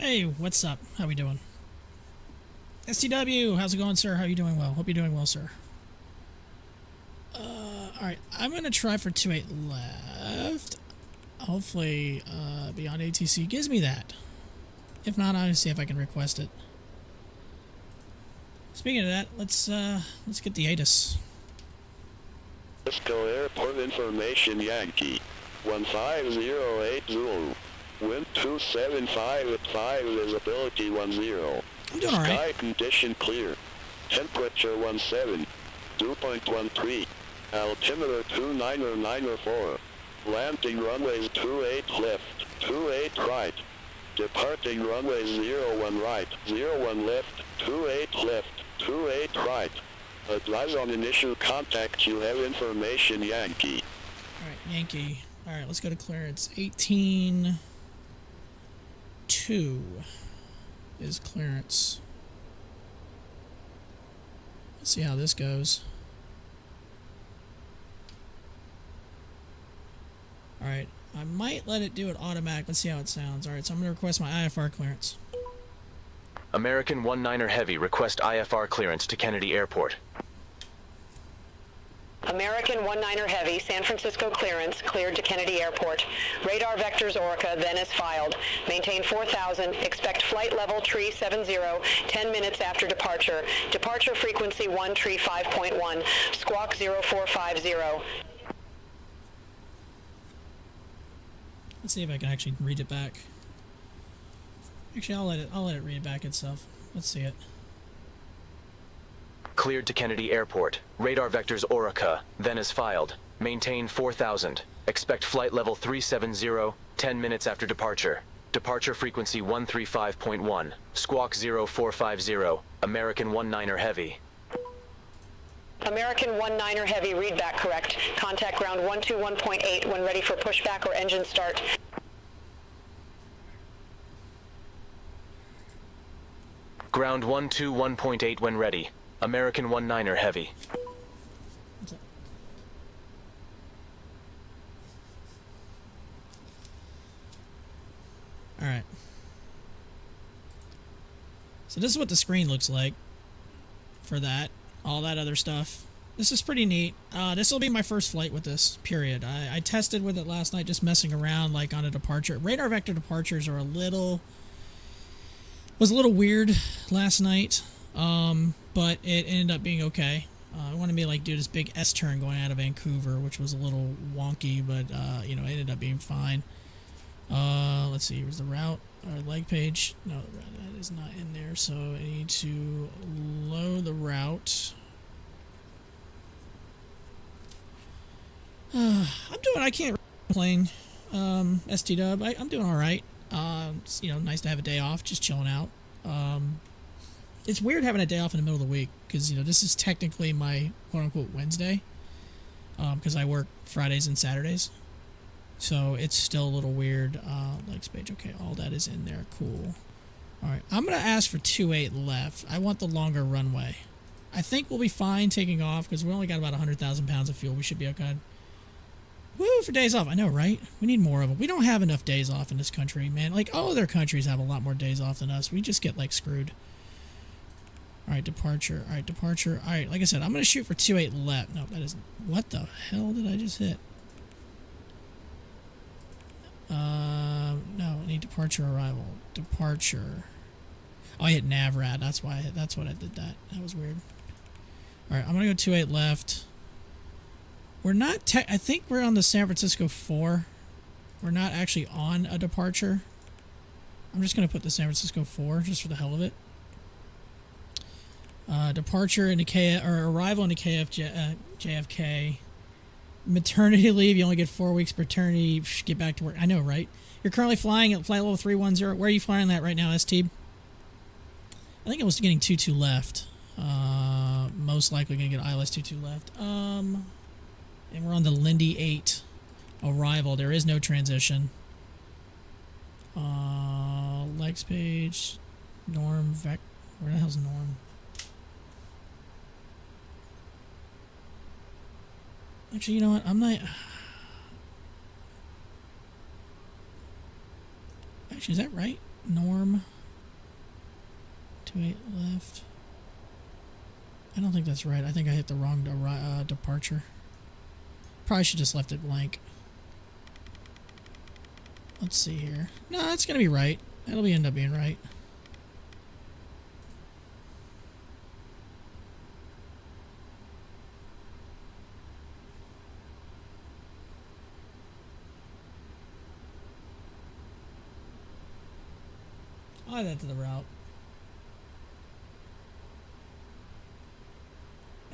Hey, what's up? How we doing? STW, how's it going, sir? How you doing? Well, hope you're doing well, sir. Alright, I'm gonna try for 2-8 left. Hopefully, Beyond ATC gives me that. If not, I'll see if I can request it. Speaking of that, let's get the ATIS. Cisco Airport information Yankee 15080. Wind 275 at 5, visibility 10. I'm doing alright. Sky condition clear. Temperature 17. 2.13. Altimeter 2994. Landing runways 28 left, 28 right. Departing runways 01 right, 01 left, 28 left, 28 right. Advise on initial contact, you have information Yankee. Alright, Yankee. Alright, let's go to clearance. 18-2 is clearance. Let's see how this goes. Alright, I might let it do it automatic. Let's see how it sounds. Alright, so I'm going to request my IFR clearance. American 19er Heavy, request IFR clearance to Kennedy Airport. American 19er Heavy, San Francisco clearance, cleared to Kennedy Airport. Radar vectors Orica, then as filed. Maintain 4000, expect flight level tree 70, 10 minutes after departure. Departure frequency 1 tree 5.1, squawk 0450. Let's see if I can actually read it back. Actually, I'll let it read it back itself. Let's see it. Cleared to Kennedy Airport. Radar vectors Orica, then as filed. Maintain 4000. Expect flight level 370, 10 minutes after departure. Departure frequency 135.1, squawk 0450, American 19er Heavy. American 19er Heavy, readback correct. Contact ground 121.8 when ready for pushback or engine start. Ground 121.8 when ready. American 19er Heavy. Alright. So this is what the screen looks like for that. All that other stuff. This is pretty neat. This will be my first flight with this, period. I tested with it last night, just messing around like on a departure. Radar vector departures are was a little weird last night, but it ended up being okay. I wanted me to like do this big S-turn going out of Vancouver, which was a little wonky, but you know, it ended up being fine. Let's see, here's the route, or leg page. No, that is not in there, so I need to load the route. I'm doing, I can't complain. ST-Dub, I'm doing alright. It's, you know, nice to have a day off, just chilling out. It's weird having a day off in the middle of the week, because, you know, this is technically my quote-unquote Wednesday, because I work Fridays and Saturdays. So it's still a little weird. Legs page, okay, all that is in there, cool. Alright, I'm going to ask for 2-8 left. I want the longer runway. I think we'll be fine taking off, because we only got about 100,000 pounds of fuel. We should be okay. Woo, for days off. I know, right? We need more of them. We don't have enough days off in this country, man. Like, all other countries have a lot more days off than us. We just get, like, screwed. Alright, departure. Alright, departure. Alright, like I said, I'm going to shoot for 2-8 left. No, that isn't... What the hell did I just hit? No, I need departure, arrival. Departure. Oh, I hit NavRad. That's why that's what I did that. That was weird. Alright, I'm going to go 2-8 left. We're not... I think we're on the San Francisco 4. We're not actually on a departure. I'm just going to put the San Francisco 4 just for the hell of it. Departure into arrival into JFK. Maternity leave, you only get 4 weeks paternity. Get back to work. I know, right? You're currently flying at flight level 310. Where are you flying that right now, ST? I think it was getting 22 left. Most likely going to get ILS 22 left. And we're on the Lindy 8 arrival. There is no transition. Legs page. Norm. Where the hell's Norm? Actually, you know what? I'm not... Actually, is that right? norm. 28 left. I don't think that's right. I think I hit the wrong departure. Probably should just left it blank. Let's see here. No, that's going to be right. That'll end up being right. I'll add that to the route.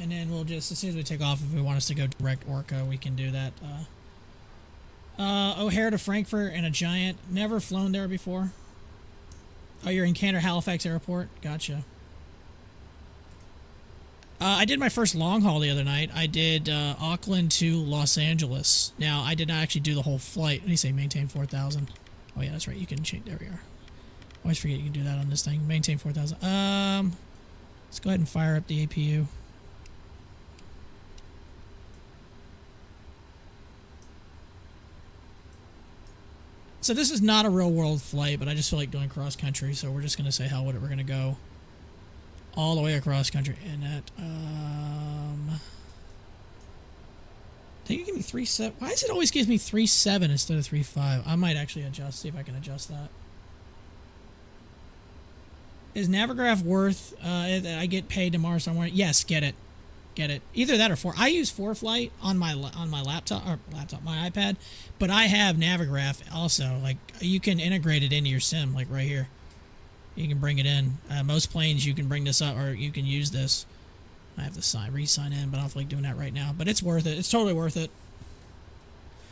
And then we'll just, as soon as we take off, if we want us to go direct Orca, we can do that. O'Hare to Frankfurt and a Giant. Never flown there before. Oh, you're in Canada Halifax Airport? Gotcha. I did my first long haul the other night. I did Auckland to Los Angeles. Now, I did not actually do the whole flight. What do you say? Maintain 4,000. Oh, yeah, that's right. You can change. There we are. Always forget you can do that on this thing. Maintain 4,000. Let's go ahead and fire up the APU. So this is not a real world flight, but I just feel like doing cross country, so we're just going to say hell with it. We're going to go all the way across country. And at, think you give me 3.7. Why does it always give me 3.7 instead of 3.5? I might actually adjust, see if I can adjust that. Is Navigraph worth, I get paid tomorrow somewhere? Yes, get it. Get it. Either that or 4. I use 4Flight on my laptop, my iPad, but I have Navigraph also. Like, you can integrate it into your sim, like right here. You can bring it in. Most planes, you can bring this up, or you can use this. I have to re-sign in, but I don't feel like doing that right now. But it's worth it. It's totally worth it.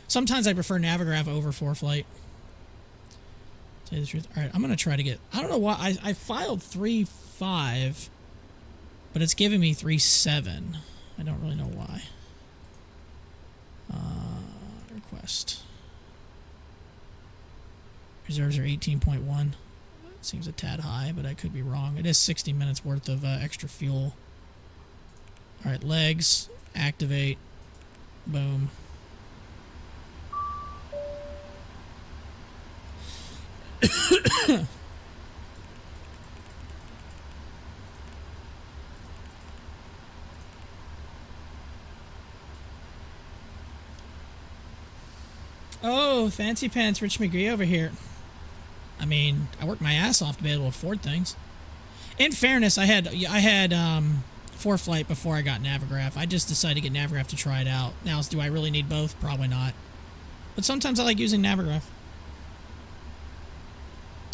Sometimes I prefer Navigraph over 4Flight. Tell you the truth. All right, I'm going to try to get... I don't know why. I filed 3.5, but it's giving me 3.7. I don't really know why. Request. Reserves are 18.1. Seems a tad high, but I could be wrong. It is 60 minutes worth of extra fuel. All right, legs. Activate. Boom. Oh, fancy pants Rich McGree over here. I mean, I worked my ass off to be able to afford things. In fairness, I had 4Flight before I got Navigraph. I just decided to get Navigraph to try it out. Now, do I really need both? Probably not. But sometimes I like using Navigraph.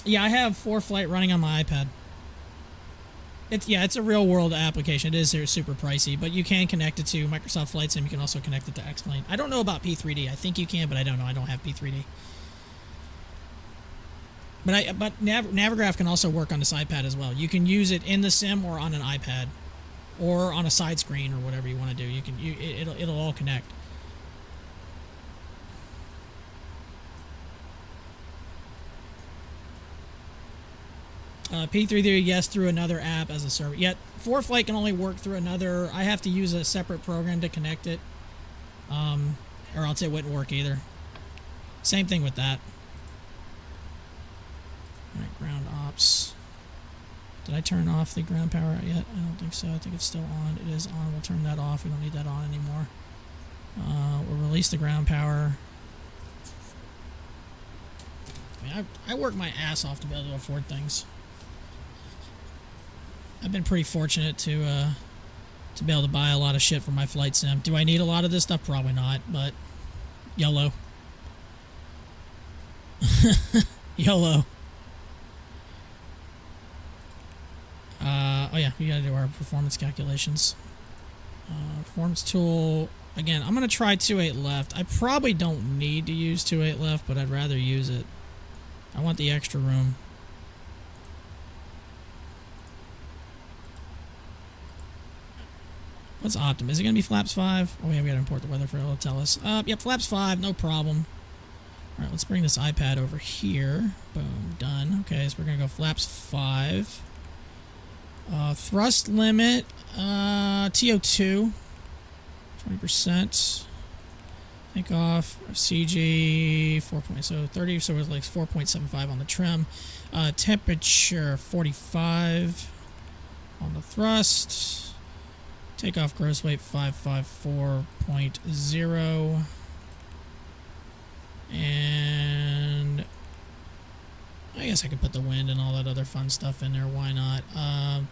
Yeah, I have 4Flight running on my iPad. It's a real world application. It is super pricey, but you can connect it to Microsoft Flight Sim. You can also connect it to X-Plane. I don't know about P3D. I think you can, but I don't know. I don't have P3D. But Navigraph can also work on this iPad as well. You can use it in the sim or on an iPad, or on a side screen or whatever you want to do. It'll all connect. P3D, yes, through another app as a server. Yet 4Flight can only work through another. I have to use a separate program to connect it, or else it wouldn't work either. Same thing with that. All right, ground ops. Did I turn off the ground power yet? I don't think so. I think it's still on. It is on. We'll turn that off. We don't need that on anymore. We'll release the ground power. I mean, I work my ass off to be able to afford things. I've been pretty fortunate to be able to buy a lot of shit for my flight sim. Do I need a lot of this stuff? Probably not, but YOLO. YOLO. Oh yeah, we gotta do our performance calculations. Performance tool. Again, I'm gonna try 2.8 left. I probably don't need to use 2.8 left, but I'd rather use it. I want the extra room. What's optimum? Is it going to be flaps 5? Oh yeah, we got to import the weather for it'll tell us. Yep, flaps 5, no problem. Alright, let's bring this iPad over here. Boom, done. Okay, so we're going to go flaps 5. Thrust limit, TO2. 20%. Take off. CG 4. So 30. So it's like 4.75 on the trim. Temperature 45 on the thrust. Takeoff gross weight 554.0. And I guess I could put the wind and all that other fun stuff in there. Why not? Why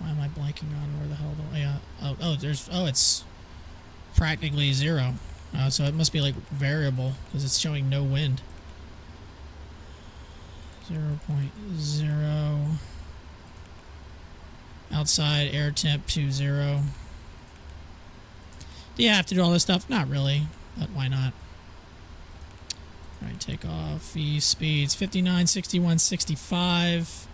am I blanking on where the hell? It's practically 0. So it must be like variable because it's showing no wind. 0.0. Outside air temp to 0. Do you have to do all this stuff? Not really, but why not? Alright, take off. V speeds 59, 61, 65.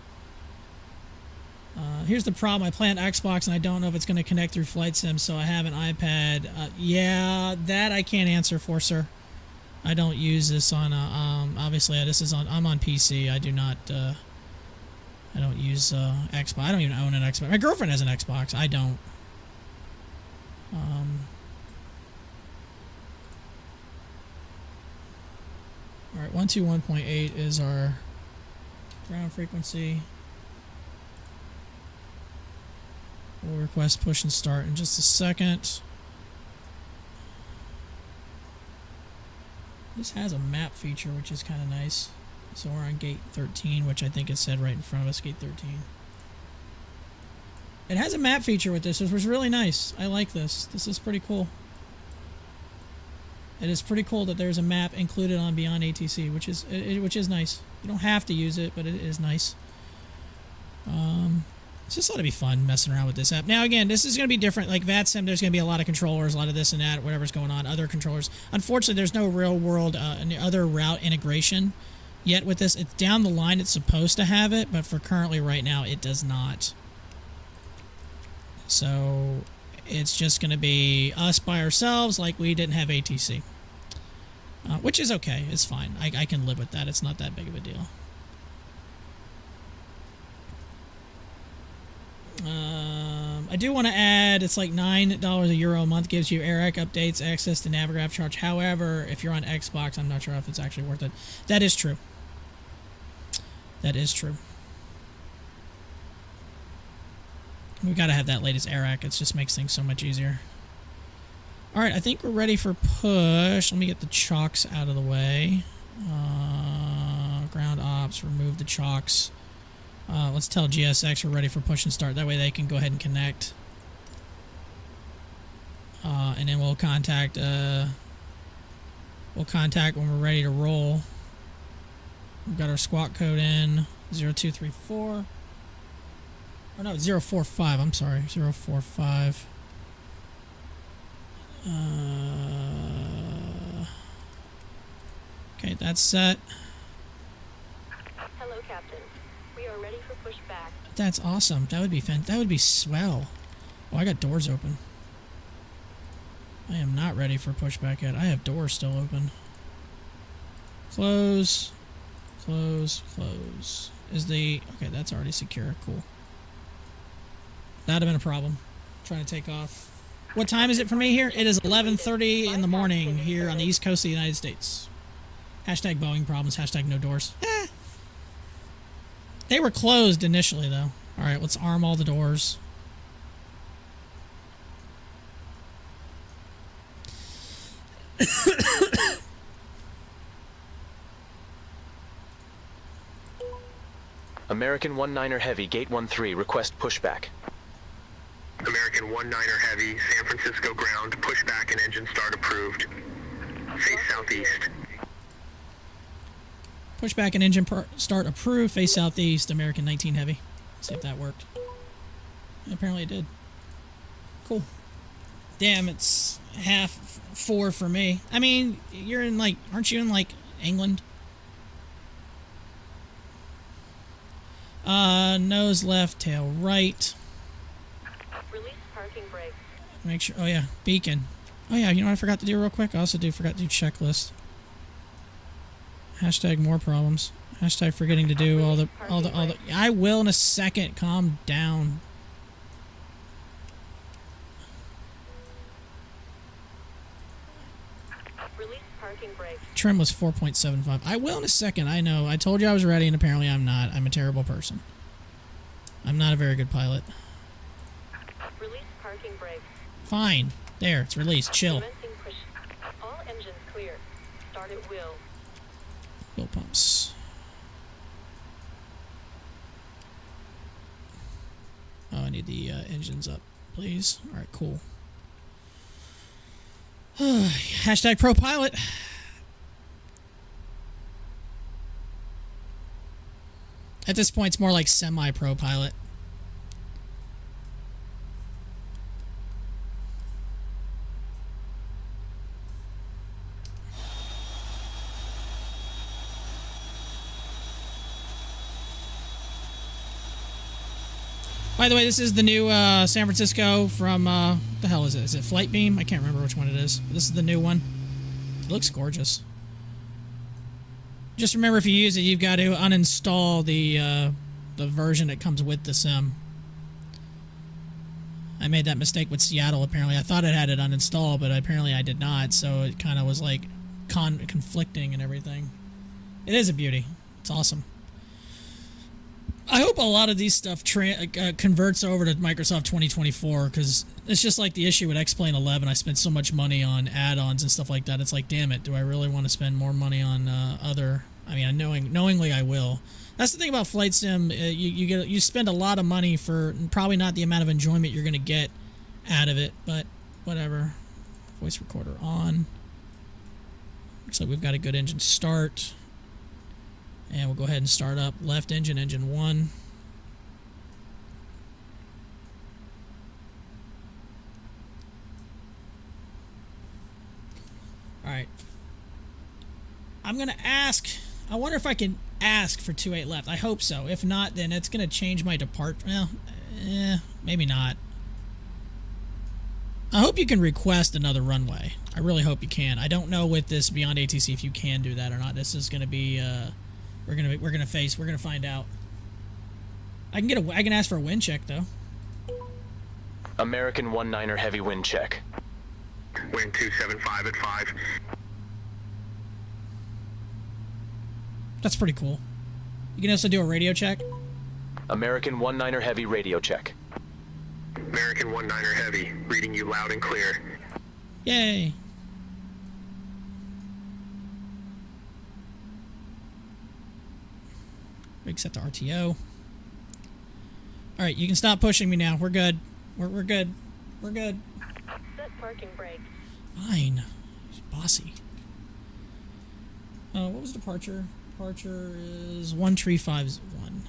Here's the problem. I play on Xbox and I don't know if it's going to connect through Flight Sim, so I have an iPad. Yeah, that I can't answer for, sir. I don't use this on, obviously this is on, I'm on PC. I do not, I don't use, Xbox. I don't even own an Xbox. My girlfriend has an Xbox. I don't. Alright, 121.8 is our ground frequency. We'll request push and start in just a second. This has a map feature, which is kind of nice. So we're on gate 13, which I think it said right in front of us, gate 13. It has a map feature with this, which was really nice. I like this. This is pretty cool. It is pretty cool that there's a map included on Beyond ATC, which is nice. You don't have to use it, but it is nice. It's just ought to be fun messing around with this app. Now, again, this is going to be different. Like VATSIM, there's going to be a lot of controllers, a lot of this and that, whatever's going on, other controllers. Unfortunately, there's no real-world other route integration yet with this. It's down the line. It's supposed to have it, but for currently right now, it does not. So it's just going to be us by ourselves like we didn't have ATC. Which is okay. It's fine. I can live with that. It's not that big of a deal. I do want to add, it's like $9 a euro a month, gives you AirEC updates, access to Navigraph charge. However, if you're on Xbox, I'm not sure if it's actually worth it. That is true. That is true. We've got to have that latest AirEC. It just makes things so much easier. Alright, I think we're ready for push. Let me get the chocks out of the way. Ground ops, remove the chocks. Let's tell GSX we're ready for push and start. That way they can go ahead and connect. And then we'll contact when we're ready to roll. We've got our squawk code in 0234. Oh no, 045. I'm sorry, 045. Okay, that's set. Hello, Captain. We are ready for pushback. That's awesome. That would be that would be swell. Oh, I got doors open. I am not ready for pushback yet. I have doors still open. Close. Close. Close. Okay, that's already secure. Cool. That'd have been a problem. Trying to take off. What time is it for me here? It is 11:30 in the morning here on the East Coast of the United States. Hashtag Boeing problems. Hashtag no doors. They were closed initially, though. All right, let's arm all the doors. American 19er Heavy, Gate 13, request pushback. American 19er Heavy, San Francisco ground, pushback and engine start approved. Face southeast. Pushback and engine start approved. Face southeast. American 19 Heavy. Let's see if that worked. Apparently it did. Cool. Damn, it's 4:30 for me. I mean, you're in like, aren't you in like England? Nose left, tail right. Release parking brake. Make sure. Oh yeah, beacon. Oh yeah, you know what I forgot to do real quick? I also forgot to do checklist. Hashtag more problems. Hashtag forgetting to do all the. I will in a second. Calm down. parking brake. Trim was 4.75. I will in a second. I know. I told you I was ready, and apparently I'm not. I'm a terrible person. I'm not a very good pilot. Release parking brake. Fine. There. It's released. Chill. Commencing push. All engines clear. Start at will. Fuel pumps. Oh, I need the engines up, please. All right, cool. Hashtag pro pilot. At this point, it's more like semi-pro pilot. By the way, this is the new San Francisco from, the hell is it? Is it Flight Beam? I can't remember which one it is. This is the new one. It looks gorgeous. Just remember, if you use it, you've got to uninstall the version that comes with the sim. I made that mistake with Seattle, apparently. I thought it had it uninstalled, but apparently I did not, so it kind of was, like, conflicting and everything. It is a beauty. It's awesome. I hope a lot of these stuff converts over to Microsoft 2024, because it's just like the issue with X-Plane 11. I spent so much money on add-ons and stuff like that. It's like, damn it, do I really want to spend more money on other... I mean, knowingly I will. That's the thing about Flight Sim. You spend a lot of money for probably not the amount of enjoyment you're going to get out of it, but whatever. Voice recorder on. Looks like we've got a good engine start. And we'll go ahead and start up left engine, engine 1. Alright. I'm going to ask... I wonder if I can ask for 2.8 left. I hope so. If not, then it's going to change my depart... Well, maybe not. I hope you can request another runway. I really hope you can. I don't know with this Beyond ATC if you can do that or not. This is going to be... We're gonna find out. I can ask for a wind check though. American 19er heavy wind check. Wind 275 at 5. That's pretty cool. You can also do a radio check. American 19er heavy radio check. American 19er heavy, reading you loud and clear. Yay. Reset the RTO. Alright, you can stop pushing me now. We're good. We're good. We're good. Set parking brake. Fine. She's bossy. What was departure? Departure is 1351.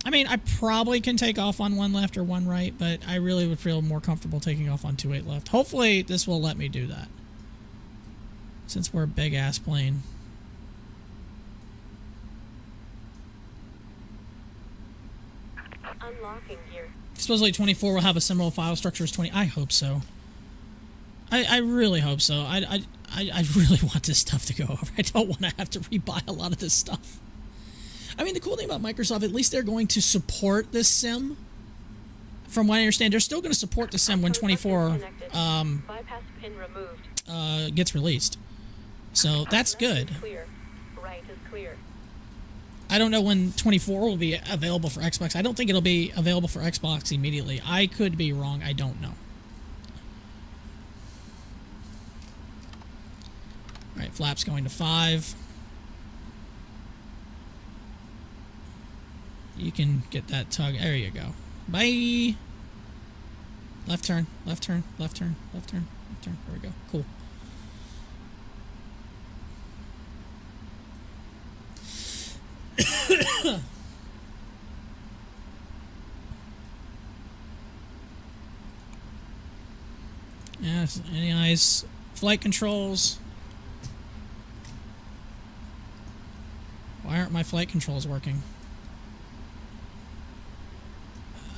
I mean, I probably can take off on 1 left or 1 right, but I really would feel more comfortable taking off on 2.8 left. Hopefully, this will let me do that. Since we're a big-ass plane. Unlocking gear. Supposedly 24 will have a similar file structure as 20. I hope so. I really hope so. I really want this stuff to go over. I don't want to have to rebuy a lot of this stuff. I mean, the cool thing about Microsoft, at least they're going to support this sim. From what I understand, they're still going to support the sim when 24 Bypass pin removed. Gets released. So that's Left good. is clear. Right is clear. I don't know when 24 will be available for Xbox. I don't think it'll be available for Xbox immediately. I could be wrong. I don't know. All right, flaps going to 5. You can get that tug. There you go. Bye. Left turn, left turn, left turn, left turn, left turn. There we go. Cool. Yes, any eyes? Flight controls. Why aren't my flight controls working?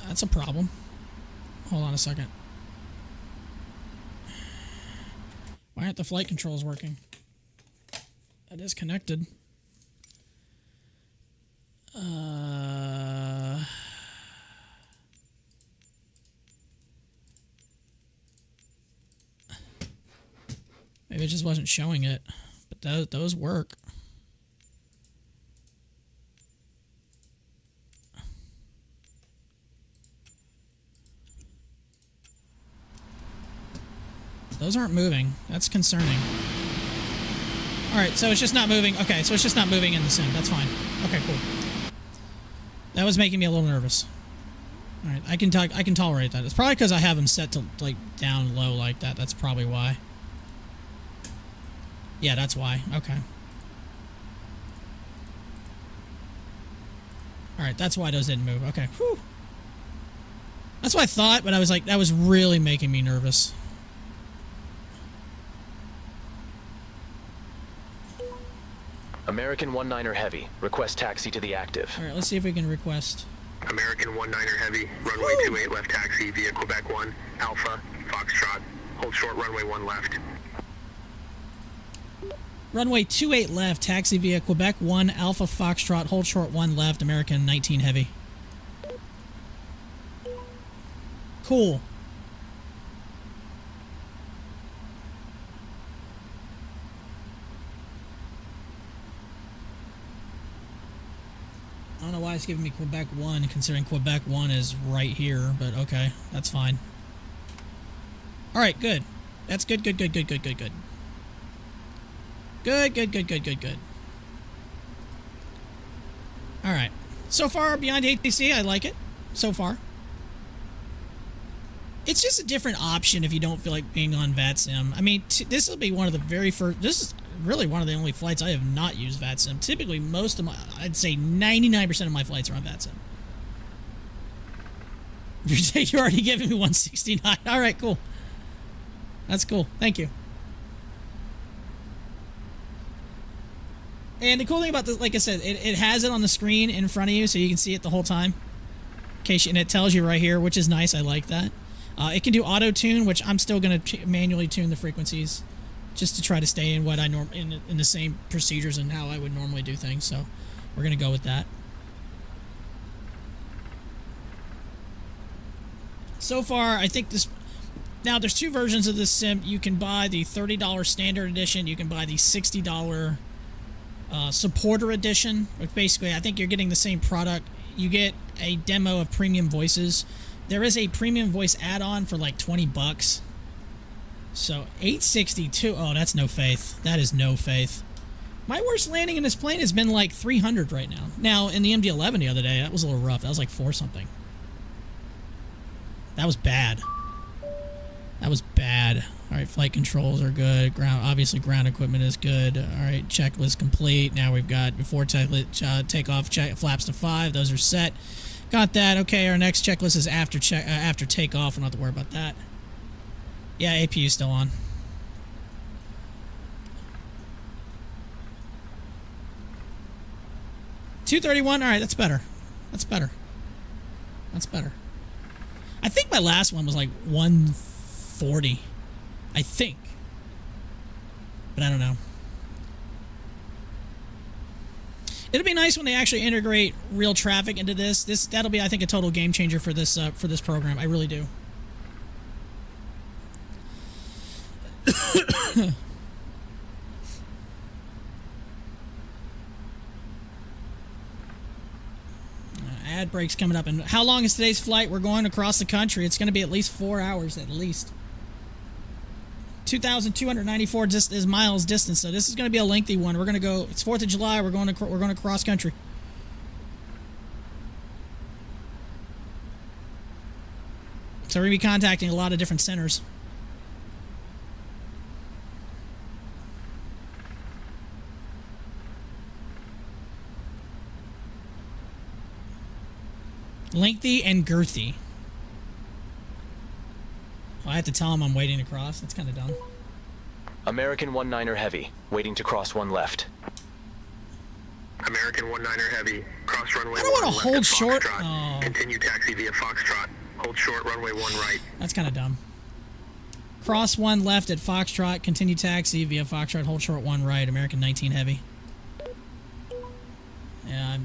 That's a problem. Hold on a second. Why aren't the flight controls working? That is connected. Maybe it just wasn't showing it, but those work. Those aren't moving. That's concerning. Alright, so it's just not moving. Okay, so it's just not moving in the sim. That's fine. Okay, cool. That was making me a little nervous. Alright, I can tolerate that. It's probably because I have them set to, like, down low like that. That's probably why. Yeah, that's why. Okay. Alright, that's why those didn't move. Okay. Whew. That's what I thought, but I was like, that was really making me nervous. American 19er Heavy. Request taxi to the active. Alright, let's see if we can request. American 19er Heavy, runway 28 left taxi via Quebec 1, Alpha, Foxtrot. Hold short runway 1 left. Runway 28 left, taxi via Quebec 1, Alpha Foxtrot, hold short 1 left, American 19 Heavy. Cool. I don't know why it's giving me Quebec 1, considering Quebec 1 is right here, but okay, that's fine. Alright, good. That's good, good, good, good, good, good, good. Good, good, good, good, good, good. Alright. So far, beyond ATC, I like it. So far. It's just a different option if you don't feel like being on VATSIM. I mean, this will be one of the very first... This is really one of the only flights I have not used VATSIM. Typically, most of my... I'd say 99% of my flights are on VATSIM. You're already giving me 169. Alright, cool. That's cool. Thank you. And the cool thing about this, like I said, it has it on the screen in front of you, so you can see it the whole time. And it tells you right here, which is nice. I like that. It can do auto-tune, which I'm still going to manually tune the frequencies just to try to stay in what I in the same procedures and how I would normally do things. So we're going to go with that. So far, I think this... Now, there's two versions of this sim. You can buy the $30 standard edition. You can buy the $60 supporter edition, which basically I think you're getting the same product. You get a demo of premium voices. There is a premium voice add-on for like 20 bucks. So 862. Oh, that's no faith. That is no faith. My worst landing in this plane has been like 300 right now. Now, in the MD-11 the other day, that was a little rough. That was like 4 something. That was bad. That was bad. All right, flight controls are good. Obviously, ground equipment is good. All right, checklist complete. Now we've got before takeoff flaps to 5. Those are set. Got that. Okay, our next checklist is after takeoff. We don't have to worry about that. Yeah, APU still on. $231. All right, that's better. That's better. That's better. I think my last one was like 140. I think. But I don't know. It'll be nice when they actually integrate real traffic into this. That'll be, I think, a total game changer for this program. I really do. Ad breaks coming up. And how long is today's flight? We're going across the country. It's going to be at least 4 hours, at least. 2,294 is miles distance, so this is going to be a lengthy one. We're going to go. It's 4th of July. We're going to cross country. So we're going to be contacting a lot of different centers. Lengthy and girthy. Well, I have to tell him I'm waiting to cross. That's kind of dumb. American 19er Heavy, waiting to cross 1 left. American 19er Heavy, cross runway 1 I don't want to left hold at short. Foxtrot. Oh. Continue taxi via Foxtrot. Hold short runway 1 right. That's kind of dumb. Cross 1 left at Foxtrot. Continue taxi via Foxtrot. Hold short 1 right. American 19 Heavy. Yeah,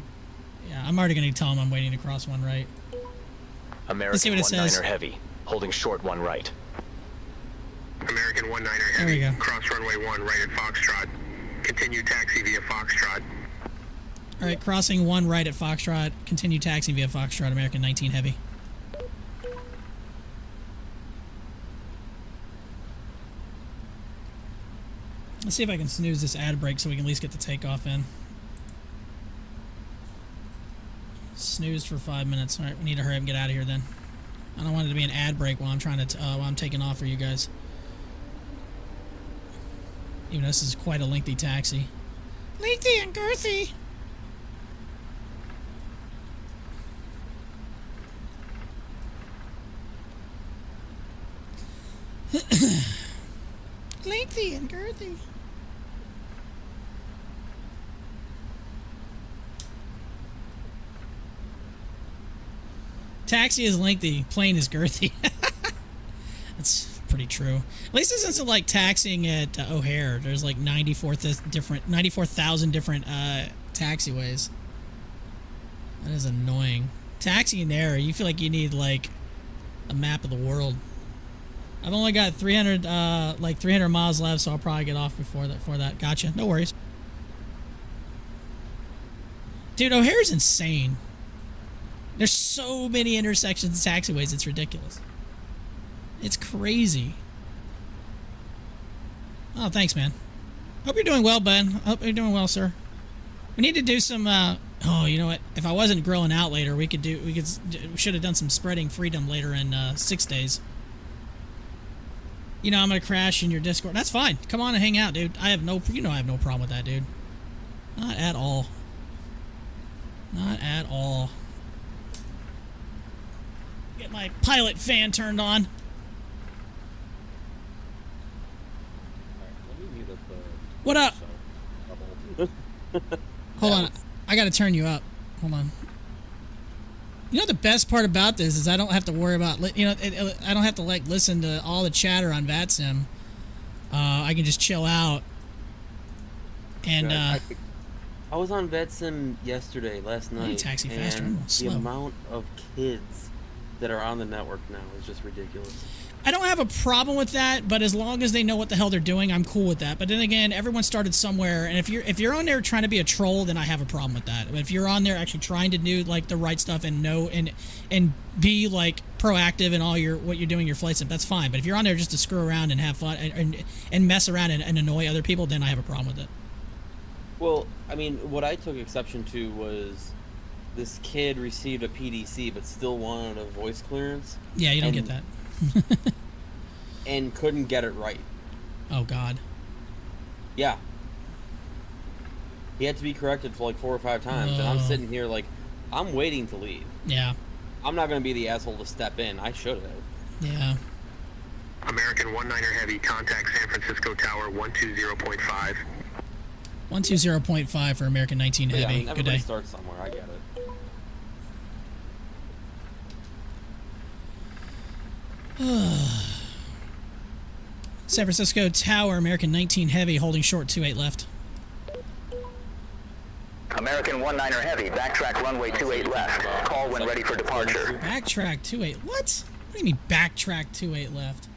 I'm already going to tell him I'm waiting to cross 1 right. American Let's see what it says. 19er Heavy, holding short 1 right. American 19er There we Heavy, go. cross runway 1 right at Foxtrot. Continue taxi via Foxtrot. All right, crossing 1 right at Foxtrot. Continue taxiing via Foxtrot, American 19 Heavy. Let's see if I can snooze this ad break so we can at least get the takeoff in. Snoozed for 5 minutes. All right, we need to hurry up and get out of here then. I don't want it to be an ad break while I'm trying to while I'm taking off for you guys. Even though this is quite a lengthy taxi. Lengthy and girthy. Lengthy and girthy. Taxi is lengthy, plane is girthy. That's pretty true. At least this isn't like taxiing at O'Hare. There's like 94,000 different taxiways. That is annoying. Taxiing there, you feel like you need like a map of the world. I've only got 300 miles left, so I'll probably get off before that. Gotcha. No worries. Dude, O'Hare's insane. There's so many intersections and taxiways, it's ridiculous. It's crazy. Oh, thanks, man. Hope you're doing well, bud. Hope you're doing well, sir. We need to do some, oh, you know what? If I wasn't grilling out later, we should have done some spreading freedom later in 6 days. You know, I'm going to crash in your Discord. That's fine. Come on and hang out, dude. I have no problem with that, dude. Not at all. Not at all. Get my pilot fan turned on. What up? Hold on. I got to turn you up. Hold on. You know the best part about this is I don't have to worry about, I don't have to like listen to all the chatter on VATSIM. I can just chill out. And I was on VATSIM last night. Taxi faster. And I'm slow. the amount of kids that are on the network now is just ridiculous. I don't have a problem with that, but as long as they know what the hell they're doing, I'm cool with that. But then again, everyone started somewhere, and if you're on there trying to be a troll, then I have a problem with that. But if you're on there actually trying to do like the right stuff and know and be like proactive in all what you're doing your flight sim, that's fine. But if you're on there just to screw around and have fun and mess around and annoy other people, then I have a problem with it. Well, I mean, what I took exception to was this kid received a PDC but still wanted a voice clearance. Yeah, you don't get that. And couldn't get it right. Oh, God. Yeah. He had to be corrected for like 4 or 5 times, and I'm sitting here like, I'm waiting to leave. Yeah. I'm not going to be the asshole to step in. I should have. Yeah. American 19er Heavy, contact San Francisco Tower 120.5. 120.5 for American 19 Heavy. Yeah, I mean, Good everybody day. starts somewhere. I get it. San Francisco Tower, American 19 Heavy, holding short 28 left. American 19er Heavy, backtrack runway 28 left. Call when ready for departure. Backtrack 28. What? What do you mean backtrack 28 left?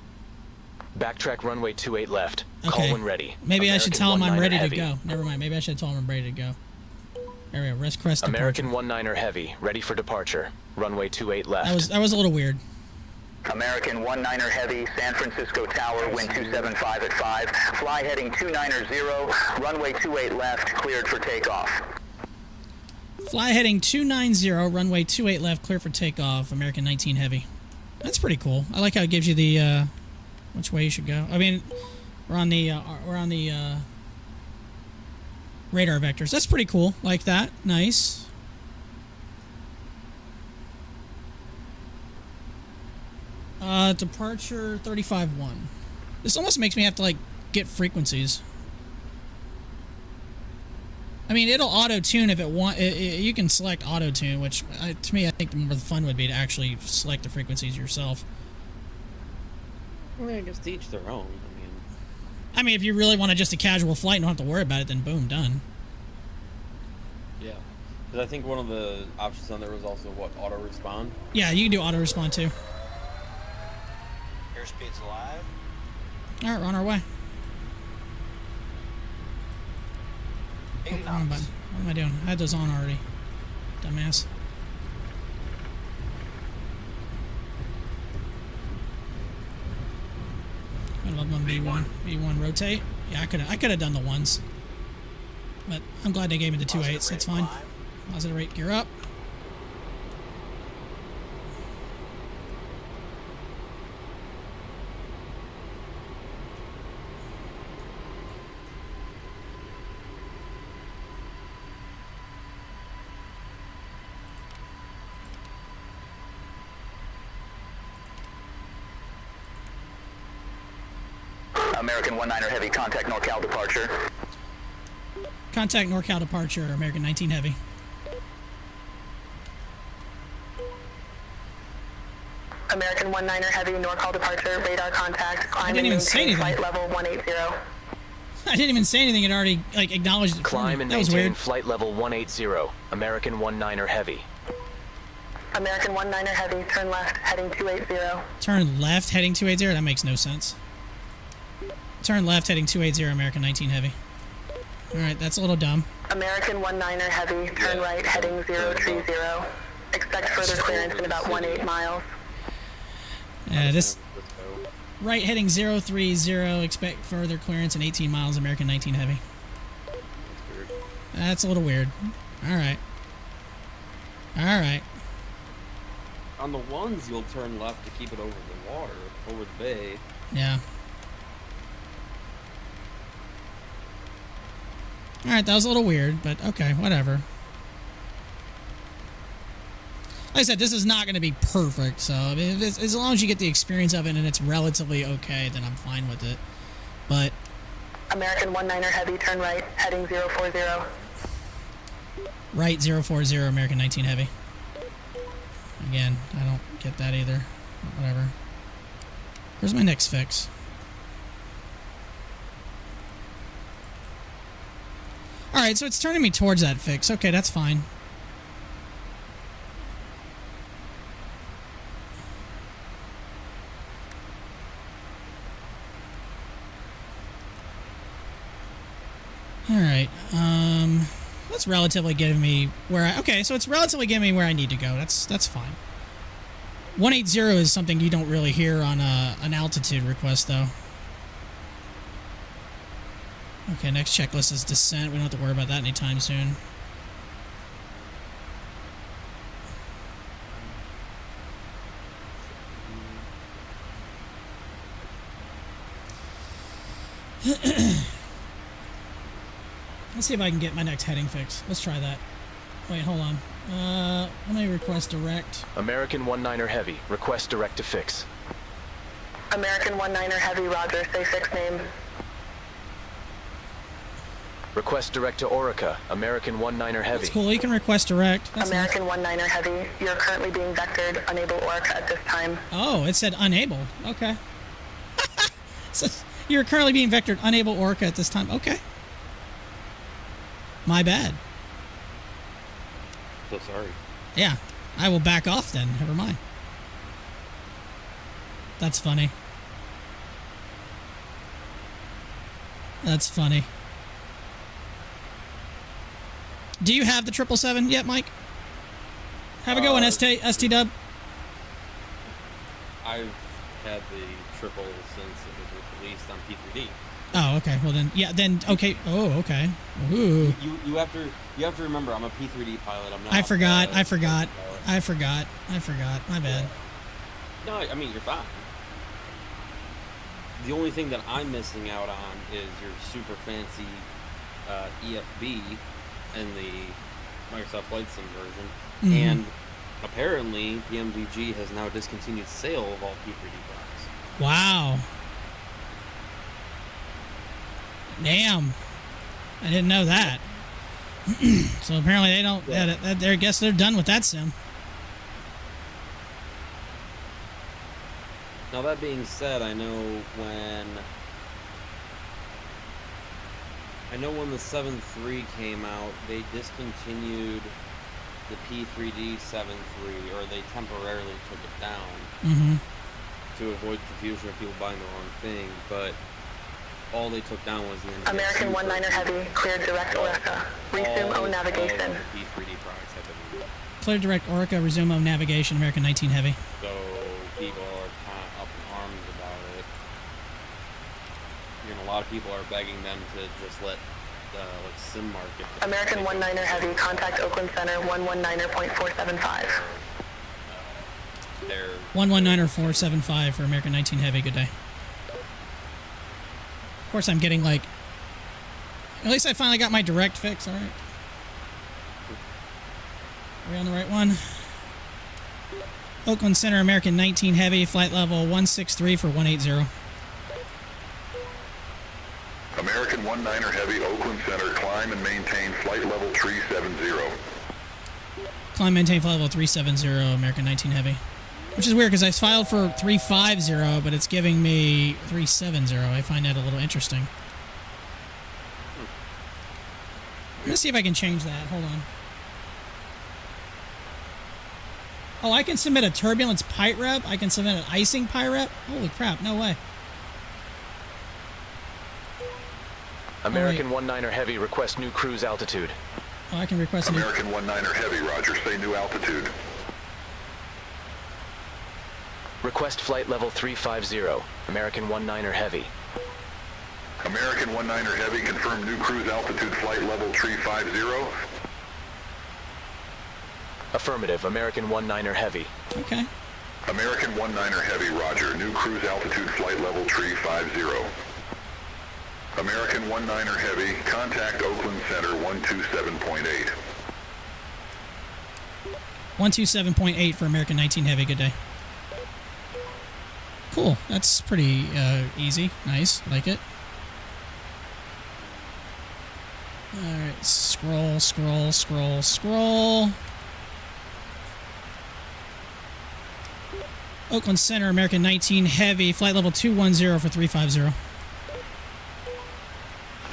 Backtrack runway 28 left. Okay. Call when ready. Maybe I should tell him I'm 19er ready to Heavy. go. Never mind. Maybe I should tell him I'm ready to go. There we go. Rest crest departure. American 19er Heavy, ready for departure. Runway 28 left. That was a little weird. American 19er Heavy, San Francisco Tower, wind 275 at 5. Fly heading 290, runway 28 left, cleared for takeoff. Fly heading 290, runway 28 left, clear for takeoff. American 19 Heavy. That's pretty cool. I like how it gives you the which way you should go. I mean, we're on the radar vectors. That's pretty cool. Like that. Nice. Departure 35-1. This almost makes me have to like get frequencies. I mean, it'll auto-tune if it you can select auto-tune, which to me, I think the more the fun would be to actually select the frequencies yourself. I mean, I guess to each their own. I mean, if you really want just a casual flight and don't have to worry about it, then boom, done. Yeah. Because I think one of the options on there was also, what, auto-respond? Yeah, you can do auto-respond too. Airspeed's alive. All right, we're on our way. Oh, wrong button. What am I doing? I had those on already. Dumbass. I love one B1. B1 rotate. Yeah, I could have done the ones, but I'm glad they gave me the 2.8s. That's fine. Positive rate. Gear up. American 19er Heavy, contact NorCal departure. Contact NorCal departure. American 19 Heavy. American 19er Heavy, NorCal departure, radar contact, climb didn't and even say maintain anything. flight level 180. I didn't even say anything. It already like acknowledged it. Climb and that was maintain weird. flight level 180. American 19er Heavy. American 19er Heavy, turn left, heading 280. Turn left, heading 280. That makes no sense. Turn left, heading 280. American 19 Heavy. All right, that's a little dumb. American 19er Heavy, turn right, heading 030. Expect further clearance in about 18 miles. This right heading 030. Expect further clearance in 18 miles. American 19 Heavy. That's a little weird. All right. All right. On the ones, you'll turn left to keep it over the water, over the bay. Yeah. All right, that was a little weird, but okay, whatever. Like I said, this is not going to be perfect, so I mean, as long as you get the experience of it and it's relatively okay, then I'm fine with it. But American 19er Heavy, turn right, heading 040. right 040, American 19 Heavy. Again, I don't get that either. But whatever. Where's my next fix? Alright, so it's turning me towards that fix. Okay, that's fine. Alright, that's relatively giving me where I... Okay, so it's relatively giving me where I need to go. That's fine. 180 is something you don't really hear on an altitude request, though. Okay, next checklist is descent. We don't have to worry about that anytime soon. Let's see if I can get my next heading fix. Let's try that. Wait, hold on. Let me request direct. American 19er Heavy. Request direct to fix. American 19er Heavy, roger, say fix name. Request direct to Orica. American 19er Heavy. That's cool. You can request direct. That's nice. American 19er Heavy, you're currently being vectored, unable Orica at this time. Oh, it said unable. Okay. So you're currently being vectored, unable Orica at this time. Okay. My bad. So sorry. Yeah. I will back off then. Never mind. That's funny. That's funny. Do you have the 777 yet, Mike? Have a go on ST Dub. I've had the triple since it was released on P3D. Oh, okay. Well then, yeah. Then okay. Oh, okay. Ooh. You have to remember, I'm a P3D pilot. I'm not. I forgot. a pilot. I forgot. My bad. No, I mean you're fine. The only thing that I'm missing out on is your super fancy EFB and the Microsoft Flight Sim version. Mm-hmm. And apparently, PMDG has now discontinued sale of all P3D products. Wow. Damn. I didn't know that. So apparently they don't... Yeah. I guess they're done with that sim. Now that being said, I know when the 7.3 came out, they discontinued the P3D 7.3, or they temporarily took it down. Mm-hmm. to avoid confusion of people buying the wrong thing, but all they took down was the American 19er Heavy, cleared direct Orca. Resume O navigation. B3D products have been. Clear direct Orca, resume on navigation, American 19 Heavy. So people are kind of up in arms about it. A lot of people are begging them to just let like sim market. American 19er Heavy, contact Oakland Center 119.475. They're 119.475 for American 19 Heavy. Good day. Of course, I'm getting like. At least I finally got my direct fix. All right. Are we on the right one? Oakland Center, American 19 Heavy, flight level 163 for 180. American 19er Heavy, Oakland Center, climb and maintain flight level 370. Climb, maintain flight level 370, American 19 Heavy. Which is weird because I filed for 350, but it's giving me 370. I find that a little interesting. I'm going to see if I can change that. Hold on. Oh, I can submit a turbulence pipe rep. I can submit an icing pipe rep. Holy crap, no way. American 19er Heavy, request new cruise altitude. Oh, I can request a new... American 19er Heavy, roger, say new altitude. Request flight level 350, American 19er Heavy. American 19er Heavy, confirm new cruise altitude flight level 350. Affirmative, American 19er Heavy. Okay. American 19er Heavy, roger, new cruise altitude flight level 350. American 19er Heavy, contact Oakland Center 127.8. 127.8 for American 19 Heavy. Good day. Cool. That's pretty easy. Nice. Like it. Alright. Scroll, scroll, scroll, scroll. Oakland Center, American 19 Heavy, flight level 210 for 350.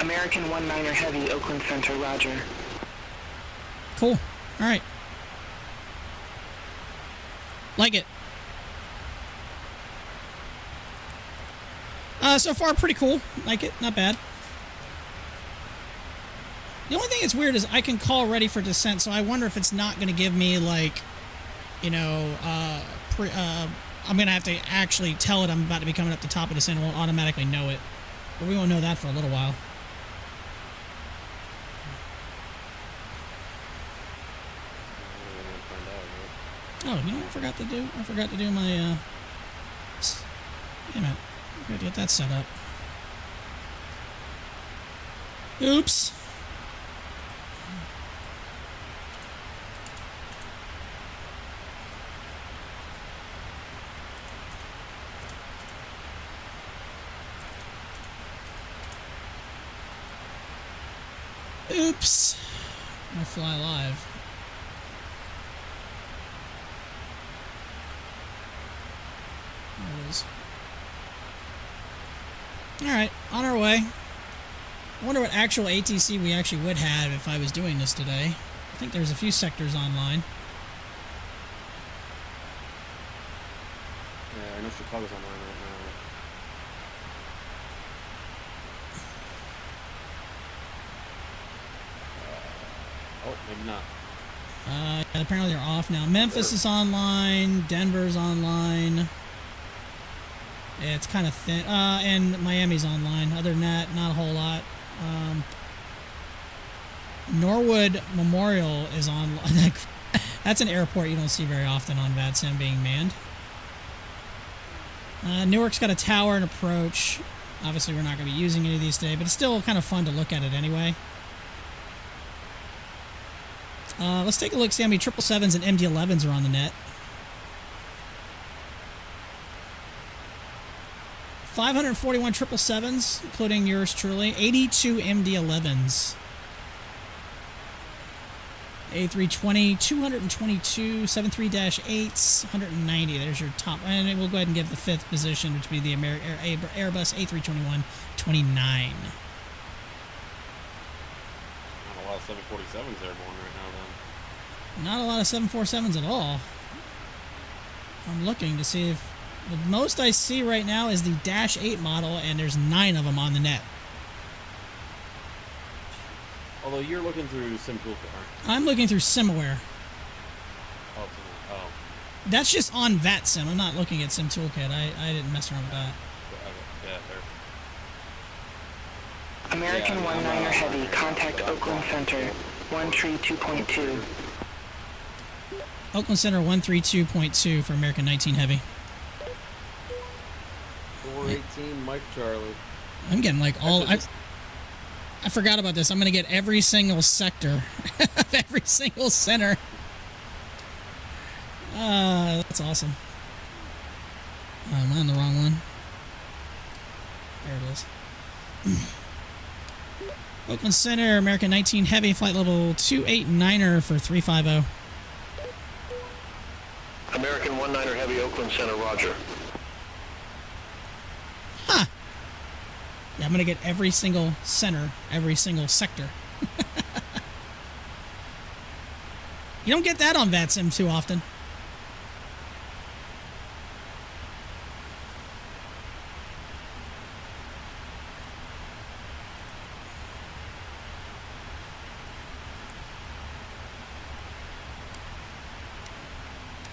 American 19er Heavy, Oakland Center, roger. Cool. Alright. Like it. So far, pretty cool. Like it. Not bad. The only thing that's weird is I can call ready for descent, so I wonder if it's not going to give me, like, you know, I'm going to have to actually tell it I'm about to be coming up the top of descent. It won't automatically know it. But we won't know that for a little while. Oh, you know what I forgot to do? I forgot to do my, wait a minute. I gotta get that set up. Oops. Oops. I'm gonna fly live. There it is. Alright, on our way. I wonder what actual ATC we actually would have if I was doing this today. I think there's a few sectors online. Yeah, I know Chicago's online right now. Oh, maybe not. Apparently they're off now. Memphis is online. Denver's online. Yeah, it's kind of thin. And Miami's online. Other than that, not a whole lot. Norwood Memorial is on. That's an airport you don't see very often on VADSIM being manned. Newark's got a tower and approach. Obviously, we're not going to be using any of these today, but it's still kind of fun to look at it anyway. Let's take a look, see how many 777s and MD-11s are on the net. 541 777s, including yours truly. 82 MD-11s. A320, 222, 73-8s, 190. There's your top. And we'll go ahead and give the fifth position, which would be the Airbus A321, 29. Not a lot of 747s airborne right now, then. Not a lot of 747s at all. I'm looking to see if The most I see right now is the Dash 8 model, and there's 9 of them on the net. Although you're looking through SimToolkit, aren't I'm looking through SimAware. you? Oh. That's just on VATSIM. I'm not looking at SimToolkit. I didn't mess around with that. Okay. Yeah, there. American Yeah, 19er Heavy, contact Oakland Center, 132.2. Oakland Center 132.2 for American 19 Heavy. 418, Mike Charlie. I'm getting like all... I forgot about this. I'm going to get every single sector of every single center. That's awesome. Am I on the wrong one? There it is. Oakland Center, American 19 Heavy, flight level 289er for 350. American 19er Heavy, Oakland Center, roger. Huh. Yeah, I'm going to get every single center, every single sector. You don't get that on VATSIM too often.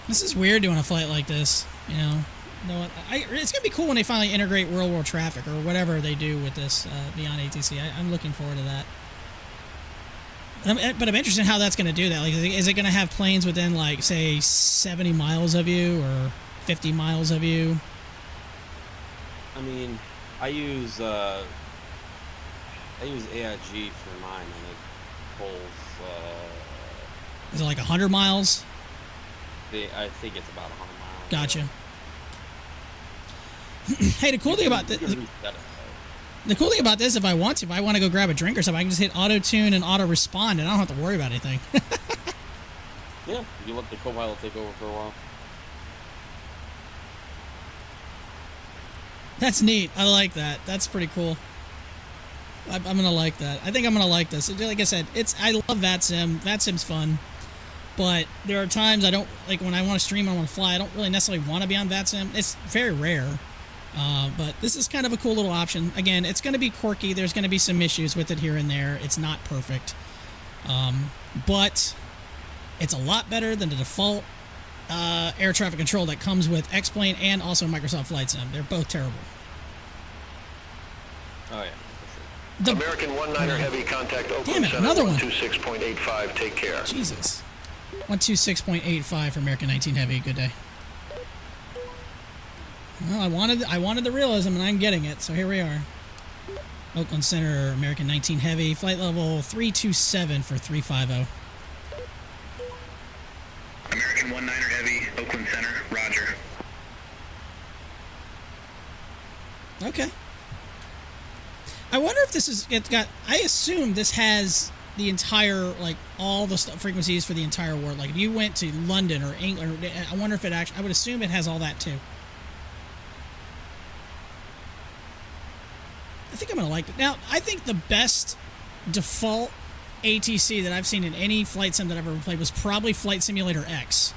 This is weird doing a flight like this, you know. No, it's gonna be cool when they finally integrate real world traffic or whatever they do with this beyond ATC. I'm looking forward to that. But I'm interested in how that's gonna do that. Like, is it gonna have planes within, like, say, 70 miles of you or 50 miles of you? I mean, I use AIG for mine, and it pulls. Is it like 100 miles? I think it's about 100 miles. Gotcha. Hey, the cool thing about this, if I want to go grab a drink or something, I can just hit auto tune and auto respond, and I don't have to worry about anything. Yeah, you let the co-pilot take over for a while. That's neat. I like that. That's pretty cool. I'm gonna like that. I think I'm gonna like this. Like I said, I love VATSIM. VATSIM's fun. But there are times I don't, like when I want to stream, I want to fly, I don't really necessarily want to be on VATSIM. It's very rare. But this is kind of a cool little option. Again, it's going to be quirky. There's going to be some issues with it here and there. It's not perfect. But it's a lot better than the default air traffic control that comes with X-Plane and also Microsoft Flight Sim. They're both terrible. Oh, yeah, for sure. American 19er Heavy, contact Oakland Damn it, Center, another one. 126.85, take care. Jesus. 126.85 for American 19 Heavy. Good day. Well, I wanted the realism, and I'm getting it, so here we are. Oakland Center, American 19 Heavy, flight level 327 for 350. American 19er Heavy, Oakland Center, roger. Okay. I wonder if this is, I assume this has the entire, like, all the frequencies for the entire world. Like, if you went to London or England, I wonder if it actually, I would assume it has all that too. I think I'm going to like it. Now, I think the best default ATC that I've seen in any flight sim that I've ever played was probably Flight Simulator X.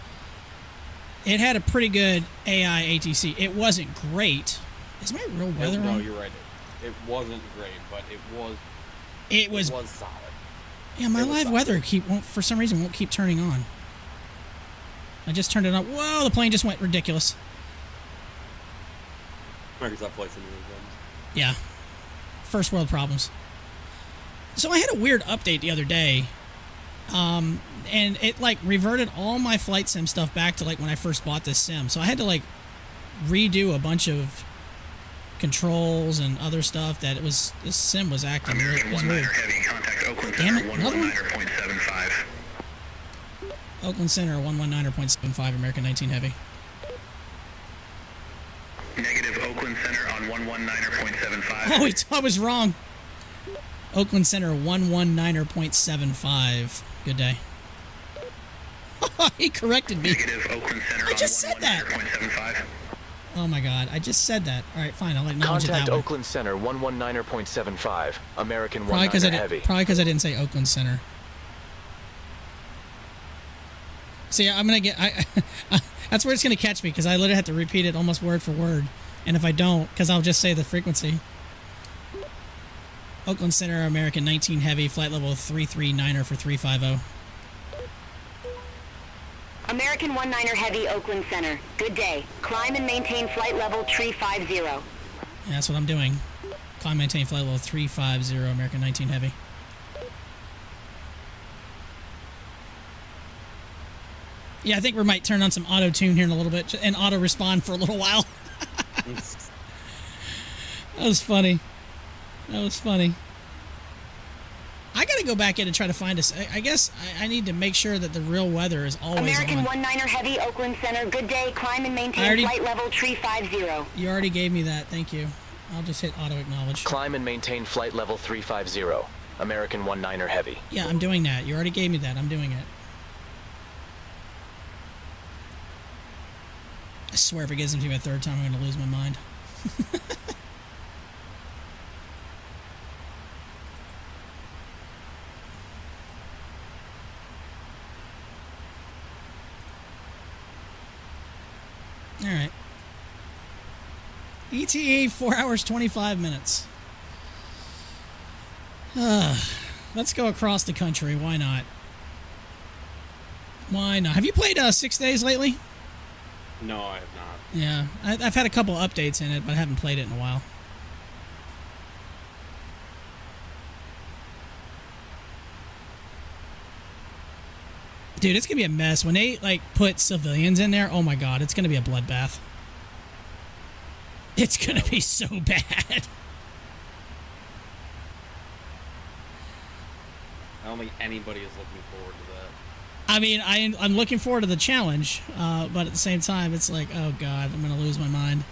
It had a pretty good AI ATC. It wasn't great. Is my real weather No, on? you're right. It wasn't great, but it was solid. Yeah, my live weather won't, for some reason, won't keep turning on. I just turned it on. Whoa, the plane just went ridiculous. Microsoft Flight Simulator. Yeah. First world problems. So I had a weird update the other day. And it, like, reverted all my flight sim stuff back to, like, when I first bought this sim. So I had to, like, redo a bunch of controls and other stuff that this sim was acting weird. It was weird. Heavy, contact Oakland Damn Center, it, another one? 119.75. Oakland Center, 119.75, American 19 Heavy. Negative Oakland Center on 119.75. Oh, I was wrong. Oakland Center, 119.75. Good day. He corrected me. Negative Oakland Center I just said that. 119.75. Oh my god, I just said that. Alright, fine, I'll acknowledge it Contact that way. Oakland Center 119.75, American Probably 19er Heavy. because I didn't say Oakland Center. See, I'm gonna get. That's where it's gonna catch me because I literally have to repeat it almost word for word, and if I don't, because I'll just say the frequency. Oakland Center, American 19 Heavy, flight level 339er for 350. American 19er Heavy, Oakland Center. Good day. Climb and maintain flight level 350. Yeah, that's what I'm doing. Climb and maintain flight level 350, American 19 Heavy. Yeah, I think we might turn on some auto-tune here in a little bit and auto-respond for a little while. That was funny. That was funny. I gotta go back in and try to find us. I guess I need to make sure that the real weather is always American on. 19er Heavy, Oakland Center. Good day. Climb and maintain flight level 350. You already gave me that. Thank you. I'll just hit auto-acknowledge. Climb and maintain flight level 350. American 19er Heavy. Yeah, I'm doing that. You already gave me that. I'm doing it. I swear if it gets into me a third time, I'm going to lose my mind. All right. ETA 4 hours 25 minutes. Let's go across the country. Why not? Why not? Have you played 6 Days lately? No, I have not. Yeah, I've had a couple updates in it, but I haven't played it in a while. Dude, it's gonna be a mess when they like put civilians in there. Oh my god, it's gonna be a bloodbath. It's gonna be so bad. I don't think anybody is looking forward to that. I mean, I'm looking forward to the challenge, but at the same time, it's like, oh god, I'm gonna lose my mind.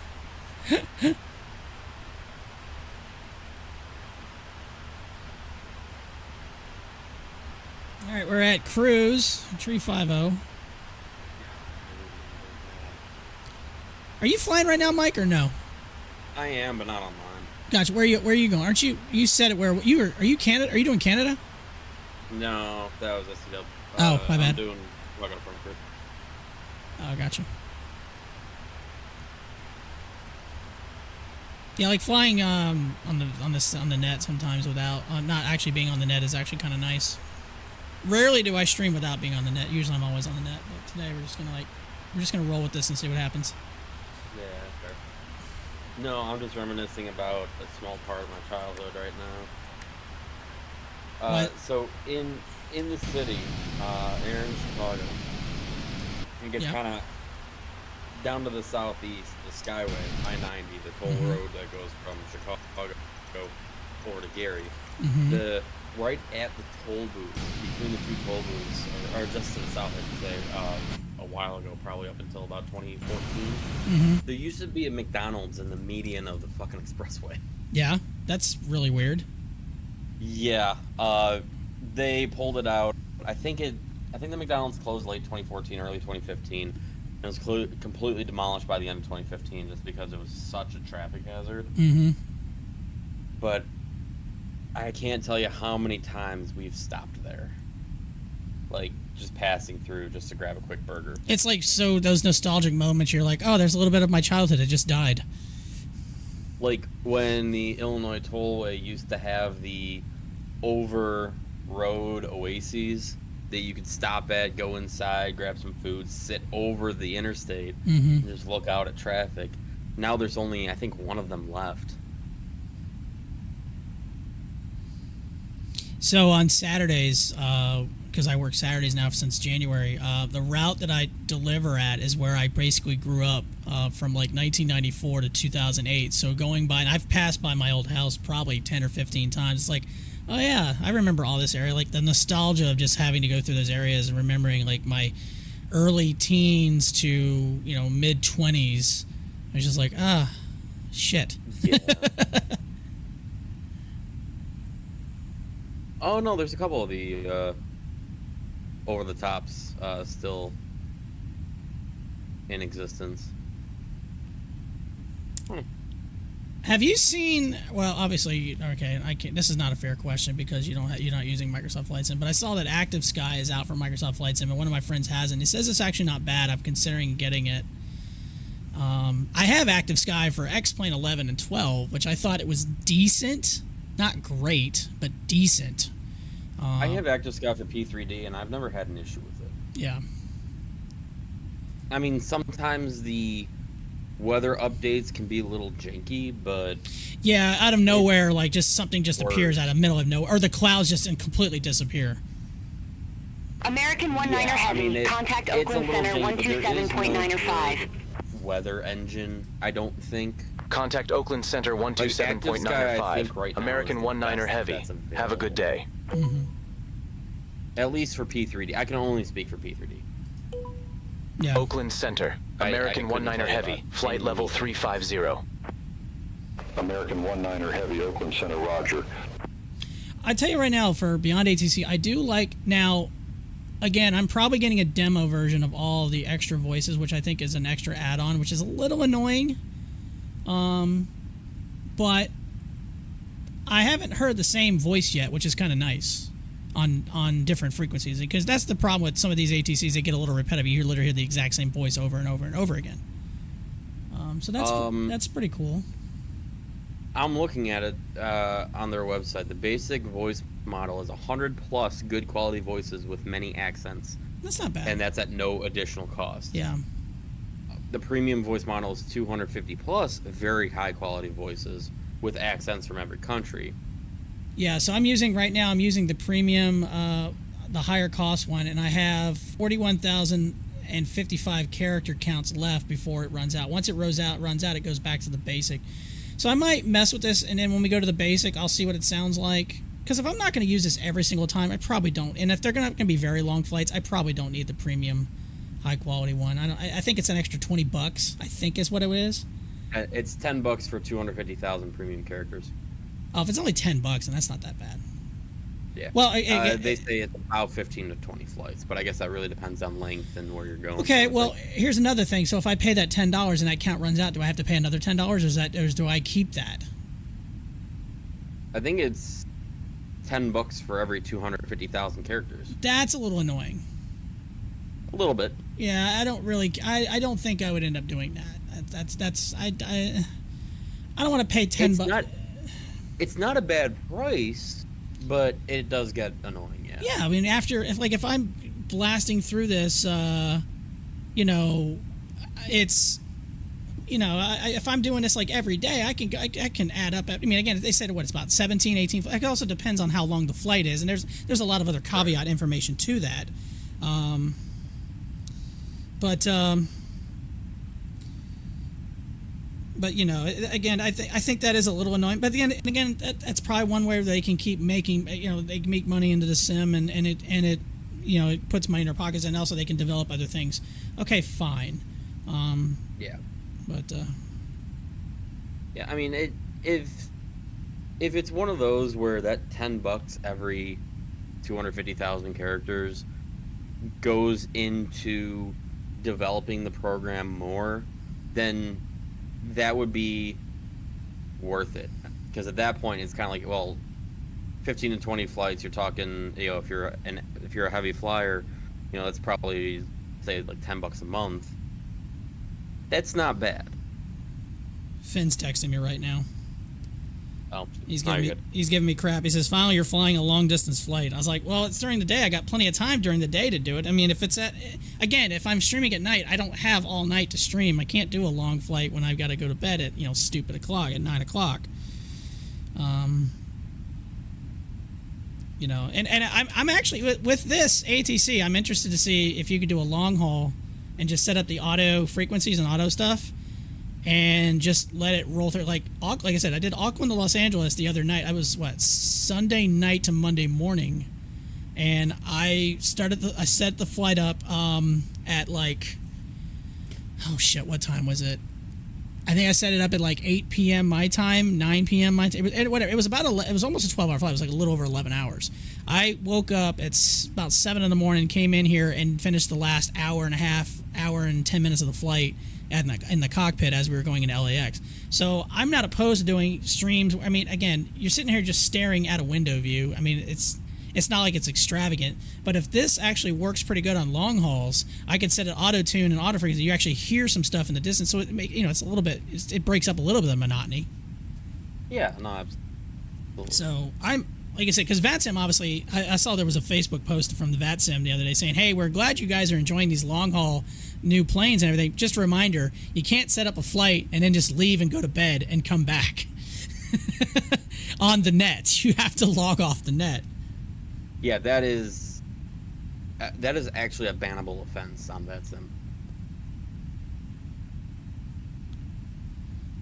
All right, we're at Cruise 350. Are you flying right now, Mike, or no? I am, but not online. Gotcha. Where are you going? Aren't you? You said it. Where you were? Are you Canada? Are you doing Canada? No, that was SCW. Oh, my bad. I'm doing Rugged Frankfurt. Oh, gotcha. Yeah, like flying on the net sometimes without not actually being on the net is actually kind of nice. Rarely do I stream without being on the net. Usually I'm always on the net, but today we're just gonna roll with this and see what happens. Yeah, fair. No, I'm just reminiscing about a small part of my childhood right now. What? So in the city, here in Chicago, it gets kind of down to the southeast, the Skyway, I-90, the toll road that goes from Chicago over to Gary. The right at the toll booth, between the two toll booths, or just to the south, I should say, a while ago, probably up until about 2014, there used to be a McDonald's in the median of the fucking expressway. Yeah, that's really weird. Yeah, they pulled it out. I think the McDonald's closed late 2014, early 2015. It was completely demolished by the end of 2015 just because it was such a traffic hazard. But I can't tell you how many times we've stopped there. Like, just passing through just to grab a quick burger. It's like, so those nostalgic moments, you're like, oh, there's a little bit of my childhood that just died. Like, when the Illinois Tollway used to have the over-road oases that you could stop at, go inside, grab some food, sit over the interstate, and just look out at traffic. Now there's only, I think, one of them left. So on Saturdays, because I work Saturdays now since January, the route that I deliver at is where I basically grew up from like 1994 to 2008. So going by, and I've passed by my old house probably 10 or 15 times. It's like, oh yeah, I remember all this area. Like the nostalgia of just having to go through those areas and remembering like my early teens to, you know, mid 20s. I was just like, shit. Yeah. Oh no, there's a couple of the over the tops still in existence. Have you seen? Well, obviously, okay. I can't. This is not a fair question because you're not using Microsoft Flight Sim. But I saw that Active Sky is out for Microsoft Flight Sim, and one of my friends has it. And he says it's actually not bad. I'm considering getting it. I have Active Sky for X-Plane 11 and 12, which I thought it was decent, not great, but decent. I have Active Sky for P3D, and I've never had an issue with it. Yeah. I mean, sometimes the weather updates can be a little janky, but yeah, out of nowhere, like just something just appears out of middle of nowhere, or the clouds just completely disappear. American 19er Heavy, contact Oakland Center 127.905. Weather engine, I don't think. Contact Oakland Center 127.905. American 19er Heavy. Have a good day. At least for P3D. I can only speak for P3D. Yeah. Oakland Center. American 19er Heavy. Flight level 350. American 19er Heavy, Oakland Center, roger. I tell you right now, for Beyond ATC, I do like now. Again, I'm probably getting a demo version of all the extra voices, which I think is an extra add-on, which is a little annoying. But I haven't heard the same voice yet, which is kind of nice on different frequencies, because that's the problem with some of these ATCs. They get a little repetitive. You literally hear the exact same voice over and over and over again. So that's pretty cool. I'm looking at it on their website. The basic voice model is 100 plus good quality voices with many accents. That's not bad. And that's at no additional cost. Yeah. The premium voice model is 250 plus very high quality voices with accents from every country. Yeah, so I'm using the premium, the higher cost one, and I have 41,055 character counts left before it runs out. Once it runs out, it goes back to the basic. So I might mess with this, and then when we go to the basic, I'll see what it sounds like. Because if I'm not going to use this every single time, I probably don't. And if they're going to be very long flights, I probably don't need the premium high quality one. I think it's an extra $20, I think is what it is. It's $10 for 250,000 premium characters. Oh, if it's only $10, then that's not that bad. Yeah. Well, they say it's about 15 to 20 flights, but I guess that really depends on length and where you're going. Okay, well, here's another thing. So if I pay that $10 and that count runs out, do I have to pay another $10, or do I keep that? I think it's $10 for every 250,000 characters. That's a little annoying. A little bit. Yeah, I don't think I would end up doing that. I don't want to pay $10. It's not a bad price, but it does get annoying. Yeah. Yeah, I mean, if I'm blasting through this, if I'm doing this like every day, I can add up. I mean, again, they said it's about 17, 18. It also depends on how long the flight is, and there's a lot of other caveat information to that. But again, I think that is a little annoying. But again, that's probably one way they can keep making. They can make money into the sim, and it puts money in their pockets, and also they can develop other things. Okay, fine. Yeah. But yeah, I mean, if it's one of those where that $10 every 250,000 characters goes into developing the program more, then that would be worth it, because at that point it's kind of like, well, 15 to 20 flights, you're talking, if you're a heavy flyer, that's probably, say, like $10 a month. That's not bad. Finn's texting me right now. Oh, he's giving me crap. He says, finally you're flying a long distance flight. I was like, well, it's during the day. I got plenty of time during the day to do it. I mean, if I'm streaming at night, I don't have all night to stream. I can't do a long flight when I've got to go to bed at, stupid o'clock, at 9 o'clock. And I'm actually, with this ATC, I'm interested to see if you could do a long haul and just set up the auto frequencies and auto stuff and just let it roll through. Like I said, I did Auckland to Los Angeles the other night. I was, Sunday night to Monday morning. And I set the flight up at what time was it? I think I set it up at like 8 p.m. my time, 9 p.m. my time. Whatever. It was it was almost a 12-hour flight. It was like a little over 11 hours. I woke up at about 7 in the morning, came in here, and finished the last hour and a half, hour and 10 minutes of the flight in the cockpit as we were going into LAX. So I'm not opposed to doing streams. I mean, again, you're sitting here just staring at a window view. I mean, it's not like it's extravagant, but if this actually works pretty good on long hauls, I could set it auto tune and auto frequency. You actually hear some stuff in the distance, so it's a little bit. It breaks up a little bit of the monotony. Yeah, no, absolutely. So I'm like I said, because VATSIM obviously, I saw there was a Facebook post from the VATSIM the other day saying, "Hey, we're glad you guys are enjoying these long haul new planes and everything. Just a reminder, you can't set up a flight and then just leave and go to bed and come back on the net. You have to log off the net." Yeah, that is actually a bannable offense on VATSIM.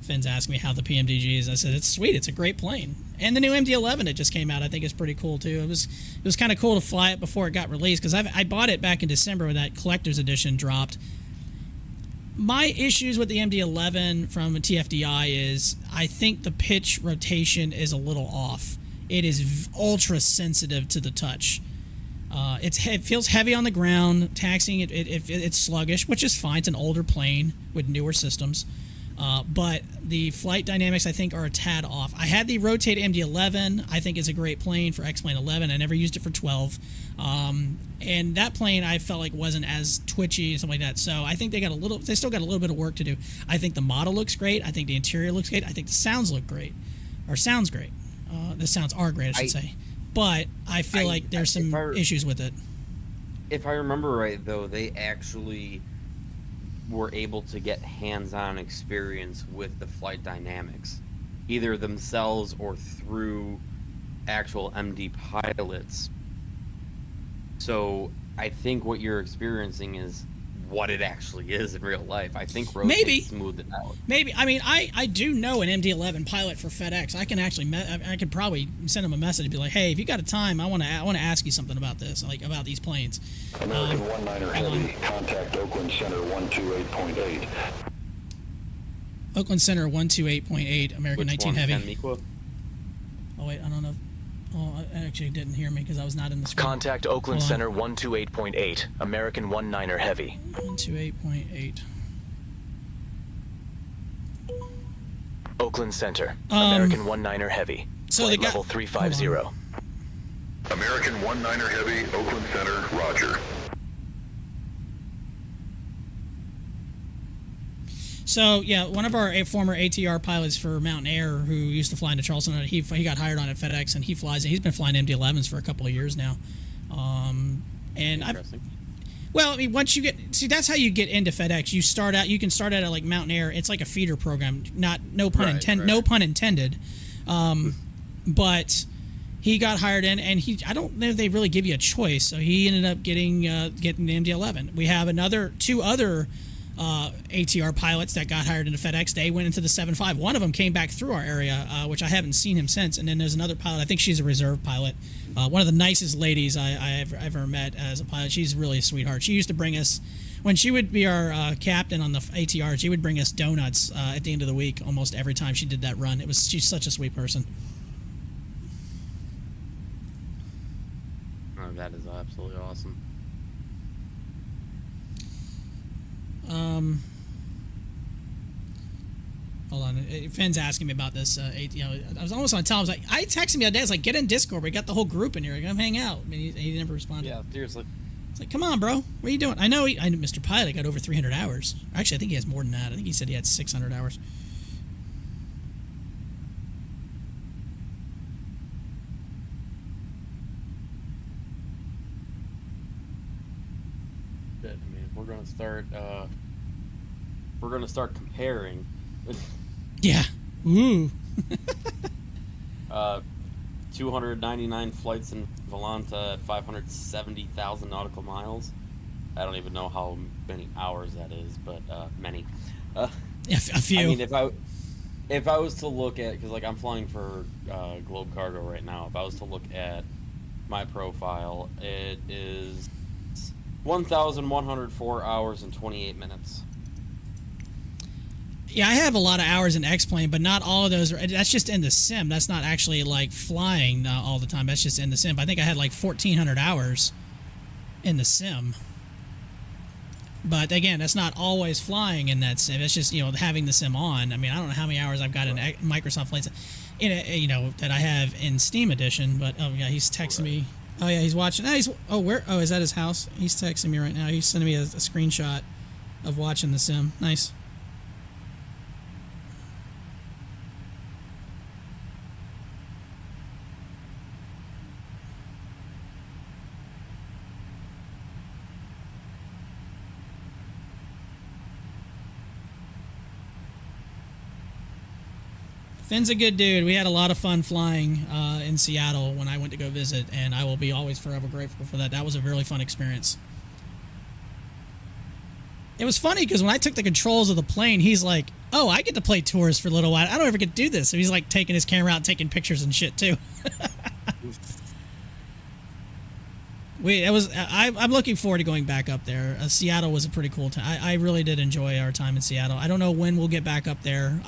Finn's asked me how the PMDG is. I said, it's sweet. It's a great plane. And the new MD-11 that just came out, I think, is pretty cool, too. It was kind of cool to fly it before it got released, because I bought it back in December when that collector's edition dropped. My issues with the MD-11 from TFDI is I think the pitch rotation is a little off. It is ultra sensitive to the touch. It feels heavy on the ground. Taxiing, it's sluggish, which is fine. It's an older plane with newer systems. But the flight dynamics, I think, are a tad off. I had the Rotate MD-11. I think it's a great plane for X-Plane 11. I never used it for 12. And that plane I felt like wasn't as twitchy and something like that. So I think they still got a little bit of work to do. I think the model looks great. I think the interior looks great. I think the sounds look great. Or sounds great. The sounds are great, I should say. But I feel like there's some issues with it. If I remember right, though, they actually were able to get hands-on experience with the flight dynamics, either themselves or through actual MD pilots. So I think what you're experiencing is what it actually is in real life. I think Rotate smoothed it out. Maybe. I mean, I do know an MD-11 pilot for FedEx. I can actually, I could probably send him a message and be like, hey, if you got a time, I want to ask you something about this, like about these planes. American 19er Heavy, contact Oakland Center 128.8. Oakland Center 128.8, American 19 Heavy. Oh, wait, I don't know. Oh, I actually didn't hear me because I was not in the screen. Contact Oakland Center 128.8, American 19er Heavy. 128.8. Oakland Center, American 19er Heavy. So flight level 350. American 19er Heavy, Oakland Center, roger. So, yeah, one of our former ATR pilots for Mountain Air who used to fly into Charleston, he got hired on at FedEx, and he flies, and he's been flying MD-11s for a couple of years now. Well, I mean, once you that's how you get into FedEx. You can start out at like Mountain Air. It's like a feeder program, no pun intended. But he got hired in, and I don't know if they really give you a choice, so he ended up getting the MD-11. We have two other ATR pilots that got hired into FedEx. They went into the 7.5. One of them came back through our area, which I haven't seen him since. And then there's another pilot. I think she's a reserve pilot. One of the nicest ladies I've ever met as a pilot. She's really a sweetheart. She used to bring us, when she would be our captain on the ATR, she would bring us donuts at the end of the week almost every time she did that run. She's such a sweet person. Oh, that is absolutely awesome. Hold on. Finn's asking me about this. I was almost on tell him. I texted him the other day. I was like, get in Discord. We got the whole group in here. Come hang out. I mean, he never responded. Yeah, seriously. It's like, come on, bro. What are you doing? I know Mr. Pilot got over 300 hours. Actually, I think he has more than that. I think he said he had 600 hours. I mean, we're gonna start comparing. Yeah. Ooh. 299 flights in Volanta at 570,000 nautical miles. I don't even know how many hours that is, but many. A few. I mean, if I was to look at, because like I'm flying for Globe Cargo right now, if I was to look at my profile, it is 1,104 hours and 28 minutes. Yeah, I have a lot of hours in X-Plane, but not all of those. That's just in the sim. That's not actually like flying all the time. That's just in the sim. I think I had like 1,400 hours in the sim. But again, that's not always flying in that sim. It's just, you know, having the sim on. I mean, I don't know how many hours I've got in Microsoft Flight Sim, you know, that I have in Steam Edition. But oh yeah, he's texting me. Oh yeah, he's watching. Oh, is that his house? He's texting me right now. He's sending me a screenshot of watching the sim. Nice. Finn's a good dude. We had a lot of fun flying in Seattle when I went to go visit, and I will be always forever grateful for that. That was a really fun experience. It was funny because when I took the controls of the plane, he's like, oh, I get to play tours for a little while. I don't ever get to do this. So he's like taking his camera out and taking pictures and shit too. I'm looking forward to going back up there. Seattle was a pretty cool time. I really did enjoy our time in Seattle. I don't know when we'll get back up there.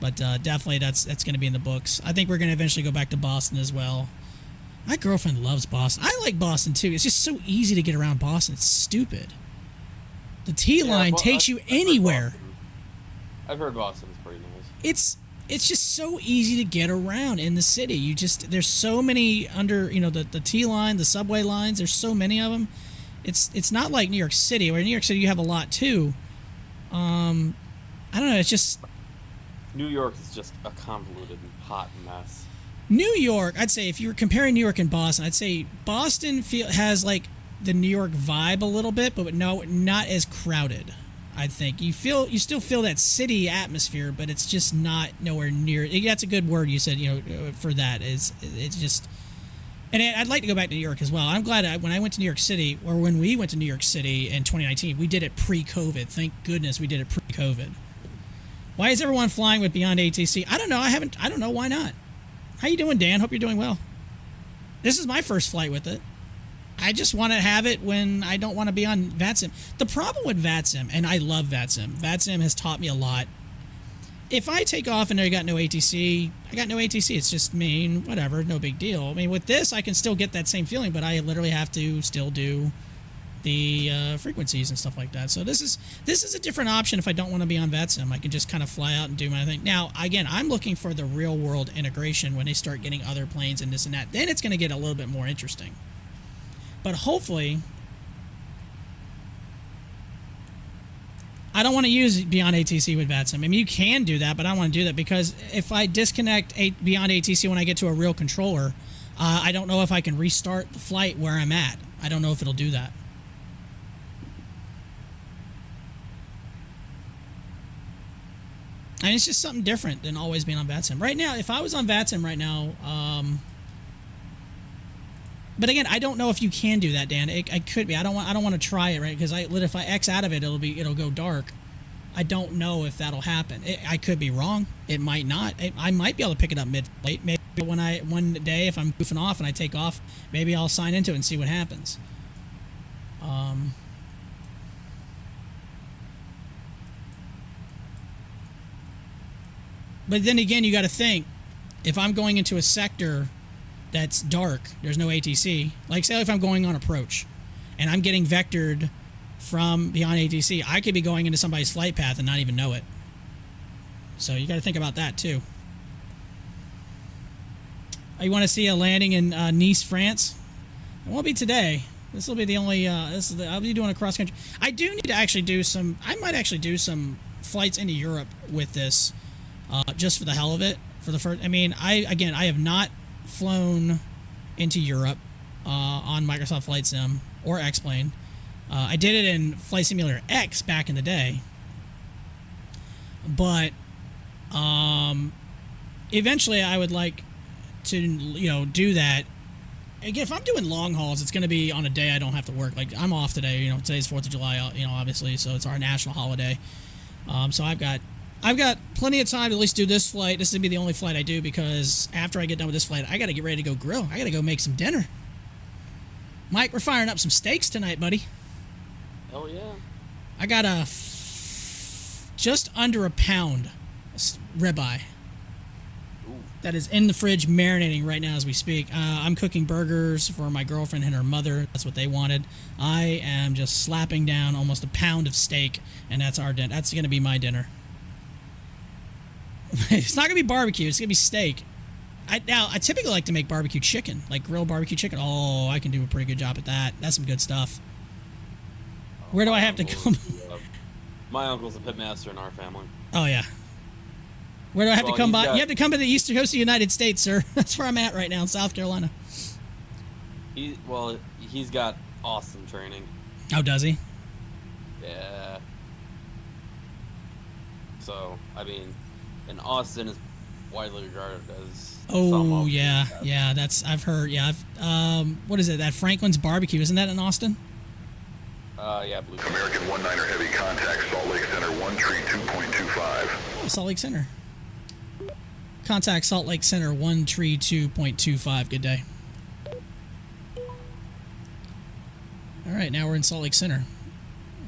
But definitely that's going to be in the books. I think we're going to eventually go back to Boston as well. My girlfriend loves Boston. I like Boston too. It's just so easy to get around Boston. It's stupid. The T-line takes you anywhere. I've heard Boston's pretty nice. It's just so easy to get around in the city. There's so many the T-line, the subway lines. There's so many of them. It's not like New York City, where in New York City you have a lot too. I don't know. It's just New York is just a convoluted and hot mess. New York, I'd say if you were comparing New York and Boston, I'd say Boston has like the New York vibe a little bit, but no, not as crowded. I think you still feel that city atmosphere, but it's just not nowhere near. That's a good word you said. For that it's just. And I'd like to go back to New York as well. I'm glad when I went to New York City, or when we went to New York City in 2019, we did it pre-COVID. Thank goodness we did it pre-COVID. Why is everyone flying with Beyond ATC? I don't know. I don't know why not. How you doing, Dan? Hope you're doing well. This is my first flight with it. I just want to have it when I don't want to be on VATSIM. The problem with VATSIM, and I love VATSIM. VATSIM has taught me a lot. If I take off and I got no ATC, I got no ATC. It's just me, whatever, no big deal. I mean, with this, I can still get that same feeling, but I literally have to still do the frequencies and stuff like that. So this is a different option if I don't want to be on VATSIM. I can just kind of fly out and do my thing. Now, again, I'm looking for the real world integration when they start getting other planes and this and that. Then it's going to get a little bit more interesting. But hopefully, I don't want to use Beyond ATC with VATSIM. I mean, you can do that, but I don't want to do that because if I disconnect Beyond ATC when I get to a real controller, I don't know if I can restart the flight where I'm at. I don't know if it'll do that. And it's just something different than always being on VATSIM. Right now, if I was on VATSIM right now, but again, I don't know if you can do that, Dan. I could be. I don't want to try it, right? Because if I X out of it, it'll go dark. I don't know if that'll happen. I could be wrong. It might not. I might be able to pick it up mid-flight. Maybe one day if I'm goofing off and I take off, maybe I'll sign into it and see what happens. But then again, you got to think, if I'm going into a sector that's dark, there's no ATC. Like, say if I'm going on approach and I'm getting vectored from Beyond ATC, I could be going into somebody's flight path and not even know it. So you got to think about that too. You want to see a landing in Nice, France? It won't be today. This will be the only. I'll be doing a cross country. I do need to actually do some. I might actually do some flights into Europe with this. Just for the hell of it, for the first. I mean, I have not flown into Europe on Microsoft Flight Sim or X-Plane. I did it in Flight Simulator X back in the day, but eventually I would like to do that. Again, if I'm doing long hauls, it's going to be on a day I don't have to work. Like, I'm off today. Today's 4th of July. Obviously, so it's our national holiday. So I've got plenty of time to at least do this flight. This is going to be the only flight I do because after I get done with this flight, I got to get ready to go grill. I got to go make some dinner. Mike, we're firing up some steaks tonight, buddy. Oh, yeah. I got a just under a pound ribeye. That is in the fridge marinating right now as we speak. I'm cooking burgers for my girlfriend and her mother. That's what they wanted. I am just slapping down almost a pound of steak, and that's our dinner. That's going to be my dinner. It's not going to be barbecue. It's going to be steak. I typically like to make barbecue chicken, like grilled barbecue chicken. Oh, I can do a pretty good job at that. That's some good stuff. Where do I have to come? My uncle's a pitmaster in our family. Oh, yeah. Where do I have to come by? You have to come to the eastern coast of the United States, sir. That's where I'm at right now in South Carolina. He's got awesome training. Oh, does he? Yeah. So, I mean, and Austin is widely regarded as. Oh yeah, yeah. I've heard. Yeah, what is it? That Franklin's Barbecue, isn't that in Austin? Yeah, Blue. American 19er Heavy, contact Salt Lake Center 132.25. Oh, Salt Lake Center. Contact Salt Lake Center 132.25. Good day. All right, now we're in Salt Lake Center.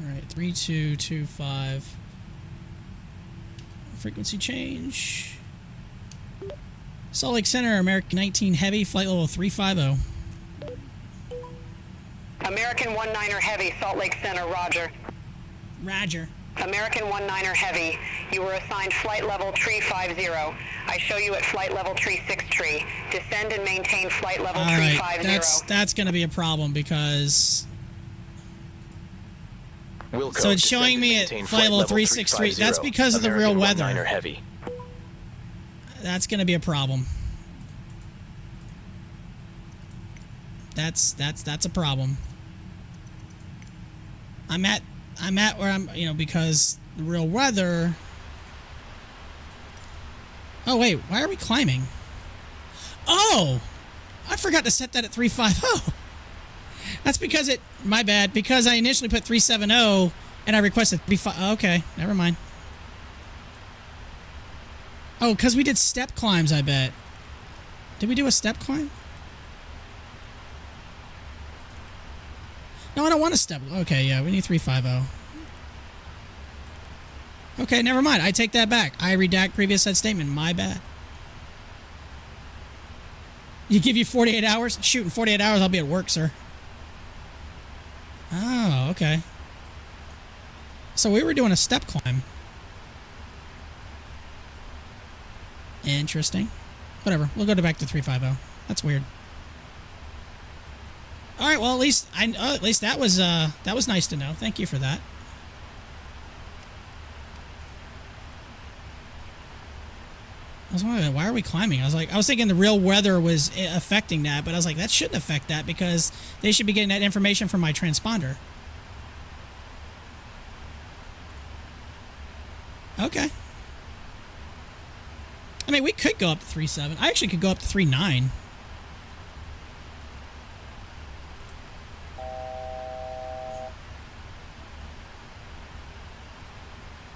All right, 3225. Frequency change. Salt Lake Center, American 19 Heavy, flight level 350. American 19er Heavy, Salt Lake Center, roger. Roger. American 19er Heavy, you were assigned flight level tree 50. I show you at flight level tree 6 tree. Descend and maintain flight level All tree right, 50. that's going to be a problem because... Wilco, So it's showing me at flight level 363. That's because of the real weather. American 19er Heavy. That's going to be a problem. That's a problem. I'm at where I'm, because the real weather. Oh wait, why are we climbing? Oh, I forgot to set that at 350. That's because my bad, because I initially put 370 and I requested 35. Okay, never mind. Oh, because we did step climbs, I bet. Did we do a step climb? No, I don't want a step. Okay, yeah, we need 350. Okay, never mind. I take that back. I redact previous said statement. My bad. You give you 48 hours? Shoot, in 48 hours I'll be at work, sir. Oh, okay. So we were doing a step climb. Interesting. Whatever. We'll go back to 350. That's weird. All right. Well, at least that was nice to know. Thank you for that. I was wondering, why are we climbing? I was thinking the real weather was affecting that, but I was like, that shouldn't affect that because they should be getting that information from my transponder. Okay. I mean, we could go up to 3.7. I actually could go up to 3.9.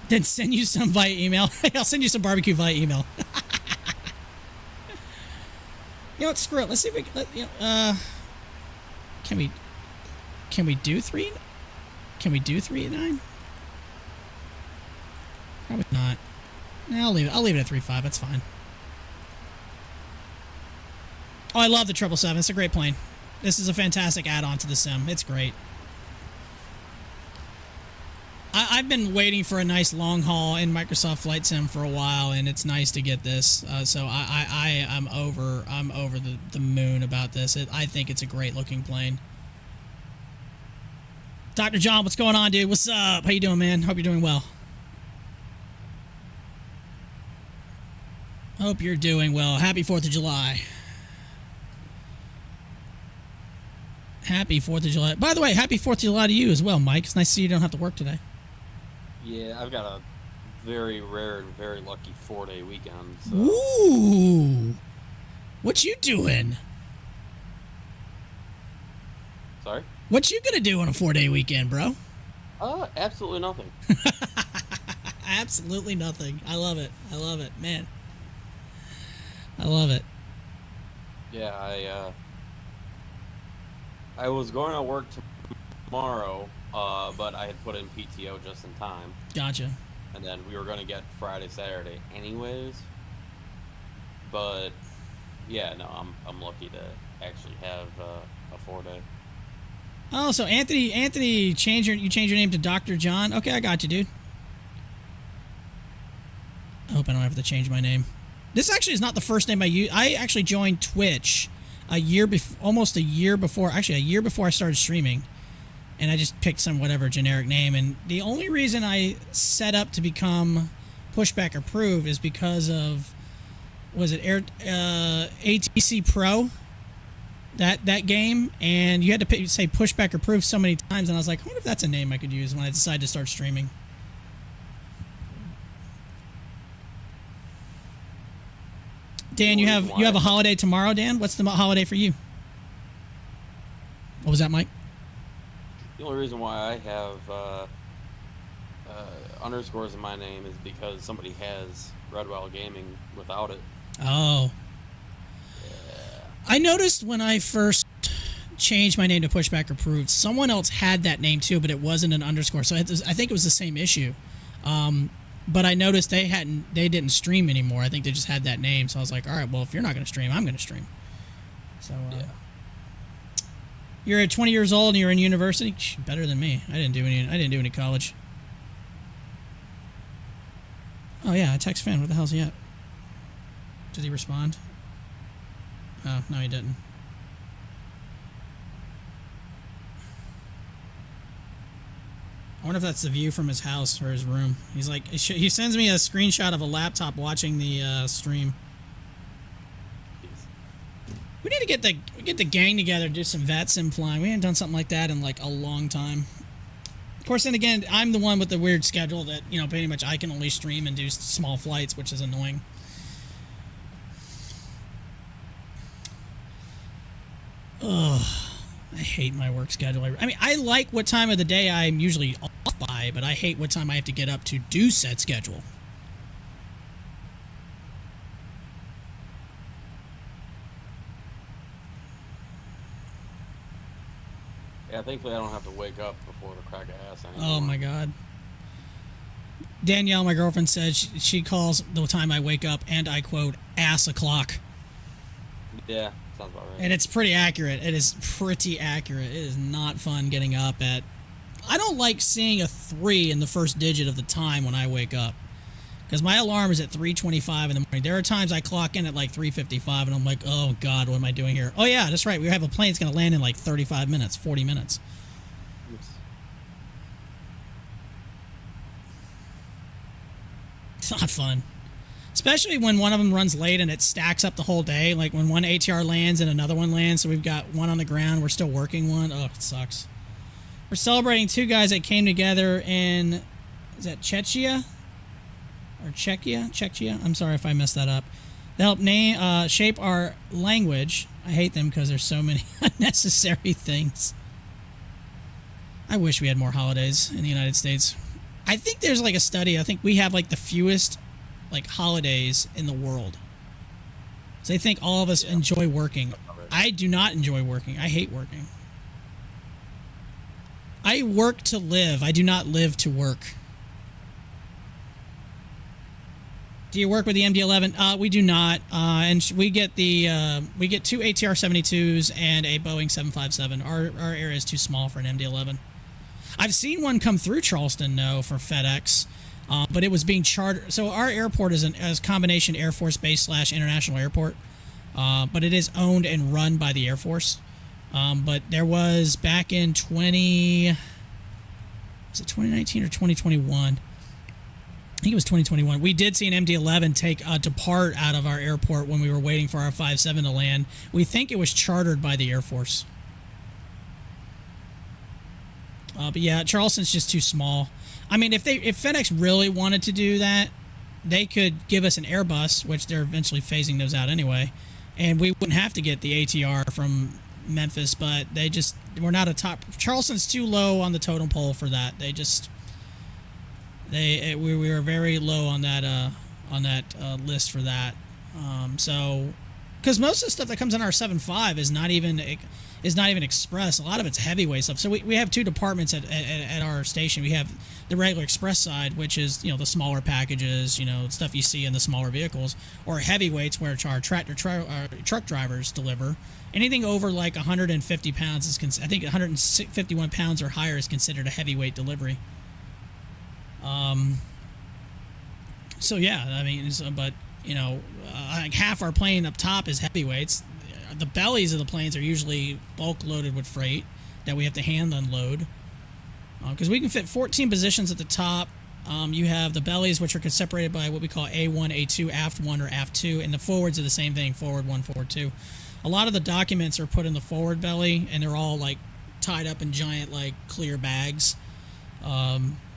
Then send you some via email. I'll send you some barbecue via email. You know what? Screw it. Let's see if we can we do 3? Can we do 3.9? Probably not. No, I'll leave it at 3.5. That's fine. Oh, I love the 777. It's a great plane. This is a fantastic add-on to the sim. It's great. I've been waiting for a nice long haul in Microsoft Flight Sim for a while, and it's nice to get this. So I'm over the moon about this. I think it's a great looking plane. Dr. John, what's going on, dude? What's up? How you doing, man? Hope you're doing well. Hope you're doing well. Happy 4th of July. Happy 4th of July. By the way, happy 4th of July to you as well, Mike. It's nice to see you don't have to work today. Yeah, I've got a very rare and very lucky 4-day weekend. So. Ooh. What you doing? Sorry? What you gonna do on a 4-day weekend, bro? Absolutely nothing. Absolutely nothing. I love it. I love it, man. I love it. Yeah, I was going to work tomorrow, but I had put in PTO just in time. Gotcha. and then we were gonna get Friday, Saturday, anyways. But yeah, no, I'm lucky to actually have a 4-day. Oh, so Anthony, you change your name to Dr. John. Okay, I got you, dude. I hope I don't have to change my name. This actually is not the first name I use. I actually joined Twitch almost a year before I started streaming, and I just picked some whatever generic name. And the only reason I set up to become pushback approved is because of ATC Pro. That game, and you had to say pushback approved so many times, and I was like, I wonder if that's a name I could use when I decide to start streaming. Dan, you have a holiday tomorrow, Dan? What's the holiday for you? What was that, Mike? The only reason why I have underscores in my name is because somebody has Redwell Gaming without it. Oh. I noticed when I first changed my name to Pushback Approved, someone else had that name too, but it wasn't an underscore. So I think it was the same issue. But I noticed they didn't stream anymore. I think they just had that name. So I was like, all right, well, if you're not going to stream, I'm going to stream. So yeah. You're 20 years old and you're in university. Better than me. I didn't do any college. Oh yeah, I text Finn. What the hell's he at? Did he respond? Oh, no, he didn't. I wonder if that's the view from his house or his room. He's like, he sends me a screenshot of a laptop watching the stream. We need to get the gang together and do some VAT sim flying. We haven't done something like that in like a long time. Of course, then again, I'm the one with the weird schedule that, pretty much I can only stream and do small flights, which is annoying. Ugh, I hate my work schedule. I mean, I like what time of the day I'm usually off by, but I hate what time I have to get up to do said schedule. Yeah, thankfully I don't have to wake up before the crack of ass anymore. Oh my god. Danielle, my girlfriend, said she calls the time I wake up, and I quote, ass o'clock. Yeah, sounds about right. And it's pretty accurate. It is pretty accurate. It is not fun getting up at... I don't like seeing a 3 in the first digit of the time when I wake up. Because my alarm is at 3:25 in the morning. There are times I clock in at like 3:55 and I'm like, oh god, what am I doing here? Oh yeah, that's right. We have a plane that's going to land in like 35 minutes, 40 minutes. Oops. It's not fun. Especially when one of them runs late and it stacks up the whole day. Like when one ATR lands and another one lands, so we've got one on the ground. We're still working one. Oh, it sucks. We're celebrating 2 guys that came together in... Is that Czechia? Or Czechia? I'm sorry if I messed that up. They help shape our language. I hate them because there's so many unnecessary things. I wish we had more holidays in the United States. I think there's like a study. I think we have like the fewest like holidays in the world. So they think all of us enjoy working. I do not enjoy working. I hate working. I work to live. I do not live to work. Do you work with the MD-11? We do not, and we get 2 ATR-72s and a Boeing 757. Our area is too small for an MD-11. I've seen one come through Charleston, though, for FedEx, but it was being chartered. So our airport is a combination Air Force Base / international airport, but it is owned and run by the Air Force. But there was back in 2019 or 2021? I think it was 2021. We did see an MD-11 depart out of our airport when we were waiting for our 57 to land. We think it was chartered by the Air Force. But yeah, Charleston's just too small. I mean, if FedEx really wanted to do that, they could give us an Airbus, which they're eventually phasing those out anyway, and we wouldn't have to get the ATR from Memphis. But we're not a top. Charleston's too low on the totem pole for that. We were very low on that list for that. So because most of the stuff that comes in our 7.5 is not even express. A lot of it's heavyweight stuff. So we have two departments at our station. We have the regular express side, which is, you know, the smaller packages, you know, stuff you see in the smaller vehicles, or heavyweights, which our truck drivers deliver. Anything over like 150 pounds is I think 151 pounds or higher is considered a heavyweight delivery. So yeah, I mean, but you know, like half our plane up top is heavyweights. The bellies of the planes are usually bulk loaded with freight that we have to hand unload. Because we can fit 14 positions at the top. You have the bellies, which are separated by what we call A1, A2, aft 1, or aft 2, and the forwards are the same thing, forward 1, forward 2. A lot of the documents are put in the forward belly, and they're all like tied up in giant like clear bags.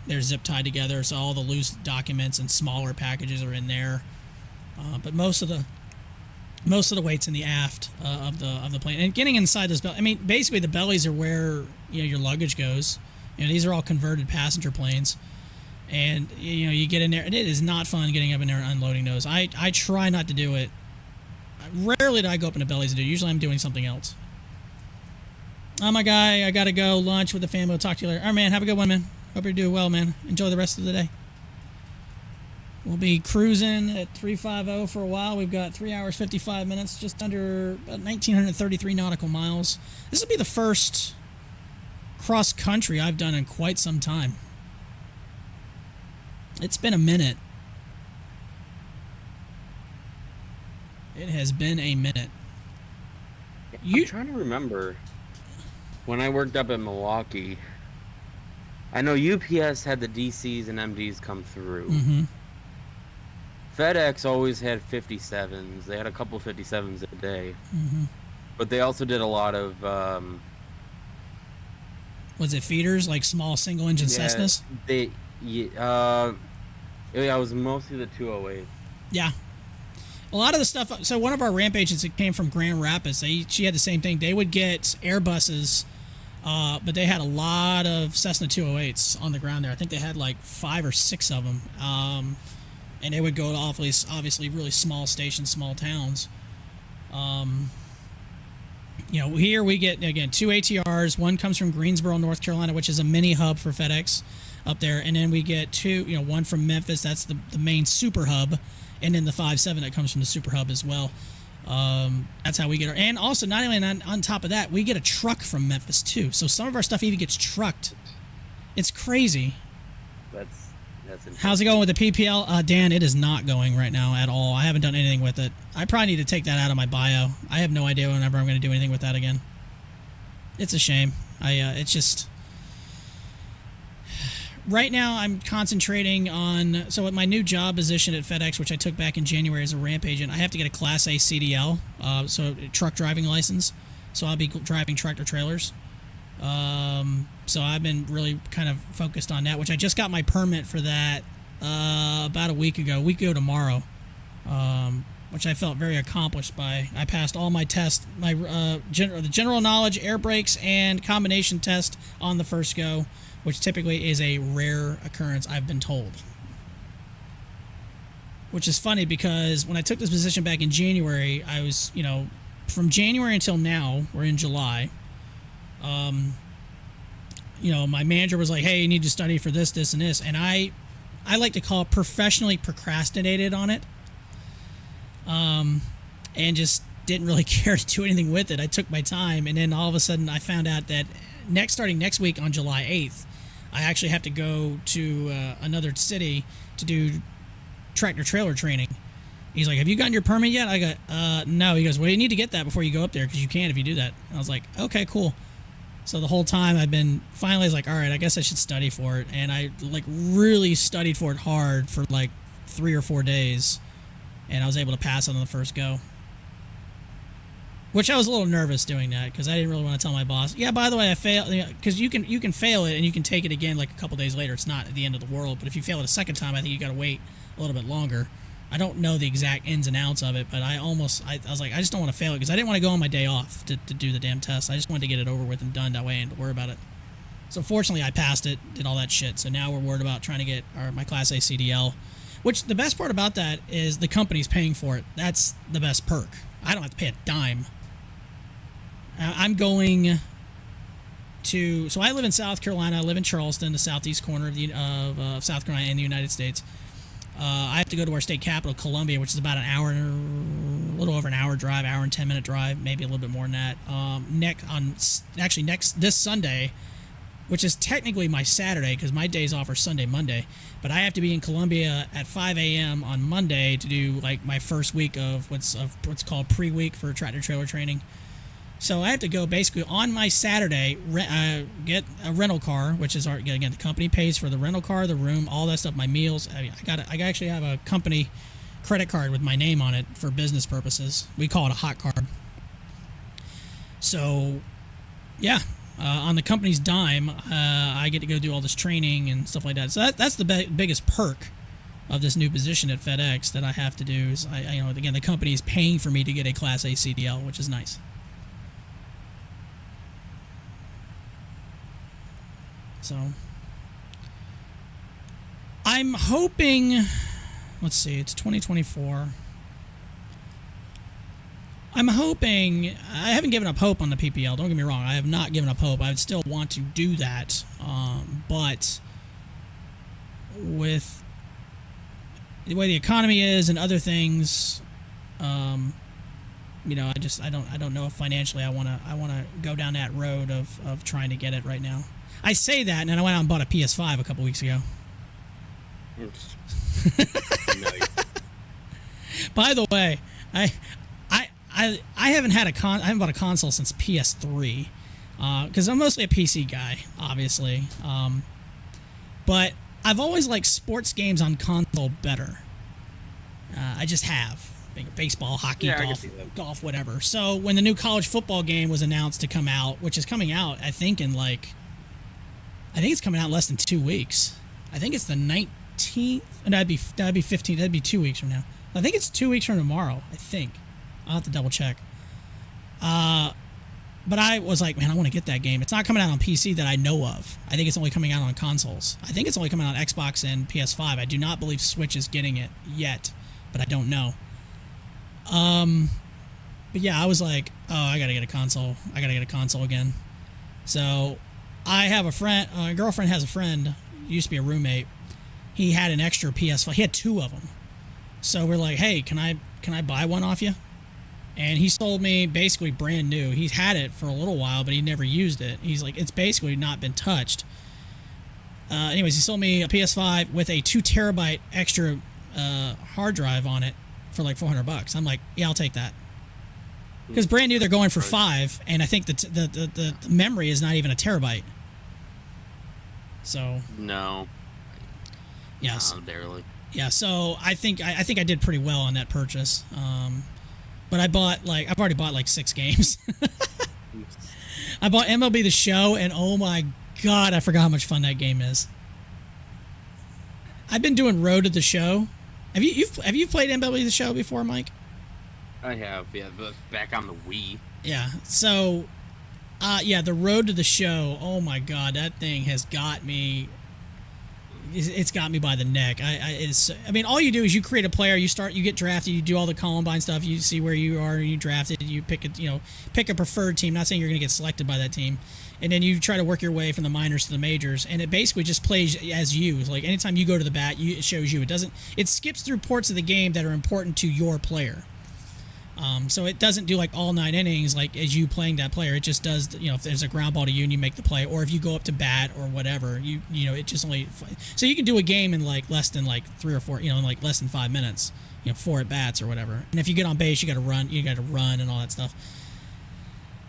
They're zip tied together, so all the loose documents and smaller packages are in there. But most of the weight's in the aft of the plane. And getting inside this belly, I mean, basically the bellies are where, you know, your luggage goes. You know, these are all converted passenger planes, and you know, you get in there, and it is not fun getting up in there and unloading those. I try not to do it. Rarely do I go up into bellies and do it. Usually I'm doing something else. Oh my guy, I gotta go lunch with the family. We'll talk to you later. All right, man. Have a good one, man. Hope you're doing well, man. Enjoy the rest of the day. We'll be cruising at 350 for a while. We've got 3 hours, 55 minutes, just under about 1,933 nautical miles. This will be the first cross-country I've done in quite some time. It's been a minute. It has been a minute. I'm trying to remember when I worked up in Milwaukee. I know UPS had the DCs and MDs come through. Mm-hmm. FedEx always had 57s. They had a couple 57s a day. Mm-hmm. But they also did a lot of... was it feeders, like small single-engine Cessnas? It was mostly the 208. Yeah. A lot of the stuff... So one of our ramp agents that came from Grand Rapids, she had the same thing. They would get Airbuses, but they had a lot of Cessna 208s on the ground there. I think they had like 5 or 6 of them. And they would go to obviously really small stations, small towns. You know, here we get, again, 2 ATRs. One comes from Greensboro, North Carolina, which is a mini hub for FedEx up there. And then we get 2, you know, one from Memphis. That's the main super hub. And then the 5.7 that comes from the super hub as well. That's how we get our... And also, not only on top of that, we get a truck from Memphis, too. So some of our stuff even gets trucked. It's crazy. That's How's it going with the PPL? Dan, it is not going right now at all. I haven't done anything with it. I probably need to take that out of my bio. I have no idea whenever I'm going to do anything with that again. It's a shame. It's just... Right now, I'm concentrating on... So at my new job position at FedEx, which I took back in January as a ramp agent, I have to get a Class A CDL, so truck driving license. So I'll be driving tractor trailers. So I've been really kind of focused on that, which I just got my permit for that about a week ago tomorrow, which I felt very accomplished by. I passed all my tests, the general knowledge, air brakes, and combination test on the first go, which typically is a rare occurrence, I've been told. Which is funny because when I took this position back in January, I was, you know, from January until now, we're in July, you know, my manager was like, hey, you need to study for this, this, and this. And I like to call it professionally procrastinated on it. And just didn't really care to do anything with it. I took my time, and then all of a sudden I found out that starting next week on July 8th, I actually have to go to another city to do tractor trailer training. He's like, have you gotten your permit yet? I go, no. He goes, well, you need to get that before you go up there because you can if you do that. And I was like, okay, cool. So the whole time I've been, finally I was like, all right, I guess I should study for it. And I like really studied for it hard for like 3 or 4 days. And I was able to pass it on the first go. Which I was a little nervous doing that because I didn't really want to tell my boss, yeah, by the way, I failed. Because you can fail it and you can take it again like a couple days later. It's not at the end of the world. But if you fail it a second time, I think you got to wait a little bit longer. I don't know the exact ins and outs of it, but I was like, I just don't want to fail it because I didn't want to go on my day off to do the damn test. I just wanted to get it over with and done that way and to worry about it. So fortunately, I passed it, did all that shit. So now we're worried about trying to get my Class A CDL, Which the best part about that is the company's paying for it. That's the best perk. I don't have to pay a dime. I'm going to... So I live in South Carolina. I live in Charleston, the southeast corner of South Carolina and the United States. I have to go to our state capital, Columbia, which is about a little over an hour drive, hour and 10-minute drive, maybe a little bit more than that. This Sunday, which is technically my Saturday because my days off are Sunday, Monday, but I have to be in Columbia at 5 a.m. on Monday to do like my first week of what's called pre-week for tractor trailer training. So I have to go basically on my Saturday, get a rental car, which is again the company pays for the rental car, the room, all that stuff, my meals. I actually have a company credit card with my name on it for business purposes. We call it a hot card. So, yeah, on the company's dime, I get to go do all this training and stuff like that. So that's the biggest perk of this new position at FedEx that I have to do. Is again the company is paying for me to get a Class A CDL, which is nice. So, I'm hoping, let's see, it's 2024. I'm hoping, I haven't given up hope on the PPL, don't get me wrong, I have not given up hope. I would still want to do that, but with the way the economy is and other things, I don't know if financially I want to go down that road of trying to get it right now. I say that, and then I went out and bought a PS5 a couple weeks ago. By the way, I haven't bought a console since PS3, because I'm mostly a PC guy, obviously. But I've always liked sports games on console better. I just have. Baseball, hockey, golf, whatever. So when the new college football game was announced to come out, which is coming out, I think it's coming out in less than 2 weeks. I think it's the 19th. And that'd be 15th. That'd be 2 weeks from now. I think it's 2 weeks from tomorrow. I think. I'll have to double check. But I was like, man, I want to get that game. It's not coming out on PC that I know of. I think it's only coming out on consoles. I think it's only coming out on Xbox and PS5. I do not believe Switch is getting it yet, but I don't know. But yeah, I was like, oh, I gotta get a console. I gotta get a console again. So I have a friend, a girlfriend has a friend, used to be a roommate. He had an extra PS5. He had two of them. So we're like, hey, can I buy one off you? And he sold me basically brand new. He's had it for a little while, but he never used it. He's like, it's basically not been touched. Anyways, he sold me a PS5 with a 2 terabyte extra hard drive on it for like $400. I'm like, yeah, I'll take that. Because brand new, they're going for $5, and I think the memory is not even a terabyte. So no. Yes. Barely. Yeah. So I think I did pretty well on that purchase. But I've already bought like 6 games. I bought MLB The Show, and oh my god, I forgot how much fun that game is. I've been doing Road to the Show. Have you played MLB The Show before, Mike? I have, yeah, but back on the Wii. Yeah. So, the Road to the Show. Oh my god, that thing has got me. It's got me by the neck. I mean, all you do is you create a player. You get drafted. You do all the Combine stuff. You see where you are. You draft it. You pick a preferred team. Not saying you're going to get selected by that team, and then you try to work your way from the minors to the majors. And it basically just plays as you. It's like anytime you go to the bat, it shows you. It skips through parts of the game that are important to your player. So it doesn't do like all 9 innings like as you playing that player. It just does, if there's a ground ball to you and you make the play, or if you go up to bat or whatever, it just only. So you can do a game in like less than like 3 or 4, in like less than 5 minutes, 4 at bats or whatever. And if you get on base, you got to run and all that stuff.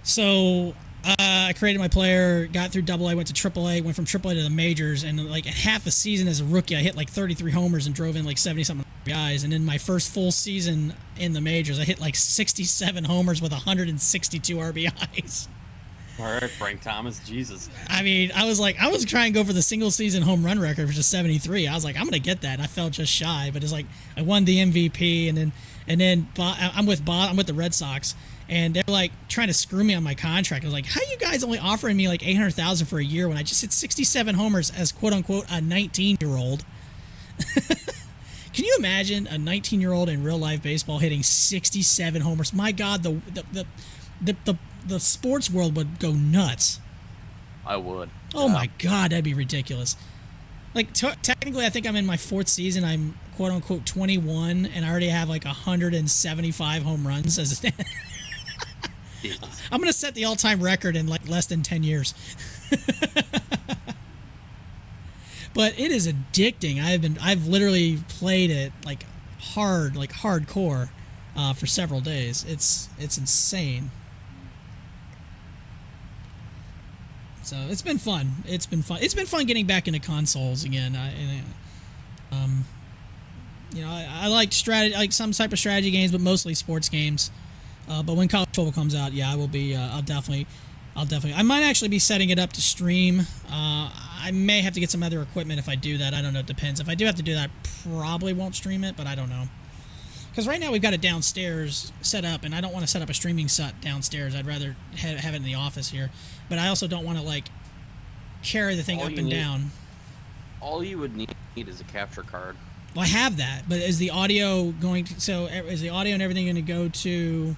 So I created my player, got through AA, went to AAA, went from AAA to the majors, and like half a season as a rookie, I hit like 33 homers and drove in like 70-something guys. And in my first full season in the majors, I hit like 67 homers with 162 RBIs. All right, Frank Thomas, Jesus. I mean, I was trying to go for the single season home run record, which is 73. I was like, I'm gonna get that, and I fell just shy. But it's like I won the MVP, and then I'm with the Red Sox. And they're like trying to screw me on my contract. I was like, how are you guys only offering me like $800,000 for a year when I just hit 67 homers as quote unquote a 19-year-old? Can you imagine a 19-year-old in real life baseball hitting 67 homers? My God, the sports world would go nuts. I would. Oh my God, that'd be ridiculous. Like technically, I think I'm in my 4th season. I'm quote unquote 21, and I already have like 175 home runs as a I'm gonna set the all-time record in like less than 10 years. But it is addicting. I've literally played it like hardcore for several days. It's insane. So it's been fun. It's been fun getting back into consoles again. I like strategy, like some type of strategy games, but mostly sports games. But when college football comes out, yeah, I will be. I'll definitely. I might actually be setting it up to stream. I may have to get some other equipment if I do that. I don't know. It depends. If I do have to do that, I probably won't stream it, but I don't know. Because right now we've got it downstairs set up, and I don't want to set up a streaming set downstairs. I'd rather have it in the office here. But I also don't want to, like, carry the thing up and down. All you would need is a capture card. Well, I have that, but is the audio going to... So is the audio and everything going to go to...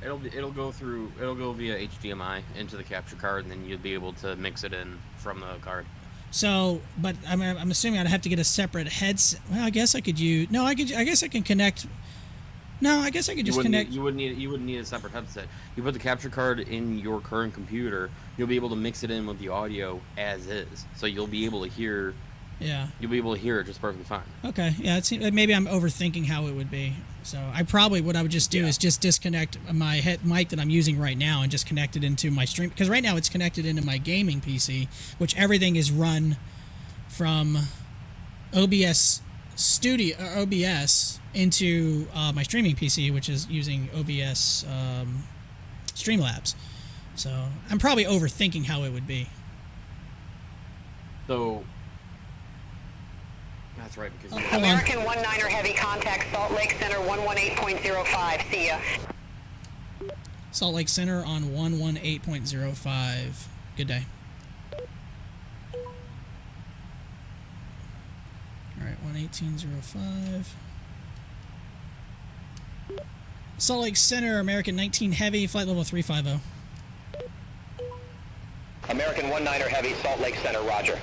It'll go via HDMI into the capture card, and then you'll be able to mix it in from the card. So, but I'm assuming I'd have to get a separate headset. Well, I guess I could use... No, I guess I can connect... No, I guess I could just connect... You wouldn't need a separate headset. You put the capture card in your current computer, you'll be able to mix it in with the audio as is. So you'll be able to hear... Yeah. You'll be able to hear it just perfectly fine. Okay, yeah, maybe I'm overthinking how it would be. So what I would just do is just disconnect my mic that I'm using right now and just connect it into my stream. Because right now it's connected into my gaming PC, which everything is run from OBS Studio, OBS, into my streaming PC, which is using OBS Streamlabs. So I'm probably overthinking how it would be. So... That's right, because... American 19er Heavy contact Salt Lake Center 118.05. See ya. Salt Lake Center on 118.05. Good day. Alright, 118.05. Salt Lake Center, American 19 Heavy, flight level 350. American 19er Heavy, Salt Lake Center, roger.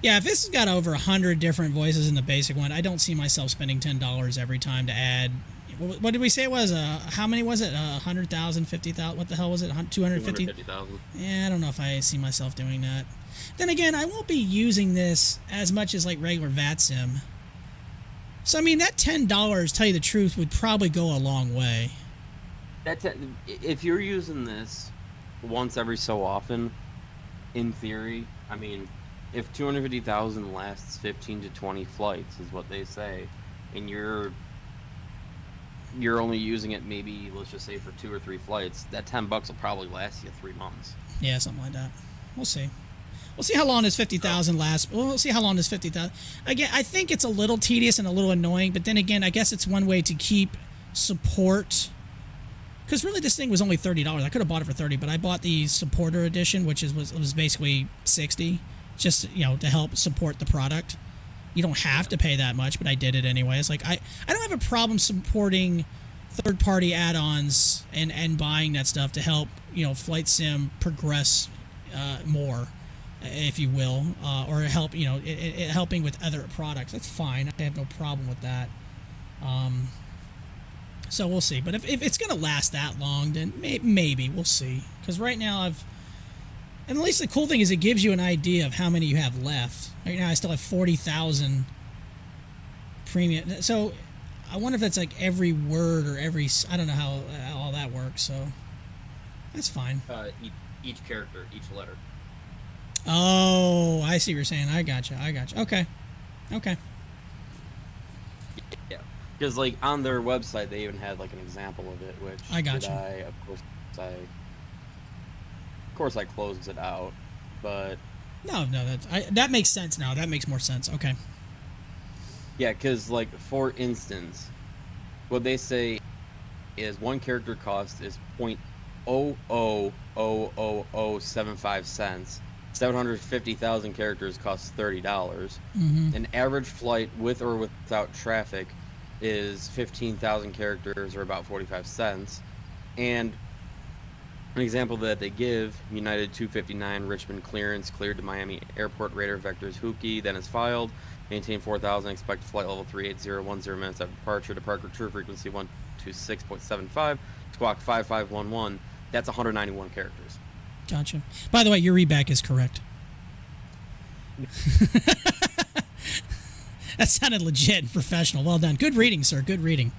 Yeah, if this has got over 100 different voices in the basic one, I don't see myself spending $10 every time to add. What did we say it was? How many was it? 100,000, 50,000? What the hell was it? 250,000? Yeah, I don't know if I see myself doing that. Then again, I won't be using this as much as like regular VATSIM. So I mean, that $10, tell you the truth, would probably go a long way. If you're using this once every so often, in theory, I mean, if 250,000 lasts 15 to 20 flights, is what they say, and you're only using it maybe, let's just say, for 2 or 3 flights, that $10 will probably last you 3 months. Yeah, something like that. We'll see. We'll see how long this 50,000 lasts. We'll see how long this 50,000... Again, I think it's a little tedious and a little annoying, but then again, I guess it's one way to keep support... Because really, this thing was only $30. I could have bought it for $30, but I bought the supporter edition, which was basically $60, just, you know, to help support the product. You don't have to pay that much, but I did it anyway. It's like I don't have a problem supporting third-party add-ons and buying that stuff to help, you know, Flight Sim progress more, if you will, or help, you know, it helping with other products. That's fine. I have no problem with that. So we'll see. But if it's going to last that long, then maybe we'll see. Because right now and at least the cool thing is it gives you an idea of how many you have left. Right now I still have 40,000 premium. So I wonder if that's like every word or I don't know how all that works. So that's fine. Each character, each letter. Oh, I see what you're saying. I gotcha. Okay. Yeah. Because, like, on their website, they even had, like, an example of it, which... I gotcha. Of course, I closed it out, but... No, that makes sense now. That makes more sense. Okay. Yeah, because, like, for instance, what they say is one character cost is .0000075 cents. 750,000 characters costs $30. An average flight with or without traffic is 15,000 characters, or about 45 cents. And an example that they give: United 259 Richmond clearance, cleared to Miami Airport, radar vectors Hookie, then is filed. Maintain 4,000, expect flight level 380, 10 minutes after departure. Departure frequency 126.75, squawk 5511. That's 191 characters. Gotcha. By the way, your readback is correct. That sounded legit and professional. Well done. Good reading, sir. Good reading.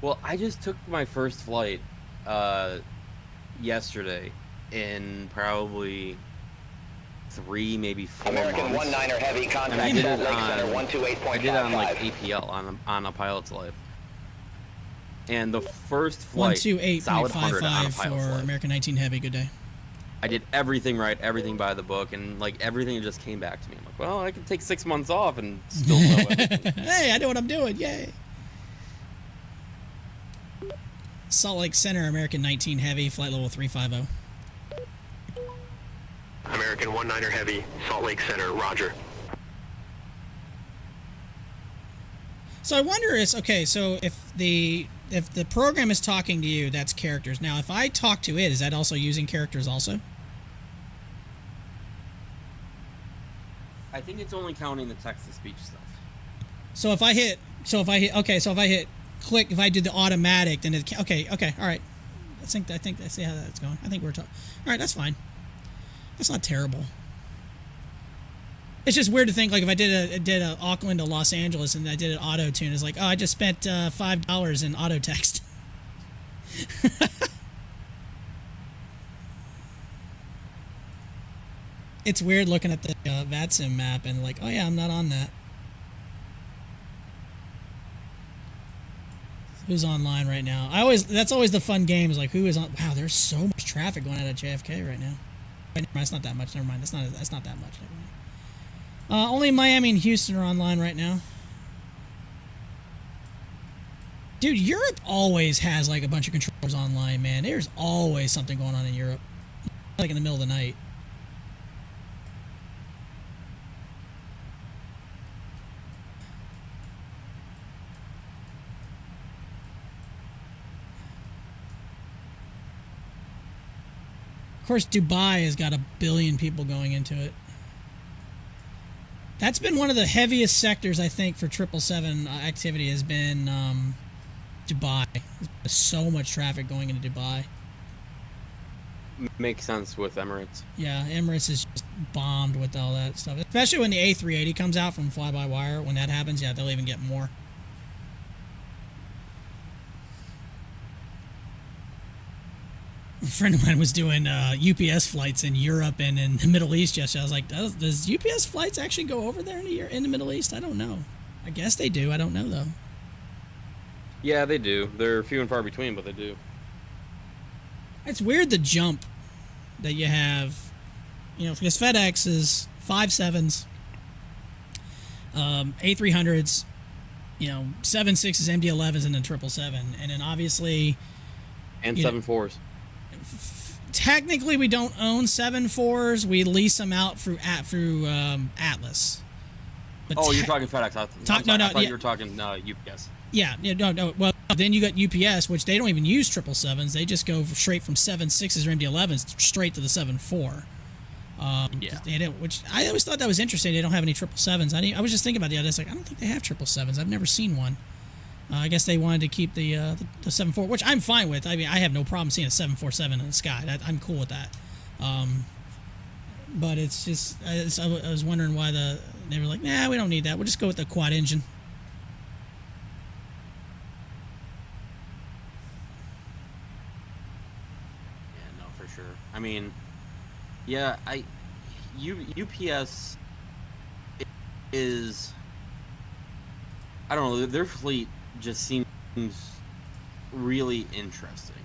Well, I just took my first flight yesterday in probably 3, maybe 4 American months. 19er Heavy, And contact I did Salt it Lake on, Center 128.55. I did it on like APL, on a pilot's life. And the first flight, solid 100 on a 128.55 pilot's for life. American 19 Heavy. Good day. I did everything right, everything by the book, and like everything just came back to me. I'm like, well, I can take 6 months off and still know everything. Hey, I know what I'm doing. Yay. Salt Lake Center, American 19 Heavy, flight level 350. American 19er Heavy, Salt Lake Center, roger. So I wonder is, okay, so if the program is talking to you, that's characters. Now, if I talk to it, is that also using characters also? I think it's only counting the text-to-speech stuff. So if I hit click, if I did the automatic, then it, okay, all right. I think I see how that's going. I think we're talking. All right, that's fine. That's not terrible. It's just weird to think, like, if I did a Auckland to Los Angeles and I did an auto tune, it's like, oh, I just spent $5 in auto text. It's weird looking at the VATSIM map and like, oh yeah, I'm not on that. Who's online right now? That's always the fun game, is like, who is on. Wow, there's so much traffic going out of JFK right now. That's not that much. Never mind. That's not that much. Never mind. Only Miami and Houston are online right now. Dude, Europe always has like a bunch of controllers online, man. There's always something going on in Europe, like in the middle of the night. Of course, Dubai has got 1 billion people going into it. That's been one of the heaviest sectors, I think, for 777 activity, has been Dubai. There's so much traffic going into Dubai. Makes sense with Emirates. Yeah, Emirates is just bombed with all that stuff. Especially when the A380 comes out from fly-by-wire. When that happens, yeah, they'll even get more. A friend of mine was doing UPS flights in Europe and in the Middle East yesterday. I was like, does UPS flights actually go over there in the Middle East? I don't know. I guess they do. I don't know, though. Yeah, they do. They're few and far between, but they do. It's weird, the jump that you have, because FedEx is 57s, A300s, 76s, MD-11s, and then 777, and then obviously... And 7.4s. Technically, we don't own 7.4s. We lease them out through Atlas. But you're talking FedEx. I thought you were talking UPS. Yeah, no. Well, then you got UPS, which they don't even use 777s. They just go straight from 7.6s or MD-11s straight to the 7.4. Which I always thought that was interesting. They don't have any 777s. I was just thinking about the other. It's like, I don't think they have 777s. I've never seen one. I guess they wanted to keep the 7.4, which I'm fine with. I mean, I have no problem seeing a 747 in the sky. I'm cool with that. But it's just, I was wondering why they were like, nah, we don't need that. We'll just go with the quad engine. Yeah, no, for sure. I mean, yeah, UPS is, I don't know, their fleet just seems really interesting.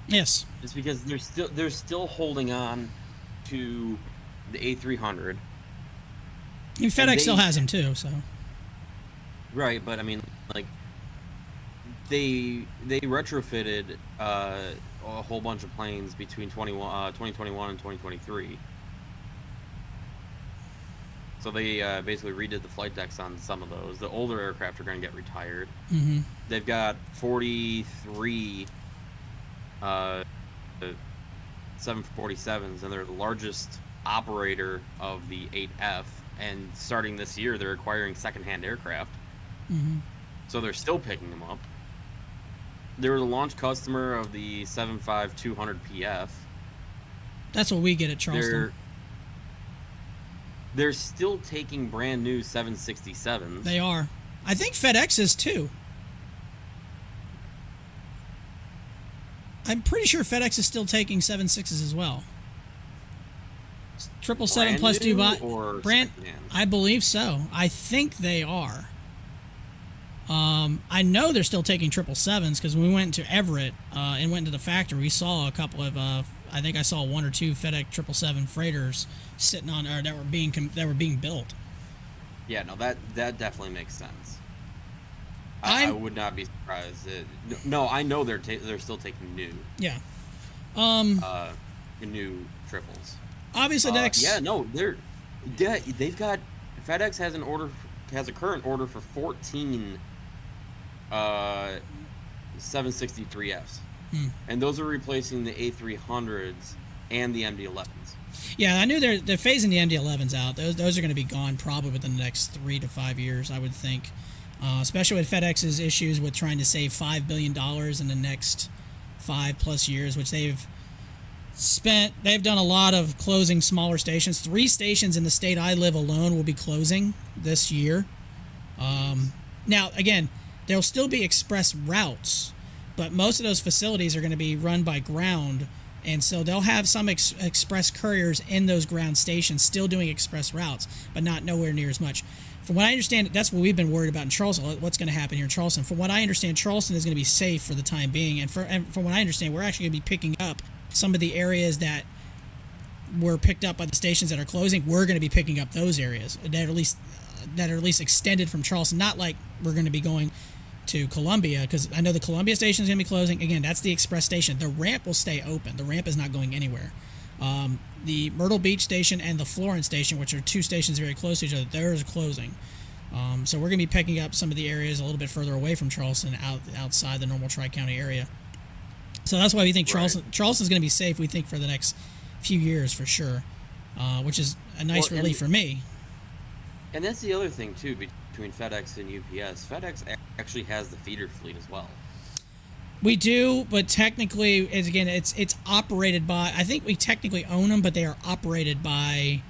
Yes. Just because they're still holding on to the A300. And FedEx still has them too, so. Right, but I mean, like, they retrofitted a whole bunch of planes between 2021 and 2023. So they basically redid the flight decks on some of those. The older aircraft are going to get retired. Mm-hmm. They've got 43 747s, and they're the largest operator of the 8F. And starting this year, they're acquiring secondhand aircraft. Mm-hmm. So they're still picking them up. They were the launch customer of the 75-200 PF. That's what we get at Charleston. They're still taking brand new 767s. They are. I think FedEx is too. I'm pretty sure FedEx is still taking 76s as well. 777 plus Dubai. Brand, I believe so. I think they are. I know they're still taking 777s because when we went to Everett and went to the factory, we saw a couple of. I think I saw one or two FedEx 777 freighters sitting on, or that were being built. Yeah, no, that definitely makes sense. I would not be surprised. No, I know they're still taking new. Yeah. New triples. Obviously, next. Yeah, no, they've got FedEx has a current order for 14 763Fs. And those are replacing the A300s and the MD-11s. Yeah, I knew they're phasing the MD-11s out. Those are going to be gone probably within the next 3 to 5 years, I would think. Especially with FedEx's issues with trying to save $5 billion in the next 5+ years, which they've done a lot of closing smaller stations. 3 stations in the state I live alone will be closing this year. Now, again, there'll still be express routes, but most of those facilities are going to be run by ground, and so they'll have some express couriers in those ground stations still doing express routes, but not nowhere near as much. From what I understand, that's what we've been worried about in Charleston, what's going to happen here in Charleston. From what I understand, Charleston is going to be safe for the time being, and from what I understand, we're actually going to be picking up some of the areas that were picked up by the stations that are closing. We're going to be picking up those areas that are at least extended from Charleston. Not like we're going to be going to Columbia, because I know the Columbia station is going to be closing. Again, that's the express station. The ramp will stay open. The ramp is not going anywhere. The Myrtle Beach station and the Florence station, which are 2 stations very close to each other, they're closing. So we're going to be picking up some of the areas a little bit further away from Charleston, outside the normal Tri-County area. So that's why we think Charleston's going to be safe, we think, for the next few years for sure, which is a nice relief for me. And that's the other thing, too, between FedEx and UPS. FedEx actually has the feeder fleet as well. We do, but technically, it's operated by, I think we technically own them, but they are operated by...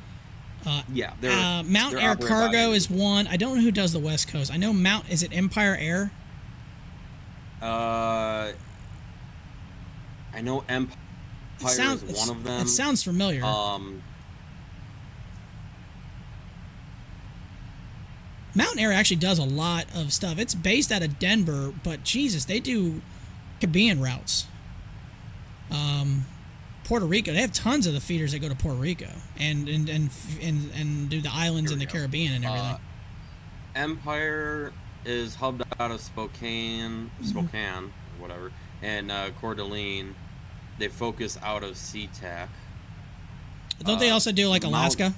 Mount Air Cargo is one. I don't know who does the West Coast. I know is it Empire Air? I know Empire is one of them. It sounds familiar. Mountain Air actually does a lot of stuff. It's based out of Denver, but Jesus, they do Caribbean routes. Puerto Rico, they have tons of the feeders that go to Puerto Rico and do the islands in the Caribbean and everything. Empire is hubbed out of Spokane, or whatever, and Coeur d'Alene. They focus out of SeaTac. Don't they also do like Alaska?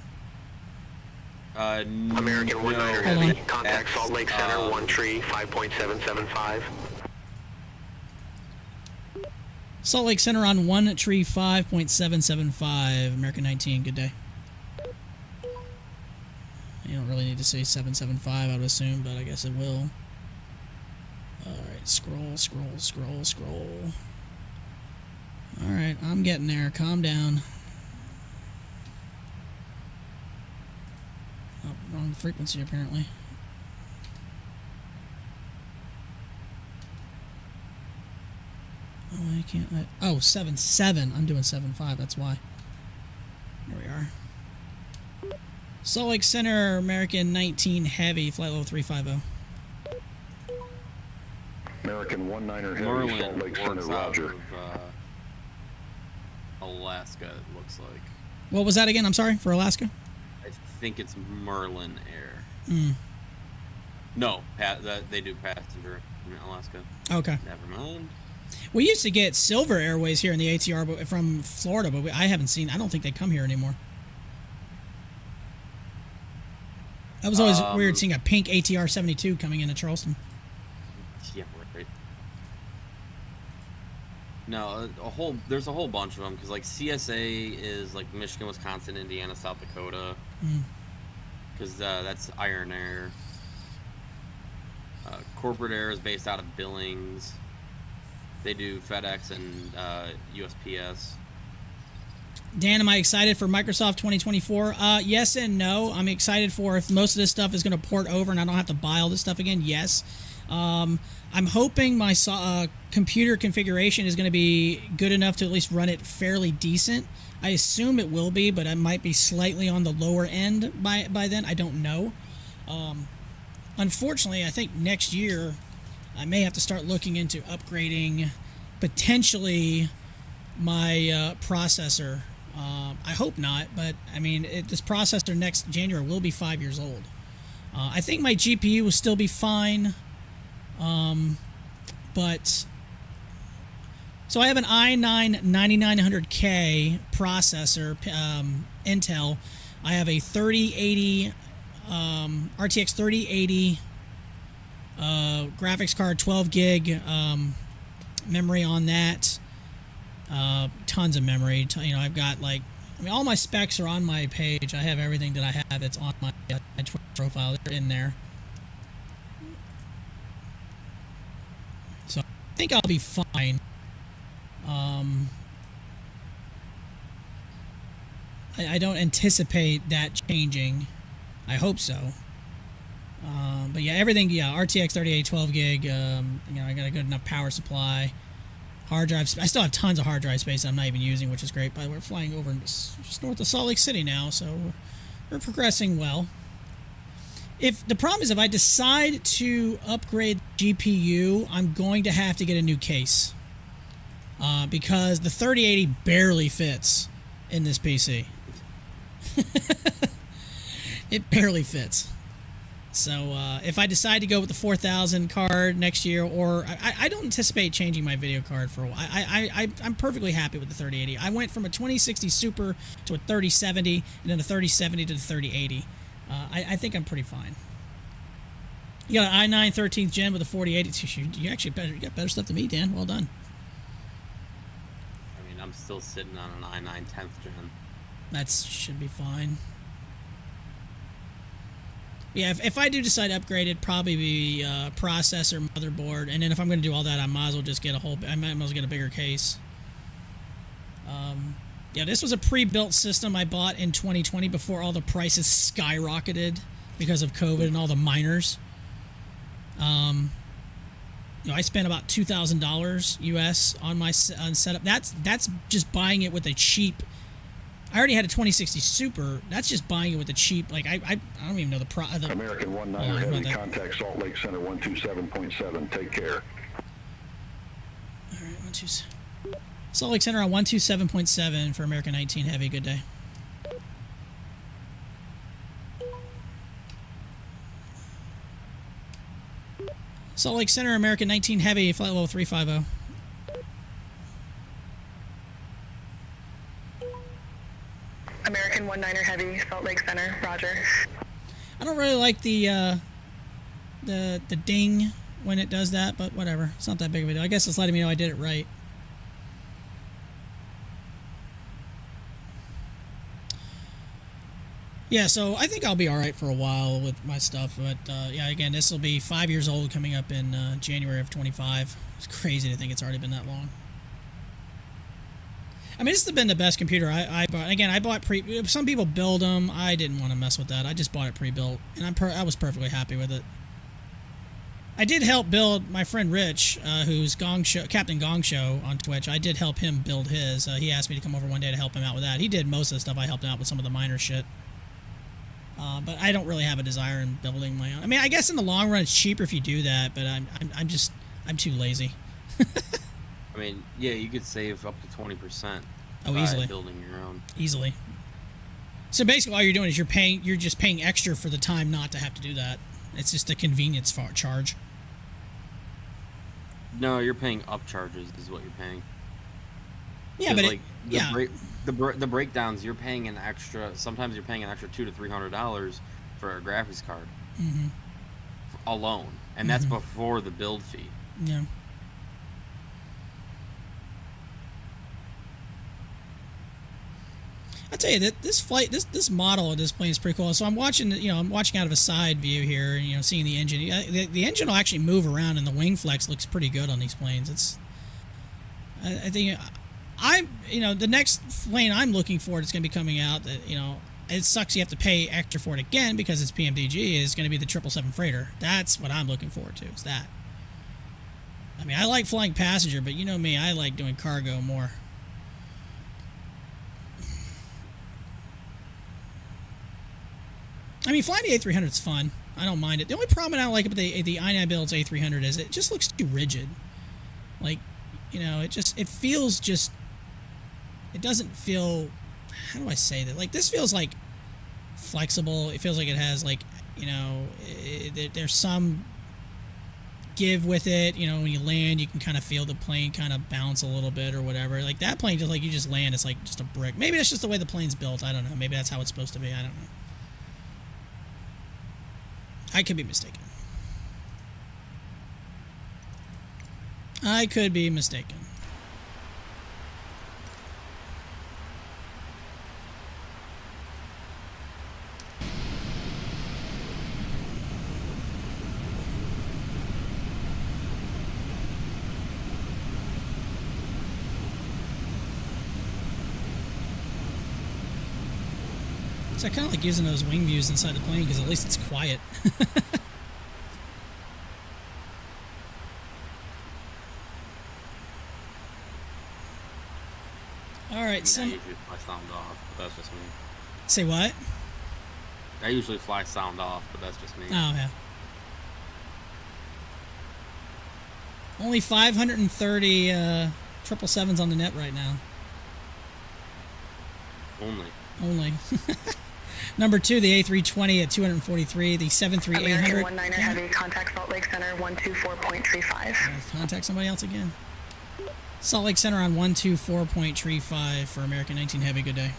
American 19 Heavy, contact Salt Lake Center, 1 tree, 5.775. Salt Lake Center on 1 tree, 5.775. American 19, good day. You don't really need to say 775, I would assume, but I guess it will. Alright, scroll. Alright, I'm getting there. Calm down. Oh, wrong frequency, apparently. Oh, I can't. Oh, 7.7. I'm doing 7.5. That's why. There we are. Salt Lake Center, American 19 Heavy, flight level 350. American 19 Heavy, Merlin Salt Lake Center, Roger. Alaska, it looks like. What was that again? I'm sorry, for Alaska? I think it's Merlin Air. No, they do passenger in Alaska. Okay. Never mind. We used to get Silver Airways here in the ATR from Florida, but I haven't seen. I don't think they come here anymore. That was always weird seeing a pink ATR 72 coming into Charleston. Yeah, right. No, there's a whole bunch of them because like CSA is like Michigan, Wisconsin, Indiana, South Dakota. Because that's Iron Air. Corporate Air is based out of Billings. They do FedEx and USPS. Dan, am I excited for Microsoft 2024? Yes and no. I'm excited for if most of this stuff is going to port over and I don't have to buy all this stuff again. Yes. I'm hoping my computer configuration is going to be good enough to at least run it fairly decent. I assume it will be, but it might be slightly on the lower end by then. I don't know. Unfortunately, I think next year I may have to start looking into upgrading potentially my processor. I hope not, but I mean, this processor next January will be 5 years old. I think my GPU will still be fine, but so I have an i9-9900K processor, Intel. I have a 3080 RTX 3080 graphics card, 12 gig memory on that. Tons of memory. I've got all my specs are on my page. I have everything that I have. It's on my Twitter profile. They're in there. So I think I'll be fine. I don't anticipate that changing. I hope so. But yeah, everything. Yeah, RTX 3080, 12 gig. I got a good enough power supply. Hard drive. I still have tons of hard drive space I'm not even using, which is great. But we're flying over just north of Salt Lake City now, so we're progressing well. If the problem is, if I decide to upgrade GPU, I'm going to have to get a new case because the 3080 barely fits in this PC. It barely fits. So if I decide to go with the 4000 card next year, or I don't anticipate changing my video card for a while. I'm perfectly happy with the 3080. I went from a 2060 Super to a 3070, and then a 3070 to the 3080. I think I'm pretty fine. You got an i9 13th gen with a 4080. You got better stuff than me, Dan. Well done. I mean, I'm still sitting on an i9 10th gen. That should be fine. Yeah, if I do decide to upgrade, it'd probably be processor, motherboard, and then if I'm going to do all that, I might as well just get a bigger case. Yeah, this was a pre-built system I bought in 2020 before all the prices skyrocketed because of COVID and all the miners. I spent about $2,000 US on my setup. That's just buying it with a cheap. I already had a 2060 Super. That's just buying it with a cheap. I don't even know the American 19 Heavy, contact Salt Lake Center 127.7. Take care. All right, Salt Lake Center on 127.7 for American 19 Heavy. Good day. Salt Lake Center, American 19 Heavy, flight level 350. American 19er Heavy, Salt Lake Center, roger. I don't really like the ding when it does that, but whatever. It's not that big of a deal. I guess it's letting me know I did it right. Yeah, so I think I'll be all right for a while with my stuff, but yeah, again, this will be 5 years old coming up in January of 25. It's crazy to think it's already been that long. I mean, this has been the best computer I bought. Again, I bought some people build them. I didn't want to mess with that. I just bought it pre-built, and I was perfectly happy with it. I did help build my friend Rich, who's Captain Gong Show on Twitch. I did help him build his. He asked me to come over one day to help him out with that. He did most of the stuff. I helped him out with some of the minor shit. But I don't really have a desire in building my own. I mean, I guess in the long run it's cheaper if you do that, but I'm too lazy. I mean, yeah, you could save up to 20%. Oh, easily. Building your own. Easily. So basically, all you're doing is you're just paying extra for the time not to have to do that. It's just a convenience charge. No, you're paying up charges is what you're paying. Yeah, but like the breakdowns, you're paying an extra. Sometimes you're paying an extra $200 to $300 for a graphics card alone, and that's before the build fee. Yeah. I tell you that this model of this plane is pretty cool. So I'm watching, I'm watching out of a side view here, and seeing the engine. The engine will actually move around, and the wing flex looks pretty good on these planes. I think the next plane I'm looking for that's going to be coming out. That it sucks you have to pay extra for it again because it's PMDG. Is going to be the 777 freighter. That's what I'm looking forward to. Is that? I mean, I like flying passenger, but you know me, I like doing cargo more. I mean, flying the A300 is fun. I don't mind it. The only problem I don't like about the I-9 build's A300 is it just looks too rigid. Like, it feels just... It doesn't feel... How do I say that? Like, this feels, like, flexible. It feels like it has, like, there's some give with it. When you land, you can kind of feel the plane kind of bounce a little bit or whatever. Like, that plane, just like, you just land, it's like just a brick. Maybe that's just the way the plane's built. I don't know. Maybe that's how it's supposed to be. I don't know. I could be mistaken. I could be mistaken. So I kind of like using those wing views inside the plane because at least it's quiet. All right, I usually fly sound off, but that's just me. Say what? I usually fly sound off, but that's just me. Oh, yeah. Only 530 777s on the net right now. Only. Number 2, the A320 at 243, the 73800. American 19er Heavy, contact Salt Lake Center 124.35. Contact somebody else again. Salt Lake Center on 124.35 for American 19 Heavy. Good day.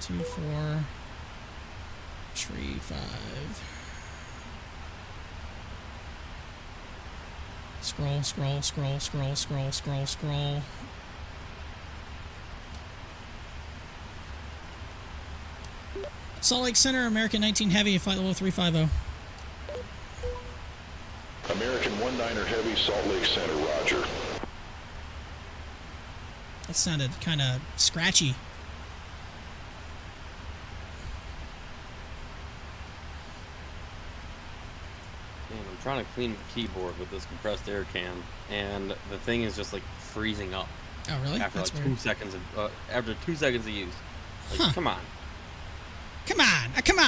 124.35. Scroll. Salt Lake Center, American 19 Heavy, flight level 350. American 19er Heavy, Salt Lake Center, roger. That sounded kind of scratchy. Man, I'm trying to clean the keyboard with this compressed air can, and the thing is just like freezing up. Oh, really? After That's like weird. 2 seconds of use. Like, come on. Come on! I think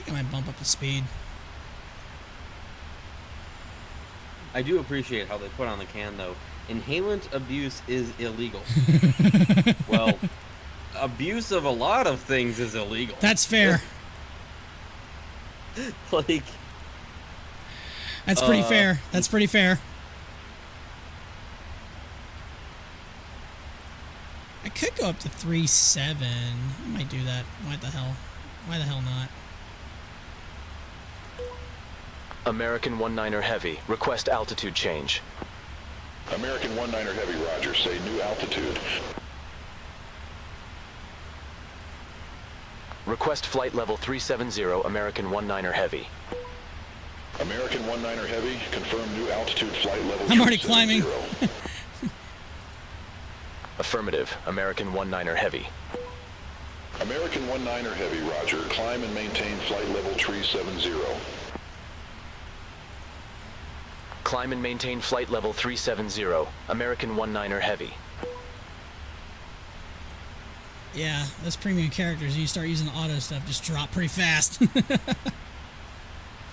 I might bump up the speed. I do appreciate how they put on the can, though. Inhalant abuse is illegal. Well, abuse of a lot of things is illegal. That's fair. Like... That's pretty fair. That's pretty fair. I could go up to 3.7. I might do that. Why the hell? Why the hell not? American 19er Heavy, request altitude change. American 19er Heavy, roger. Say new altitude. Request flight level 370, American 19er Heavy. American 19er Heavy, confirm new altitude flight level. I'm already climbing. Affirmative, American 19er Heavy. American 19er Heavy, roger. Climb and maintain flight level 370. Climb and maintain flight level 370, American 19er Heavy. Yeah, those premium characters, you start using the auto stuff, just drop pretty fast.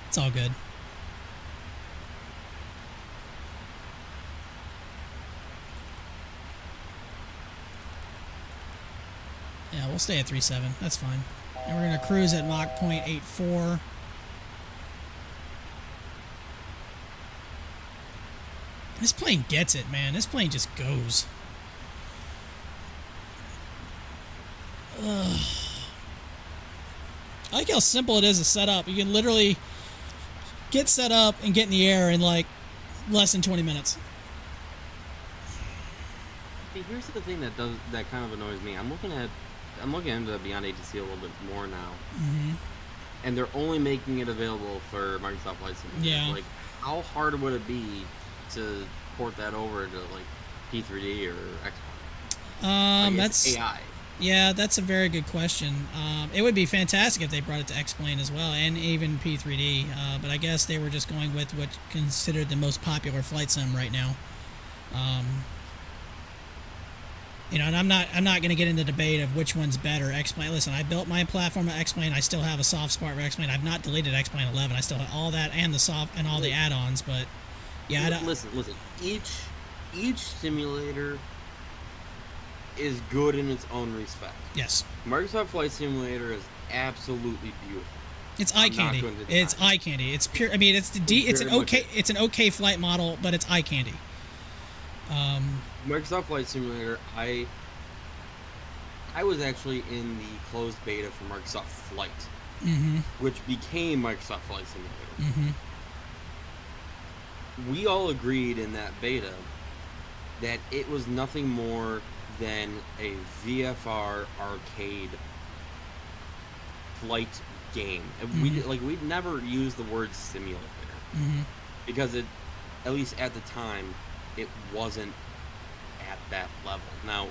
It's all good. Yeah, we'll stay at 3.7. That's fine. And we're going to cruise at Mach 0.84. This plane gets it, man. This plane just goes. Ugh. I like how simple it is to set up. You can literally get set up and get in the air in like less than 20 minutes. See, here's the thing that kind of annoys me. I'm looking into Beyond ATC a little bit more now, and they're only making it available for Microsoft Flight Simulator. Yeah. Like, how hard would it be to port that over to like P3D or X-Plane? Like, That's AI. Yeah, that's a very good question. It would be fantastic if they brought it to X-Plane as well, and even P3D. But I guess they were just going with what's considered the most popular flight sim right now. You know, and I'm not going to get into the debate of which one's better. X-Plane. Listen, I built my platform at X-Plane. I still have a soft spot for X-Plane. I've not deleted X-Plane 11. I still have all that and the soft and all the add-ons. But yeah, listen. Each simulator is good in its own respect. Yes. Microsoft Flight Simulator is absolutely beautiful. It's eye candy. It's eye candy. It's pure. I mean, it's an okay flight model, but it's eye candy. Microsoft Flight Simulator. I was actually in the closed beta for Microsoft Flight, which became Microsoft Flight Simulator. We all agreed in that beta that it was nothing more than a VFR arcade flight game. We'd never used the word simulator because it, at least at the time, it wasn't at that level. Now,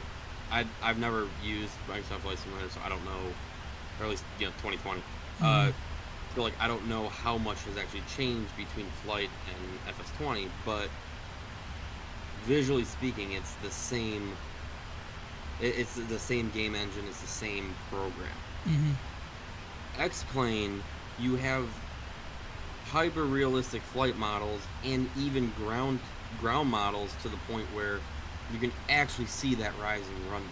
I've never used Microsoft Flight Simulator, so I don't know, or at least 2020. So like I don't know how much has actually changed between Flight and FS20, but visually speaking, it's the same. It's the same game engine. It's the same program. X-Plane, you have hyper-realistic flight models and even ground models to the point where you can actually see that rising runway.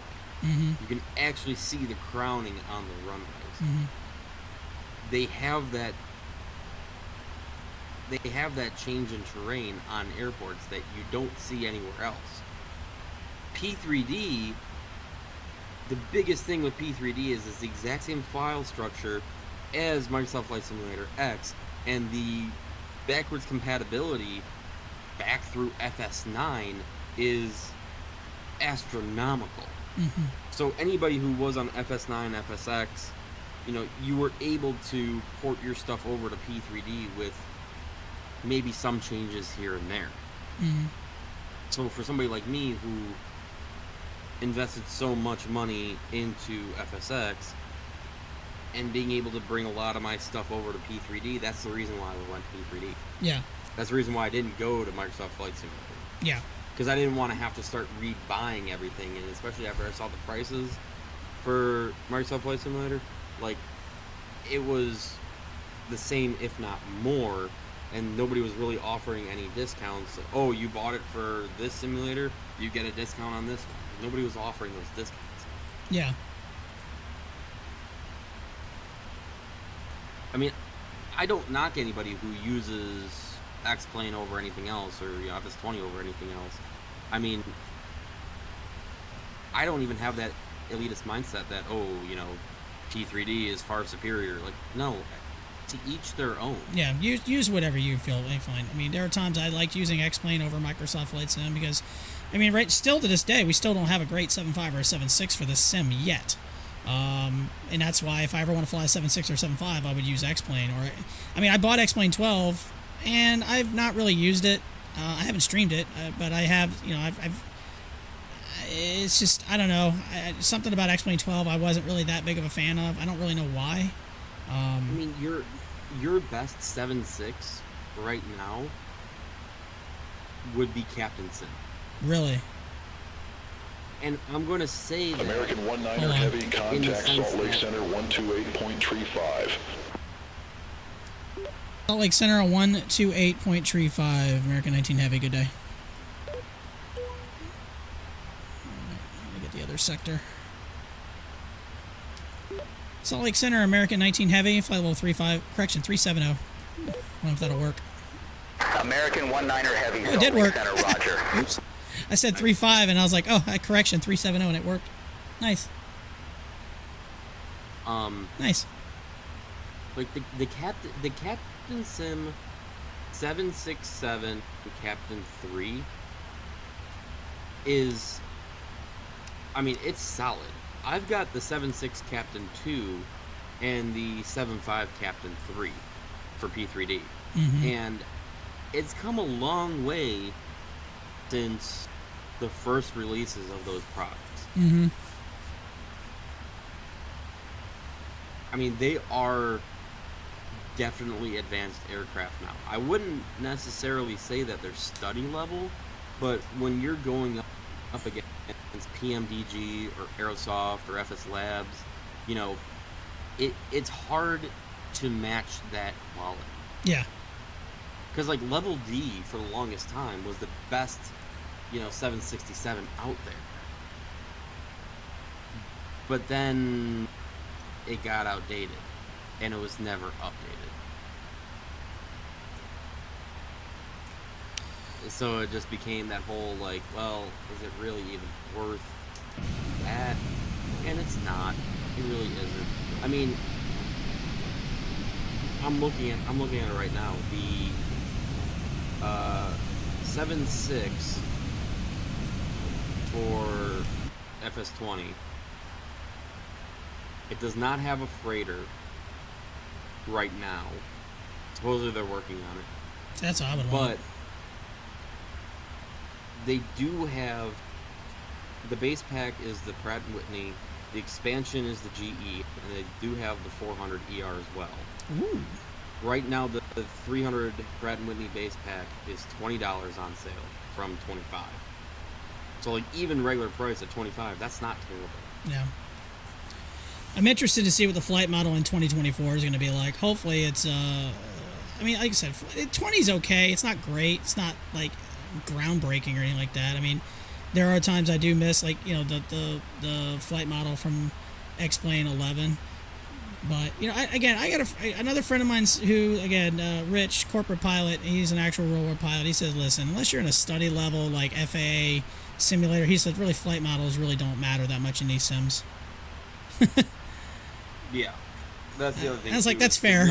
You can actually see the crowning on the runways. They have that change in terrain on airports that you don't see anywhere else. P3D, the biggest thing with P3D is it's the exact same file structure as Microsoft Flight Simulator X, and the backwards compatibility back through FS9 is astronomical. So anybody who was on FS9, FSX, you were able to port your stuff over to P3D with maybe some changes here and there. So for somebody like me who invested so much money into FSX and being able to bring a lot of my stuff over to P3D, that's the reason why we went to P3D. Yeah. That's the reason why I didn't go to Microsoft Flight Simulator. Yeah. Because I didn't want to have to start rebuying everything, and especially after I saw the prices for Microsoft Flight Simulator, like, it was the same, if not more, and nobody was really offering any discounts. Oh, you bought it for this simulator, you get a discount on this one. Nobody was offering those discounts. Yeah. I mean, I don't knock anybody who uses X-Plane over anything else, or FS20 over anything else. I mean, I don't even have that elitist mindset that, P3D is far superior. Like, no, to each their own. Yeah, use whatever you feel fine. I mean, there are times I liked using X-Plane over Microsoft Flight Sim because, I mean, still to this day, we still don't have a great 7.5 or a 7.6 for this sim yet. And that's why if I ever want to fly a 7.6 or 7.5, I would use X-Plane. I bought X-Plane 12, and I've not really used it. I haven't streamed it, but I have, it's just, I don't know. Something about X-Plane 12 I wasn't really that big of a fan of. I don't really know why. I mean, your best 7.6 right now would be Captain Sim. Really? And I'm going to say that American 19er Heavy, contact Salt Lake Center 128.35. Salt Lake Center 128.35. American 19 Heavy, good day. Let me get the other sector. Salt Lake Center, American 19 Heavy, flight level 370. I don't know if that'll work. American 19er Heavy, Oh, it Salt did Lake work. Center, roger. Oops. I said 35 and I was like, oh, correction, 370, and it worked. Nice. Nice. Like the Captain Sim 767 Captain 3 is, I mean, it's solid. I've got the 76 Captain 2 and the 75 Captain 3 for P3D. And it's come a long way since the first releases of those products. I mean, they are definitely advanced aircraft now. I wouldn't necessarily say that they're study level, but when you're going up against PMDG or Aerosoft or FS Labs, you know, it's hard to match that quality. Yeah. Because, like, Level D for the longest time was the best, you know, 767 out there. But then it got outdated, and it was never updated. So it just became that whole, like, well, is it really even worth that? And it's not. It really isn't. I mean, I'm looking at it right now. The 7.6 for FS20. It does not have a freighter right now. Supposedly they're working on it. That's what I would want. But they do have, the base pack is the Pratt & Whitney, the expansion is the GE, and they do have the 400 ER as well. Ooh. Right now, the 300 Pratt & Whitney base pack is $20 on sale from $25. So, like, even regular price at $25, that's not terrible. Yeah. I'm interested to see what the flight model in 2024 is going to be like. Hopefully it's, I mean, like I said, 20 is okay. It's not great. It's not, like, groundbreaking or anything like that. I mean, there are times I do miss, like, you know, the flight model from X-Plane 11. But, you know, I got another friend of mine who, again, Rich, corporate pilot, he's an actual real-world pilot. He says, listen, unless you're in a study level, like FAA simulator, he said, really, flight models really don't matter that much in these sims. Yeah, that's the other thing. I was like, that's fair.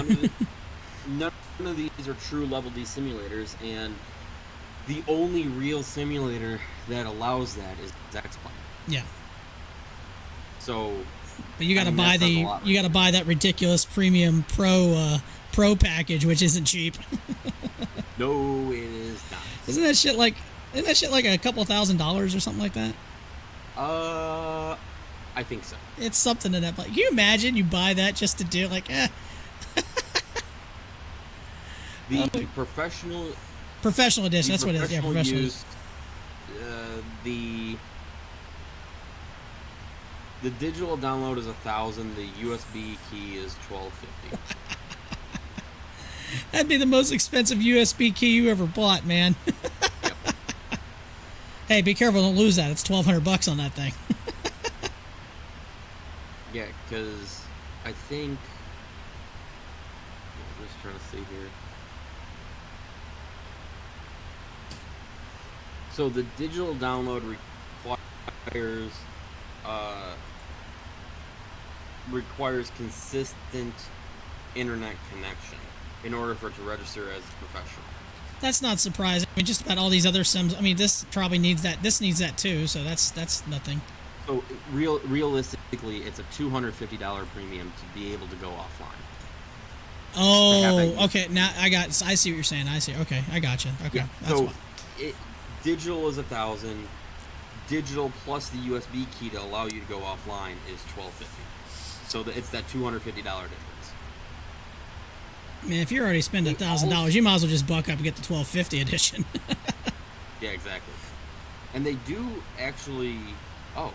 None of these are true Level D simulators, and the only real simulator that allows that is X-Plane. Yeah. So, but you got to buy buy that ridiculous premium pro package, which isn't cheap. No, it is not. Isn't that shit like a couple $1,000s or something like that? I think so. It's something in that. Like, can you imagine you buy that just to do like, The professional edition. That's what it is. Yeah, professional. Use, the digital download is 1,000. The USB key is $1,250. That'd be the most expensive USB key you ever bought, man. Yep. Hey, be careful! Don't lose that. It's $1,200 on that thing. Yeah, because I think, I'm just trying to see here. So the digital download requires consistent internet connection in order for it to register as professional. That's not surprising. I mean, just about all these other sims. I mean, this probably needs that. This needs that too. So that's nothing. So realistically, it's a $250 premium to be able to go offline. Oh, okay. Now I see what you're saying. I see. Okay, I got you. Okay, yeah, that's so fine. Digital is 1,000. Digital plus the USB key to allow you to go offline is $1,250. So it's that $250 difference. Man, if you're already spending $1,000, you might as well just buck up and get the $1,250 edition. Yeah, exactly. And they do actually. Oh,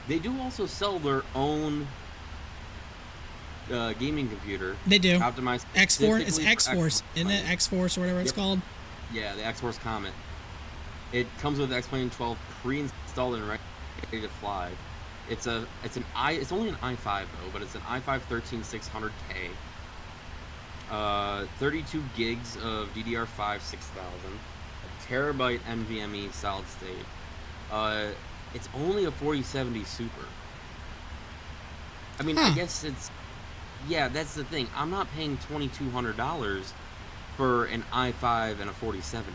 they do also sell their own gaming computer. They do. Optimized. X-Force. It's X-Force, isn't it? X-Force or whatever it's called. Yeah, the X-Force Comet. It comes with X-Plane 12 pre-installed and ready to fly. It's only an i5 though, but it's an i5 13600K. 32 gigs of DDR5 6000, a terabyte NVMe solid state. It's only a 4070 Super. I mean, I guess it's, yeah, that's the thing. I'm not paying $2,200 for an i5 and a 4070.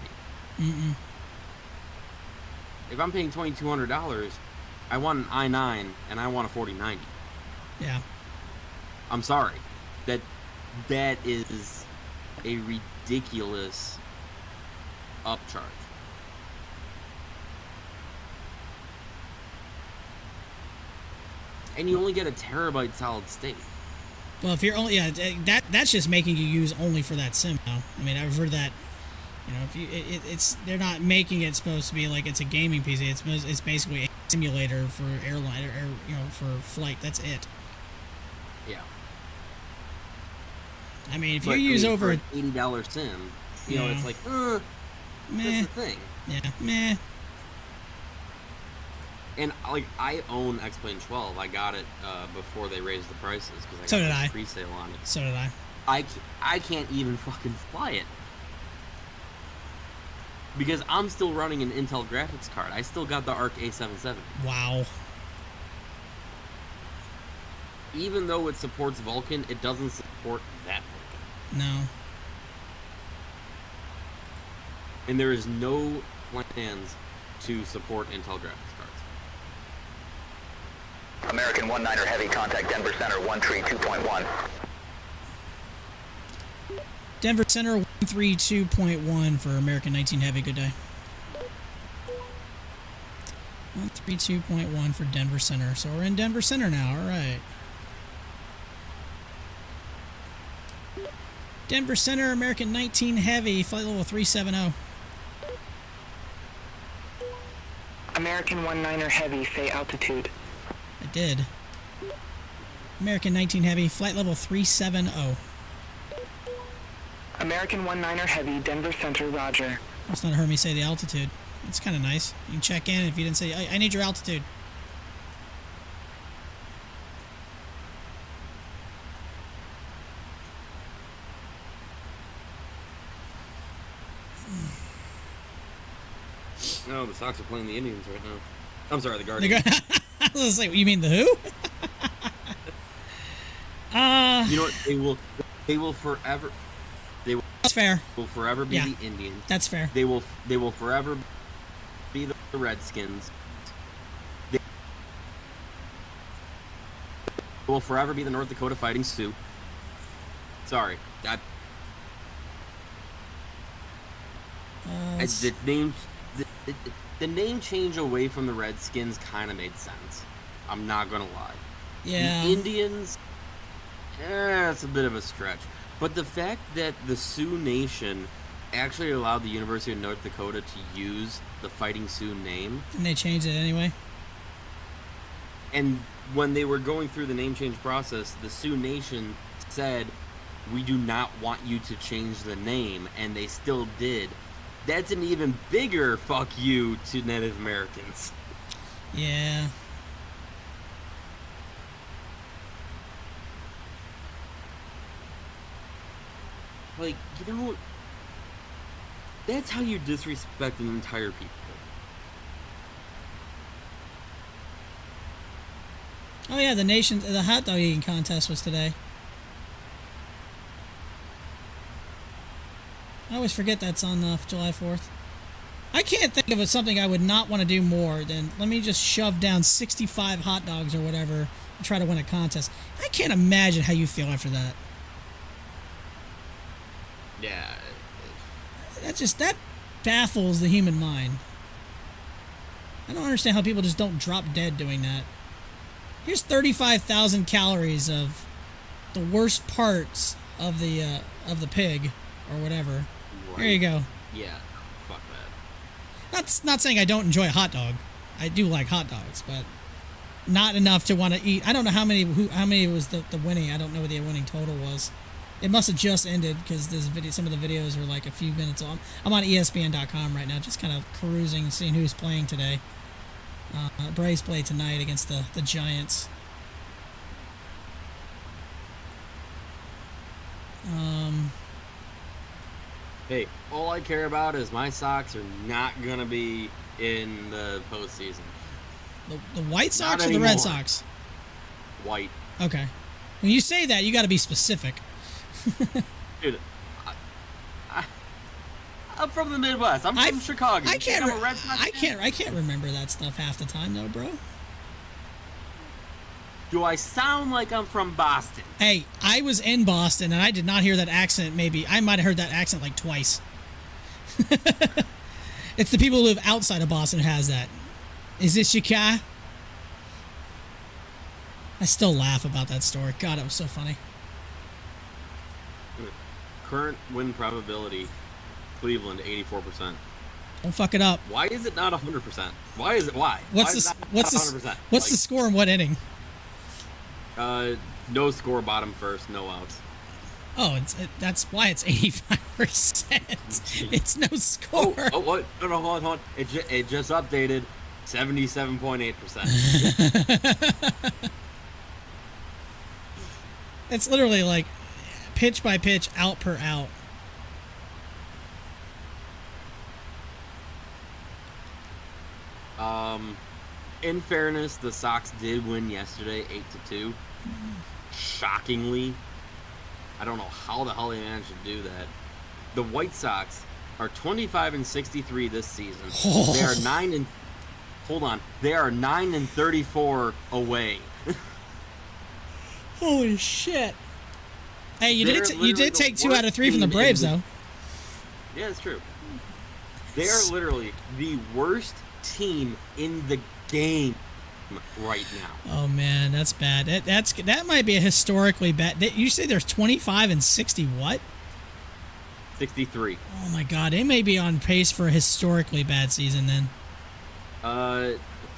If I'm paying $2,200, I want an i9 and I want a 4090. Yeah. I'm sorry. That is a ridiculous upcharge. And you only get a terabyte solid state. Well, if you're only that's just making you use only for that sim now. I mean, I've heard that. You know, if you it's they're not making it supposed to be like it's a gaming PC. It's basically a simulator for airline or for flight. That's it. Yeah. I mean, if you use over an $80 sim, you know, it's like, meh. That's the thing. Yeah, meh. And like, I own X-Plane 12. I got it before they raised the prices because So I did got I. a pre-sale on it. So did I. I can't even fucking fly it because I'm still running an Intel graphics card. I still got the Arc A777. Wow. Even though it supports Vulkan, it doesn't support that Vulkan. No. And there is no plans to support Intel graphics cards. American 19er Heavy, contact Denver Center 132.1. Denver Center 132.1 for American 19 Heavy. Good day. 132.1 for Denver Center. So we're in Denver Center now. All right. Denver Center, American 19 Heavy, flight level 370. American 19er Heavy, say altitude. I did. American 19 Heavy, flight level 370. American 19er Heavy, Denver Center, roger. Must not heard me say the altitude. It's kind of nice. You can check in if you didn't say, I need your altitude. No, the Sox are playing the Indians right now. I'm sorry, the Guardians. I was going to say, you mean the who? You know what? They will forever. That's fair. Will forever be the Indians. That's fair. They will forever be the Redskins. They will forever be the North Dakota Fighting Sioux. Sorry, the name change away from the Redskins kind of made sense. I'm not gonna lie. Yeah. The Indians, it's a bit of a stretch. But the fact that the Sioux Nation actually allowed the University of North Dakota to use the Fighting Sioux name. And they changed it anyway. And when they were going through the name change process, the Sioux Nation said, "We do not want you to change the name," and they still did. That's an even bigger fuck you to Native Americans. Yeah. Like, you know, that's how you disrespect an entire people. Oh yeah, the hot dog eating contest was today. I always forget that's on July 4th. I can't think of something I would not want to do more than let me just shove down 65 hot dogs or whatever and try to win a contest. I can't imagine how you feel after that. Yeah. That baffles the human mind. I don't understand how people just don't drop dead doing that. Here's 35,000 calories of the worst parts of the pig or whatever. Right. There you go. Yeah. Fuck that. Not saying I don't enjoy a hot dog. I do like hot dogs, but not enough to want to eat. I don't know how many was the winning. I don't know what the winning total was. It must have just ended because some of the videos were like a few minutes long. I'm on ESPN.com right now, just kind of perusing, seeing who's playing today. Braves play tonight against the Giants. Hey, all I care about is my Sox are not going to be in the postseason. The White Sox Not or the Red anymore. Sox? White. Okay. When you say that, you got to be specific. Dude, I'm from the Midwest. I'm from Chicago. I can't. I'm a Red Sox fan? I can't remember that stuff half the time, though, bro. Do I sound like I'm from Boston? Hey, I was in Boston and I did not hear that accent. Maybe I might have heard that accent like twice. It's the people who live outside of Boston who has that. Is this Chicago? I still laugh about that story. God, it was so funny. Current win probability, Cleveland 84%. Don't fuck it up. Why is it not 100%? Why is it? Why? What's Why is the it not what's 100%? the what's the score and what inning? No score, bottom first, no outs. Oh, that's why it's 85%. It's no score. Oh, what? No, hold on. It just updated, 77.8%. It's literally like pitch by pitch, out per out. In fairness, the Sox did win yesterday, 8-2. Shockingly, I don't know how the hell they managed to do that. The White Sox are 25-63 this season. Oh. They are 9 and 34 away. Holy shit! Hey, you They're did take 2 literally out of 3 from the the worst Braves, team in though. Yeah, it's true. They are literally the worst team in the game right now. Oh man, that's bad. That might be a historically bad. You say there's 25-60 what? 63. Oh my god, they may be on pace for a historically bad season then.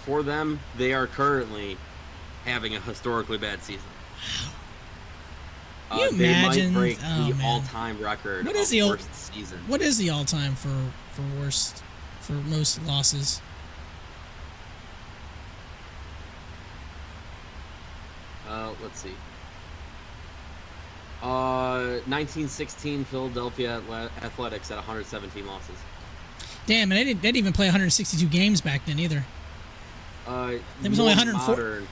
For them, they are currently having a historically bad season. Can you imagine? They might break Oh, the man. all-time record What of is the worst season. What is the all-time for worst for most losses? Let's see. 1916 Philadelphia Athletics at 117 losses. Damn, and they didn't even play 162 games back then either. It was only 104. Modern,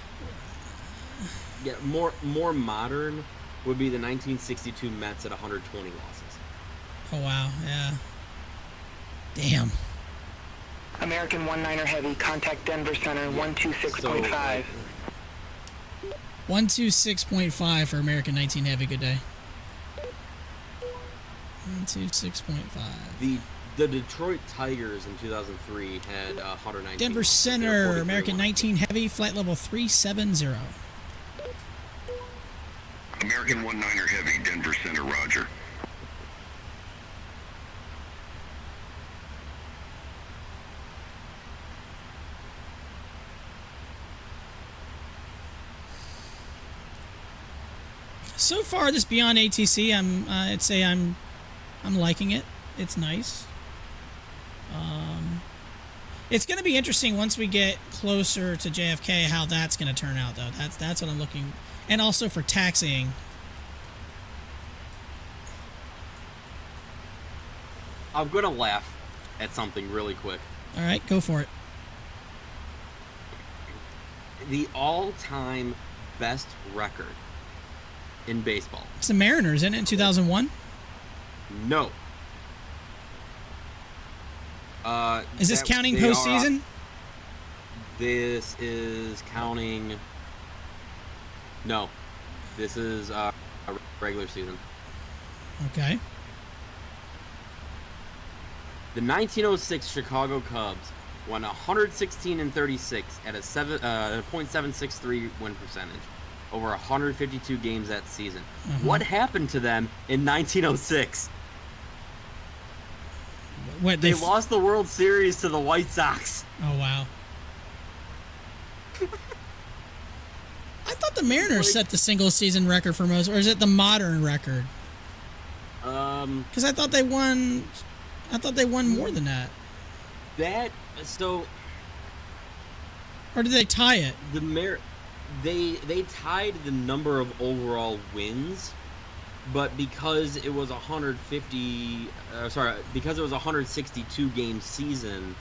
yeah, more modern would be the 1962 Mets at 120 losses. Oh wow, yeah. Damn. American 19er Heavy, contact Denver Center 126.5. 126.5 for American 19 Heavy. Good day. 126.5. The Detroit Tigers in 2003 had 119. Denver losses. They were Center, 43 American 19 Heavy, flight level 370. American 19er Heavy, Denver Center, roger. So far, this Beyond ATC, I'd say I'm liking it. It's nice. It's going to be interesting once we get closer to JFK how that's going to turn out, though. That's what I'm looking, and also for taxiing. I'm gonna laugh at something really quick. All right, go for it. The all-time best record in baseball. It's the Mariners, isn't it, in 2001? No. Is this counting postseason? This is counting. No, this is a regular season. Okay. The 1906 Chicago Cubs won 116-36 at a .763 win percentage over 152 games that season. What happened to them in 1906? What They lost the World Series to the White Sox. Oh wow. I thought the Mariners set the single season record for most, or is it the modern record? Because I thought they won. I thought they won more than that. Or did they tie it? They tied the number of overall wins, but because it was 162 game season,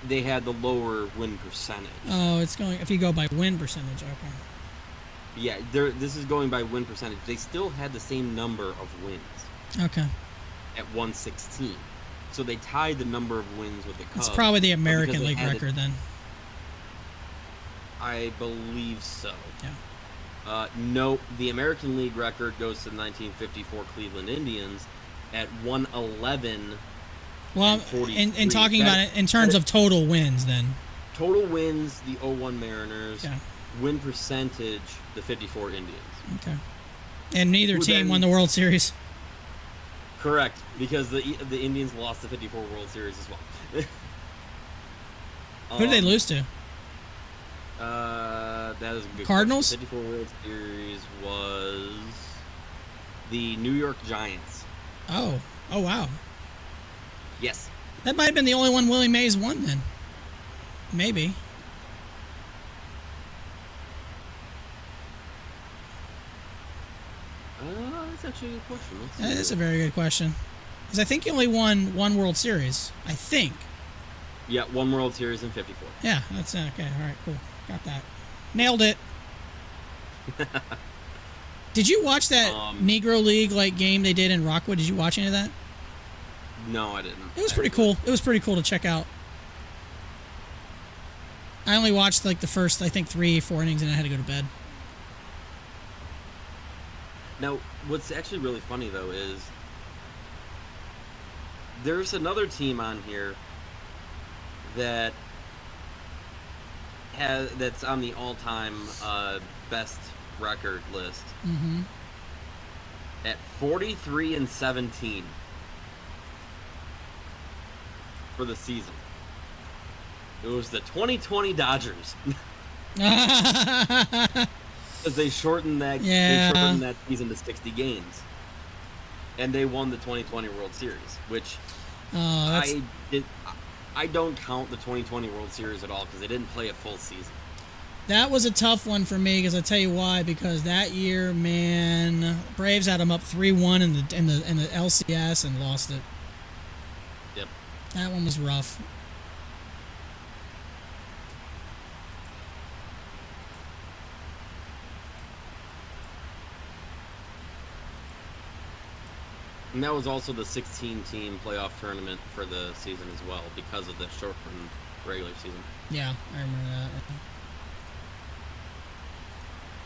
they had the lower win percentage. Oh, it's going if you go by win percentage. Okay. Yeah, this is going by win percentage. They still had the same number of wins. Okay. At 116. So they tied the number of wins with the Cubs. It's probably the American League record then. I believe so. Yeah. No, the American League record goes to the 1954 Cleveland Indians at 111. Well, in talking about it in terms of total wins then. Total wins, the 01 Mariners. Yeah. Win percentage, the 54 Indians. Okay. And neither team won the World Series. Correct, because the Indians lost the 54 World Series as well. Who did they lose to? That is a good Cardinals? Question. 54 World Series was the New York Giants. Oh wow. Yes. That might have been the only one Willie Mays won then. Maybe. That's actually a good question. That is a very good question. Because I think he only won one World Series. I think. Yeah, one World Series in 54. Yeah, that's okay. All right, cool. Got that. Nailed it. Did you watch that Negro League game they did in Rockwood? Did you watch any of that? No, I didn't. It was pretty cool. It was pretty cool to check out. I only watched the first, I think, 3-4 innings, and I had to go to bed. Now, what's actually really funny though is there's another team on here that's on the all-time best record list at 43-17 for the season. It was the 2020 Dodgers. Because they shortened that season to 60 games, and they won the 2020 World Series, which I don't count the 2020 World Series at all because they didn't play a full season. That was a tough one for me because I tell you why. Because that year, man, Braves had them up 3-1 in the LCS and lost it. Yep. That one was rough. And that was also the 16-team playoff tournament for the season as well because of the shortened regular season. Yeah, I remember that.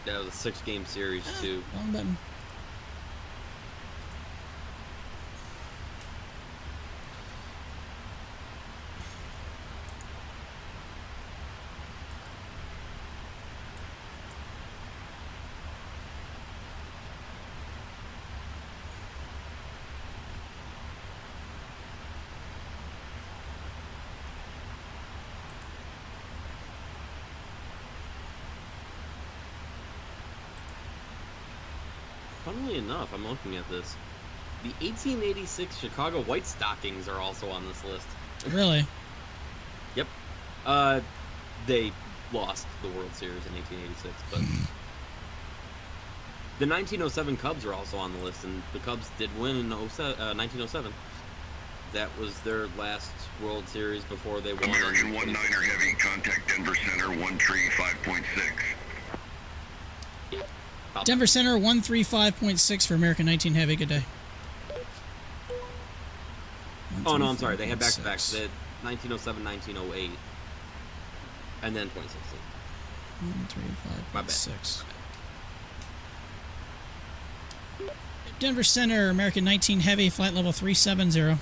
That was a 6-game series too. Wrong button. Funnily enough, I'm looking at this. The 1886 Chicago White Stockings are also on this list. Really? Yep. They lost the World Series in 1886, but the 1907 Cubs are also on the list, and the Cubs did win in 1907. That was their last World Series before they won. American 1-9er heavy, contact Denver Center 135.6. Denver Center 135.6 for American 19 Heavy. Good day. Oh no, I'm sorry. They had back-to-back. They had 1907, 1908, and then 2016. 135.6. Denver Center, American 19 Heavy, flight level 370.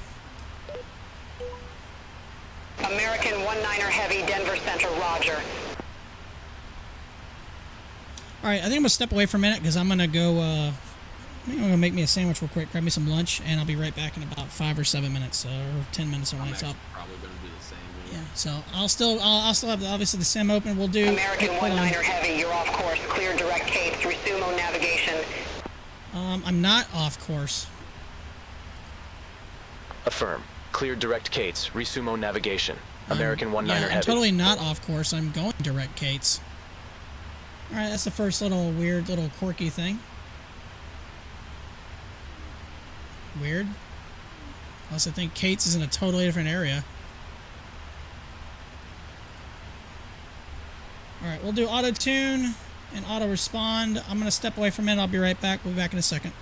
American 1-9er Heavy, Denver Center, roger. All right, I think I'm going to step away for a minute because I'm going to go, I think I'm going to make me a sandwich real quick, grab me some lunch, and I'll be right back in about 5 or 7 minutes, or 10 minutes when it's up. Probably going to do the same. Yeah, so I'll still have, obviously, the sim open. We'll do... American 1-9er Heavy, you're off course. Clear direct Cape, resume navigation. I'm not off course. Affirm. Clear direct Kates. Resumo navigation. American 19er Yeah, I'm Heavy. totally not off course. I'm going direct Kates. Alright, that's the first little weird, little quirky thing. Weird. Unless I think Kates is in a totally different area. Alright, we'll do auto tune and auto respond. I'm going to step away for a minute. I'll be right back. We'll be back in a second.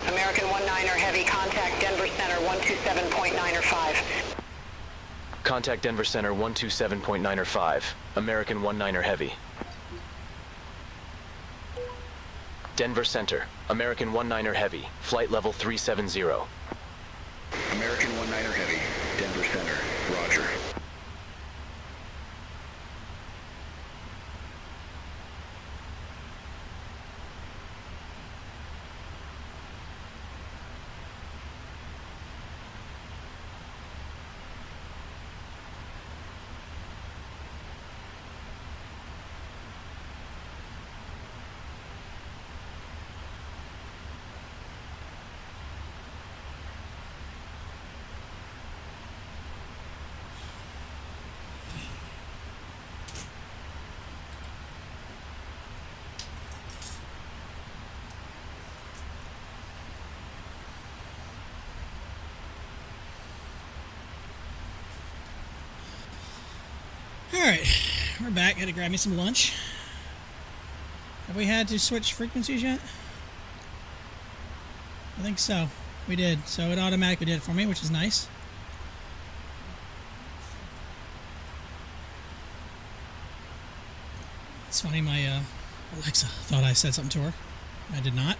American 19er Heavy, contact Denver Center 127.905. Contact Denver Center 127.905. American 19er Heavy. Denver Center, American 19er Heavy, flight level 370. American 19er Heavy, Denver Center, roger. Alright, we're back. Had to grab me some lunch. Have we had to switch frequencies yet? I think so. We did. So it automatically did it for me, which is nice. It's funny, my Alexa thought I said something to her. I did not.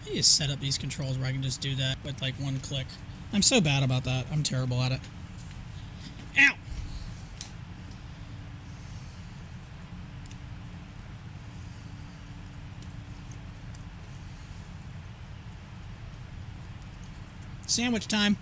I need to set up these controls where I can just do that with like one click. I'm so bad about that. I'm terrible at it. Ow! Sandwich time.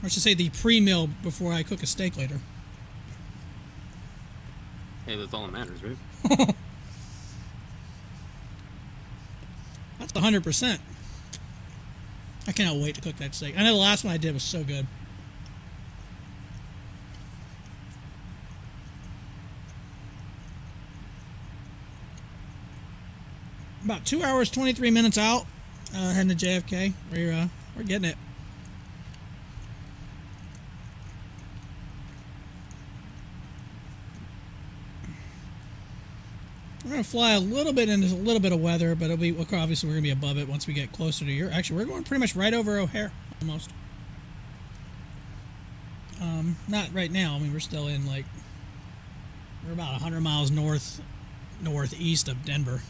Or I should say the pre-meal before I cook a steak later. Hey, that's all that matters, right? That's 100%. I cannot wait to cook that steak. I know the last one I did was so good. About 2 hours, 23 minutes out, heading to JFK. We're getting it. We're going to fly a little bit into a little bit of weather, but obviously we're going to be above it once we get closer to your... Actually, we're going pretty much right over O'Hare, almost. Not right now. I mean, we're still in, like... We're about 100 miles northeast of Denver.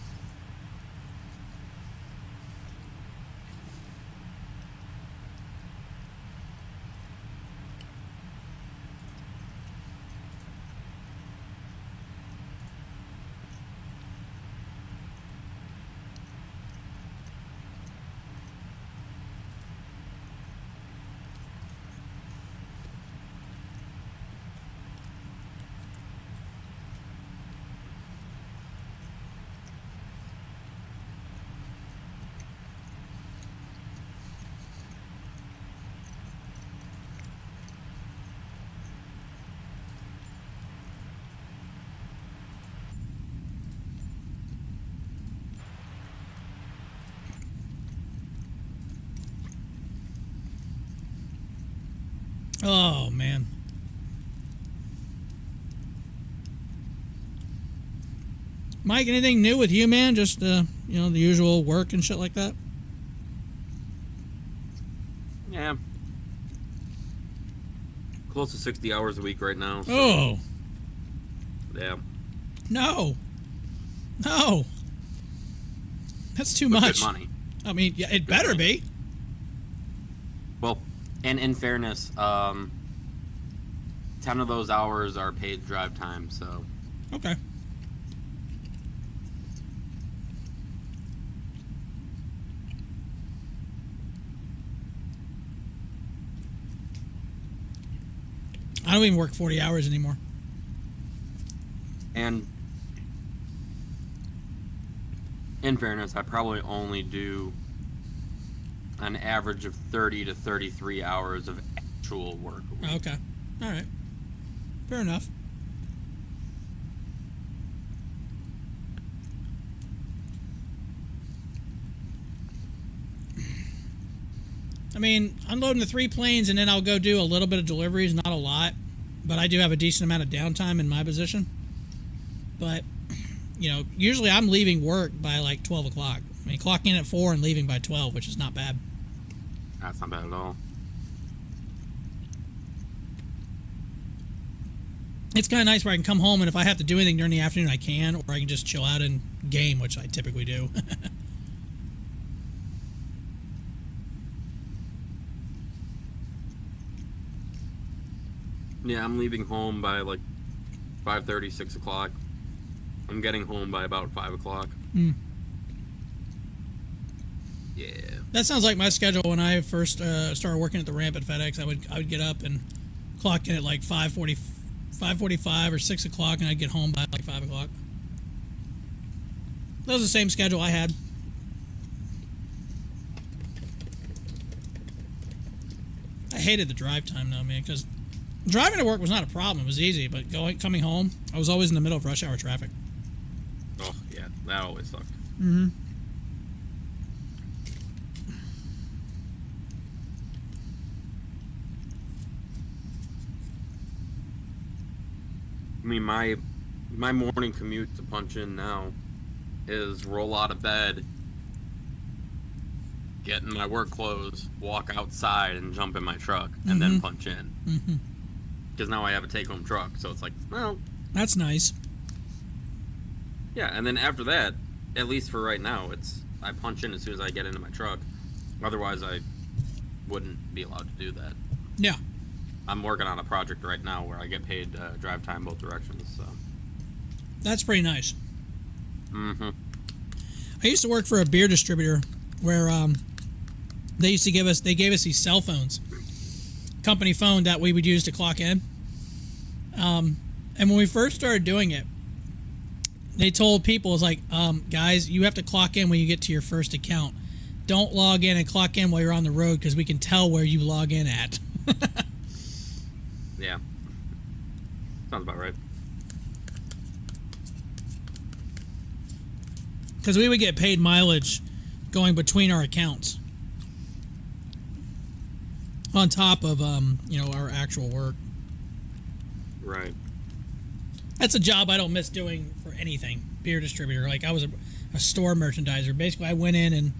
Oh, man. Mike, anything new with you, man? Just, the usual work and shit like that? Yeah. Close to 60 hours a week right now. So. Oh. Yeah. No. That's too much. Good money. I mean, yeah, it better be. Well, and in fairness, 10 of those hours are paid drive time, so... Okay. I don't even work 40 hours anymore. And in fairness, I probably only do an average of 30 to 33 hours of actual work a week. Okay. All right. Fair enough. I mean, unloading the 3 planes and then I'll go do a little bit of deliveries, not a lot, but I do have a decent amount of downtime in my position. But, usually I'm leaving work by like 12 o'clock. I mean, clocking in at 4 and leaving by 12, which is not bad. That's not bad at all. It's kind of nice where I can come home and if I have to do anything during the afternoon, I can, or I can just chill out and game, which I typically do. Yeah, I'm leaving home by like 5:30, 6 o'clock. I'm getting home by about 5 o'clock. Mm. Yeah. That sounds like my schedule when I first started working at the ramp at FedEx. I would get up and clock in at like 5:45 or 6 o'clock, and I'd get home by like 5 o'clock. That was the same schedule I had. I hated the drive time though, man, because driving to work was not a problem. It was easy, but coming home, I was always in the middle of rush hour traffic. Oh, yeah, that always sucked. Mm-hmm. I mean, my morning commute to punch in now is roll out of bed, get in my work clothes, walk outside, and jump in my truck, and then punch in. Mm-hmm. Because now I have a take-home truck, so it's like, well... That's nice. Yeah, and then after that, at least for right now, I punch in as soon as I get into my truck. Otherwise, I wouldn't be allowed to do that. Yeah. I'm working on a project right now where I get paid drive time both directions. So That's pretty nice. Mm-hmm. I used to work for a beer distributor where they gave us these cell phones, company phone that we would use to clock in. And when we first started doing it, they told people, it's like, guys, you have to clock in when you get to your first account. Don't log in and clock in while you're on the road because we can tell where you log in at. Yeah. Sounds about right. Because we would get paid mileage going between our accounts on top of our actual work. Right. That's a job I don't miss doing for anything. Beer distributor. Like, I was a store merchandiser. Basically, I went in and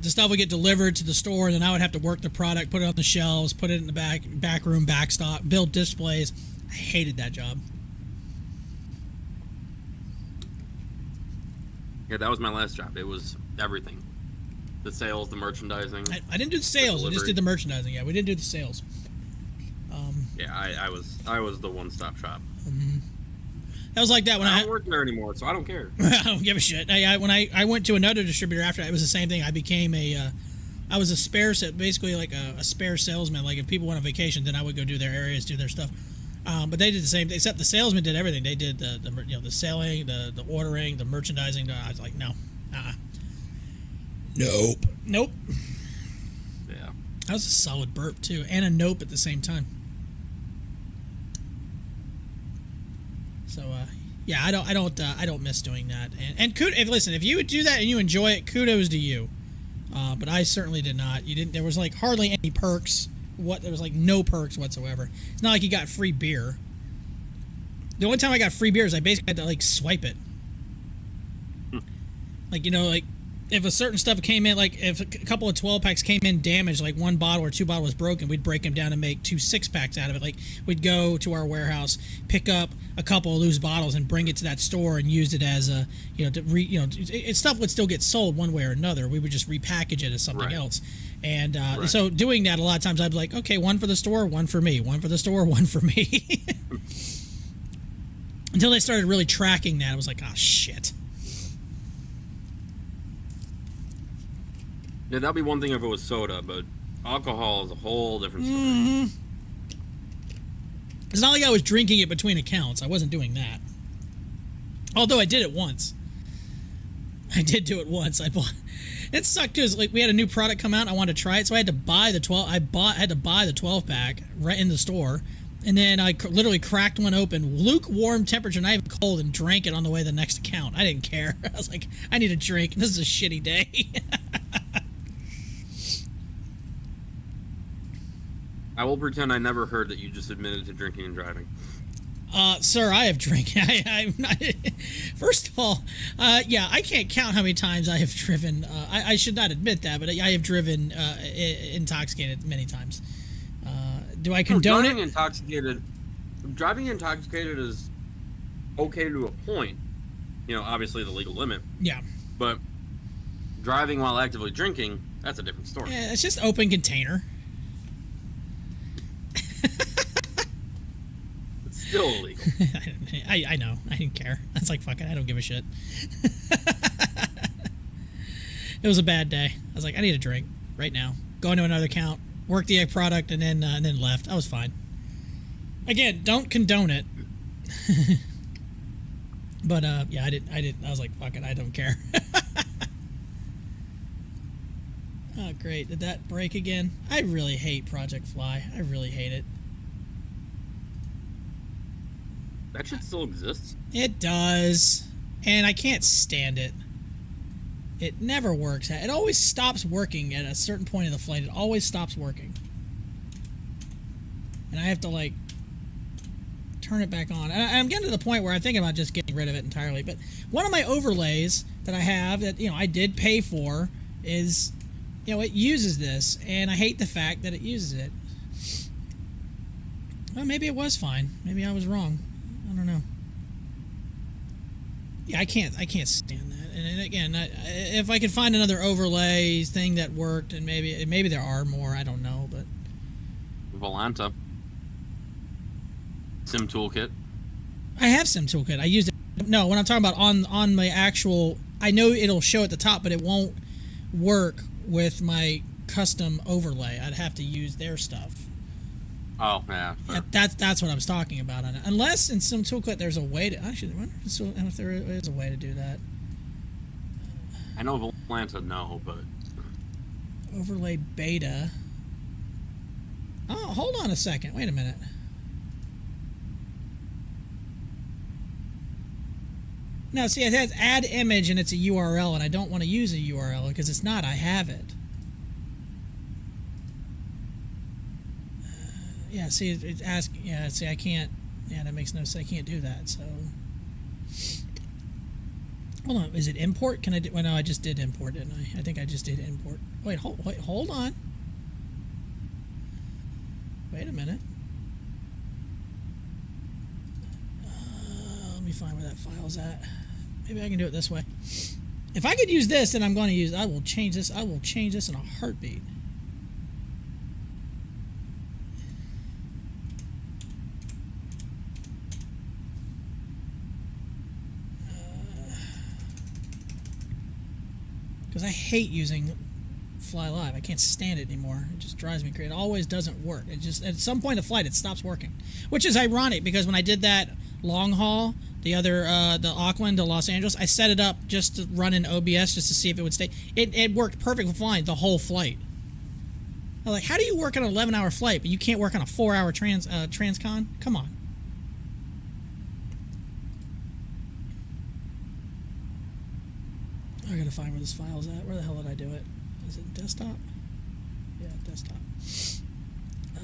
the stuff would get delivered to the store, and then I would have to work the product, put it on the shelves, put it in the back room, backstock, build displays. I hated that job. Yeah, that was my last job. It was everything. The sales, the merchandising. I didn't do the sales. I just did the merchandising. Yeah, we didn't do the sales. Yeah, I was the one-stop shop. That was like that when I don't work there anymore, so I don't care. I don't give a shit. When I went to another distributor after that, it was the same thing. I became I was a spare set, basically like a spare salesman. Like if people went on vacation, then I would go do their areas, do their stuff. But they did the same thing, except the salesman did everything. They did the selling, the ordering, the merchandising. I was like, no, nope. Yeah, that was a solid burp too, and a nope at the same time. So yeah, I don't miss doing that. And listen, if you would do that and you enjoy it, kudos to you. But I certainly did not. You didn't. There was like hardly any perks. There was like no perks whatsoever. It's not like you got free beer. The only time I got free beer is I basically had to like swipe it. Like, like if a certain stuff came in, like if a couple of 12 packs came in damaged, like one bottle or two bottles was broken, we'd break them down and make 2 6-packs out of it. Like we'd go to our warehouse, pick up a couple of loose bottles and bring it to that store and use it as a, stuff would still get sold one way or another. We would just repackage it as something else. And so doing that, a lot of times I'd be like, okay, one for the store, one for me, one for the store, one for me. Until they started really tracking that, I was like, oh shit. Yeah, that'd be one thing if it was soda, but alcohol is a whole different story. Mm-hmm. It's not like I was drinking it between accounts. I wasn't doing that. Although I did it once. I did do it once. It sucked because like we had a new product come out. And I wanted to try it, so I had to buy the 12. Had to buy the 12-pack right in the store, and then I literally cracked one open, lukewarm temperature, not even cold, and drank it on the way to the next account. I didn't care. I was like, I need a drink. This is a shitty day. I will pretend I never heard that you just admitted to drinking and driving. Sir, I have drinking. I'm not. First of all, yeah, I can't count how many times I have driven. I should not admit that, but I have driven intoxicated many times. Do I condone it? Driving intoxicated is okay to a point. Obviously the legal limit. Yeah. But driving while actively drinking, that's a different story. Yeah, it's just open container. Still illegal. I know. I didn't care. That's like, fuck it. I don't give a shit. It was a bad day. I was like, I need a drink right now. Go into another account, work the product, and then left. I was fine. Again, don't condone it. But yeah, I didn't. I was like, fuck it. I don't care. Oh, great. Did that break again? I really hate Project Fly. I really hate it. That shit still exists. It does. And I can't stand it. It never works. It always stops working at a certain point in the flight. It always stops working. And I have to, like, turn it back on. And I'm getting to the point where I'm thinking about just getting rid of it entirely. But one of my overlays that I have that, I did pay for is, it uses this. And I hate the fact that it uses it. Well, maybe it was fine. Maybe I was wrong. I don't know. Yeah, I can't stand that. And again, if I could find another overlay thing that worked, and maybe there are more, I don't know, but Volanta. Sim Toolkit. I have Sim Toolkit. I used it. No, when I'm talking about on my actual, I know it'll show at the top, but it won't work with my custom overlay. I'd have to use their stuff. Oh, yeah. That's what I was talking about on it. Unless in Sim Toolkit there's a way to... Actually, I wonder if there is a way to do that. I know Volanta, no, but... Overlay beta. Oh, hold on a second. Wait a minute. No, see, it has add image and it's a URL, and I don't want to use a URL because it's not. I have it. Yeah, see, it's asking. Yeah, see, I can't. Yeah, that makes no sense. I can't do that. So, hold on. Is it import? Can I do? Well, no, I just did import, didn't I? I think I just did import. Wait, hold on. Wait a minute. Let me find where that file's at. Maybe I can do it this way. If I could use this, then I'm going to use. I will change this. I will change this in a heartbeat. Because I hate using Fly Live. I can't stand it anymore. It just drives me crazy. It always doesn't work. It just, at some point of flight, it stops working. Which is ironic, because when I did that long haul, the Auckland to Los Angeles, I set it up just to run in OBS just to see if it would stay. It worked perfectly fine the whole flight. I was like, how do you work on an 11-hour flight, but you can't work on a 4-hour transcon? Come on. I gotta find where this file's at. Where the hell did I do it? Is it desktop? Yeah, desktop. I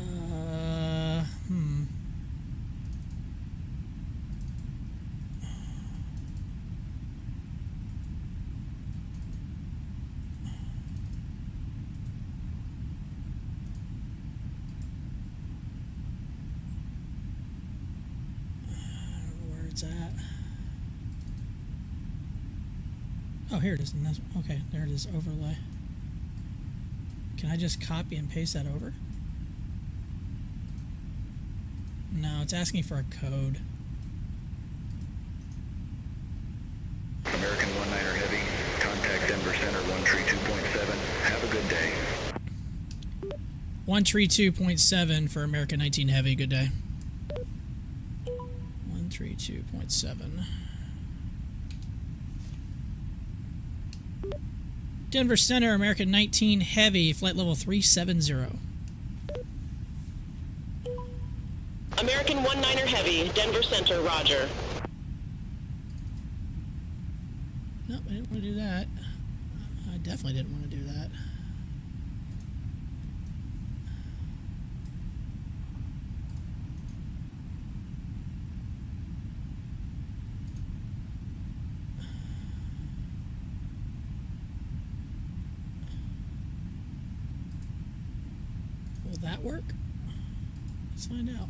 don't know where it's at. Oh, here it is. Okay, there it is. Overlay. Can I just copy and paste that over? No, it's asking for a code. American 19er Heavy, contact Denver Center 132.7. Have a good day. 132.7 for American 19 Heavy. Good day. 132.7. Denver Center, American 19 Heavy, flight level 370. American 19er Heavy, Denver Center, roger. Nope, I didn't want to do that. I definitely didn't want to do that. Will that work? Let's find out.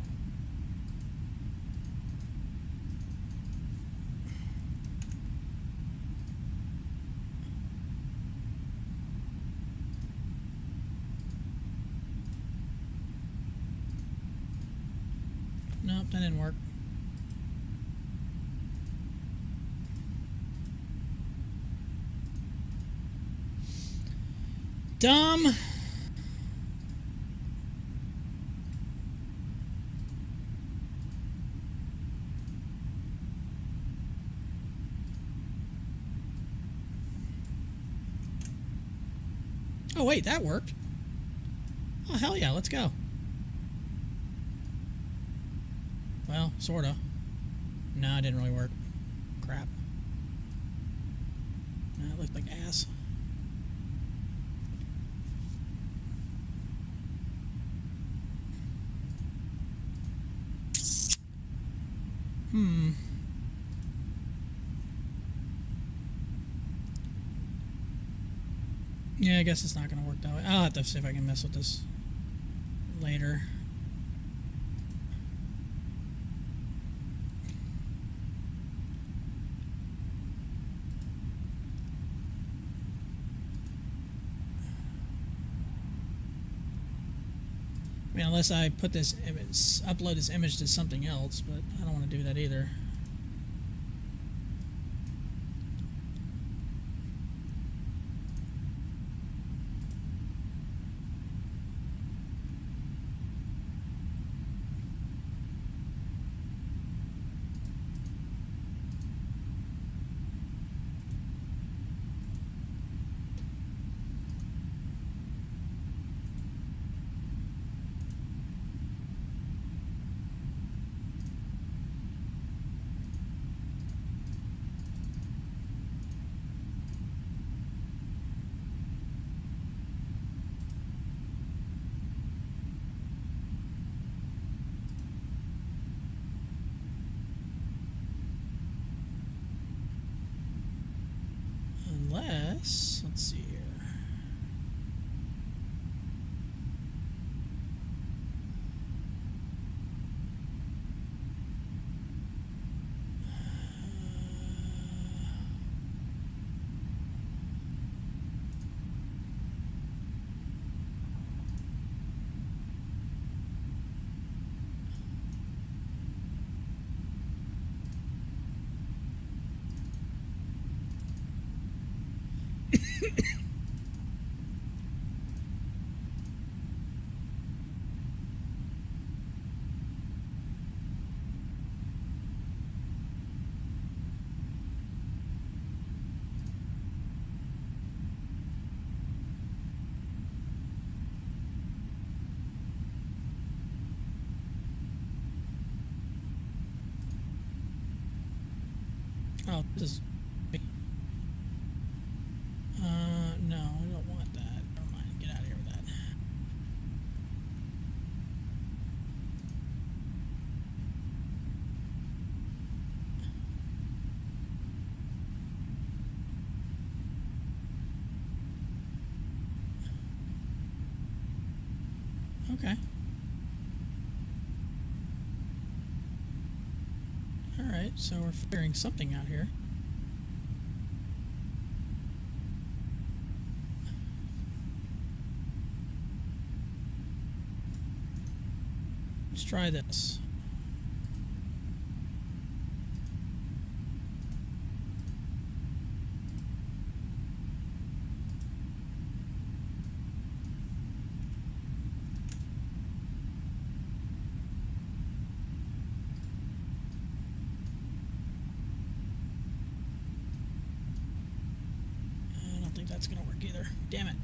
Nope, that didn't work. Dumb. Oh, wait, that worked. Oh, hell yeah, let's go. Well, sorta. No, it didn't really work. Crap. No, it looked like ass. Yeah, I guess it's not going to work that way. I'll have to see if I can mess with this later. mean, unless I put this image, upload this image to something else, but I don't want to do that either. Unless, let's see here. Oh, this is... no, I don't want that. Never mind, get out of here with that. Okay. Alright, so we're figuring something out here. Let's try this. I don't think that's gonna work either. Damn it.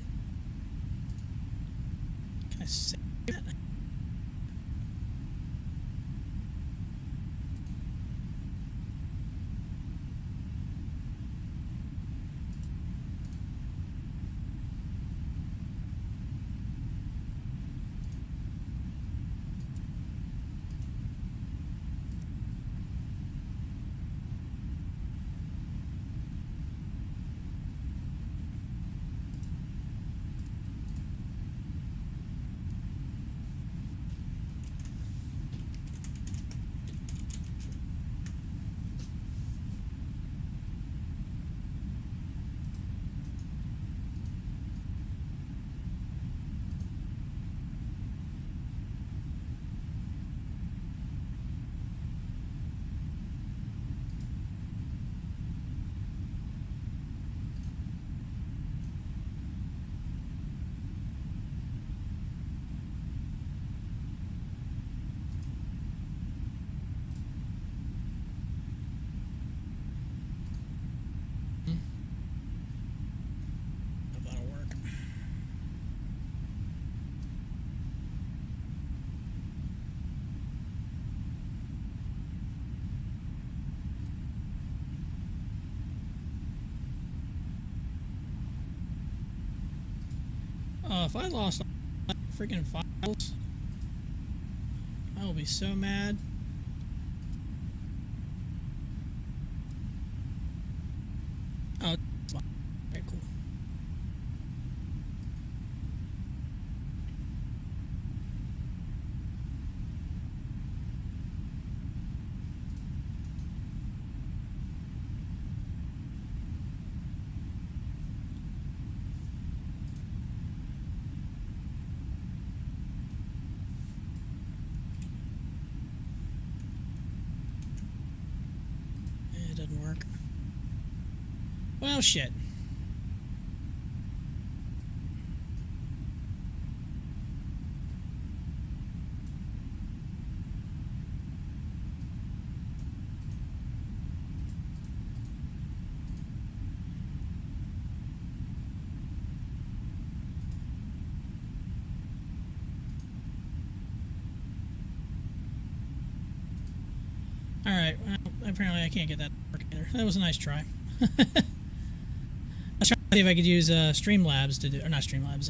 Can I save it? That'll work. If I lost all my freaking files, I will be so mad. Oh, it's fine. Very cool. Well, shit. Alright, well, apparently I can't get that to work either. That was a nice try. I was trying to see if I could use Streamlabs to do, or not Streamlabs,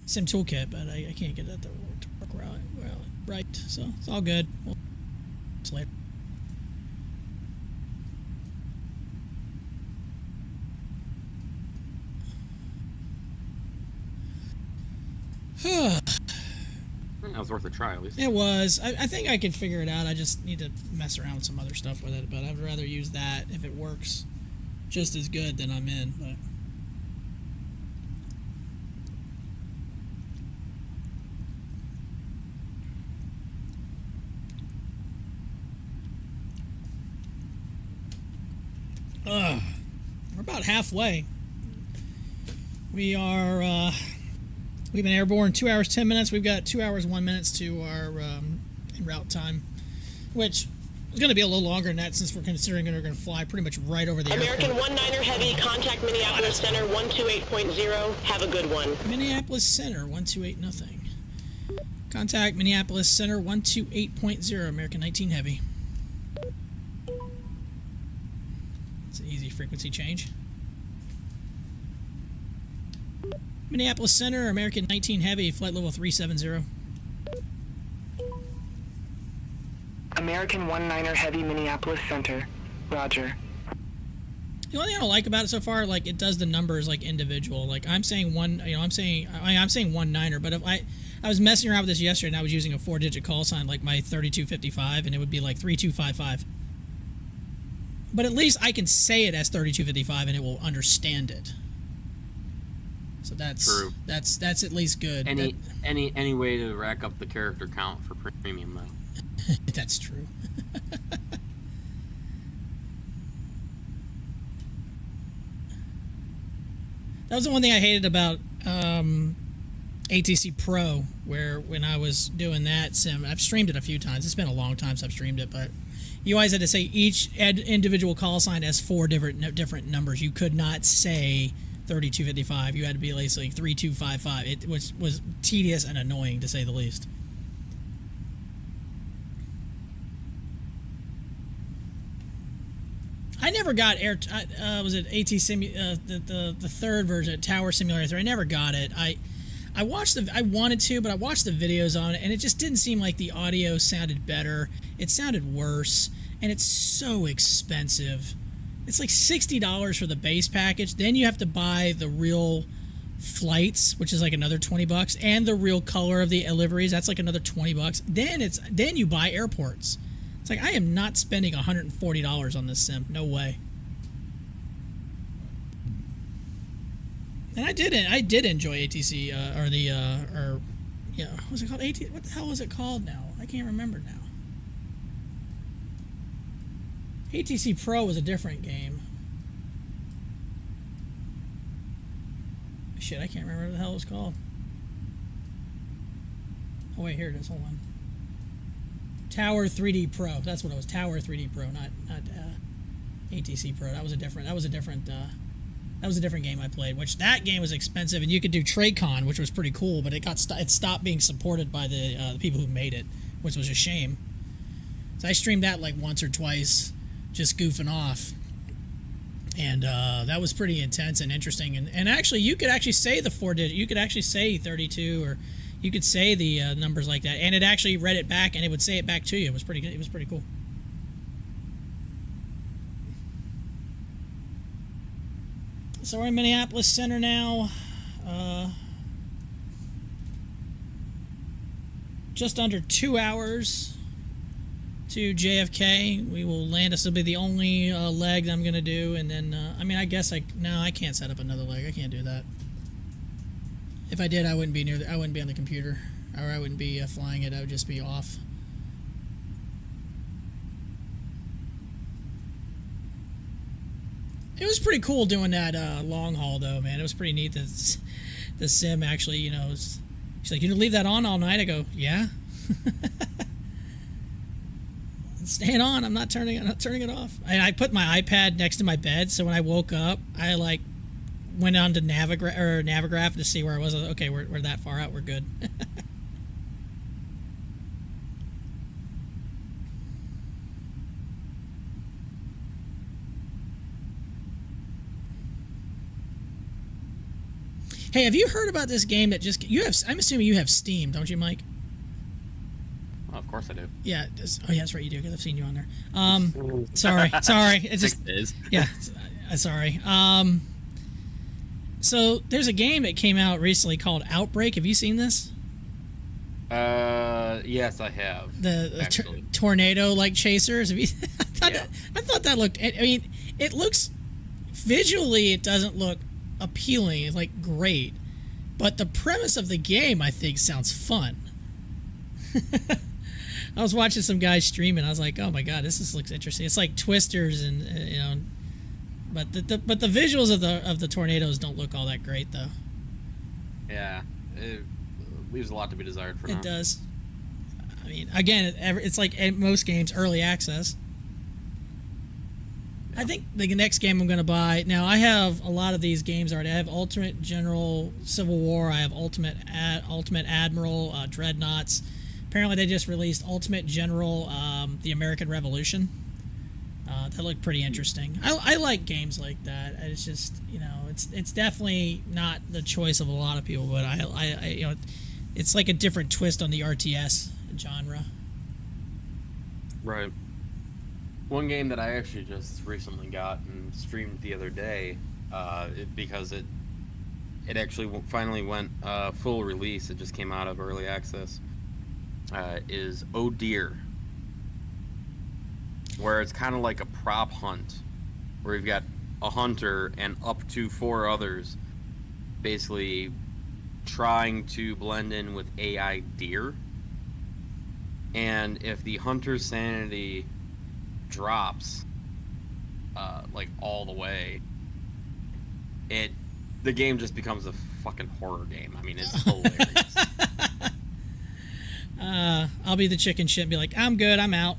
Sim Toolkit, but I can't get that to work right. So it's all good. We'll see later. That was worth a try, at least. It was. I think I could figure it out. I just need to mess around with some other stuff with it, but I'd rather use that if it works just as good, then I'm in. But we're about halfway. We are, we've been airborne 2 hours, 10 minutes. We've got 2 hours, 1 minute to our en route time, which is going to be a little longer than that since we're considering we're going to fly pretty much right over the American airport. 19er Heavy, contact Minneapolis Center 128.0. Have a good one. Minneapolis Center 128 nothing. Contact Minneapolis Center 128.0, American 19 Heavy. It's an easy frequency change. Minneapolis Center, American 19 Heavy, flight level 370. American 19er Heavy, Minneapolis Center. Roger. The only thing I don't like about it so far, like it does the numbers like individual. Like I'm saying one, you know, I'm saying 19er, but if I was messing around with this yesterday and I was using a 4-digit call sign like my 3255 and it would be like 3255. But at least I can say it as 3255 and it will understand it. So that's true. That's at least good. Any way to rack up the character count for premium though. That's true. That was the one thing I hated about ATC Pro, where when I was doing that sim, I've streamed it a few times. It's been a long time since I've streamed it, but you always had to say each individual call sign has 4 different numbers. You could not say 3255. You had to be like 3255. It was tedious and annoying to say the least. I never got was it ATC the third version, Tower Simulator 3. I never got it. I wanted to, but I watched the videos on it, and it just didn't seem like the audio sounded better. It sounded worse, and it's so expensive. It's like $60 for the base package. Then you have to buy the real flights, which is like another $20, and the real color of the liveries. That's like another $20. Then you buy airports. It's like I am not spending $140 on this sim. No way. And I did enjoy ATC what was it called? What the hell was it called now? I can't remember now. ATC Pro was a different game. Shit, I can't remember what the hell it was called. Oh wait, here it is. Hold on. Tower 3D Pro. That's what it was. Tower 3D Pro, not ATC Pro. That was a different game I played. Which that game was expensive, and you could do TradeCon, which was pretty cool, but it stopped being supported by the people who made it, which was a shame. So I streamed that like once or twice, just goofing off, and that was pretty intense and interesting. And actually, you could actually say the 4-digit. You could actually say 32 or. You could say the numbers like that, and it actually read it back, and it would say it back to you. It was pretty good. It was pretty cool. So we're in Minneapolis Center now. Just under 2 hours to JFK. We will land. This will be the only leg that I'm going to do, and then I mean, I guess I can't set up another leg. I can't do that. If I did, I wouldn't be I wouldn't be on the computer, or I wouldn't be flying it. I would just be off. It was pretty cool doing that long haul, though, man. It was pretty neat that the sim actually, you know, she's like, you gonna leave that on all night? I go, yeah. It's staying on. I'm not turning it off. I put my iPad next to my bed, so when I woke up, I like went on to Navigraph to see where I was. Okay, we're that far out. We're good. Hey, have you heard about this game that just you have? I'm assuming you have Steam, don't you, Mike? Oh, of course I do. Yeah. Oh, yeah, that's right. You do because I've seen you on there. Sorry. It's just 6 days. Yeah. Sorry. So there's a game that came out recently called Outbreak. Have you seen this? Yes, I have. The tornado like chasers. Have you? I thought that looked. I mean, it looks visually. It doesn't look appealing. It's like great, but the premise of the game I think sounds fun. I was watching some guys streaming. I was like, oh my god, this looks interesting. It's like Twisters and you know, but the visuals of the tornadoes don't look all that great though. Yeah, it leaves a lot to be desired for now. It does. I mean, again, it's like at most games, early access. I think the next game I'm going to buy... Now, I have a lot of these games already. I have Ultimate General Civil War. I have Ultimate Admiral, Dreadnoughts. Apparently, they just released Ultimate General, The American Revolution. That looked pretty interesting. I like games like that. It's just, you know, it's definitely not the choice of a lot of people, but I you know, it's like a different twist on the RTS genre. Right. One game that I actually just recently got and streamed the other day, because it actually finally went full release. It just came out of early access. Is Oh Dear, where it's kind of like a prop hunt, where you've got a hunter and up to 4 others, basically trying to blend in with AI deer. And if the hunter's sanity drops like all the way, the game just becomes a fucking horror game. I mean, it's hilarious. I'll be the chicken shit and be like, I'm good, I'm out.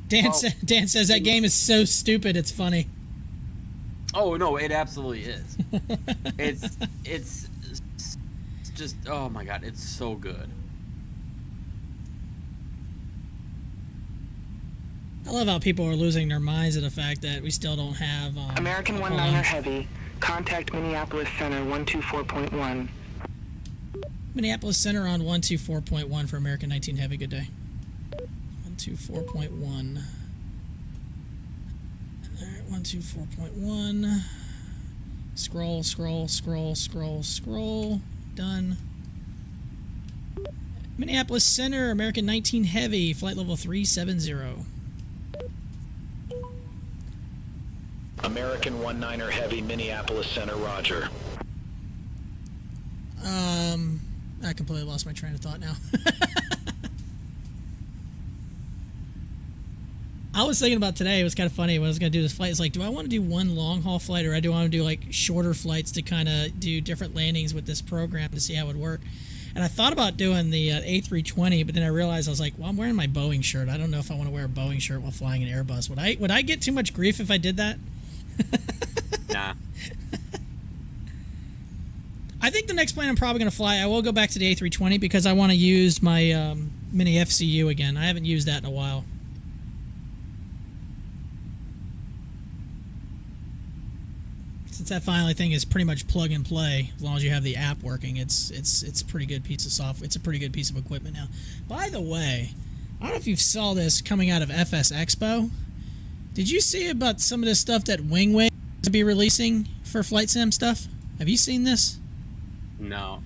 Dan says that game is so stupid it's funny. Oh no, it absolutely is. it's just, oh my god, it's so good. I love how people are losing their minds at the fact that we still don't have... American 19er Heavy, contact Minneapolis Center 124.1. Minneapolis Center on 124.1 for American 19 Heavy. Good day. 124.1. Alright, 124.1. Scroll. Done. Minneapolis Center, American 19 Heavy, flight level 370. American 19er Heavy, Minneapolis Center, roger. I completely lost my train of thought now. I was thinking about today, it was kind of funny when I was going to do this flight. It's like, do I want to do one long haul flight, or do I want to do like shorter flights to kind of do different landings with this program to see how it would work? And I thought about doing the A320, but then I realized I was like, well, I'm wearing my Boeing shirt. I don't know if I want to wear a Boeing shirt while flying an Airbus. Would I get too much grief if I did that? Nah. I think the next plane I'm probably going to fly, I will go back to the A320 because I want to use my mini FCU again. I haven't used that in a while. Since that finally thing is pretty much plug and play, as long as you have the app working, it's a pretty good piece of software. It's a pretty good piece of equipment now. By the way, I don't know if you saw this coming out of FS Expo. Did you see about some of this stuff that Wing to be releasing for flight sim stuff? Have you seen this? No,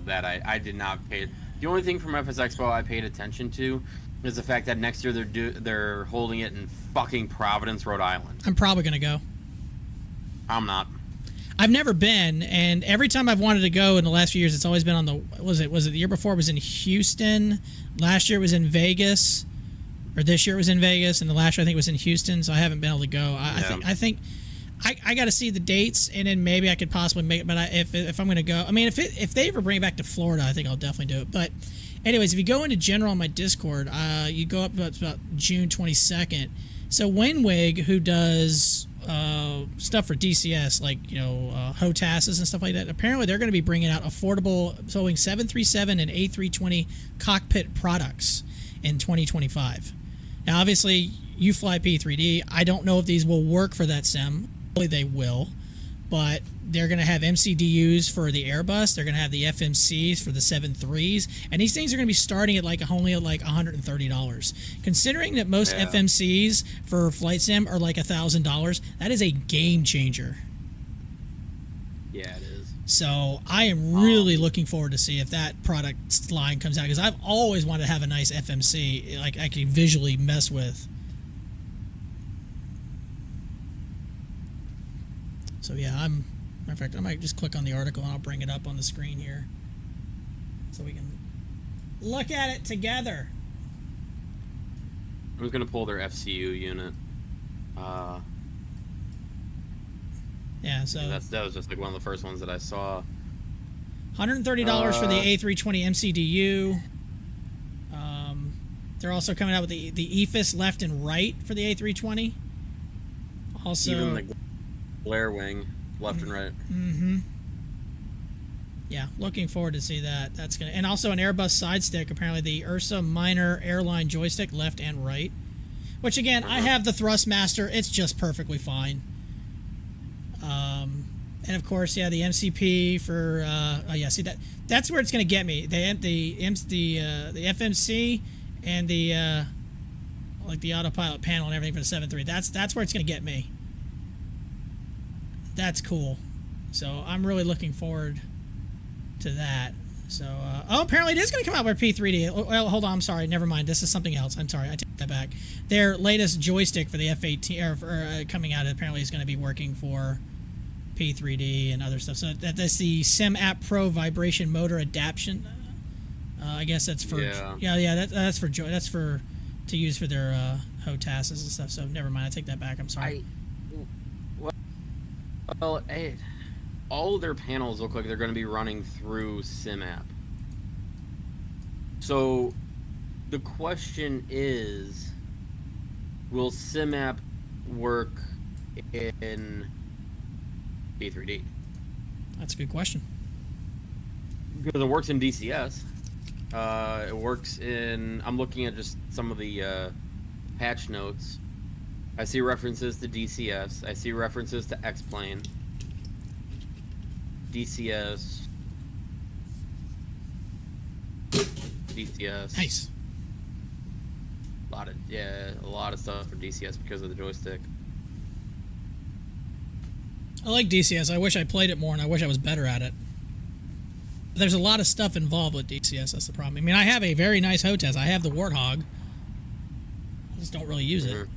that I did not pay. The only thing from FS Expo I paid attention to is the fact that next year they're holding it in fucking Providence, Rhode Island. I'm probably gonna go. I'm not. I've never been, and every time I've wanted to go in the last few years, it's always been on the... Was it the year before? It was in Houston. Last year it was in Vegas. or this year it was in Vegas, and the last year I think it was in Houston. So I haven't been able to go. I think I got to see the dates, and then maybe I could possibly make it. But if I'm going to go, I mean, if they ever bring it back to Florida, I think I'll definitely do it. But anyways, if you go into general on my Discord, you go up about June 22nd. So Winwig, who does stuff for DCS, like HOTASs and stuff like that, apparently they're going to be bringing out affordable Boeing 737 and A320 cockpit products in 2025. Now, obviously, you fly P3D. I don't know if these will work for that sim. They will, but they're going to have MCDUs for the Airbus. They're going to have the FMCs for the 737s, and these things are going to be starting at only at $130. Considering that most FMCs for flight sim are like $1,000, that is a game changer. Yeah, it is. So I am really looking forward to see if that product line comes out, because I've always wanted to have a nice FMC like I can visually mess with. So yeah, in fact, I might just click on the article and I'll bring it up on the screen here so we can look at it together. I'm just gonna pull their FCU unit. Yeah, so that was just like one of the first ones that I saw. $130 for the A320 MCDU. They're also coming out with the EFIS left and right for the A320. Also, even the glare wing, left and right. Mm-hmm. Yeah, looking forward to see that. That's gonna, and also an Airbus side stick. Apparently, the Ursa Minor airline joystick, left and right. Which again, I have the Thrustmaster. It's just perfectly fine. And of course, yeah, the MCP for. Oh yeah, see that's where it's gonna get me. The FMC and the like the autopilot panel and everything for the 737. That's where it's gonna get me. That's cool. So I'm really looking forward to that. So, apparently it is going to come out with P3D. Well, hold on, I'm sorry. Never mind. This is something else. I'm sorry. I take that back. Their latest joystick for the F-18 coming out apparently is going to be working for P3D and other stuff. So that's the Sim App Pro vibration motor adaptation. I guess that's for that's for that's for to use for their HOTASs and stuff. So never mind. I take that back. I'm sorry. Well, all of their panels look like they're going to be running through SimApp. So the question is, will SimApp work in P3D? That's a good question. Because it works in DCS. It works in... I'm looking at just some of the patch notes. I see references to DCS. I see references to X-Plane. DCS. DCS. Nice. A lot of stuff for DCS because of the joystick. I like DCS. I wish I played it more, and I wish I was better at it. There's a lot of stuff involved with DCS. That's the problem. I mean, I have a very nice HOTAS. I have the Warthog. I just don't really use it.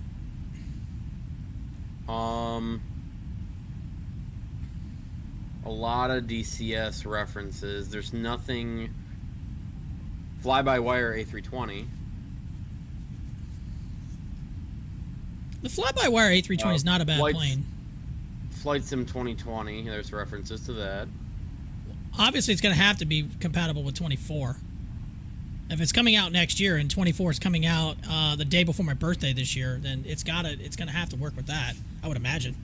A lot of DCS references. There's nothing. Fly-by-wire A320. The fly-by-wire A320 is not a bad plane. Flight Sim 2020. There's references to that. Obviously, it's going to have to be compatible with 24. If it's coming out next year and 24 is coming out the day before my birthday this year, then it's going to have to work with that, I would imagine.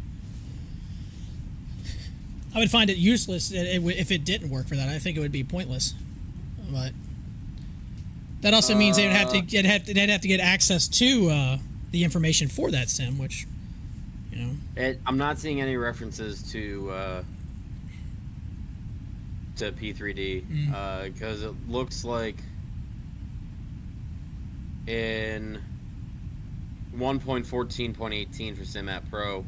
I would find it useless if it didn't work for that. I think it would be pointless. But that also means they'd have to get access to the information for that sim, which, I'm not seeing any references to P3D because it looks like in 1.14.18 for SimApp Pro,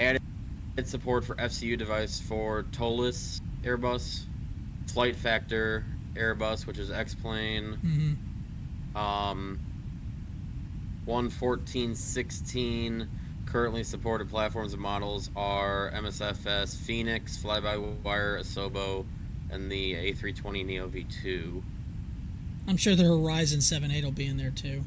added support for FCU device for TOLUS Airbus, Flight Factor Airbus, which is X-Plane. 1.14.16 currently supported platforms and models are MSFS Phoenix, Fly-by-Wire Asobo, and the A320 Neo V2. I'm sure the Horizon 7.8 will be in there too.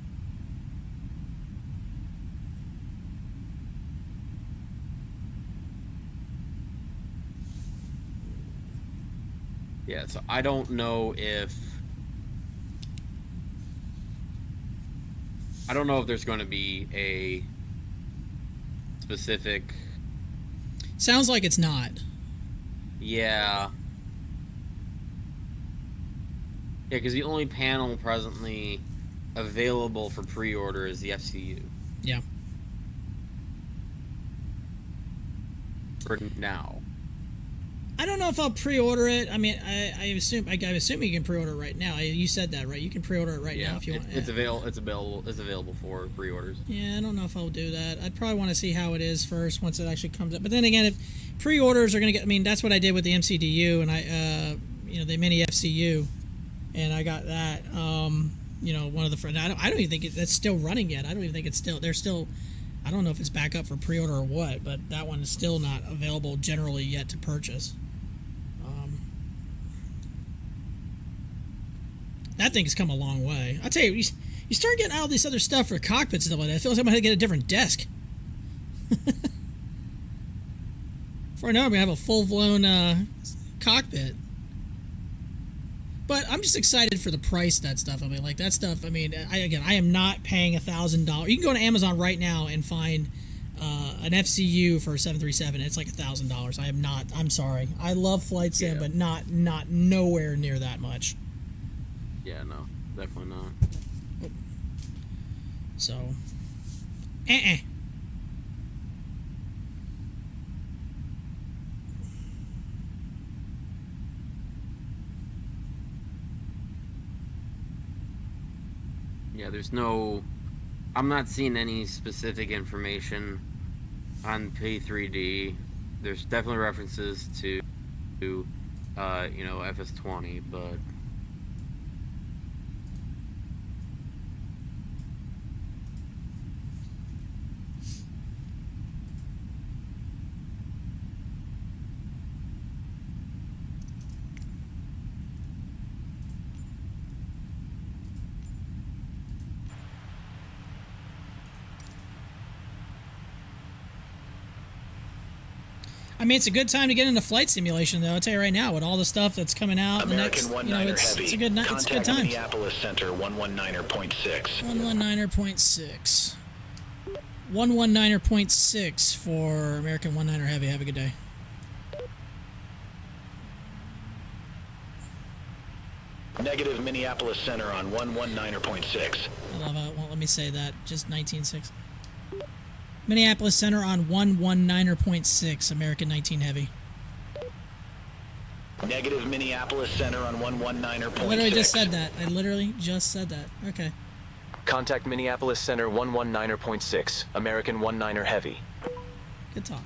Yeah, so I don't know if there's going to be a specific. Sounds like it's not. Yeah. Yeah, because the only panel presently available for pre-order is the FCU. Yeah. For now. I don't know if I'll pre-order it. I mean, I assume you can pre-order it right now. You said that, right? You can pre-order it right now if you want. It's available for pre-orders. Yeah, I don't know if I'll do that. I'd probably want to see how it is first once it actually comes up. But then again, if pre-orders are going to get, I mean, that's what I did with the MCDU and the mini FCU, and I got that. One of the friends. I don't even think that's still running yet. I don't even think it's still. They're still. I don't know if it's back up for pre-order or what, but that one is still not available generally yet to purchase. That thing has come a long way. I tell you, you start getting all this other stuff for cockpits and stuff like that. It feels like I'm going to get a different desk. Before I know it, I'm going to have a full-blown cockpit. But I'm just excited for the price of that stuff. I mean, like that stuff, I mean, I am not paying $1,000. You can go to Amazon right now and find an FCU for a 737. It's like $1,000. I am not. I'm sorry. I love flight sim, but not nowhere near that much. Yeah, no, definitely not. Oh. So, Yeah, there's no. I'm not seeing any specific information on P3D. There's definitely references to FS20, but. I mean, it's a good time to get into flight simulation, though. I'll tell you right now, with all the stuff that's coming out, American the next, it's a good time. Minneapolis Center 119.6. 119.6. 119.6 for American 19er Heavy. Have a good day. Negative Minneapolis Center on 119.6. I love how it won't let me say that. Just 19.6. Minneapolis Center on 119.6, American 19 Heavy. Negative Minneapolis Center on 119.6. I literally just said that. Okay. Contact Minneapolis Center 119.6, American 19er Heavy. Good talk.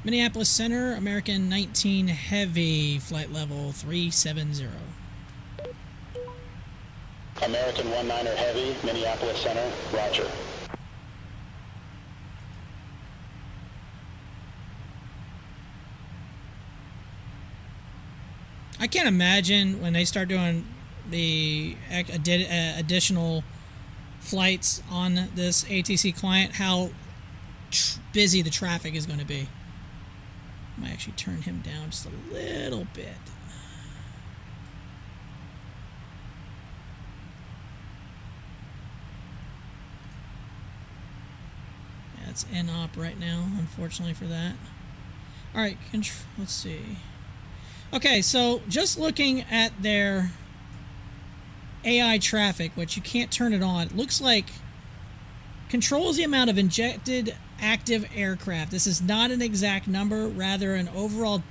Minneapolis Center, American 19 Heavy, flight level 370. American 19er Heavy, Minneapolis Center, roger. I can't imagine when they start doing the additional flights on this ATC client how busy the traffic is going to be. I might actually turn him down just a little bit. Yeah, it's in-op right now, unfortunately for that. All right, let's see. Okay, so just looking at their AI traffic, which you can't turn it on, it looks like controls the amount of injected active aircraft. This is not an exact number, rather an overall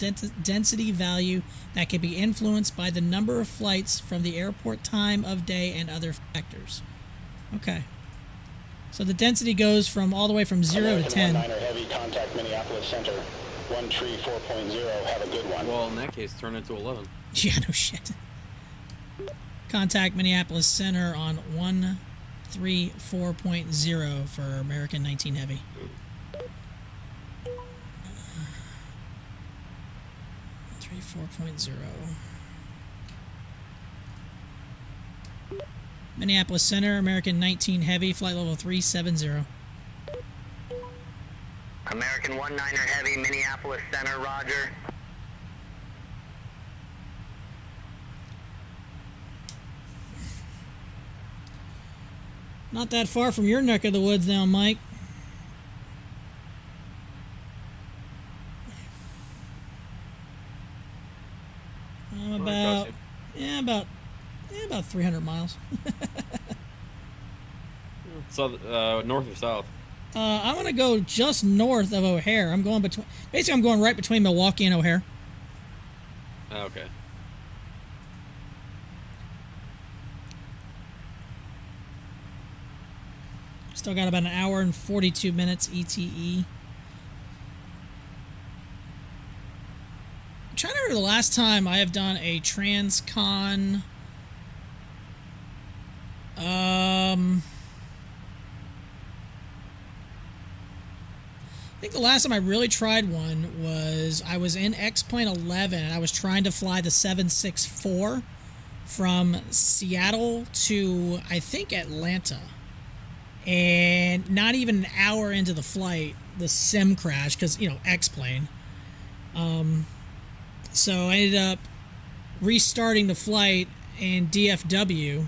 density value that can be influenced by the number of flights from the airport, time of day, and other factors. Okay. So the density goes from all the way from 0 to 10. American 19er Heavy, contact Minneapolis Center 134.0. Have a good one. Well, in that case, turn it to 11. Yeah, no shit. Contact Minneapolis Center on 134.0 for American 19 Heavy. Three 4.0. Minneapolis Center, American 19 Heavy, flight level 370. American 19er Heavy, Minneapolis Center, roger. Not that far from your neck of the woods now, Mike. I'm about 300 miles. So, north or south? I want to go just north of O'Hare. I'm going between. Basically, I'm going right between Milwaukee and O'Hare. Okay. Still got about an hour and 42 minutes ETE. I'm trying to remember the last time I have done a Transcon. I think the last time I really tried one was I was in X-Plane 11 and I was trying to fly the 764 from Seattle to, I think, Atlanta. And not even an hour into the flight, the sim crashed because, you know, X-Plane. So I ended up restarting the flight in DFW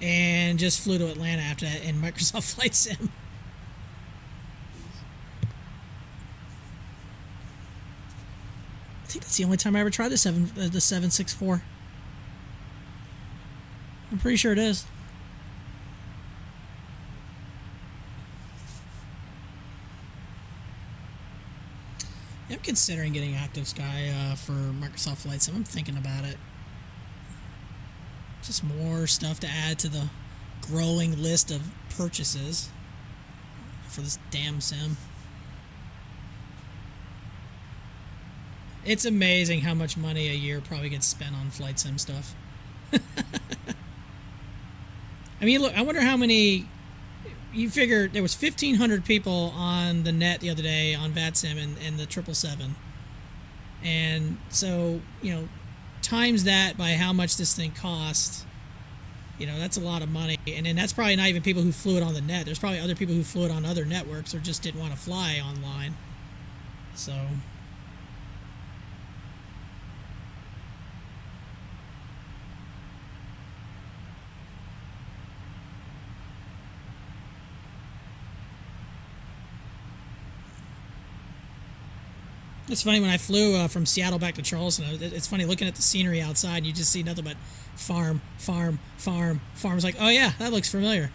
and just flew to Atlanta after that in Microsoft Flight Sim. I think that's the only time I ever tried the 764. I'm pretty sure it is. I'm considering getting Active Sky for Microsoft Flight Sim. I'm thinking about it. Just more stuff to add to the growing list of purchases for this damn sim. It's amazing how much money a year probably gets spent on Flight Sim stuff. I mean, look, I wonder how many... You figure there was 1,500 people on the net the other day on VATSIM and the 777. And so, you know, times that by how much this thing costs, you know, that's a lot of money. And then that's probably not even people who flew it on the net. There's probably other people who flew it on other networks or just didn't want to fly online. So... It's funny when I flew from Seattle back to Charleston. It's funny looking at the scenery outside. And you just see nothing but farm, farm, farm, farm. It's like, oh yeah, that looks familiar.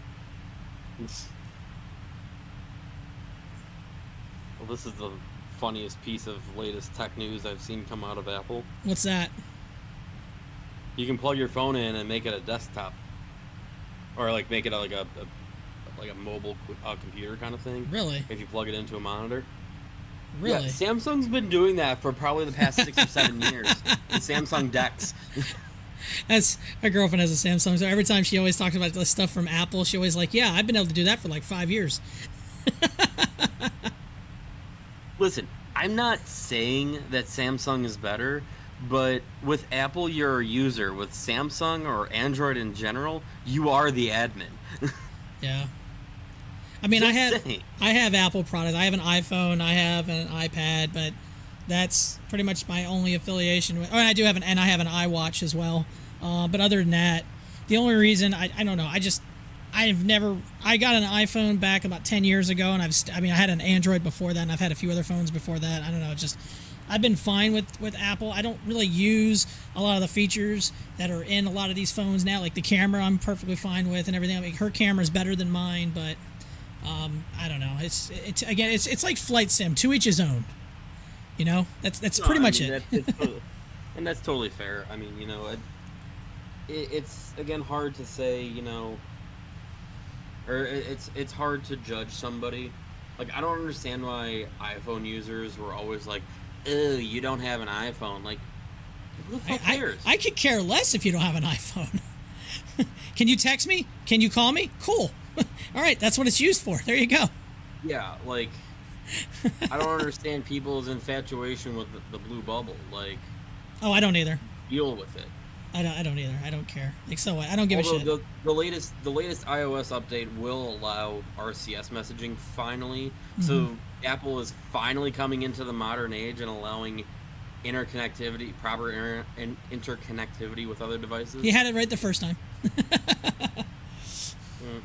Well, this is the funniest piece of latest tech news I've seen come out of Apple. What's that? You can plug your phone in and make it a desktop, or like make it like a mobile computer kind of thing. Really? If you plug it into a monitor. Really? Yeah, Samsung's been doing that for probably the past 6 or 7 years. The Samsung DeX. That's my girlfriend has a Samsung, so every time she always talks about this stuff from Apple, she always like, yeah, I've been able to do that for like 5 years. Listen, I'm not saying that Samsung is better, but with Apple, you're a user. With Samsung or Android in general, you are the admin. Yeah. I mean, I have Apple products. I have an iPhone, I have an iPad, but that's pretty much my only affiliation with. Oh, and I have an iWatch as well. But other than that, the only reason I don't know, I got an iPhone back about 10 years ago, and I had an Android before that, and I've had a few other phones before that. I don't know, I've been fine with Apple. I don't really use a lot of the features that are in a lot of these phones now, like the camera I'm perfectly fine with and everything. I mean, her camera's better than mine, but I don't know. It's like Flight Sim, to each his own. You know, that's pretty much it. And that's totally fair. I mean, you know, it's again hard to say, you know, or it's hard to judge somebody. Like, I don't understand why iPhone users were always like, "Oh, you don't have an iPhone." Like, who the fuck cares? I could care less if you don't have an iPhone. Can you text me? Can you call me? Cool. All right, that's what it's used for. There you go. Yeah, like, I don't understand people's infatuation with the blue bubble. Like, oh, I don't either. Deal with it. I don't either. I don't care. Like, so what? I don't give a shit. The latest iOS update will allow RCS messaging finally. Mm-hmm. So Apple is finally coming into the modern age and allowing interconnectivity, proper interconnectivity with other devices. You had it right the first time.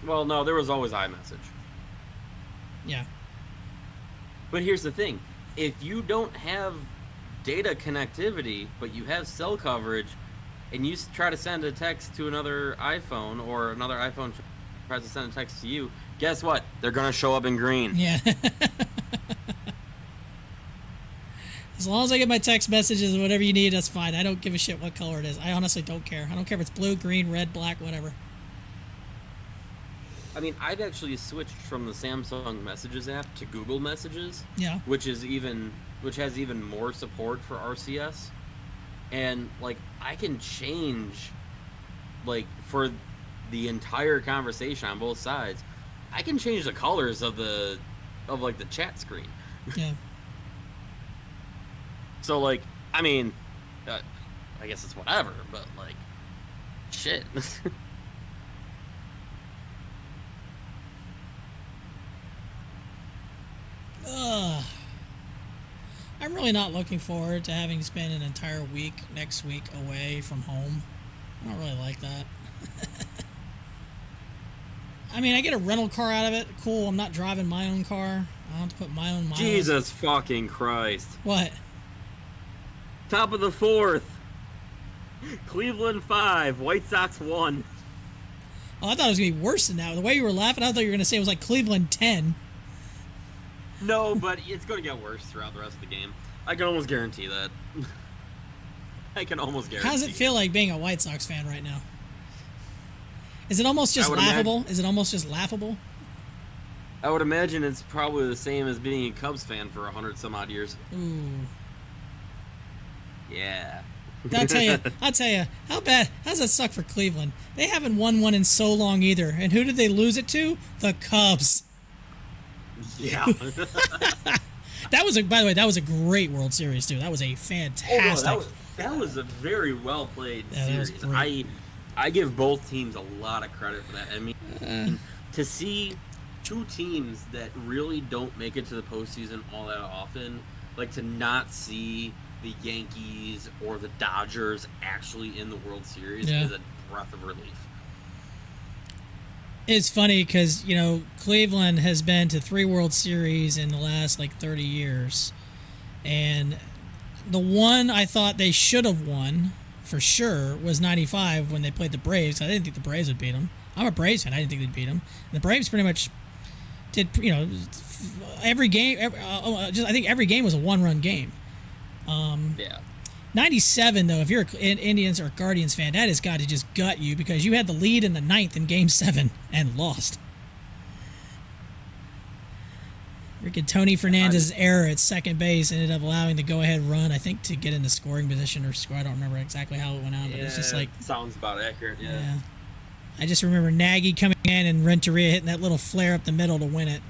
Well, no, there was always iMessage. Yeah. But here's the thing. If you don't have data connectivity, but you have cell coverage, and you try to send a text to another iPhone, or another iPhone tries to send a text to you, guess what? They're going to show up in green. Yeah. As long as I get my text messages or whatever you need, that's fine. I don't give a shit what color it is. I honestly don't care. I don't care if it's blue, green, red, black, whatever. I mean, I've actually switched from the Samsung Messages app to Google Messages. Yeah. Which has even more support for RCS. And, like, I can change, like, for the entire conversation on both sides, I can change the colors of the chat screen. Yeah. So, like, I mean, I guess it's whatever, but, like, shit. I'm really not looking forward to having to spend an entire week next week away from home. I don't really like that. I mean, I get a rental car out of it. Cool, I'm not driving my own car. I don't have to put my own miles. Jesus fucking Christ. What? Top of the fourth. Cleveland 5, White Sox 1. Oh, I thought it was going to be worse than that. The way you were laughing, I thought you were going to say it was like Cleveland 10. No, but it's going to get worse throughout the rest of the game. I can almost guarantee that. I can almost guarantee. How does it feel like being a White Sox fan right now? Is it almost just laughable? Is it almost just laughable? I would imagine it's probably the same as being a Cubs fan for 100 some odd years. Ooh. Yeah. I'll tell you, how does that suck for Cleveland? They haven't won one in so long either. And who did they lose it to? The Cubs. Yeah. By the way, that was a great World Series too. That was a fantastic. Oh, no, that was a very well played series. I give both teams a lot of credit for that. I mean, to see two teams that really don't make it to the postseason all that often, like to not see the Yankees or the Dodgers actually in the World Series is a breath of relief. It's funny because, you know, Cleveland has been to 3 World Series in the last, 30 years. And the one I thought they should have won, for sure, was 95 when they played the Braves. I didn't think the Braves would beat them. I'm a Braves fan. I didn't think they'd beat them. And the Braves pretty much did, every game. I think every game was a one-run game. Yeah. 97, though, if you're an Indians or Guardians fan, that has got to just gut you because you had the lead in the 9th in Game 7 and lost. Freaking Tony Fernandez's error at second base ended up allowing the go-ahead run, I think, to get into scoring position or score. I don't remember exactly how it went out, but it's just like... Sounds about accurate, yeah. I just remember Nagy coming in and Renteria hitting that little flare up the middle to win it.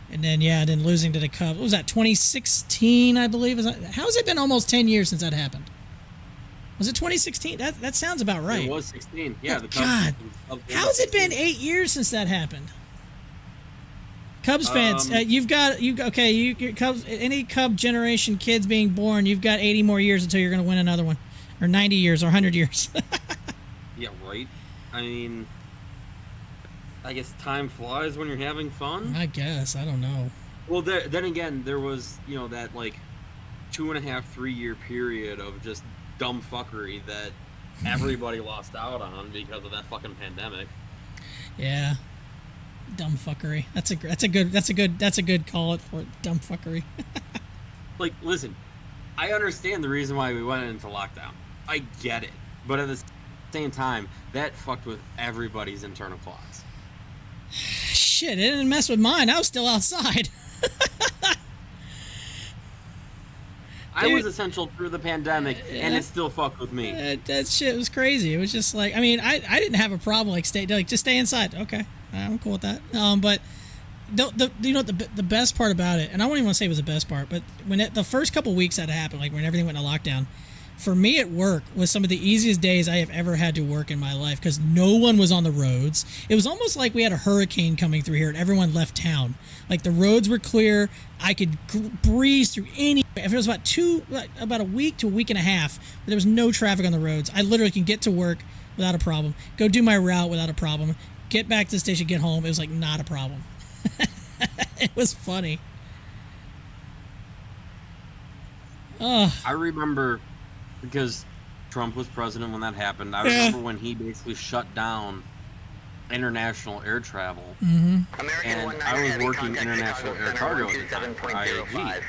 And then losing to the Cubs. What was that, 2016, I believe? How has it been almost 10 years since that happened? Was it 2016? That sounds about right. It was 16. Yeah, the Cubs. God, how's it been 8 years since that happened? Cubs fans, Cubs. Any Cub generation kids being born, you've got 80 more years until you're going to win another one, or 90 years, or 100 years. Yeah, right. I mean, I guess time flies when you're having fun. I guess. I don't know. Well, then again, there was, that 2.5, 3 year period of just dumb fuckery that everybody lost out on because of that fucking pandemic. Yeah. Dumb fuckery. That's a good call it for it. Dumb fuckery. Listen, I understand the reason why we went into lockdown. I get it. But at the same time, that fucked with everybody's internal clocks. Shit, it didn't mess with mine. I was still outside. I was essential through the pandemic, and it still fucked with me. That shit was crazy. It was just I didn't have a problem just stay inside. Okay, I'm cool with that. But the best part about it, and I won't even want to say it was the best part, but when the first couple weeks that happened, when everything went into lockdown, for me at work was some of the easiest days I have ever had to work in my life because no one was on the roads. It was almost like we had a hurricane coming through here and everyone left town. Like the roads were clear. I could breeze through any. If it was about a week to a week and a half, there was no traffic on the roads. I literally can get to work without a problem. Go do my route without a problem. Get back to the station, get home. It was like not a problem. It was funny. I remember because Trump was president when that happened. I remember when he basically shut down international air travel. Mm-hmm. And I was working international air cargo at the time for IAG.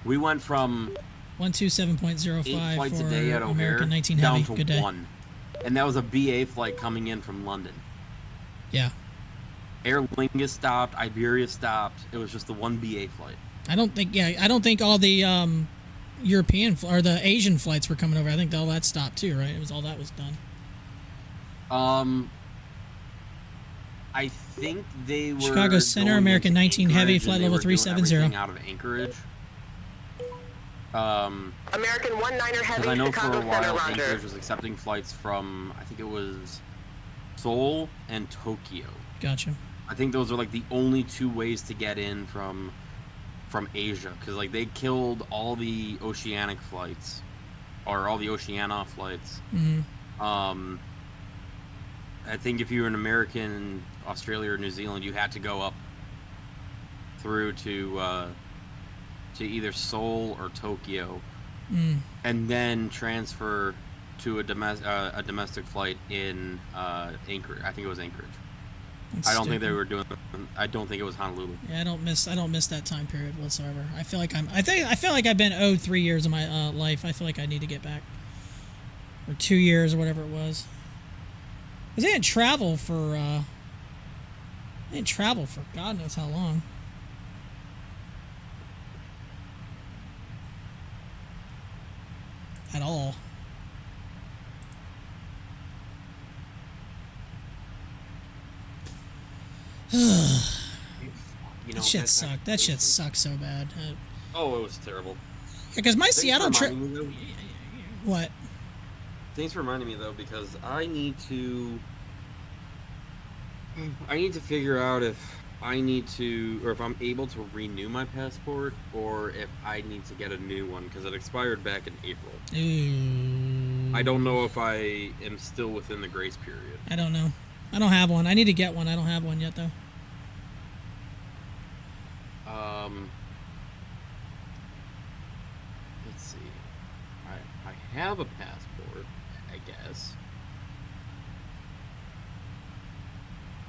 We went from 127.05 8 flights for a day at O'Hare American 19 down Heavy. to Good day. 1. And that was a BA flight coming in from London. Yeah. Aer Lingus stopped, Iberia stopped. It was just the one BA flight. I don't think all the European or the Asian flights were coming over. I think all that stopped too, right? It was all that was done. I think they were Chicago Center, going American into 19 Heavy, Anchorage, flight and they level were doing 370. everything out of Anchorage. American 19er Heavy, I know for Chicago a while Center, Roger. Anchorage was accepting flights from, I think it was Seoul and Tokyo. Gotcha. I think those are like the only two ways to get in from Asia, because like they killed all the oceanic flights, or all the Oceania flights. Mm-hmm. I think if you were an American, Australia or New Zealand, you had to go up through to either Seoul or Tokyo, and then transfer to a domestic flight in Anchorage. I think it was Anchorage. That's I don't stupid. think they were doing. I don't think it was Honolulu. Yeah, I don't miss that time period whatsoever. I feel like I've been owed 3 years of my life. I feel like I need to get back, or 2 years or whatever it was. Cause they didn't travel for God knows how long. At all. That shit sucked. That shit sucked so bad. Oh, it was terrible. Because my Seattle trip. What? Thanks for reminding me though, because I need to figure out if I need to, or if I'm able to renew my passport, or if I need to get a new one, because it expired back in April. Ooh. I don't know if I am still within the grace period. I don't know. I don't have one. I need to get one. I don't have one yet though. Let's see. I have a passport, I guess.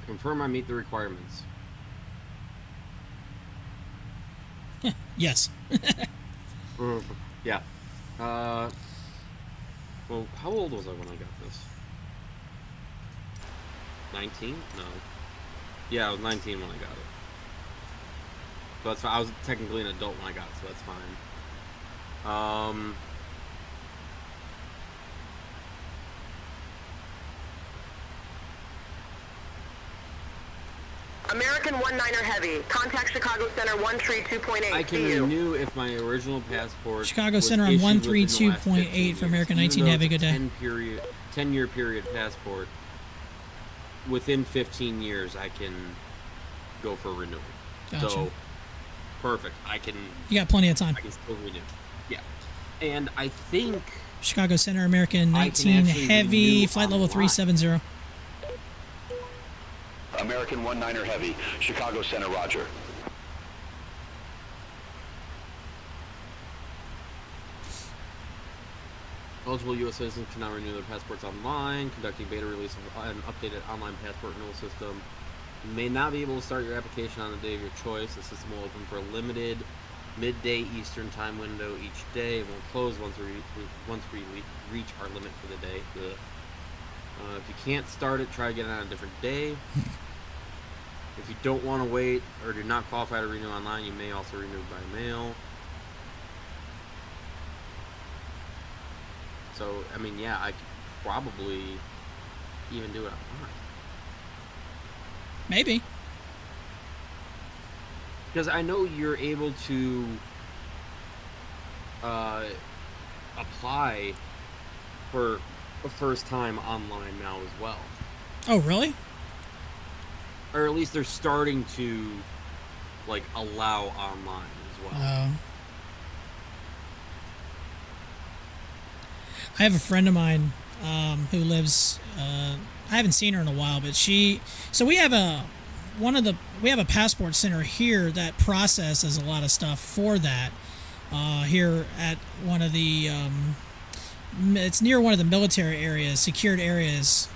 Confirm I meet the requirements. Yes. Yeah. Well, how old was I when I got this? 19? No. Yeah, I was 19 when I got it. So that's fine. I was technically an adult when I got it, so that's fine. American 19er Heavy, contact Chicago Center 132.8. I can renew if my original passport. Chicago Center on 132.8 for American 19 Heavy. Good day. 10-year period passport. Within 15 years, I can go for renewal. Gotcha. So, perfect. You got plenty of time. I can still renew. Yeah. And I think Chicago Center, American 19 Heavy, flight level 370. American 19er Heavy, Chicago Center, Roger. eligible U.S. citizens can now renew their passports online, conducting beta release of an updated online passport renewal system. You may not be able to start your application on the day of your choice. The system will open for a limited midday Eastern time window each day. It won't close once we reach our limit for the day. If you can't start it, try again on a different day. If you don't want to wait or do not qualify to renew online, you may also renew by mail. So, I mean, yeah, I could probably even do it online. Maybe. Because I know you're able to apply for a first time online now as well. Oh, really? Or at least they're starting to like allow online as well. I have a friend of mine who lives. I haven't seen her in a while, but so we have a passport center here that processes a lot of stuff for that. Here at one of the, it's near one of the military areas, secured areas,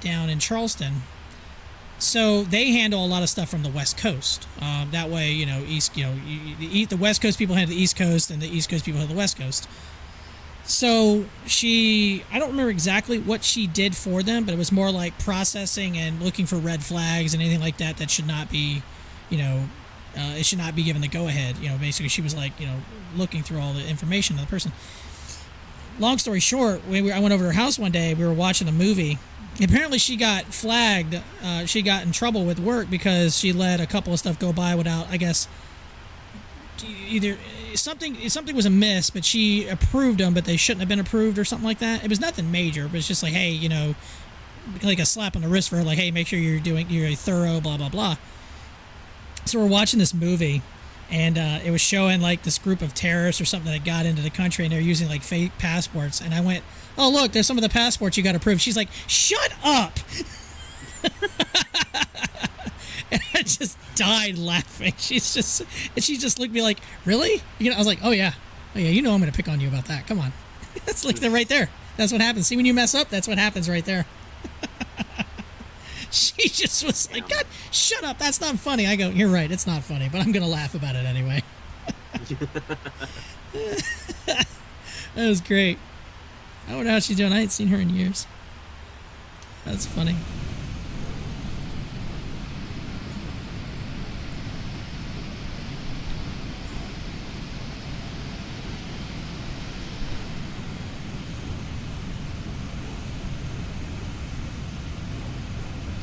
down in Charleston. So they handle a lot of stuff from the West Coast. That way, the West Coast people handle the East Coast, and the East Coast people handle the West Coast. So I don't remember exactly what she did for them, but it was more like processing and looking for red flags and anything like that should not be, it should not be given the go-ahead. Basically she was like, looking through all the information of the person. Long story short, I went over to her house one day. We were watching a movie. Apparently she got flagged. She got in trouble with work because she let a couple of stuff go by without, I guess, either something was amiss, but she approved them, but they shouldn't have been approved or something like that. It was nothing major, but it's just like, hey, like a slap on the wrist for her, like, hey, make sure you're thorough, blah, blah, blah. So we're watching this movie, and it was showing like this group of terrorists or something that got into the country, and they're using like fake passports. And I went, oh, look, there's some of the passports you got approved. She's like, shut up. And I just died laughing. She just looked at me like, really? I was like, oh yeah, I'm going to pick on you about that. Come on. That's like they're right there. That's what happens. See, when you mess up, that's what happens right there. She just was like, God, shut up. That's not funny. I go, you're right. It's not funny, but I'm going to laugh about it anyway. That was great. I wonder how she's doing. I ain't seen her in years. That's funny.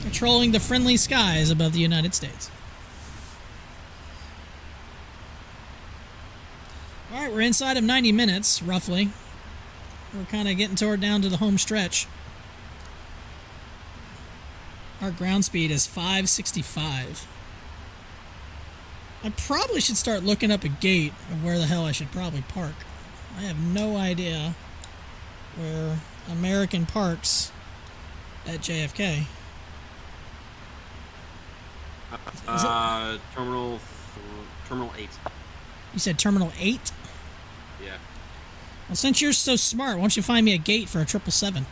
Patrolling the friendly skies above the United States. All right, we're inside of 90 minutes, roughly. We're kind of getting down to the home stretch. Our ground speed is 565. I probably should start looking up a gate of where the hell I should probably park. I have no idea where American parks at JFK. Terminal 8. You said Terminal 8? Yeah. Well, since you're so smart, why don't you find me a gate for a 777?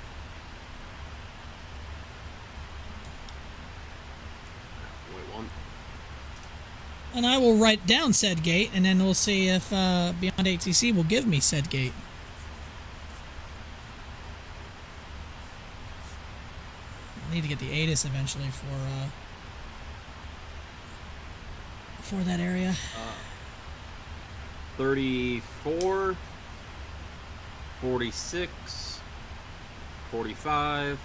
Wait, one. And I will write down said gate, and then we'll see if Beyond ATC will give me said gate. I need to get the ATIS eventually for that area. 34, 46, 45.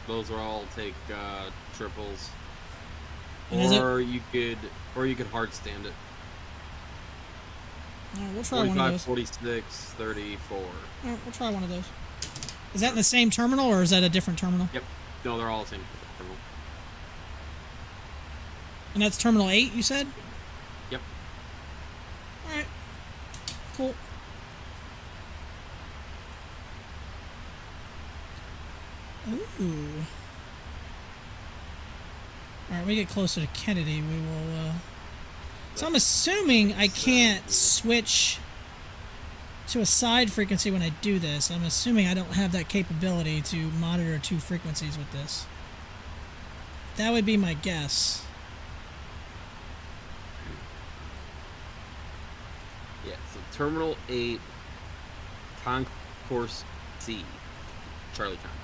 Those are all take triples. Or you could hard stand it. Right, we'll try 45, one of those. 46, 34. All right, we'll try one of those. Is that in the same terminal, or is that a different terminal? Yep. No, they're all the same terminal. And that's Terminal 8, you said? Yep. Alright. Cool. Ooh. Alright, when we get closer to Kennedy, we will, So I'm assuming I can't switch to a side frequency when I do this. I'm assuming I don't have that capability to monitor two frequencies with this. That would be my guess. Yeah, so Terminal 8, Concourse C, Charlie Concourse.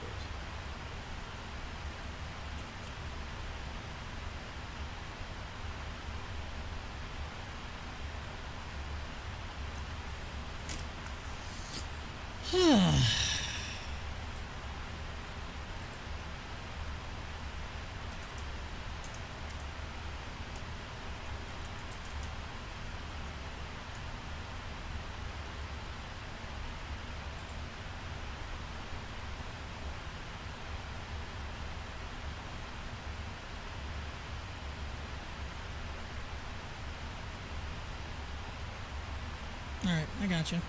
Alright, I gotcha.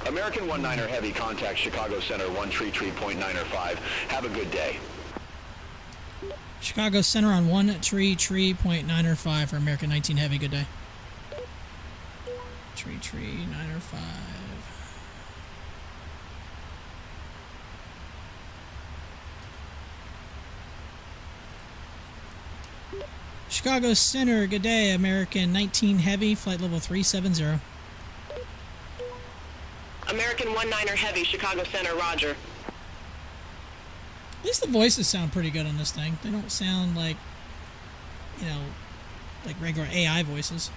American 19er Heavy, contact Chicago Center 133.905. Have a good day. Chicago Center on 133.905 for American 19 Heavy. Good day. 905. Chicago Center, good day. American 19 Heavy, flight level 370. American 19er Heavy, Chicago Center, roger. At least the voices sound pretty good on this thing. They don't sound like, you know, like regular AI voices.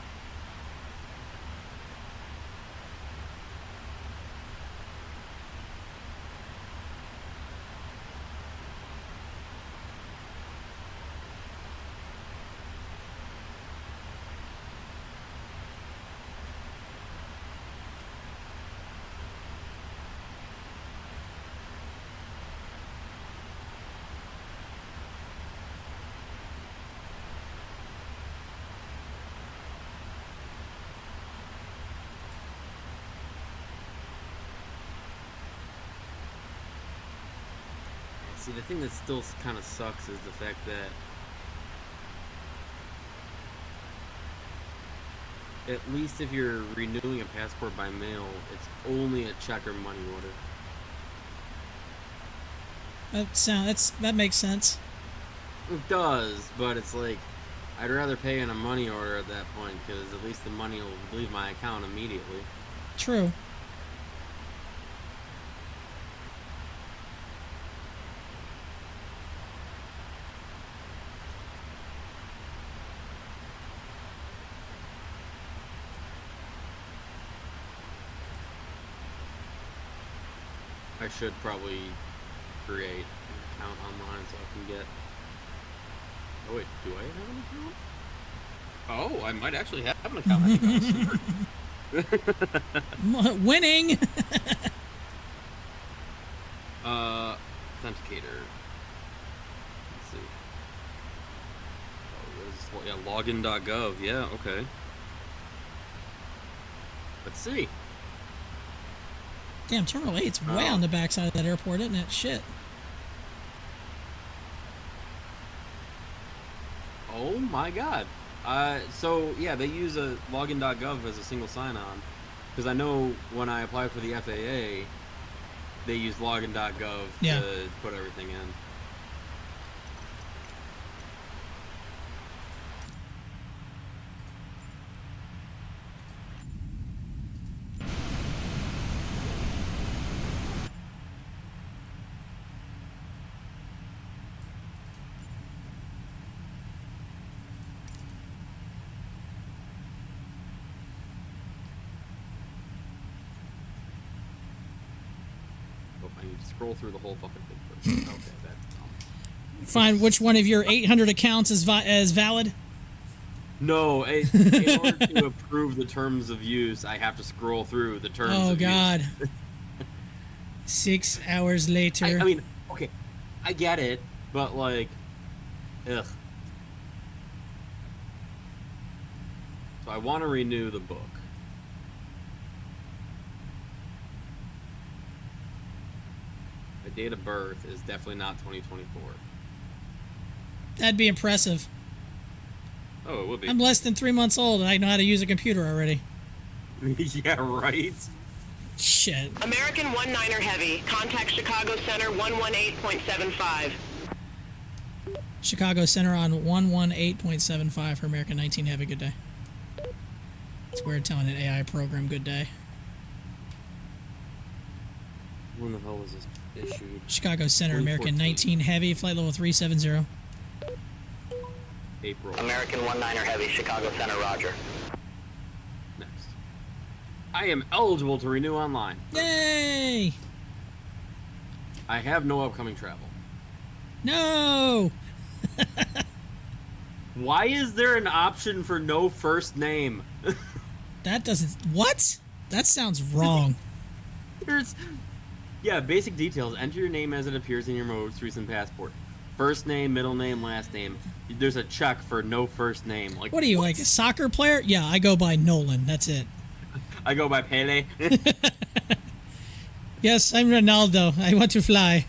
See, the thing that still kind of sucks is the fact that at least if you're renewing a passport by mail, it's only a check or money order. That makes sense. It does, but it's like I'd rather pay in a money order at that point because at least the money will leave my account immediately. True. I should probably create an account online so I can get... Oh wait, do I have an account? Oh, I might actually have an account. Winning! Authenticator. Let's see. Oh, what is this? Well, yeah, login.gov. Yeah, okay. Let's see. Damn, Terminal 8's way on the backside of that airport, isn't it? Shit. Oh my god. So, yeah, they use a login.gov as a single sign-on. Because I know when I applied for the FAA, they used login.gov to put everything in. I need to scroll through the whole fucking thing first. Okay, that's Find which one of your 800 accounts is valid? No, in order to approve the terms of use, I have to scroll through the terms of use. Oh, God. 6 hours later. I mean, okay, I get it, but, like, ugh. So I want to renew the book. My date of birth is definitely not 2024. That'd be impressive. Oh, it would be. I'm less than 3 months old and I know how to use a computer already. Yeah, right? Shit. American 19er Heavy, contact Chicago Center 118.75. Chicago Center on 118.75 for American 19 Heavy. Good day. It's weird telling an AI program good day. When the hell was this issued? Chicago Center, American 19 Heavy, flight level 370. April. American 19er Heavy, Chicago Center, roger. Next. I am eligible to renew online. Yay! I have no upcoming travel. No! Why is there an option for no first name? That doesn't... What? That sounds wrong. Yeah, basic details. Enter your name as it appears in your most recent passport. First name, middle name, last name. There's a check for no first name. Like, what are you, like a soccer player? Yeah, I go by Nolan. That's it. I go by Pele. Yes, I'm Ronaldo. I want to fly.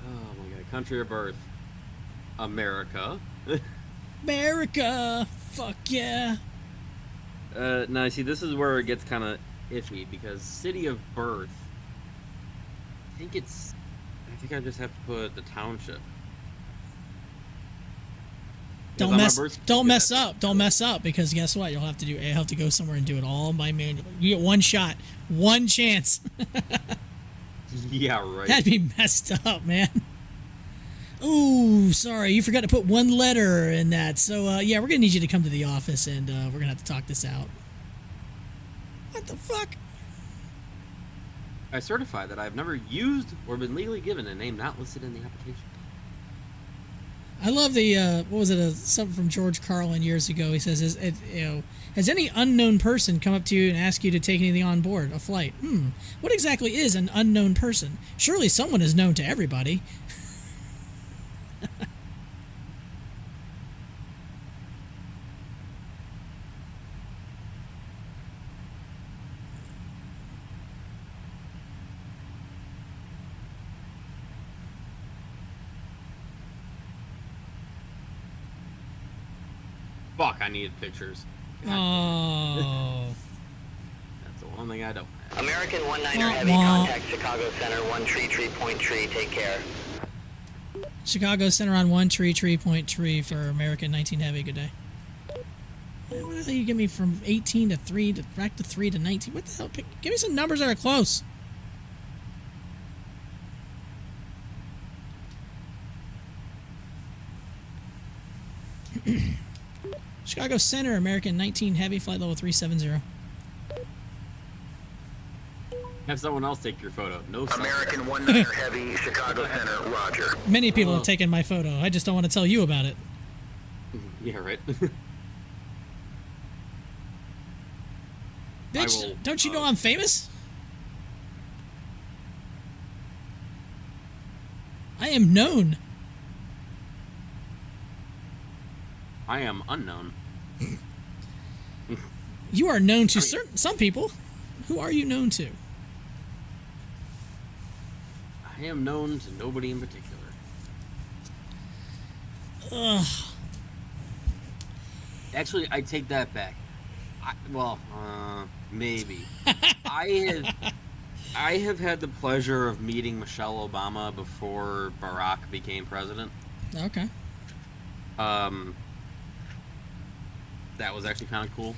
Oh my god. Country of birth. America. America. Fuck yeah. Now, see, this is where it gets kind of iffy, because city of birth, I think I just have to put the township. Don't mess up, because guess what? You'll have to go somewhere and do it all by manual. You get one shot, one chance. Yeah, right. That'd be messed up, man. Ooh, sorry, you forgot to put one letter in that. So, yeah, we're gonna need you to come to the office, and we're gonna have to talk this out. What the fuck? I certify that I have never used or been legally given a name not listed in the application. I love the what was it? Something from George Carlin years ago. He says, has any unknown person come up to you and ask you to take anything on board a flight? What exactly is an unknown person? Surely someone is known to everybody. Fuck, I needed pictures. Oh. That's the one thing I don't have. American 19er Heavy, contact Chicago Center, 133.3, take care. Chicago Center on 133.3 for American 19 Heavy, good day. What the hell you give me from 18 to 3 to back to 3 to 19? What the hell? Give me some numbers that are close. Chicago Center, American 19 Heavy, flight level 370. Have someone else take your photo. No. American 19er Heavy, Chicago Center, roger. Many people have taken my photo. I just don't want to tell you about it. Yeah, right. Bitch, don't you know I'm famous? I am known. I am unknown. You are known to some people. Who are you known to? I am known to nobody in particular. Ugh. Actually, I take that back. Maybe. I have had the pleasure of meeting Michelle Obama before Barack became president. Okay. That was actually kind of cool.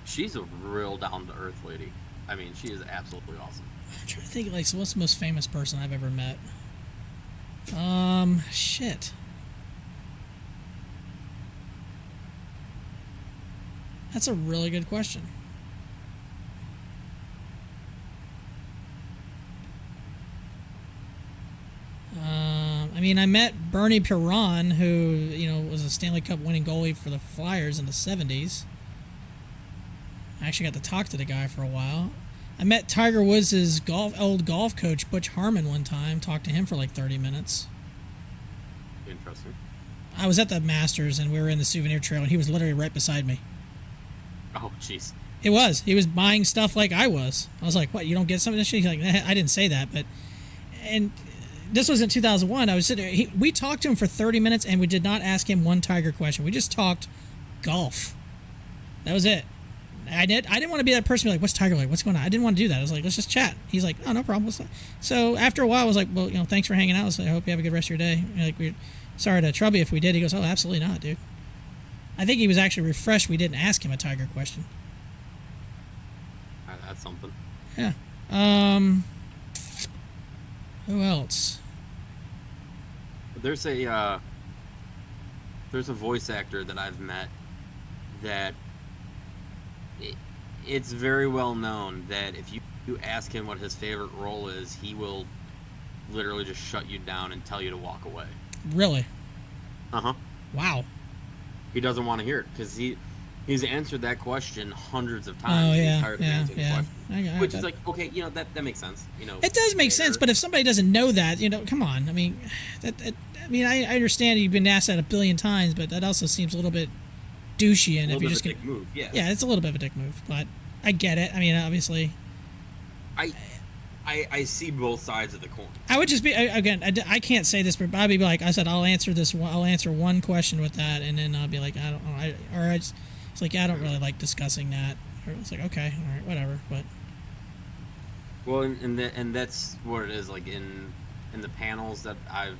She's a real down-to-earth lady. I mean, she is absolutely awesome. I'm trying to think, like, so what's the most famous person I've ever met? Shit. That's a really good question. I mean, I met Bernie Perron, who, was a Stanley Cup winning goalie for the Flyers in the 70s. I actually got to talk to the guy for a while. I met Tiger Woods' old golf coach, Butch Harmon, one time. Talked to him for like 30 minutes. Interesting. I was at the Masters, and we were in the souvenir trail, and he was literally right beside me. Oh, jeez. It was. He was buying stuff like I was. I was like, what, you don't get some of this shit? He's like, I didn't say that, but... And this was in 2001. I was sitting there. We talked to him for 30 minutes, and we did not ask him one Tiger question. We just talked golf. That was it. I didn't want to be that person like, what's Tiger like? What's going on? I didn't want to do that. I was like, let's just chat. He's like, oh, no problem. So after a while, I was like, well, thanks for hanging out. I hope you have a good rest of your day. Like, we're sorry to trouble you if we did. He goes, oh, absolutely not, dude. I think he was actually refreshed we didn't ask him a Tiger question. That's something. Yeah. Who else? There's a voice actor that I've met that it's very well known that if you you ask him what his favorite role is, he will literally just shut you down and tell you to walk away. Really? Uh-huh. Wow. He doesn't want to hear it because he's answered that question hundreds of times. Oh, yeah, He's tired of answering the question. Which I is like, okay, that makes sense. It does make sense, but if somebody doesn't know that, come on. I mean, I understand you've been asked that a billion times, but that also seems a little bit douchey. And if you just dick move, yeah. Yeah, it's a little bit of a dick move, but I get it. I mean, obviously. I see both sides of the coin. I would just be I can't say this, but I'd be like I said, I'll answer one question with that, and then I'll be like, I don't know, it's like I don't really like discussing that. Or it's like, okay, all right, whatever. But well, and that's what it is. Like in the panels that I've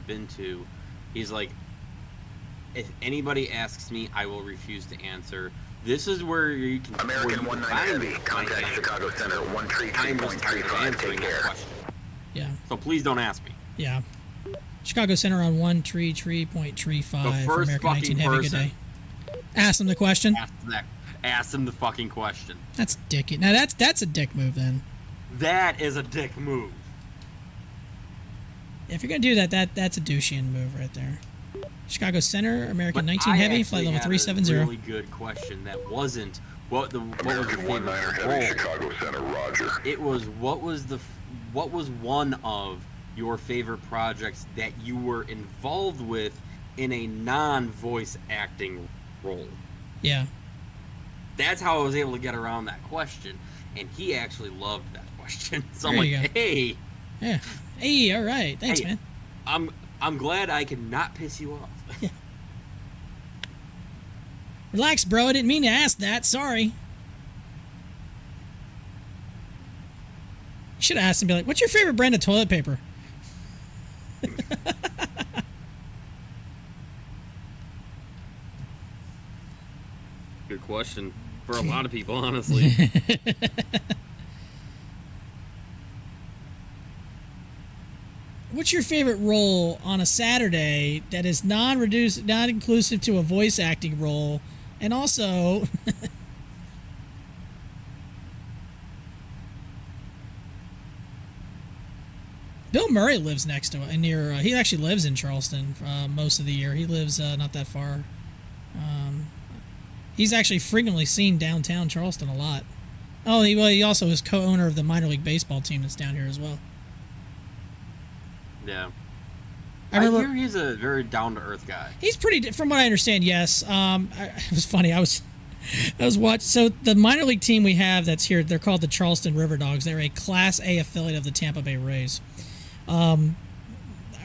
been to, he's like, if anybody asks me, I will refuse to answer. This is where you can. American 19 Heavy, contact Chicago Center 133.35, take care. Yeah. So please don't ask me. Yeah. Chicago Center on 133.35 for American 19 Heavy. Good day. Ask them the question. Ask them the fucking question. That's dicky. Now that's a dick move then. That is a dick move. If you're gonna do that's a douchey move right there. Chicago Center, American 19 Heavy, flight level 370. A really good question. That wasn't what was your favorite role? Chicago Center, Roger. It was what was one of your favorite projects that you were involved with in a non-voice acting role? Yeah. That's how I was able to get around that question, and he actually loved that question. So there I'm like, hey. Yeah. Hey, all right. Thanks, man. I'm glad I could not piss you off. Yeah. Relax, bro. I didn't mean to ask that. Sorry. You should have asked him, be like, what's your favorite brand of toilet paper? Good question. For a lot of people, honestly. What's your favorite role on a Saturday that is not inclusive to a voice acting role, and also Bill Murray lives next to near. He actually lives in Charleston most of the year. He lives not that far. He's actually frequently seen downtown Charleston a lot. Oh, he also is co-owner of the minor league baseball team that's down here as well. Yeah. I hear he's a very down-to-earth guy. He's pretty, from what I understand, yes. It was funny. I was watching. So the minor league team we have that's here, they're called the Charleston River Dogs. They're a Class A affiliate of the Tampa Bay Rays. I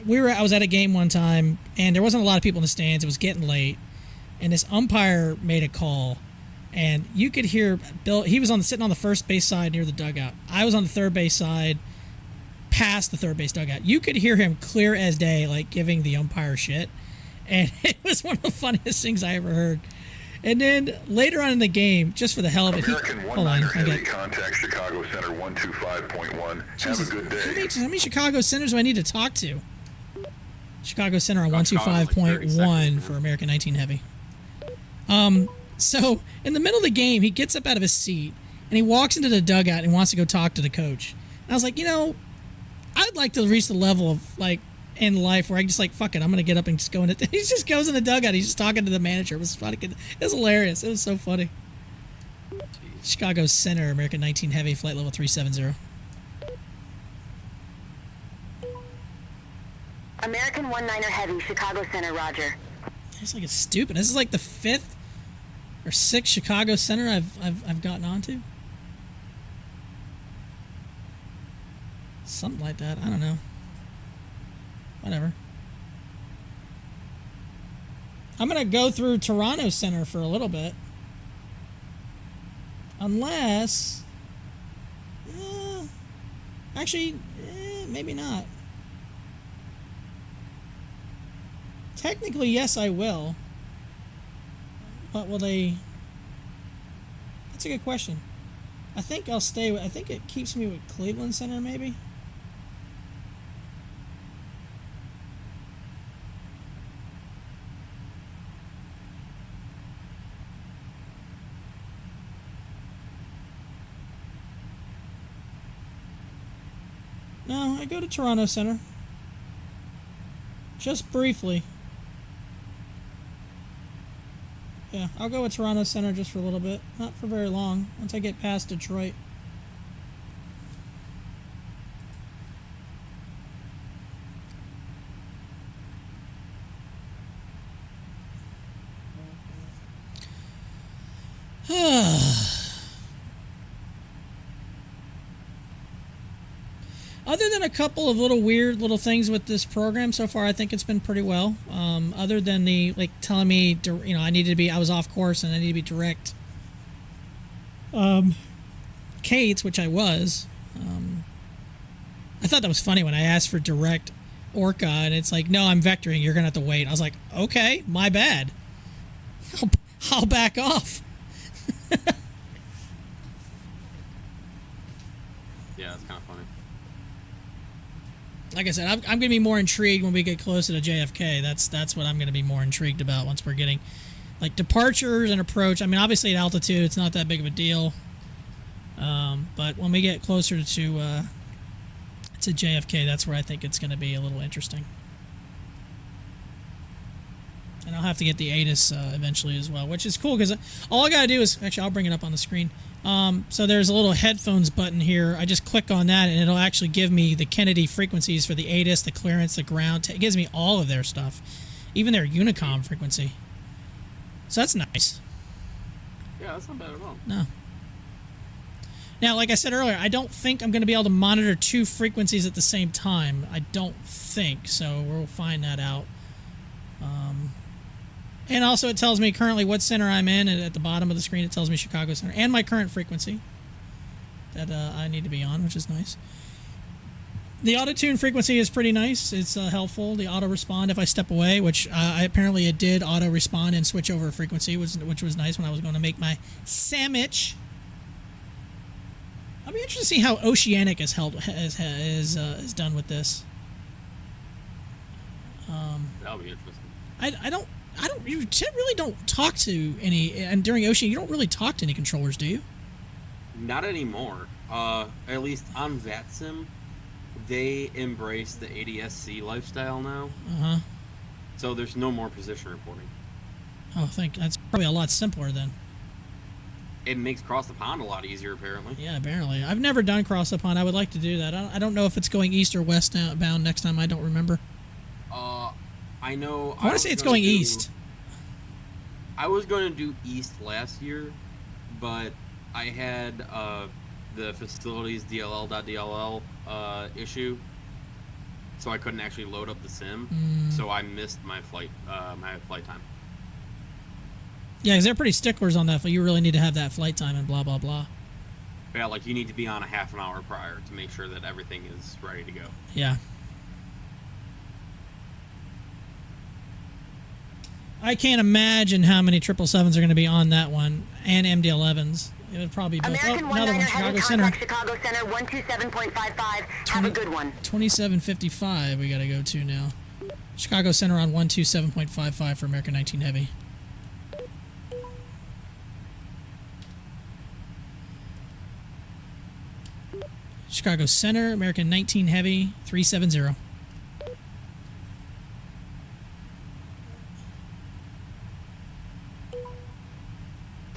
was at a game one time, and there wasn't a lot of people in the stands. It was getting late, and this umpire made a call, and you could hear Bill. He was sitting on the first base side near the dugout. I was on the third base side, past the third base dugout. You could hear him clear as day, like giving the umpire shit, and it was one of the funniest things I ever heard. And then later on in the game, just for the hell of it, hold on, contact Chicago Center 125.1. Have a good day. How many Chicago Centers do I need to talk to? Chicago Center on 125.1 for American 19 Heavy. So in the middle of the game, he gets up out of his seat and he walks into the dugout and wants to go talk to the coach. And I was like, I'd like to reach the level of in life where I just fuck it, I'm gonna get up and just go in it. He just goes in the dugout. He's just talking to the manager. It was funny. It was hilarious. It was so funny. Jeez. Chicago Center, American 19 Heavy, flight level 370. American 19er Heavy, Chicago Center, Roger. It's it's stupid. This is the 5th or 6th Chicago Center I've gotten onto. Something like that. I don't know. Whatever. I'm going to go through Toronto Center for a little bit. Unless... actually, maybe not. Technically, yes, I will. But will they... That's a good question. I think I'll stay with... I think it keeps me with Cleveland Center, maybe? No, I go to Toronto Center. Just briefly. Yeah, I'll go with Toronto Center just for a little bit. Not for very long. Once I get past Detroit. Other than a couple of little weird little things with this program so far, I think it's been pretty well. Other than the telling me, I was off course and I need to be direct. Kate's, which I was. I thought that was funny when I asked for direct Orca, and it's like, no, I'm vectoring. You're gonna have to wait. I was like, okay, my bad. I'll back off. Yeah, it's kind of funny. Like I said, I'm going to be more intrigued when we get closer to JFK. That's what I'm going to be more intrigued about once we're getting, departures and approach. I mean, obviously at altitude, it's not that big of a deal. But when we get closer to JFK, that's where I think it's going to be a little interesting. And I'll have to get the ATIS eventually as well, which is cool because all I got to do is, actually, I'll bring it up on the screen. So there's a little headphones button here. I just click on that and it'll actually give me the Kennedy frequencies for the ATIS, the clearance, the ground. It gives me all of their stuff, even their Unicom frequency. So that's nice. Yeah, that's not bad at all. No. Now, like I said earlier, I don't think I'm going to be able to monitor two frequencies at the same time. I don't think, so we'll find that out. And also it tells me currently what center I'm in, and at the bottom of the screen it tells me Chicago Center, and my current frequency that I need to be on, which is nice. The auto-tune frequency is pretty nice. It's helpful. The auto-respond if I step away, which apparently it did auto-respond and switch over frequency, which was nice when I was going to make my sandwich. I'll be interested to see how Oceanic is done with this. That'll be interesting. You really don't talk to any, and during Ocean, you don't really talk to any controllers, do you? Not anymore. At least on VATSIM, they embrace the ADSC lifestyle now. Uh-huh. So there's no more position reporting. Oh, that's probably a lot simpler then. It makes cross the pond a lot easier, apparently. Yeah, apparently. I've never done cross the pond. I would like to do that. I don't know if it's going east or west bound next time. I don't remember. I know. I want to say it's going east. I was going to do east last year, but I had the facilities DLL.DLL issue, so I couldn't actually load up the sim. So I missed my flight time. Yeah, because they're pretty sticklers on that. You really need to have that flight time and blah blah blah. Yeah, you need to be on a half an hour prior to make sure that everything is ready to go. Yeah. I can't imagine how many 777s are going to be on that one, and MD-11s. It would probably be American another one, Chicago Center. Chicago Center 127.55. Have a good one. 2755 we got to go to now. Chicago Center on 127.55 for American 19 Heavy. Chicago Center, American 19 Heavy, 370.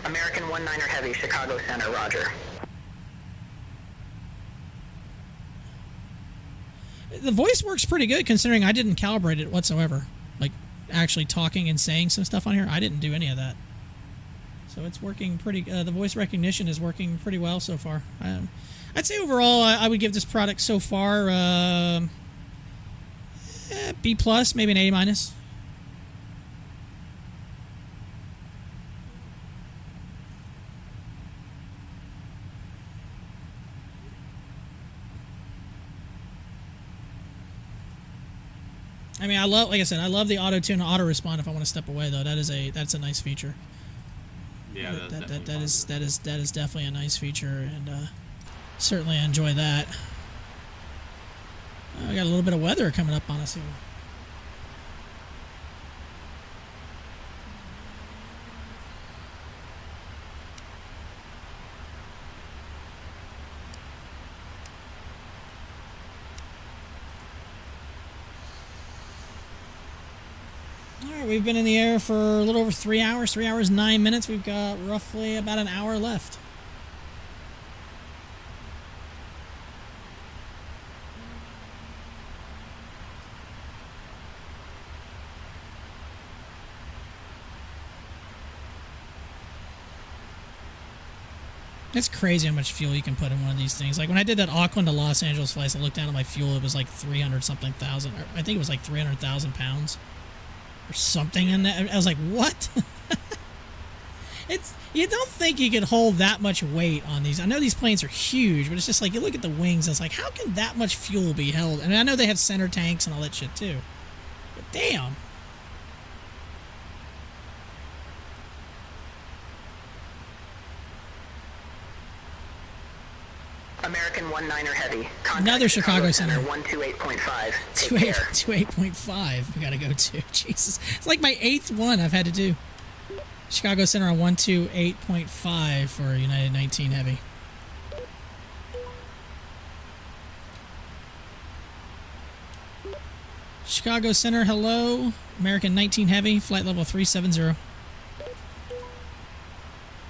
American 19er Heavy, Chicago Center, roger. The voice works pretty good considering I didn't calibrate it whatsoever. Actually talking and saying some stuff on here, I didn't do any of that. So it's working pretty, the voice recognition is working pretty well so far. I'd say overall, I would give this product so far B+, maybe an A-. I mean, like I said, I love the auto tune and auto respond if I want to step away though. That's a nice feature. Yeah, that is definitely a nice feature, and certainly enjoy that. I got a little bit of weather coming up on us here. All right, we've been in the air for a little over 3 hours, 3 hours, 9 minutes. We've got roughly about an hour left. It's crazy how much fuel you can put in one of these things. Like when I did that Auckland to Los Angeles flight, I looked down at my fuel. It was like 300-something thousand. I think it was like 300,000 pounds or something in that. I was like, what? You don't think you could hold that much weight on these. I know these planes are huge, but it's just like you look at the wings and it's like, how can that much fuel be held? And I know they have center tanks and all that shit too. But damn. American 19er Heavy. Contact Another Chicago Center. 128.5. 28.5 we gotta go to. Jesus. It's like my 8th one I've had to do. Chicago Center on 128.5 for United 19 Heavy. Chicago Center, hello. American 19 Heavy, flight level 370.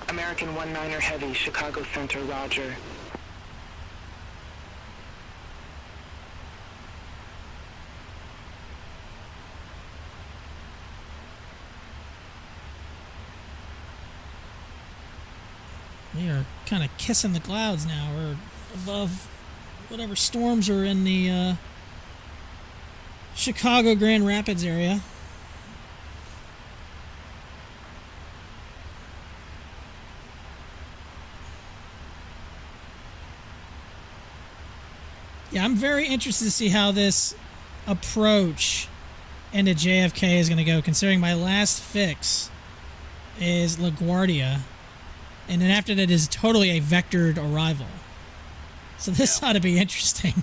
American 19er Heavy, Chicago Center, roger. We are kind of kissing the clouds now. We're above whatever storms are in the Chicago Grand Rapids area. Yeah, I'm very interested to see how this approach into JFK is going to go, considering my last fix is LaGuardia. And then after that is totally a vectored arrival. So this ought to be interesting.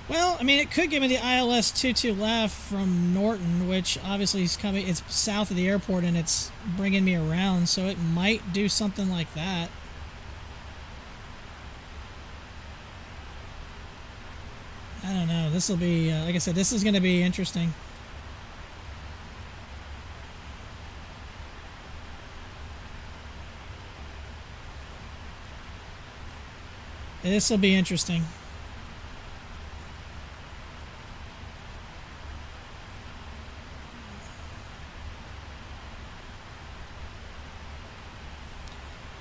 Well, I mean, it could give me the ILS 22 left from Norton, which obviously is coming. It's south of the airport and it's bringing me around, so it might do something like that. I don't know. This will be, like I said, this is going to be interesting. This will be interesting.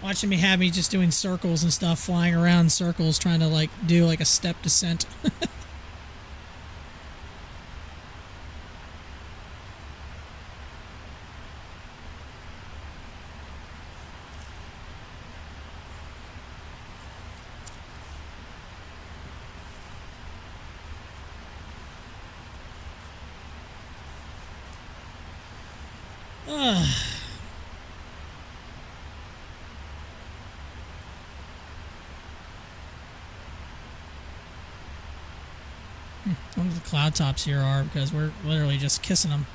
Watching me have me just doing circles and stuff, flying around in circles, trying to like do like a step descent. I wonder what the cloud tops here are, because we're literally just kissing them.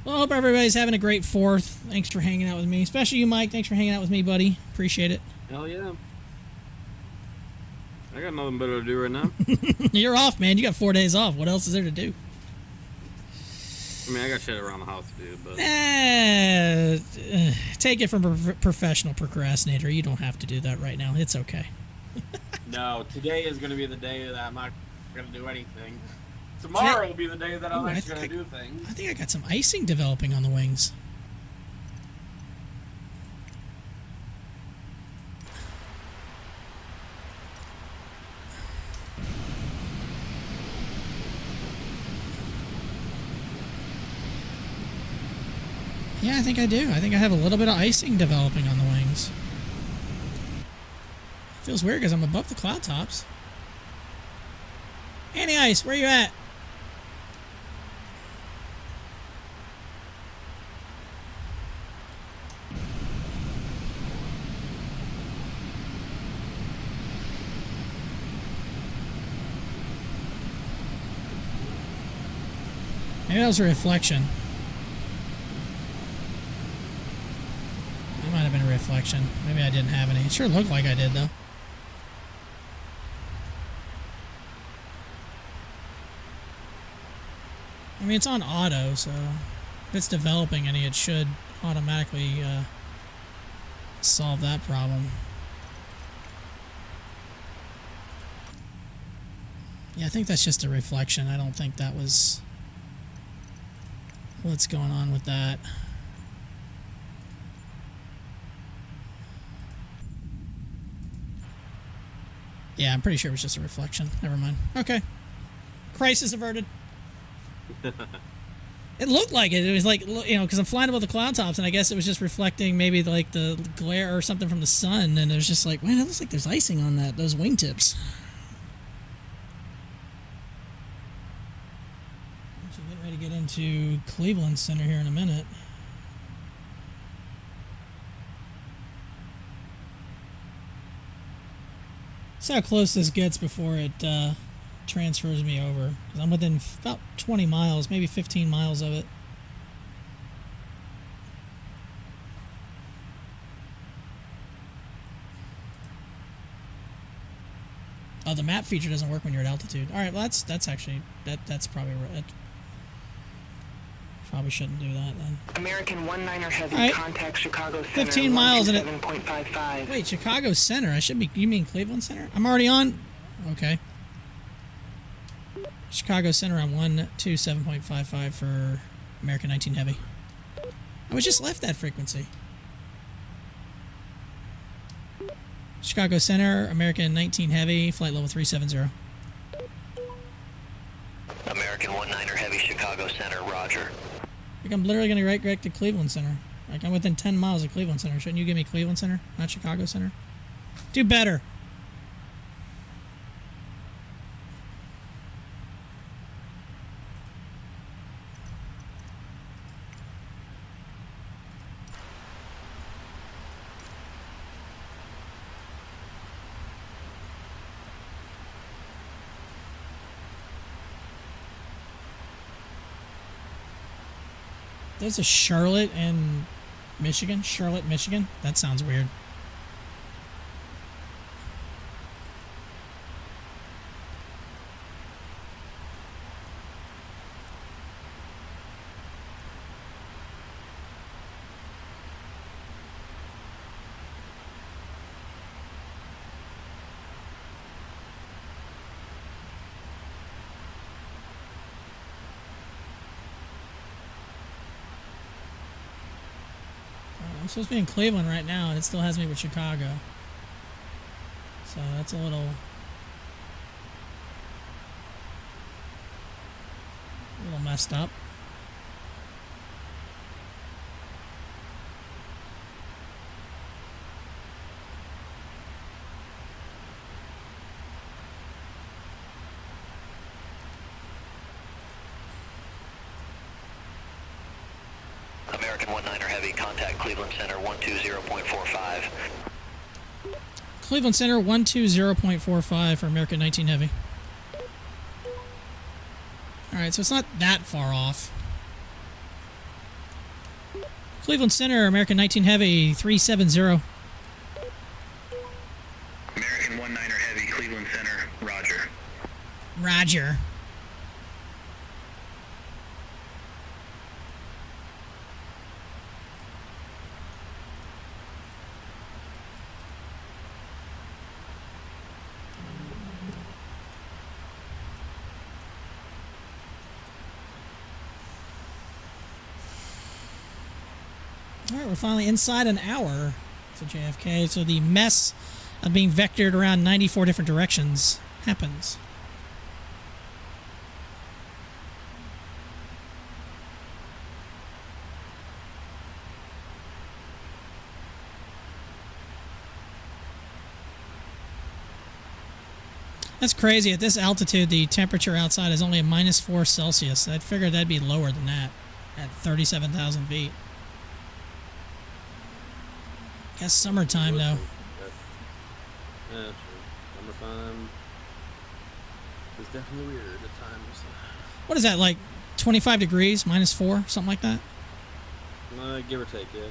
Well, I hope everybody's having a great 4th. Thanks for hanging out with me. Especially you, Mike. Thanks for hanging out with me, buddy. Appreciate it. Hell yeah. I got nothing better to do right now. You're off, man. You got 4 days off. What else is there to do? I mean, I got shit around the house to do, but... Take it from a professional procrastinator. You don't have to do that right now. It's okay. No, today is going to be the day that I'm not going to do anything. Tomorrow will be the day that I'm actually going to do things. I think I got some icing developing on the wings. Yeah, I think I do. I think I have a little bit of icing developing on the wings. Feels weird because I'm above the cloud tops. Anti-ice, where you at? Maybe that was a reflection. It might have been a reflection. Maybe I didn't have any. It sure looked like I did, though. I mean, it's on auto, so if it's developing any, it should automatically solve that problem. Yeah, I think that's just a reflection. I don't think that was what's going on with that. Yeah, I'm pretty sure it was just a reflection. Never mind. Okay. Crisis averted. It looked like it. It was like, you know, because I'm flying above the cloud tops, and I guess it was just reflecting maybe like the glare or something from the sun, and it was just like, man, it looks like there's icing on those wingtips. So getting ready to get into Cleveland Center here in a minute. See how close this gets before it transfers me over. 'Cause I'm within about 20 miles, maybe 15 miles of it. Oh, the map feature doesn't work when you're at altitude. All right, well that's actually that's probably right. Probably shouldn't do that then. American 19er Heavy, right. contact Chicago Center. 15 miles in it. 7.55. Wait, Chicago Center. I should be. You mean Cleveland Center? I'm already on. Okay. Chicago Center on 127.55 for American 19 Heavy. I was just left that frequency. Chicago Center, American 19 Heavy, flight level 370. American 19er Heavy, Chicago Center, roger. Like I'm literally going to right direct to Cleveland Center. Like I'm within 10 miles of Cleveland Center. Shouldn't you give me Cleveland Center, not Chicago Center? Do better. There's a Charlotte and Michigan. Charlotte, Michigan. That sounds weird. I'm supposed to be in Cleveland right now, and it still has me with Chicago. So that's a little messed up. American 19er Heavy, contact Cleveland Center 120.45. Cleveland Center 120.45 for American 19 Heavy. Alright, so it's not that far off. Cleveland Center, American 19 Heavy, 370. American 19er Heavy, Cleveland Center, roger. Roger. Alright, we're finally inside an hour to JFK, so the mess of being vectored around 94 different directions happens. That's crazy. At this altitude, the temperature outside is only a -4 Celsius. I'd figure that'd be lower than that at 37,000 feet. Guess summertime, though. Yeah, true. Summertime is definitely weird at times. What is that, like 25 degrees, -4, something like that? Give or take, yeah.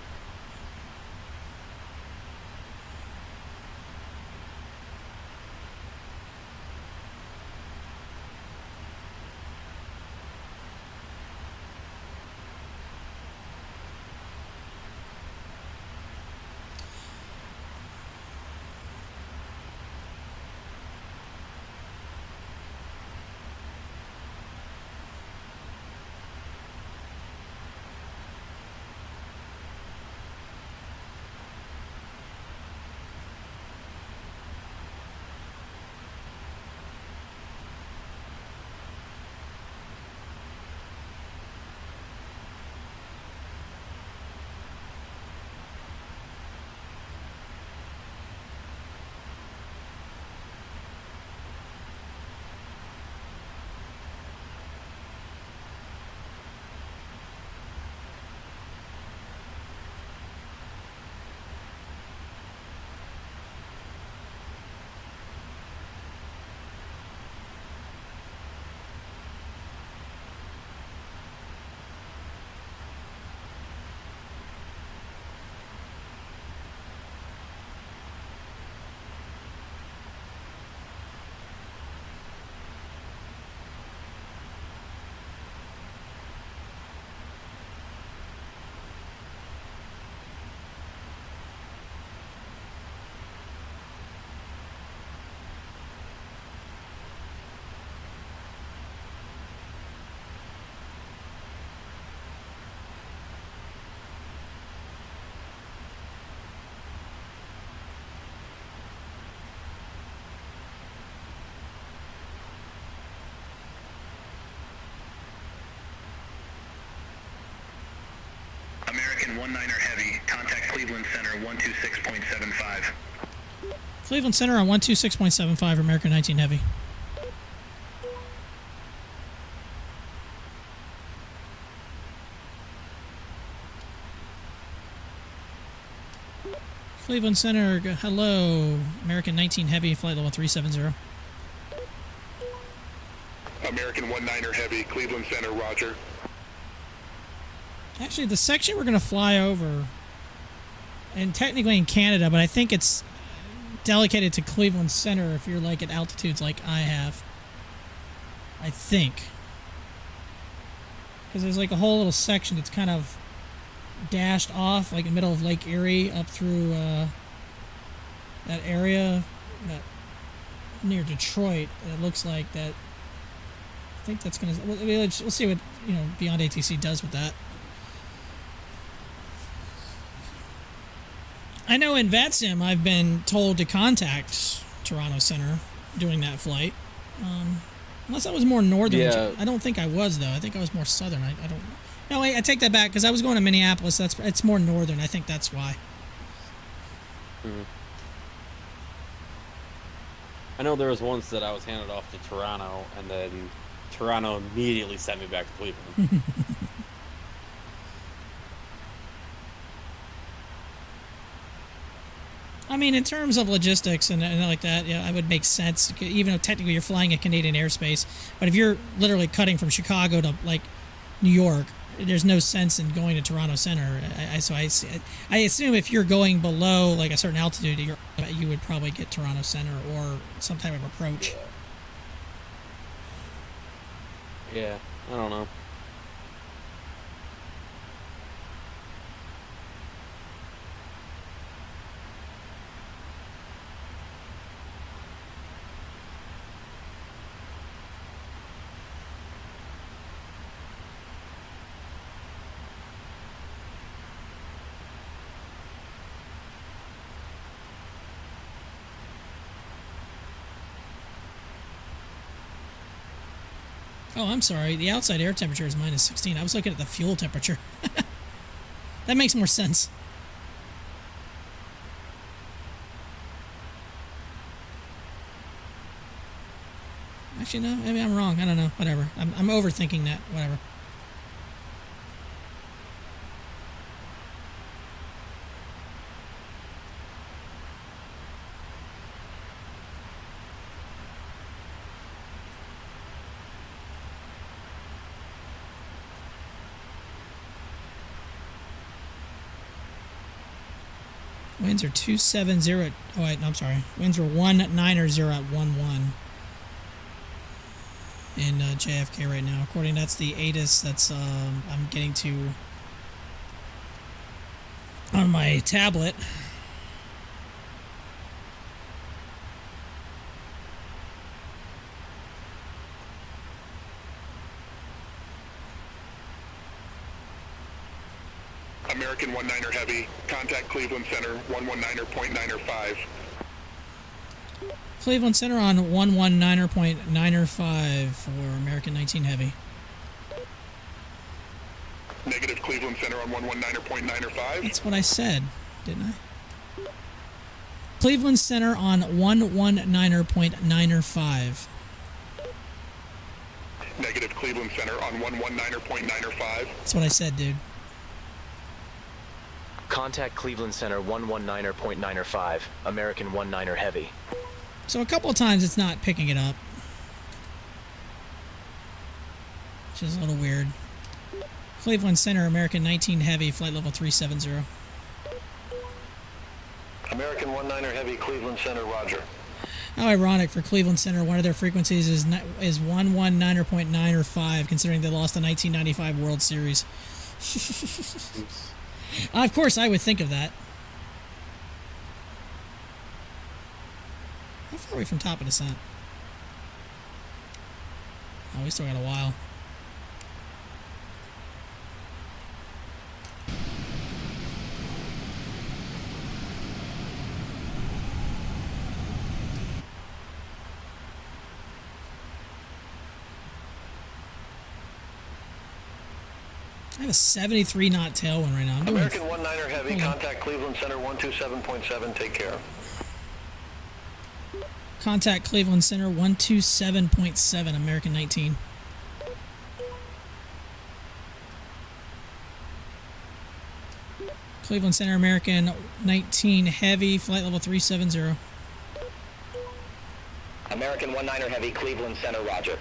American 19er Heavy, contact Cleveland Center 126.75. Cleveland Center on 126.75, American 19 Heavy. Cleveland Center, hello. American 19 Heavy, flight level 370. American 19er Heavy, Cleveland Center, roger. Actually, the section we're going to fly over, and technically in Canada, but I think it's delegated to Cleveland Center if you're like at altitudes like I have. I think. Because there's like a whole little section that's kind of dashed off, like in the middle of Lake Erie up through that area that near Detroit. It looks like that. I think that's going to... We'll see what, Beyond ATC does with that. I know in VATSIM I've been told to contact Toronto Center during that flight. Unless I was more northern. Yeah. I don't think I was, though. I think I was more southern. I don't know. No, wait, I take that back because I was going to Minneapolis. It's more northern. I think that's why. I know there was once that I was handed off to Toronto, and then Toronto immediately sent me back to Cleveland. I mean, in terms of logistics and like that, yeah, it would make sense, even though technically you're flying a Canadian airspace. But if you're literally cutting from Chicago to, like, New York, there's no sense in going to Toronto Center. So I assume if you're going below, like, a certain altitude, you would probably get Toronto Center or some type of approach. Yeah, I don't know. Oh, I'm sorry. The outside air temperature is -16. I was looking at the fuel temperature. That makes more sense. Actually, no. Maybe I'm wrong. I don't know. Whatever. I'm overthinking that. Whatever. Winds are 270. Oh wait, no, I'm sorry. Winds are 190 at 11 in JFK right now. According, that's the ATC that's I'm getting to on my tablet. American 19er Heavy, contact Cleveland Center 119.95. Cleveland Center on 119.95 for American 19 Heavy. Negative Cleveland Center on 119.95. That's what I said, didn't I? Cleveland Center on 119.95. Negative Cleveland Center on 119.95. That's what I said, dude. Contact Cleveland Center 119.95, American 19er Heavy. So a couple of times it's not picking it up, which is a little weird. Cleveland Center, American 19 Heavy, flight level 370. American 19er Heavy, Cleveland Center, roger. How ironic for Cleveland Center, one of their frequencies is 119.95, considering they lost the 1995 World Series. Of course, I would think of that. How far are we from top of descent? Oh, we still got a while. I have a 73 knot tailwind right now. I'm doing American 19er Heavy, contact Cleveland Center 127.7, take care. Contact Cleveland Center 127.7, American 19. Cleveland Center, American 19 Heavy, flight level 370. American 19er Heavy, Cleveland Center, roger.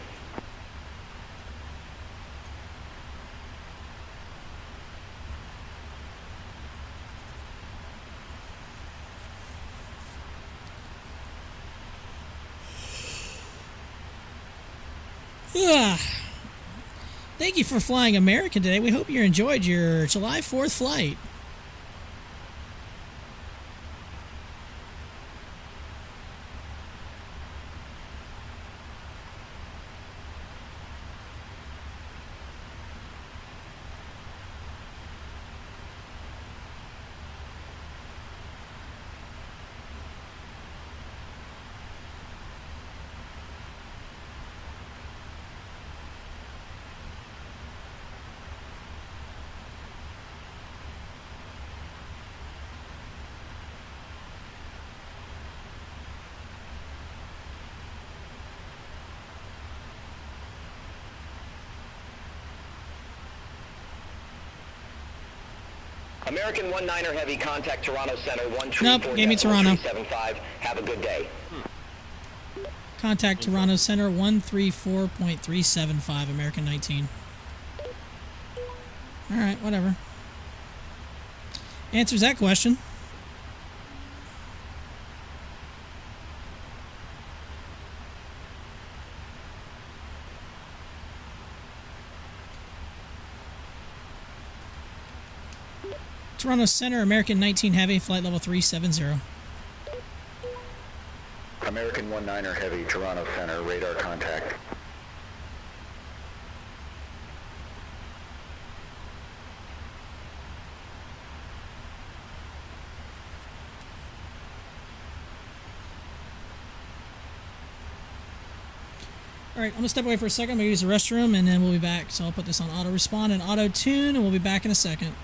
Thank you for flying American today. We hope you enjoyed your July 4th flight. American 19er Heavy, contact Toronto Center 134. Nope, gave me Toronto. 375. Have a good day. Contact Toronto Center 134.375, American 19. Alright, whatever. Answers that question. Toronto Center, American 19 Heavy, flight level 370. American 19er Heavy, Toronto Center, radar contact. Alright, I'm going to step away for a second. I'm going to use the restroom, and then we'll be back. So I'll put this on auto respond and auto tune, and we'll be back in a second.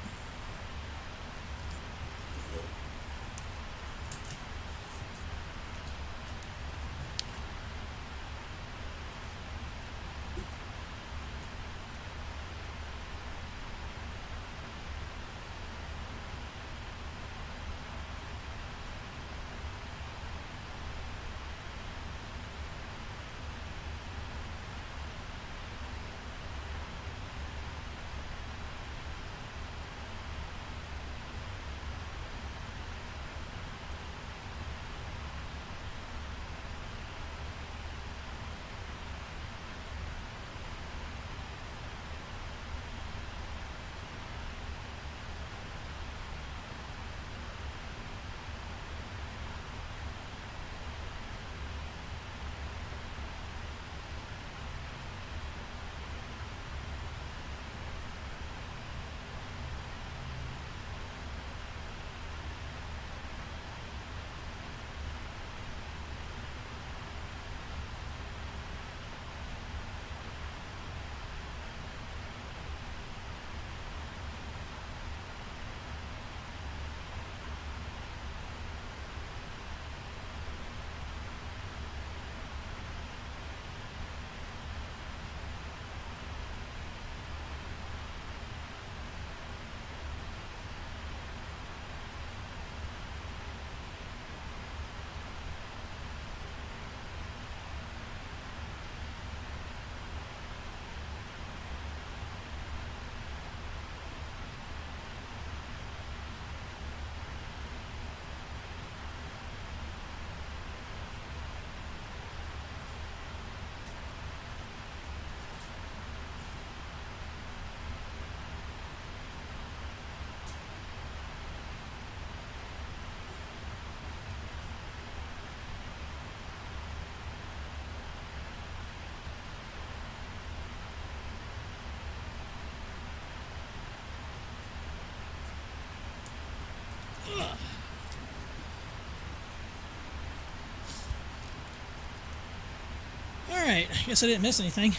Alright, I guess I didn't miss anything.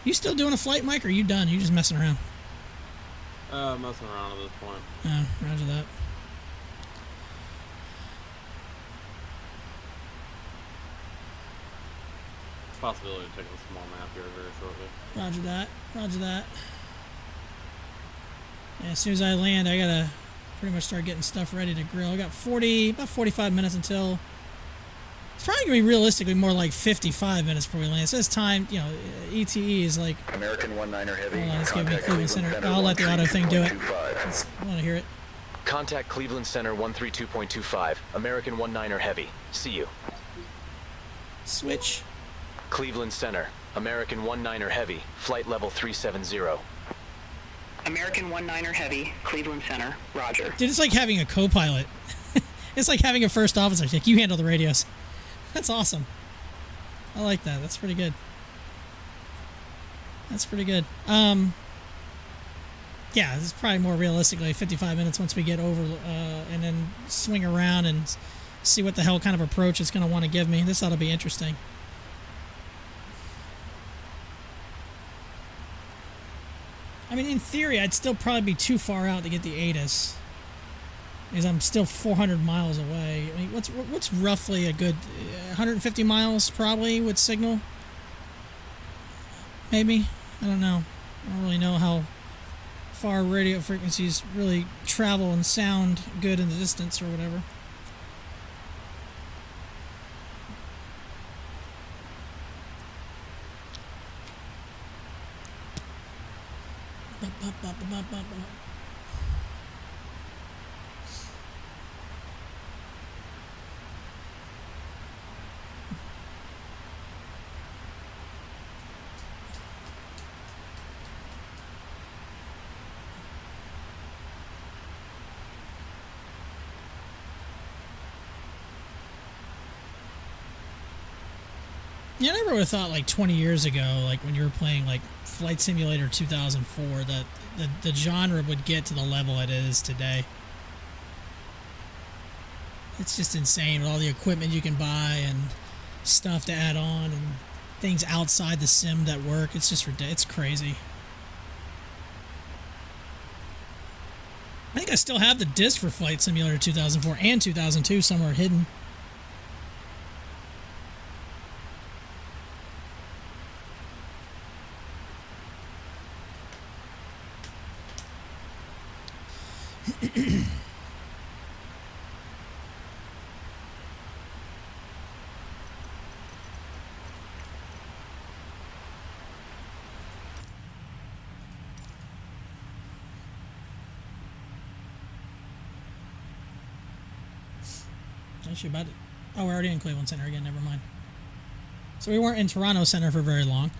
You still doing a flight, Mike, or are you done? You just messing around? Messing around at this point. Oh, roger that. Possibility of taking a small nap here very shortly. Roger that. Roger that. Yeah, as soon as I land, I gotta pretty much start getting stuff ready to grill. I got about 45 minutes until... It's probably gonna be realistically more like 55 minutes before we land. It says time, you know, ETE is like... American 19er Heavy. Hold on, let's give me Cleveland Center. I'll let the auto thing do it. I want to hear it. Contact Cleveland Center 132.25. American 19er Heavy. See you. Switch. Cleveland Center. American 19er Heavy. Flight level 370. American 19er Heavy, Cleveland Center, roger. Dude, it's like having a co-pilot. It's like having a first officer. It's like, you handle the radios. That's awesome. I like that. That's pretty good. That's pretty good. Yeah, this is probably more realistically 55 minutes once we get over and then swing around and see what the hell kind of approach it's going to want to give me. This ought to be interesting. I mean, in theory, I'd still probably be too far out to get the ATIS, because I'm still 400 miles away. I mean, what's roughly a good 150 miles probably with signal? Maybe? I don't know. I don't really know how far radio frequencies really travel and sound good in the distance or whatever. Yeah, I never would have thought, like, 20 years ago, like, when you were playing, like, Flight Simulator 2004, that the genre would get to the level it is today. It's just insane with all the equipment you can buy and stuff to add on and things outside the sim that work. It's just ridiculous. It's crazy. I think I still have the disc for Flight Simulator 2004 and 2002 somewhere hidden. Actually, about it. Oh, we're already in Cleveland Center again. Never mind. So we weren't in Toronto Center for very long.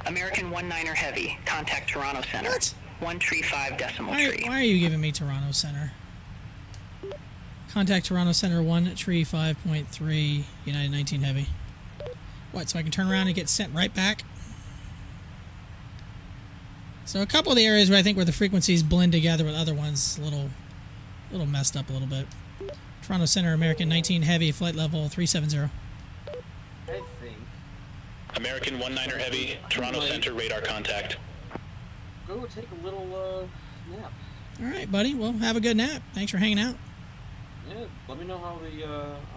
American 19er Heavy, contact Toronto Center. What? 135.3. Why are you giving me Toronto Center? Contact Toronto Center 135.3 United 19 Heavy. What, so I can turn around and get sent right back? So a couple of the areas where I think where the frequencies blend together with other ones, a little messed up a little bit. Toronto Center, American 19 Heavy, flight level 370. I think. American 19er Heavy, Toronto Center, radar contact. Go take a little nap. All right, buddy. Well, have a good nap. Thanks for hanging out. Yeah, let me know how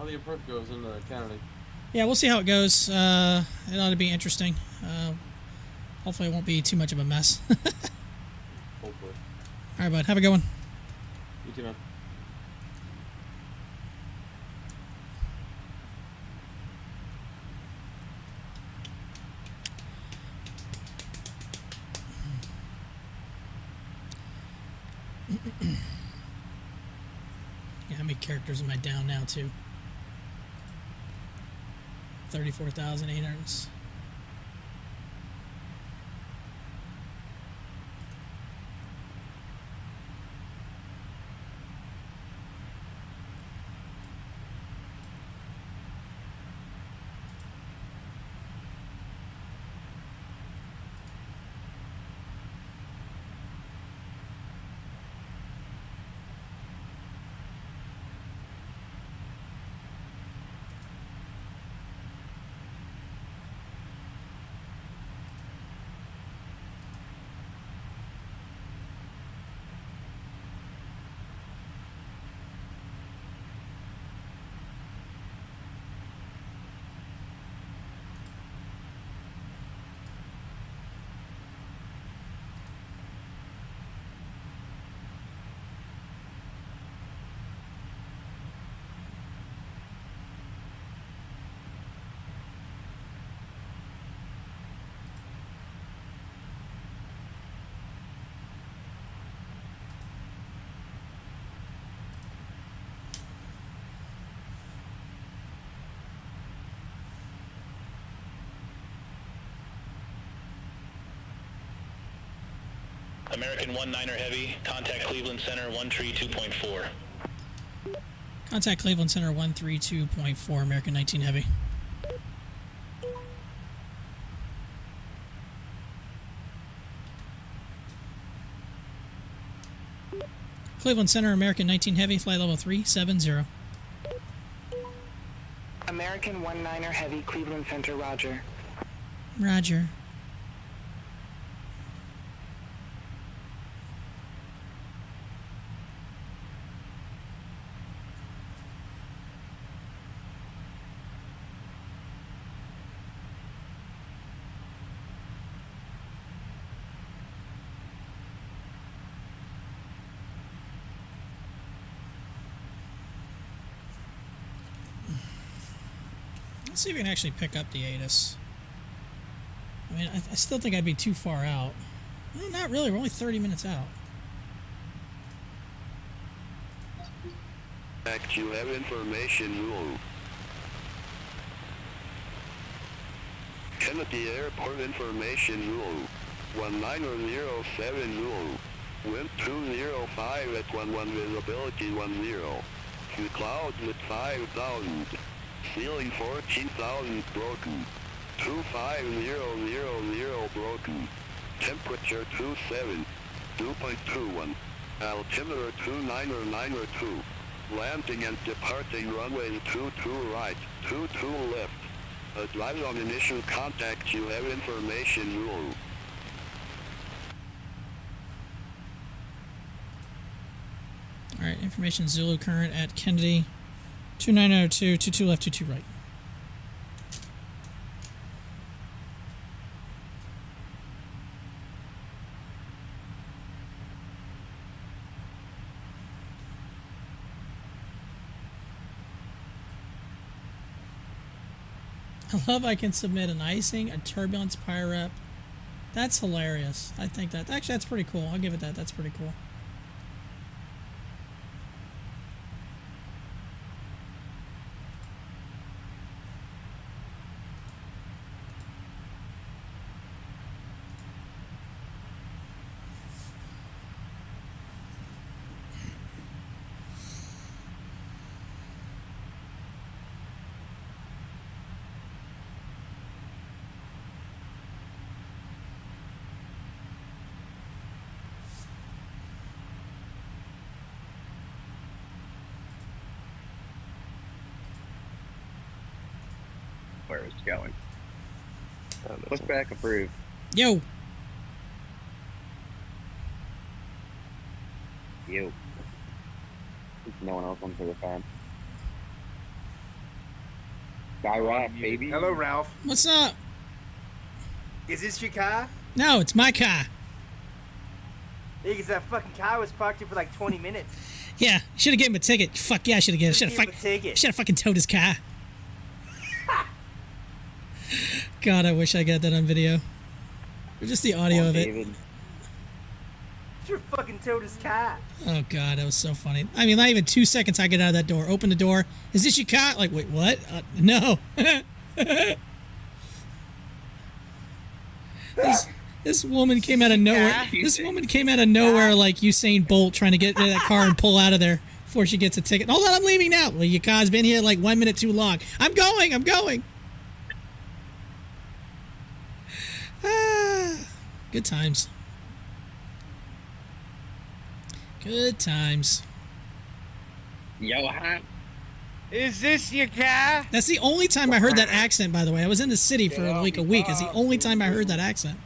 the approach goes into Kennedy. Yeah, we'll see how it goes. It ought to be interesting. Hopefully, it won't be too much of a mess. Hopefully. All right, bud. Have a good one. You too, man. Yeah, how many characters am I down now to? 34,800. American 19er Heavy, contact Cleveland Center 132.4. Contact Cleveland Center 132.4, American 19 Heavy. Cleveland Center, American 19 Heavy, flight level 370. American 19er Heavy, Cleveland Center, roger. Roger. Let's see if we can actually pick up the ATIS. I mean, I still think I'd be too far out. Well, not really. We're only 30 minutes out. You have information rule. Kennedy Airport information rule. 1907 rule. Wind 205 at 11 visibility 10. To clouds at 5,000. Ceiling 14,000 broken. 25000 broken. Temperature 27. 2.21. Altimeter 29902. Landing and departing runway 22 right, 22 left. Advise on initial contact. You have information rule. Alright, information Zulu current at Kennedy. 2902, 22 left, 22 right. I love I can submit an icing, a turbulence PIREP. That's hilarious. I think that, actually that's pretty cool. I'll give it that. That's pretty cool. Where it's going. Push back approved. Yo! Yo. No one else on for the time. Guy Rock, baby. Hello, Ralph. What's up? Is this your car? No, it's my car. Yeah, because that fucking car was parked here for like 20 minutes. Yeah, should have given him a ticket. Fuck yeah, I should have given him. Should have fucking towed his car. God, I wish I got that on video. Or just the audio of it. You fucking towed his car. Oh god, that was so funny. I mean, not even 2 seconds I get out of that door. Open the door. Is this your car? Like, wait, what? No. This woman came out of nowhere. This woman came out of nowhere like Usain Bolt trying to get into that car and pull out of there before she gets a ticket. Hold on, I'm leaving now. Well, your car's been here like 1 minute too long. I'm going. Ah, good times. Good times. Yo, hi. Is this your car? That's the only time I heard that accent, by the way. I was in the city for like a week. It's the only time I heard that accent.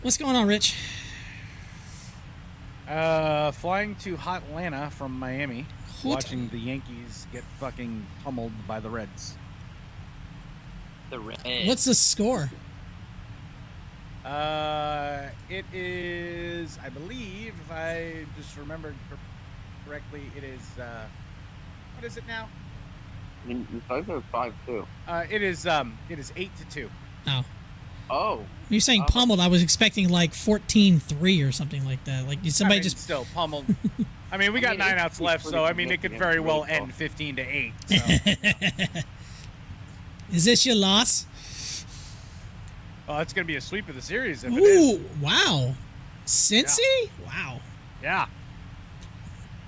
What's going on, Rich? Flying to Hot Atlanta from Miami, watching the Yankees get fucking pummeled by the Reds. The Reds. What's the score? It is, I believe, if I just remembered correctly, it is, what is it now? You thought it was 5-2. It is 8-2. Oh. Oh. When you're saying pummeled, I was expecting like 14-3 or something like that. Like somebody just still pummeled. I mean, we got 9 outs left, so I mean, it could very well end 15-8. So. Is this your loss? Oh, it's gonna be a sweep of the series if it Ooh, is. wow. Cincy? Yeah. Wow. Yeah.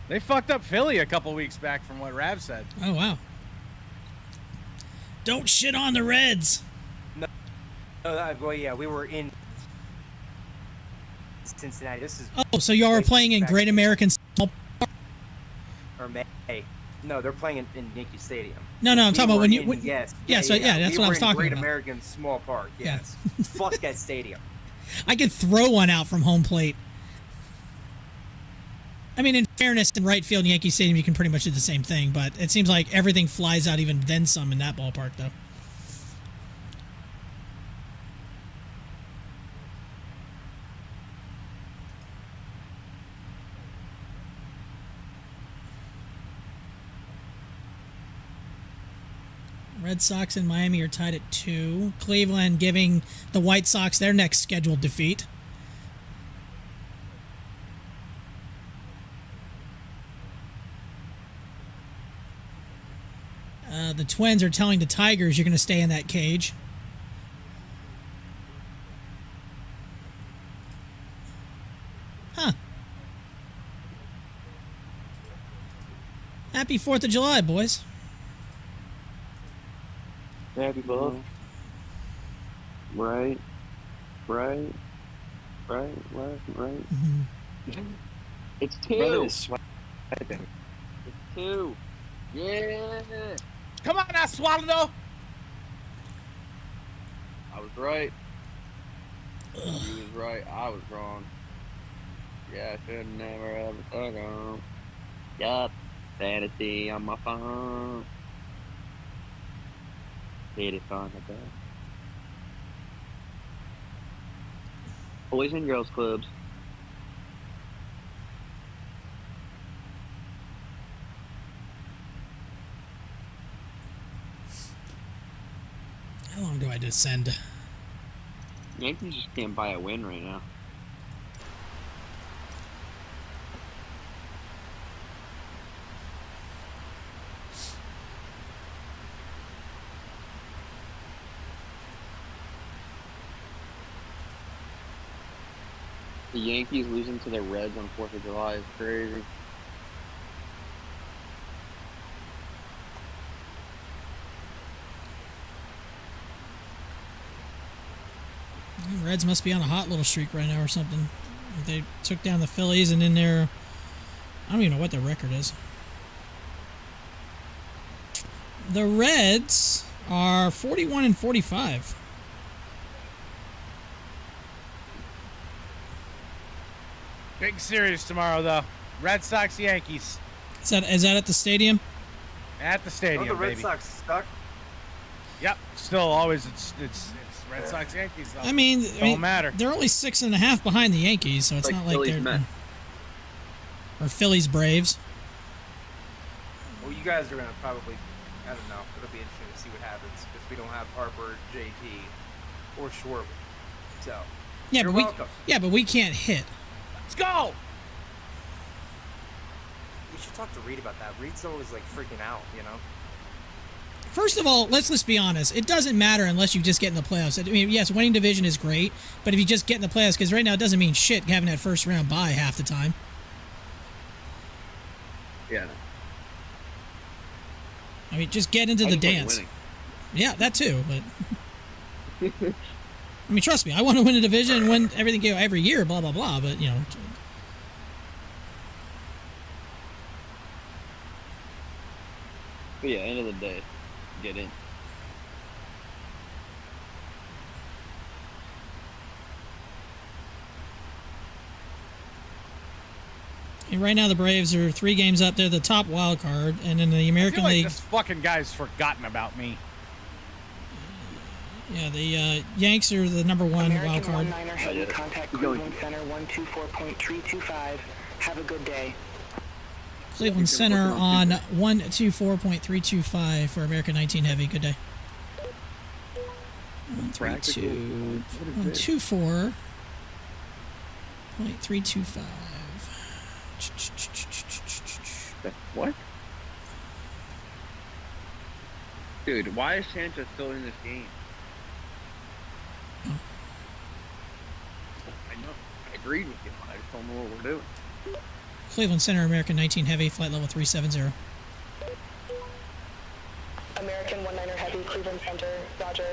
They fucked up Philly a couple weeks back from what Rav said. Oh, wow. Don't shit on the Reds. No, well, yeah, we were in Cincinnati. This is. Oh, so y'all were playing in Great American Small Park? Or May. No, they're playing in Yankee Stadium. No, I'm talking about when you. Yes. That's what I was talking Great about. American Small Park. Yes. Fuck that stadium. I could throw one out from home plate. I mean, in fairness, in right field, Yankee Stadium, you can pretty much do the same thing, but it seems like everything flies out even then some in that ballpark, though. Red Sox and Miami are tied at 2. Cleveland giving the White Sox their next scheduled defeat. The Twins are telling the Tigers you're going to stay in that cage. Huh. Happy 4th of July, boys. Happy both. Right. It's 2. It's 2. Yeah. Come on now, Swallow. I was right. You was right. I was wrong. Yeah, I should never ever took on. Yup. Fantasy on my phone. Hate it on the bed. Boys and girls clubs. How long do I descend? Yankees just can't buy a win right now. The Yankees losing to the Reds on 4th of July is crazy. The Reds must be on a hot little streak right now or something. They took down the Phillies and then they're... I don't even know what their record is. The Reds are 41-45. Big series tomorrow, though. Red Sox, Yankees. Is that at the stadium? At the stadium, the Red baby. Sox stuck. Yep. Still, always, it's Red Sox, Yankees. Though. I mean, don't matter. They're only 6.5 behind the Yankees, so it's not like Phillies they're... Or Phillies Braves. Well, you guys are gonna probably, I don't know. It'll be interesting to see what happens because we don't have Harper, JT, or Schwarber. So. Yeah, you're but welcome. but we can't hit. Let's go. You should talk to Reed about that. Reed's always like freaking out, you know. First of all, let's be honest. It doesn't matter unless you just get in the playoffs. I mean, yes, winning division is great, but if you just get in the playoffs, because right now it doesn't mean shit having that first round bye half the time. Yeah. I mean, just get into the dance. Yeah, that too, but... I mean, trust me, I want to win a division and win everything every year, blah, blah, blah, but, you know... But yeah, end of the day, get in. And right now the Braves are 3 games up. They're the top wild card, and in the American I feel like League... this fucking guy's forgotten about me. Yeah, the Yanks are the number 1 wild card. American 1-9er heavy, contact Cleveland Center 124.325. Have a good day. Cleveland Center on 124.325 for American 19 Heavy. Good day. 124.325. What? Dude, why is Sanchez still in this game? I know. I agreed with you. I just don't know what we're doing. Cleveland Center, American 19 Heavy, flight level 370. American 1-9er Heavy, Cleveland Center, roger.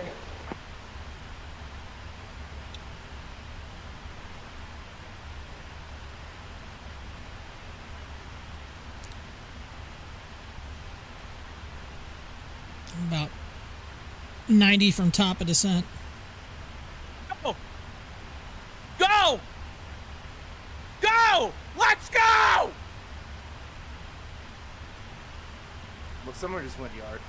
About 90 from top of descent. Go! Go! Go! Let's go! Well, someone just went yard.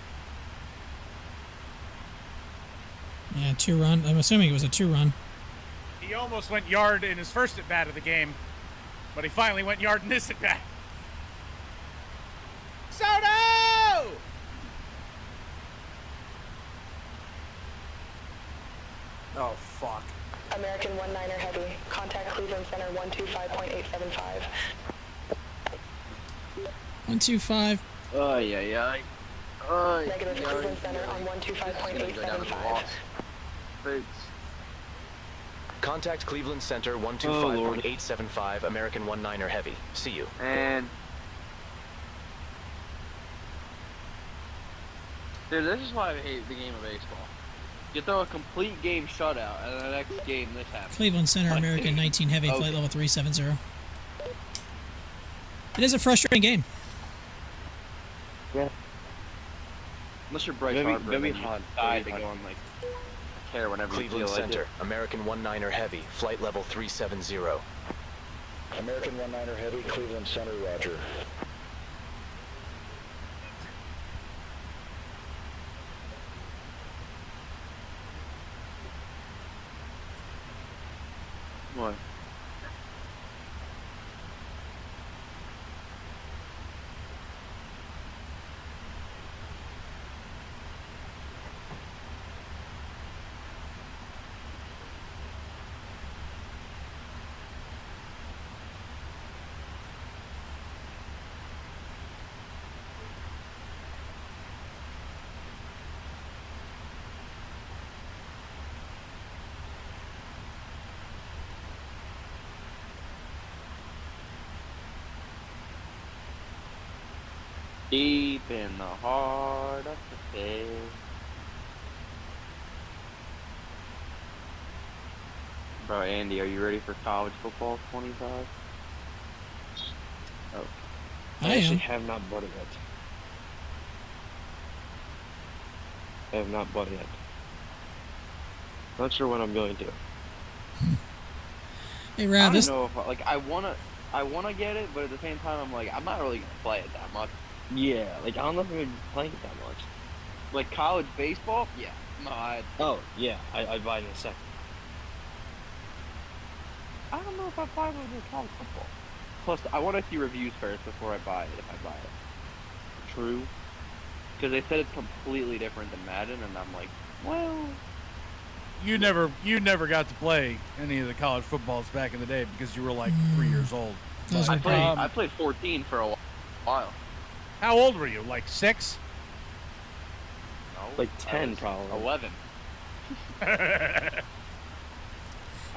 Yeah, 2-run. I'm assuming it was a 2-run. He almost went yard in his first at-bat of the game, but he finally went yard in this at-bat. Soto! Oh, fuck. American 1-9er Heavy, contact Cleveland Center 125.875. 125. Oh, yeah. Negative Cleveland Center on 125.875. Contact Cleveland Center 125.875, American 1-9er Heavy. See you. And dude, this is why I hate the game of baseball. You throw a complete game shutout, and the next game this happens. Cleveland Center, American 19 Heavy, flight level 370. It is a frustrating game. Yeah. Unless you're Bryce Harper, then you decide to go on like care whenever Cleveland you feel Center, like it. American 1-9er Heavy, flight level 370. American 1-9er Heavy, Cleveland Center, roger. What? Deep in the heart of the day. Bro, Andy, are you ready for college football 25? Oh. I actually am. have not bought it yet. I have not bought it yet. Not sure when I'm going to. Hey, I Rad, don't know if I wanna get it, but at the same time I'm like, I'm not really gonna play it that much. Yeah, like I don't know if I'm gonna be playing it that much. Like college baseball? Yeah. No, I'd buy it in a second. I don't know if I'd buy it with college football. Plus, I want to see reviews first before I buy it, if I buy it. True. Because they said it's completely different than Madden, and I'm like, well... you never got to play any of the college footballs back in the day because you were like 3 years old. I played 14 for a while. How old were you? Like 6? No, like 10 probably. 11. I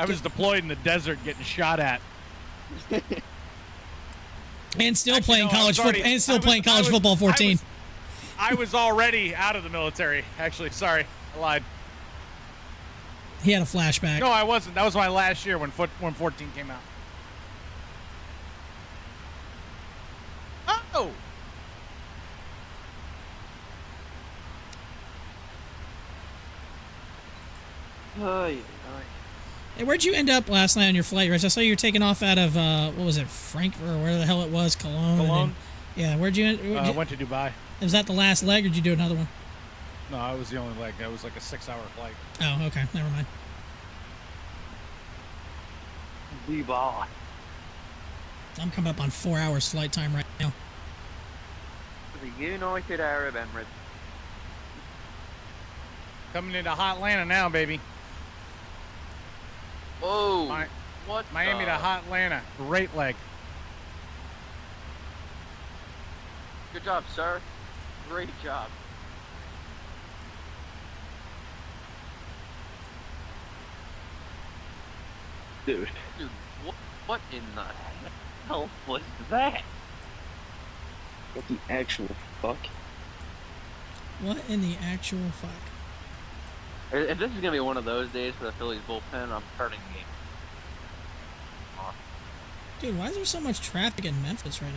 was deployed in the desert getting shot at. And still playing college football. And still playing college football 14. I was already out of the military. Actually, sorry, I lied. He had a flashback. No, I wasn't. That was my last year when 14 came out. Oh. Hey, where'd you end up last night on your flight, Rich? I saw you were taking off out of, what was it, Frankfurt, or where the hell it was, Cologne? Cologne? Yeah, where'd you end? I went to Dubai. Was that the last leg, or did you do another one? No, I was the only leg. That was like a 6-hour flight. Oh, okay. Never mind. Dubai. I'm coming up on 4 hours flight time right now. The United Arab Emirates. Coming into hot Atlanta now, baby. Whoa. What? Miami to hot Atlanta. Great leg. Good job, sir. Great job. Dude, what in the hell was that? what the actual fuck? What in the actual fuck? If this is gonna be one of those days for the Phillies bullpen, I'm starting the game. Dude, why is there so much traffic in Memphis right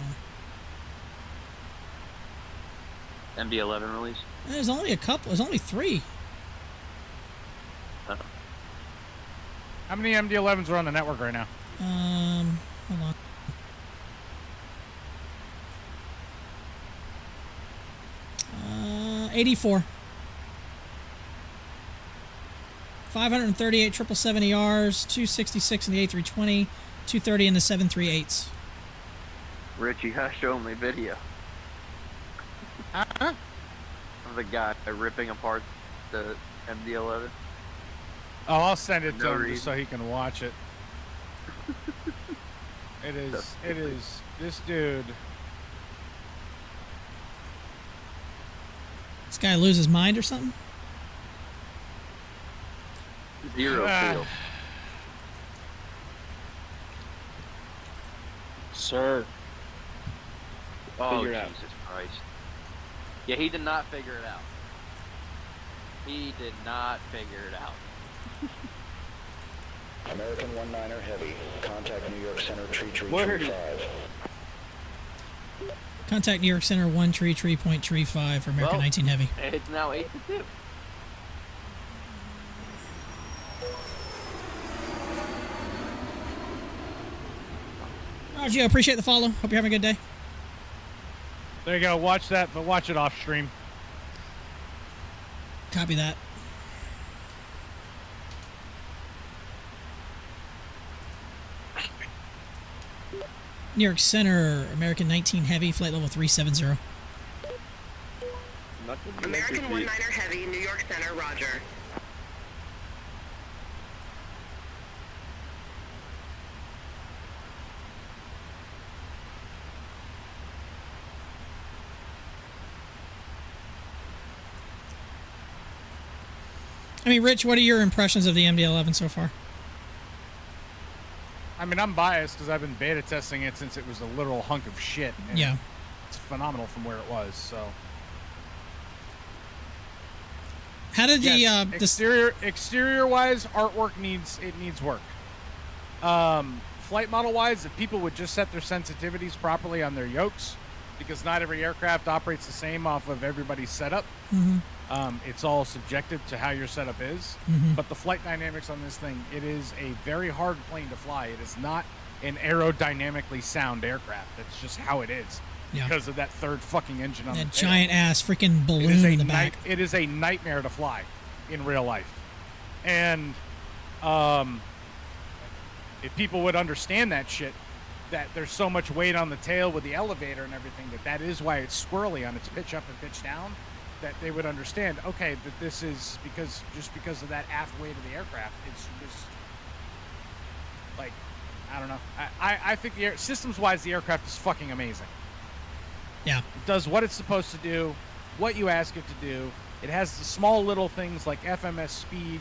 now? MD-11 release. There's only a couple. There's only 3. How many MD-11s are on the network right now? Hold on. Uh, 84. 538 777ERs, 266 in the A320, 230 in the 738s. Rich, you gotta show me video. Huh? Of the guy ripping apart the MD-11. Oh, I'll send it to No him reason. just so he can watch it. It is this dude. This guy lose his mind or something? Zero field. Sir. Oh, Figure it out. Jesus Christ. Yeah, he did not figure it out. He did not figure it out. American 19er Heavy. Contact New York Center Tree Tree Where? 35. Contact New York Center 133.35 for American 19 Heavy. It's now 8-2. Roger, I appreciate the follow. Hope you're having a good day. There you go. Watch that, but watch it off stream. Copy that. New York Center, American 19 Heavy, flight level 370. American 19er Heavy, New York Center, roger. I mean, Rich, what are your impressions of the MD-11 so far? I mean, I'm biased because I've been beta testing it since it was a literal hunk of shit. And Yeah. It's phenomenal from where it was, so. How did Yes, the exterior wise, artwork needs work. Flight model wise, if people would just set their sensitivities properly on their yokes, because not every aircraft operates the same off of everybody's setup. Mhm. It's all subjective to how your setup is. Mhm. But the flight dynamics on this thing, it is a very hard plane to fly. It is not an aerodynamically sound aircraft. That's just how it is. Yeah. Because of that third fucking engine on that the tail. giant ass freaking It balloon is a in the back? It is a nightmare to fly in real life. And if people would understand that shit, that there's so much weight on the tail with the elevator and everything, that is why it's squirrely on its pitch up and pitch down. that they would understand, okay, that this is because of that aft weight of the aircraft. It's just like, I don't know. I think systems-wise, the aircraft is fucking amazing. Yeah. It does what it's supposed to do, what you ask it to do. It has the small little things like FMS speed,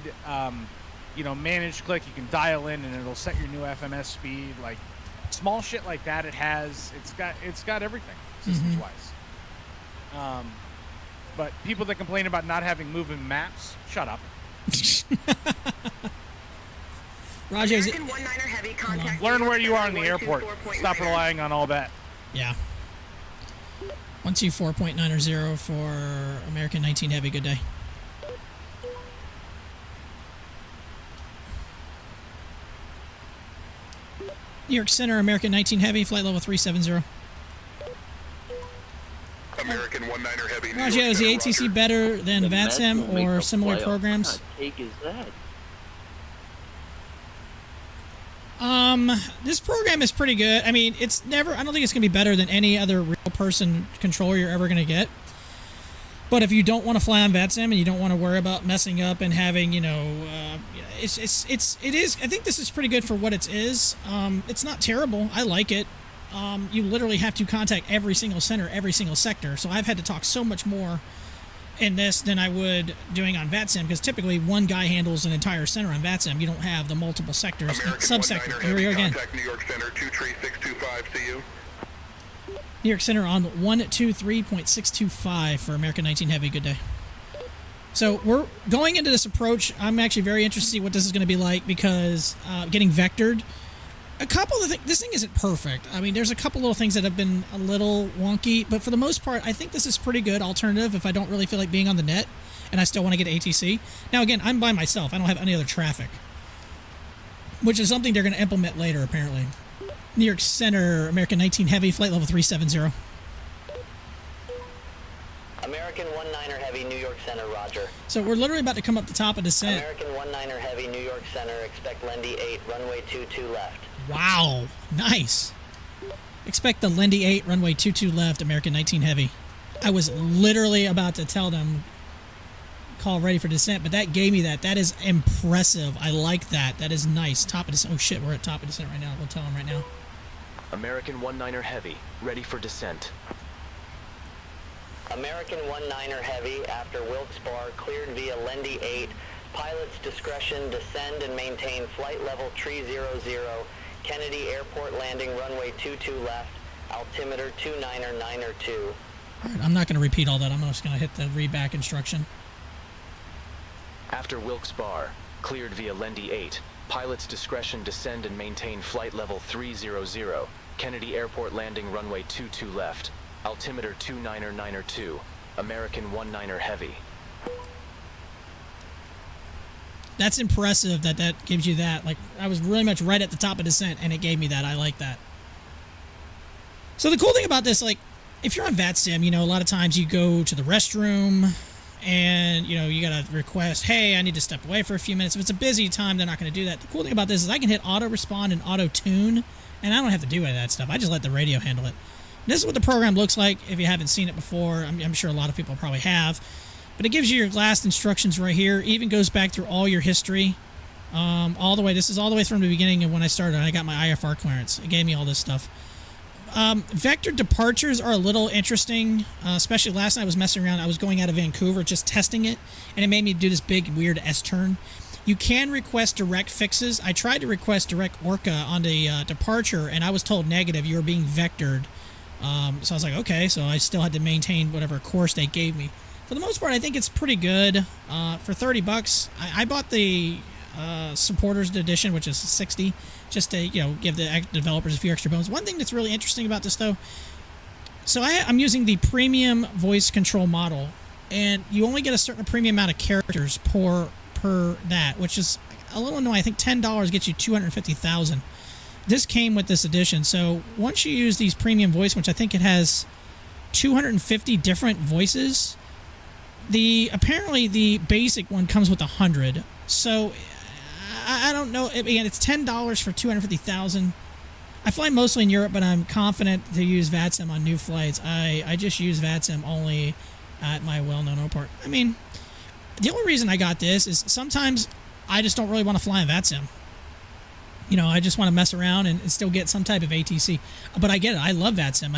manage click. You can dial in and it'll set your new FMS speed. Like small shit like that. It's got everything systems-wise. But people that complain about not having moving maps, shut up. Roger, learn where you are in the airport. Stop relying on all that. Yeah. 124.90 for American 19 Heavy. Good day. New York Center, American 19 Heavy, flight level 370. American 19er Heavy. Roger, is the ATC better than The Mets VATSIM will make or the similar playoffs. programs? What kind of take is that? This program is pretty good. I mean, I don't think it's going to be better than any other real person controller you're ever going to get. But if you don't want to fly on VATSIM and you don't want to worry about messing up and having, it is, I think this is pretty good for what it is. It's not terrible. I like it. You literally have to contact every single center, every single sector. So I've had to talk so much more in this than I would doing on VATSIM, because typically one guy handles an entire center on VATSIM. You don't have the multiple sectors, subsectors. Here we go again. Contact New York Center 23625. See you. New York Center on 123.625 for American 19 Heavy. Good day. So we're going into this approach. I'm actually very interested to see what this is going to be like, because getting vectored. A couple of things. This thing isn't perfect. I mean, there's a couple little things that have been a little wonky, but for the most part, I think this is pretty good alternative if I don't really feel like being on the net and I still want to get ATC. Now, again, I'm by myself. I don't have any other traffic, which is something they're going to implement later, apparently. New York Center, American 19 Heavy, flight level 370. American 19er Heavy, New York Center, roger. So we're literally about to come up the top of descent. American 19er Heavy, New York Center, expect Lindy 8, runway 22 left. Wow, nice. Expect the Lindy 8, runway 22 left, American 19 Heavy. I was literally about to tell them, call ready for descent, but that gave me that. That is impressive. I like that. That is nice. Top of descent. Oh shit, we're at top of descent right now. We'll tell them right now. American 19er Heavy, ready for descent. American 19er Heavy, after Wilkes-Barre, cleared via Lindy 8. Pilot's discretion, descend and maintain flight level 300. Kennedy Airport landing, runway 22 left, altimeter 299er2. All right, I'm not going to repeat all that. I'm just going to hit the read back instruction. After Wilkes-Barre, cleared via Lindy 8. Pilot's discretion, descend and maintain flight level 300. Kennedy Airport landing, runway 22 left, altimeter 299er2. American 19er Heavy. That's impressive that gives you that. Like, I was really much right at the top of descent, and it gave me that. I like that. So the cool thing about this, like, if you're on VATSIM, a lot of times you go to the restroom, and, you got to request, hey, I need to step away for a few minutes. If it's a busy time, they're not going to do that. The cool thing about this is I can hit auto-respond and auto-tune, and I don't have to do any of that stuff. I just let the radio handle it. And this is what the program looks like if you haven't seen it before. I'm sure a lot of people probably have. But it gives you your last instructions right here. It even goes back through all your history. All the way. This is all the way from the beginning of when I started. I got my IFR clearance. It gave me all this stuff. Vector departures are a little interesting. Especially last night I was messing around. I was going out of Vancouver just testing it. And it made me do this big weird S-turn. You can request direct fixes. I tried to request direct Orca on the departure. And I was told negative. You were being vectored. So I was like, okay. So I still had to maintain whatever course they gave me. For the most part, I think it's pretty good. For $30, I bought the supporters edition, which is $60, just to give the developers a few extra bones. One thing that's really interesting about this, though, so I'm using the premium voice control model, and you only get a certain premium amount of characters per that, which is a little annoying. I think $10 gets you 250,000. This came with this edition, so once you use these premium voice, which I think it has 250 different voices. Apparently the basic one comes with 100. So I don't know. Again, it's $10 for 250,000. I fly mostly in Europe, but I'm confident to use VATSIM on new flights. I just use VATSIM only at my well-known airport. I mean, the only reason I got this is sometimes I just don't really want to fly in VATSIM. You know, I just want to mess around and still get some type of ATC. But I get it. I love VATSIM.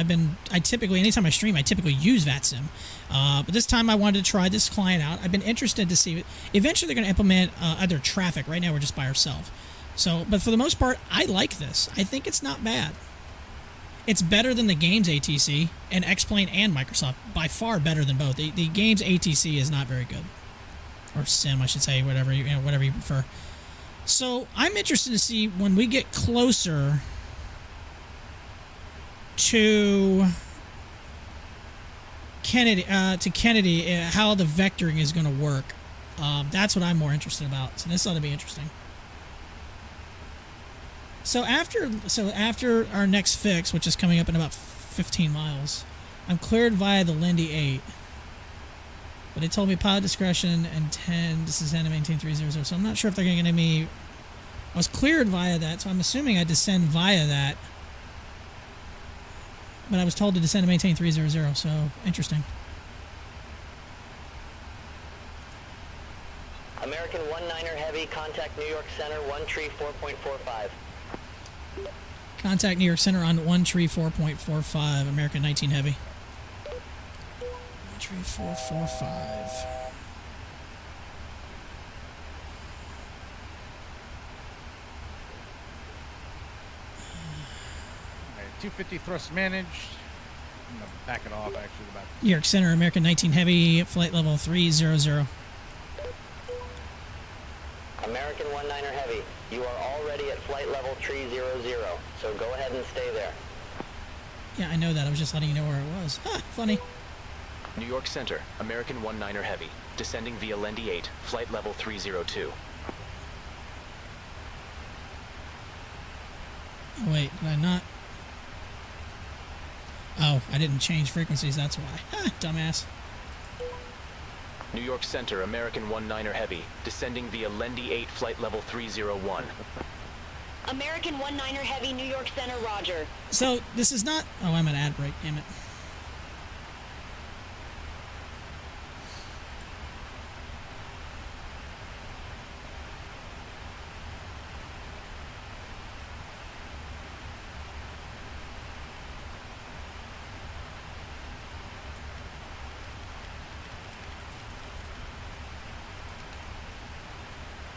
Anytime I stream, I typically use VATSIM. But this time I wanted to try this client out. I've been interested to see it. Eventually they're going to implement other traffic. Right now we're just by ourselves. So, but for the most part, I like this. I think it's not bad. It's better than the game's ATC and X-Plane and Microsoft. By far better than both. The game's ATC is not very good. Or SIM, I should say, whatever you prefer. So I'm interested to see when we get closer to Kennedy, how the vectoring is going to work. That's what I'm more interested about. So this ought to be interesting. So after our next fix, which is coming up in about 15 miles, I'm cleared via the Lindy 8. But it told me pilot discretion and 10. This is to maintain 300. So I'm not sure if they're going to give me. I was cleared via that, so I'm assuming I descend via that. But I was told to descend and maintain 300. So interesting. American 19er Heavy, contact New York Center 134.45. Contact New York Center on 134.45. American 19 Heavy. 13445. Alright, 250 thrust managed. I'm gonna back it off actually about. New York Center, American 19 Heavy, flight level 300. American 19er Heavy, you are already at flight level 300, so go ahead and stay there. Yeah, I know that. I was just letting you know where it was. Ah, funny. New York Center, American 19er Heavy, descending via Lindy 8, flight level 302. Oh, wait, did I not? Oh, I didn't change frequencies, that's why. Ah, dumbass. New York Center, American 19er Heavy, descending via Lindy 8, flight level 301. American 19er Heavy, New York Center, roger. So, this is not... Oh, I'm an ad break, damn it.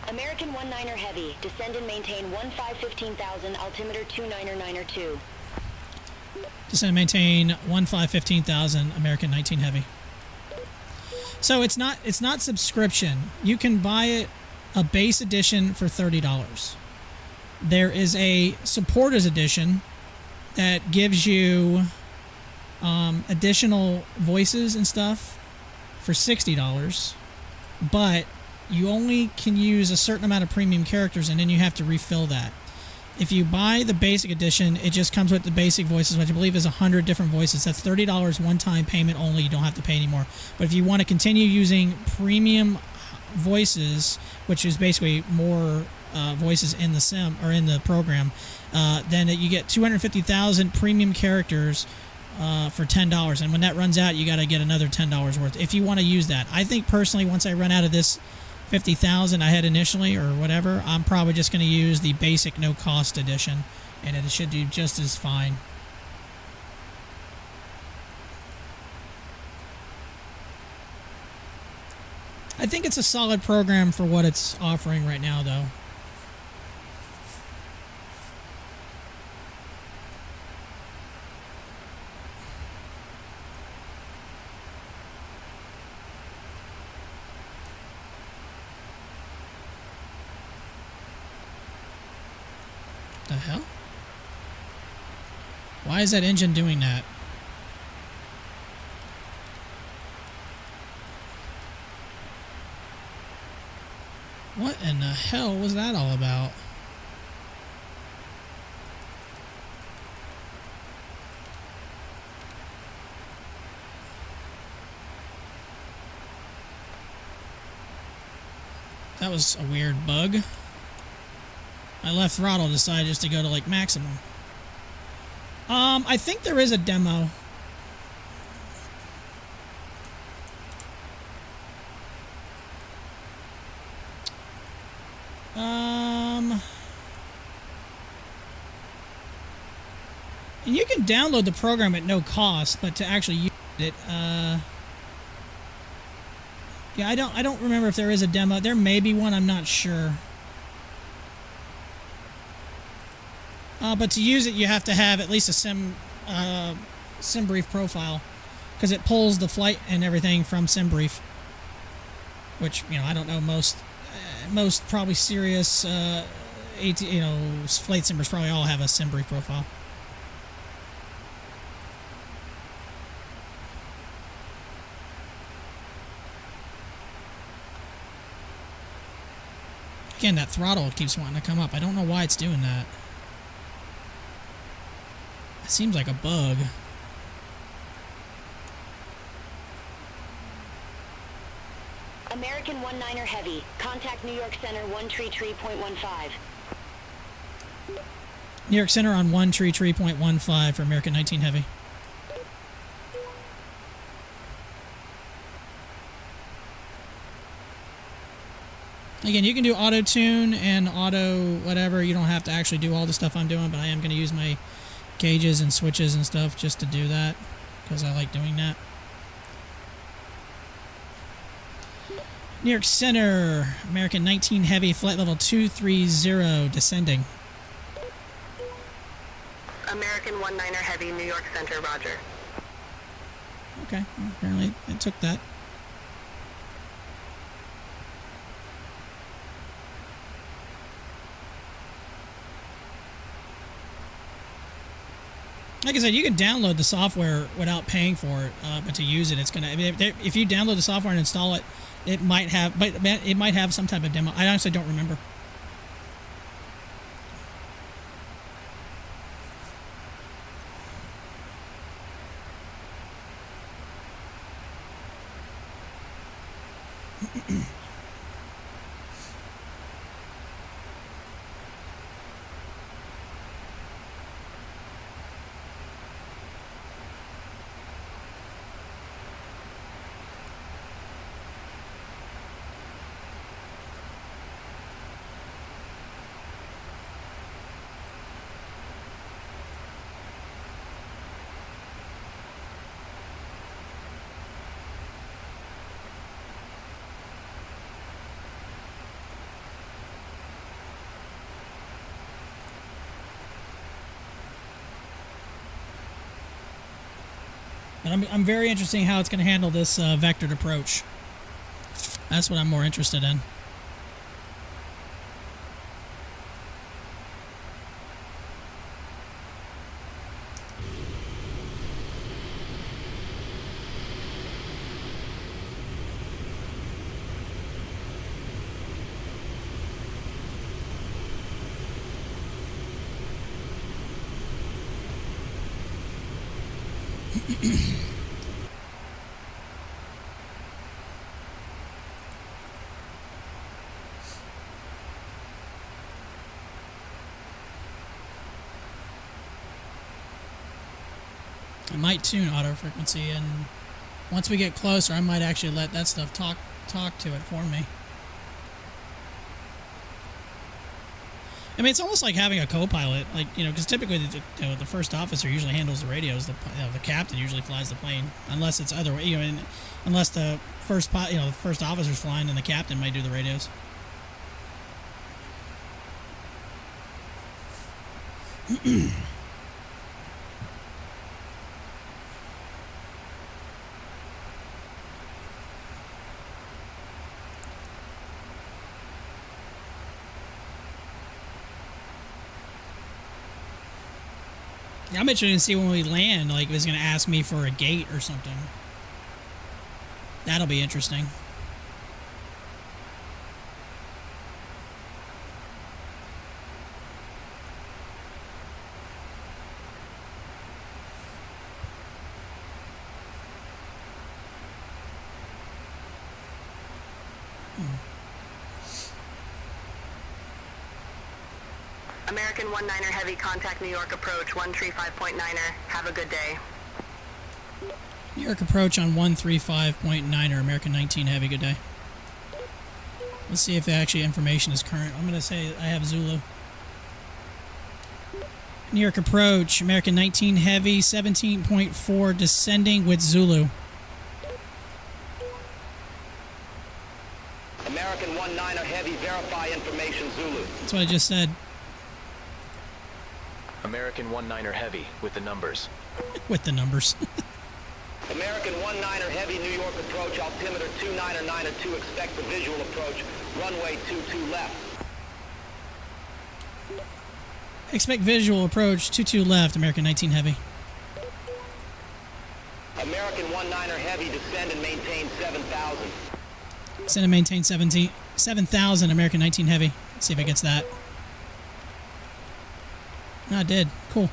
American 19er Heavy, descend and maintain 1515,000, altimeter 299er2. Descend and maintain 1515,000, American 19 Heavy. So it's not subscription. You can buy it a base edition for $30. There is a supporters edition that gives you additional voices and stuff for $60, but you only can use a certain amount of premium characters, and then you have to refill that. If you buy the basic edition, it just comes with the basic voices, which I believe is 100 different voices. That's $30 one-time payment only. You don't have to pay anymore. But if you want to continue using premium voices, which is basically more voices in the sim or in the program, then you get 250,000 premium characters for $10. And when that runs out, you got to get another $10 worth if you want to use that. I think personally, once I run out of this 50,000 I had initially or whatever, I'm probably just going to use the basic no cost edition, and it should do just as fine. I think it's a solid program for what it's offering right now, though. The hell? Why is that engine doing that? What in the hell was that all about? That was a weird bug. My left throttle decided just to go to like maximum. I think there is a demo. And you can download the program at no cost, but to actually use it, yeah, I don't remember if there is a demo. There may be one, I'm not sure. But to use it, you have to have at least a SimBrief profile, because it pulls the flight and everything from SimBrief. Which, you know, I don't know, most probably serious flight simmers probably all have a SimBrief profile. Again, that throttle keeps wanting to come up. I don't know why it's doing that. It seems like a bug. American 19er Heavy. Contact New York Center 133.15. New York Center on 133.15 for American 19 Heavy. Again, you can do auto tune and auto whatever. You don't have to actually do all the stuff I'm doing, but I am going to use my gauges and switches and stuff just to do that because I like doing that. New York Center, American 19 Heavy, flight level 230, descending. American 19er Heavy, New York Center, roger. Okay, well, apparently it took that. Like I said, you can download the software without paying for it, but to use it, it's gonna. I mean, if you download the software and install it, it might have some type of demo. I honestly don't remember. But I'm very interested in how it's going to handle this vectored approach. That's what I'm more interested in. I might tune auto frequency, and once we get closer, I might actually let that stuff talk to it for me. I mean, it's almost like having a co-pilot, like, you know, because typically the first officer usually handles the radios. The captain usually flies the plane, unless it's other way, you know, unless the first officer's flying, then the captain might do the radios. I'm interested to see when we land, like, if it's going to ask me for a gate or something. That'll be interesting. American 19er Heavy, contact New York approach 135.9er. Have a good day. New York approach on 135.9er, American 19 Heavy, good day. Let's see if actually information is current. I'm going to say I have Zulu. New York approach, American 19 Heavy, 17.4 descending with Zulu. American 19er Heavy, verify information Zulu. That's what I just said. American 19er Heavy with the numbers. With the numbers. American 19er Heavy, New York approach, altimeter 299er2, expect the visual approach, runway 22 left. Expect visual approach, 22 left, American 19 Heavy. American 19er Heavy, descend and maintain 7,000. Descend and maintain 7,000, American 19 Heavy. Let's see if it gets that. Ah, it did. Cool.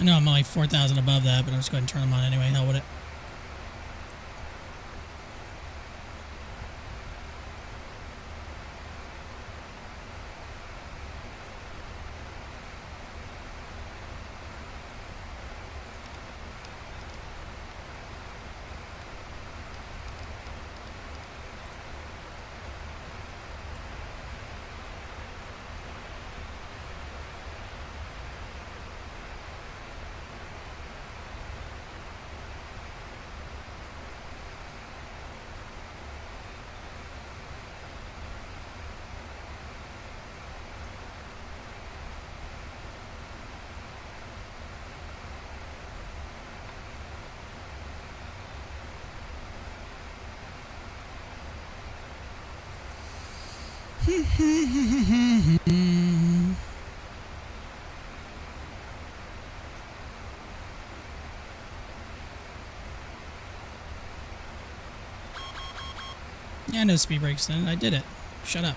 I know I'm only 4,000 above that, but I'm just going to turn them on anyway. Hell with it. Yeah, no speed brakes then. I did it. Shut up.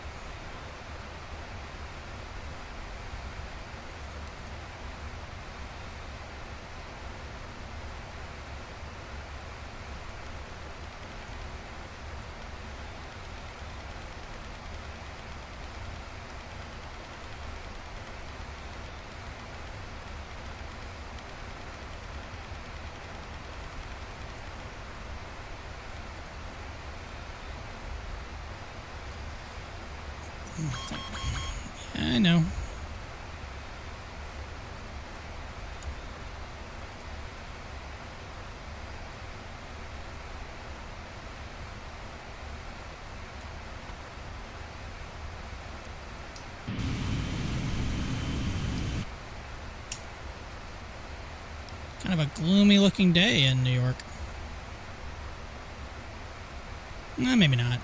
I know. Kind of a gloomy looking day in New York. Maybe not.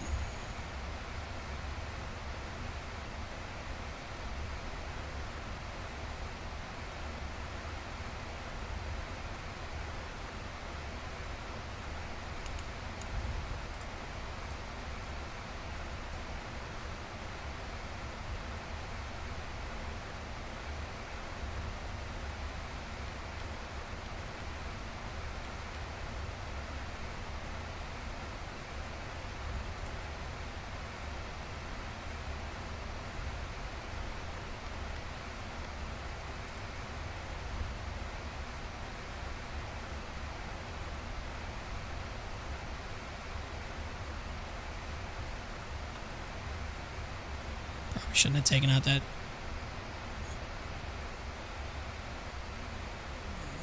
Shouldn't have taken out that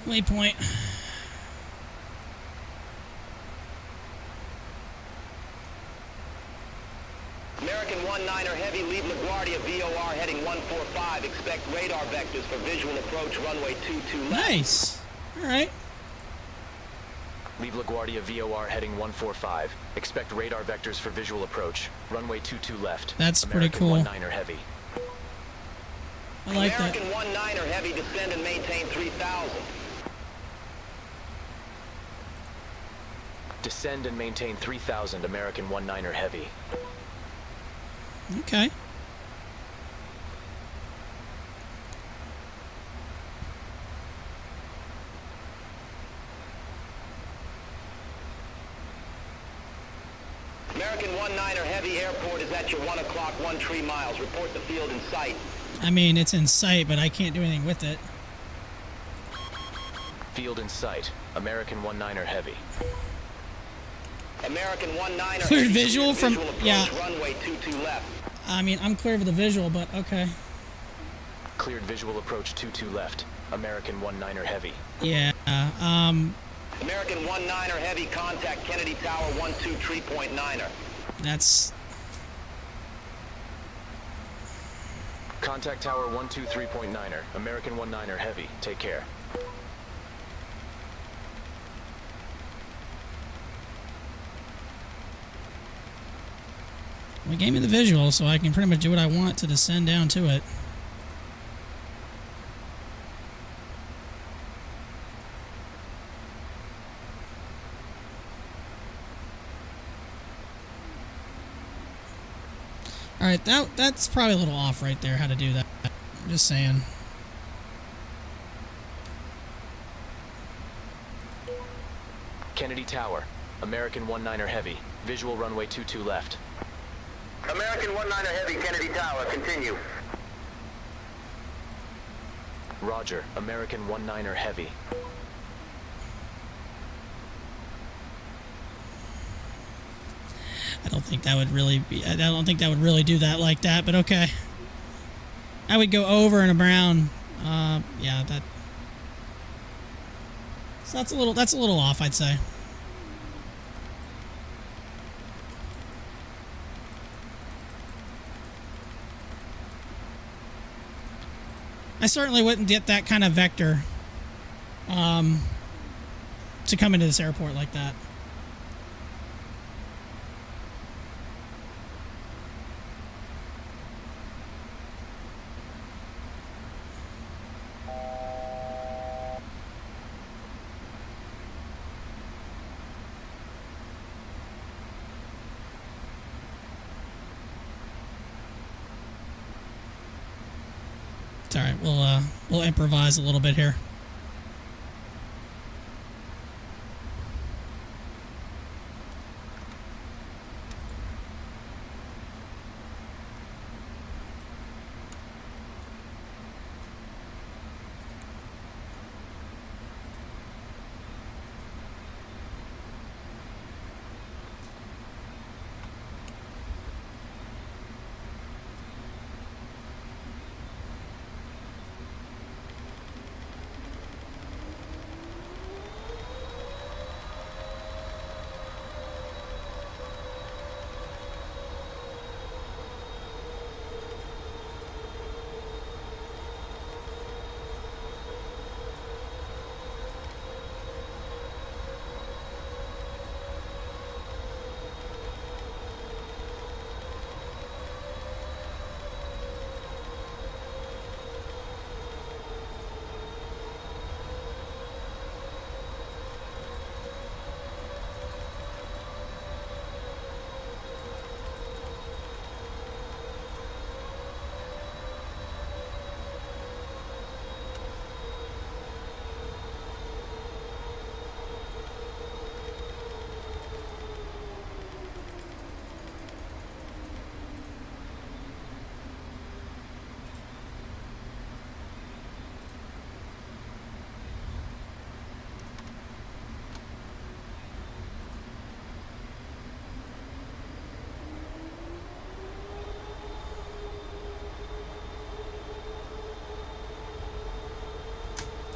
waypoint. American 19er Heavy, leave LaGuardia VOR heading 145. Expect radar vectors for visual approach runway 22 left. Nice. All right. Leave LaGuardia VOR heading 145. Expect radar vectors for visual approach. Runway 22 left. That's pretty American cool. 19er Heavy. I like that. American 19er Heavy, descend and maintain 3000. Descend and maintain 3000, American 19er Heavy. Okay. American 19er Heavy, airport is at your 1 o'clock, 13 miles. Report the field in sight. I mean, it's in sight, but I can't do anything with it. Field in sight, American 19er Heavy. American 19er Cleared Heavy, visual from- approach, yeah. Runway 22 left. I mean, I'm clear of the visual, but okay. Cleared visual approach 22 left, American 19er Heavy. Yeah. American 19er Heavy, contact Kennedy Tower 123.9er. That's Contact Tower 123.9er, American 19er Heavy. Take care. We gave me the visual, so I can pretty much do what I want to descend down to it. Alright, that's probably a little off right there, how to do that. I'm just saying. Kennedy Tower, American 19er Heavy. Visual runway 22 left. American 19er Heavy, Kennedy Tower, continue. Roger, American 19er Heavy. I don't think that would really be, I don't think that would really do that like that, but okay. I would go over and around. Yeah, that. So that's a little off, I'd say. I certainly wouldn't get that kind of vector to come into this airport like that. It's all right. We'll improvise a little bit here.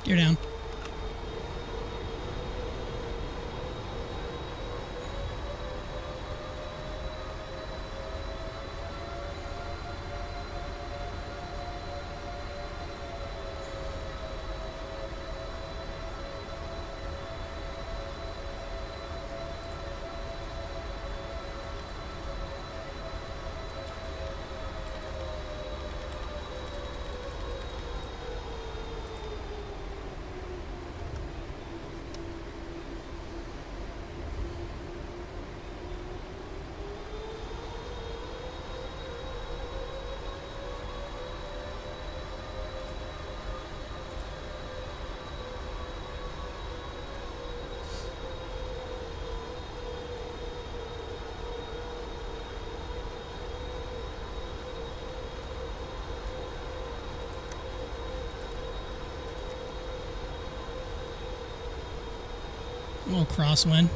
Gear down. A little crosswind.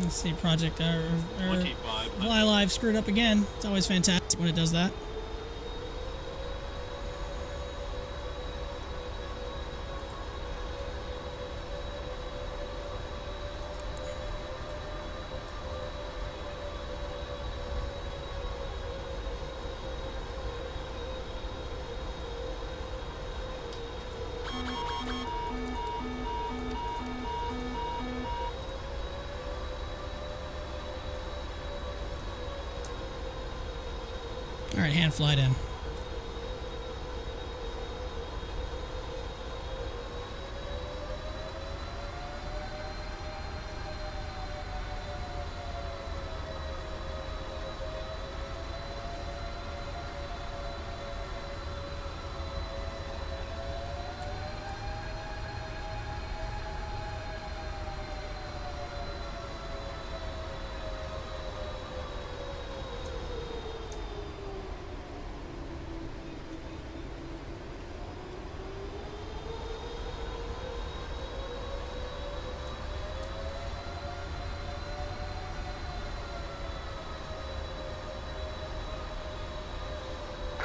Let's see, Project Fly Live screwed up again. It's always fantastic when it does that. Alright, hand flight in.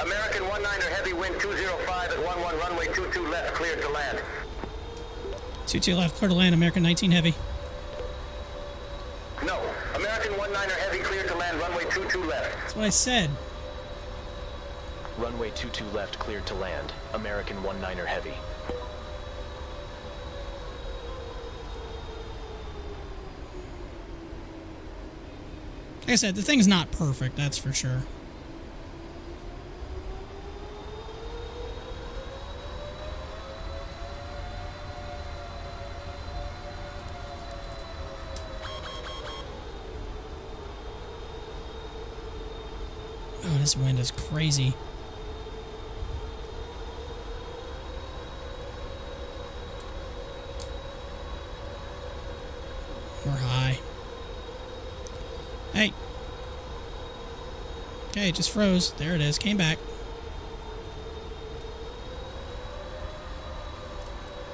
American 19er Heavy, wind 205 at 11, runway 22 left, cleared to land. 22 left, clear to land, American 19 Heavy. No, American 19er Heavy, cleared to land, runway 22 left. That's what I said. Runway 22 left, cleared to land. American 19er Heavy. Like I said, the thing's not perfect, that's for sure. Oh, this wind is crazy. We're high. Hey. Okay, it just froze. There it is. Came back.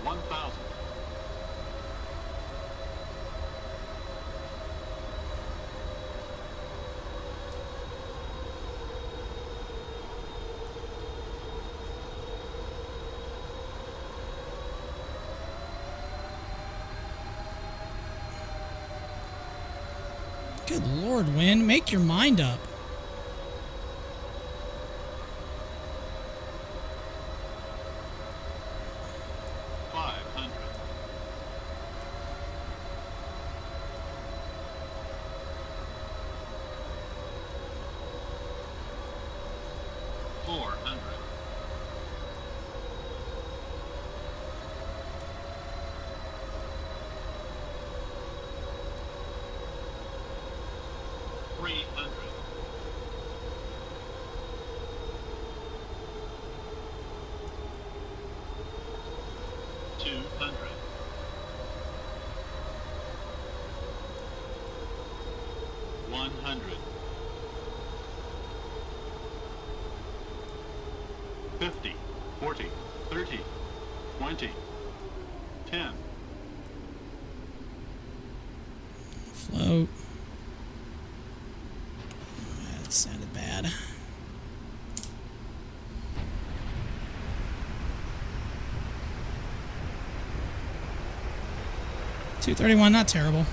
1,000. 'Good Lord, wind. Make your mind up. 50, 40, 30, 20, 10. Float. That sounded bad. $231, not terrible.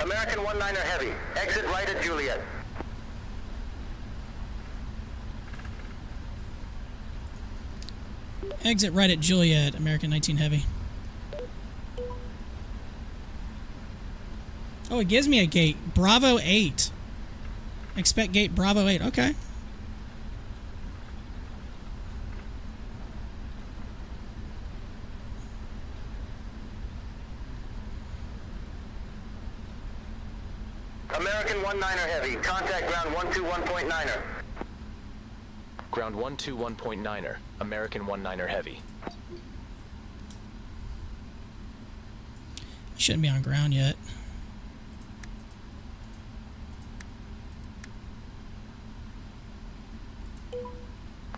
American 19er Heavy, exit right at Juliet. Exit right at Juliet, American 19 Heavy. Oh, it gives me a gate. Bravo 8. Expect gate Bravo 8. Okay. American 19er Heavy, contact ground 121.9er. Ground 121.9er, American 19er Heavy. Shouldn't be on ground yet.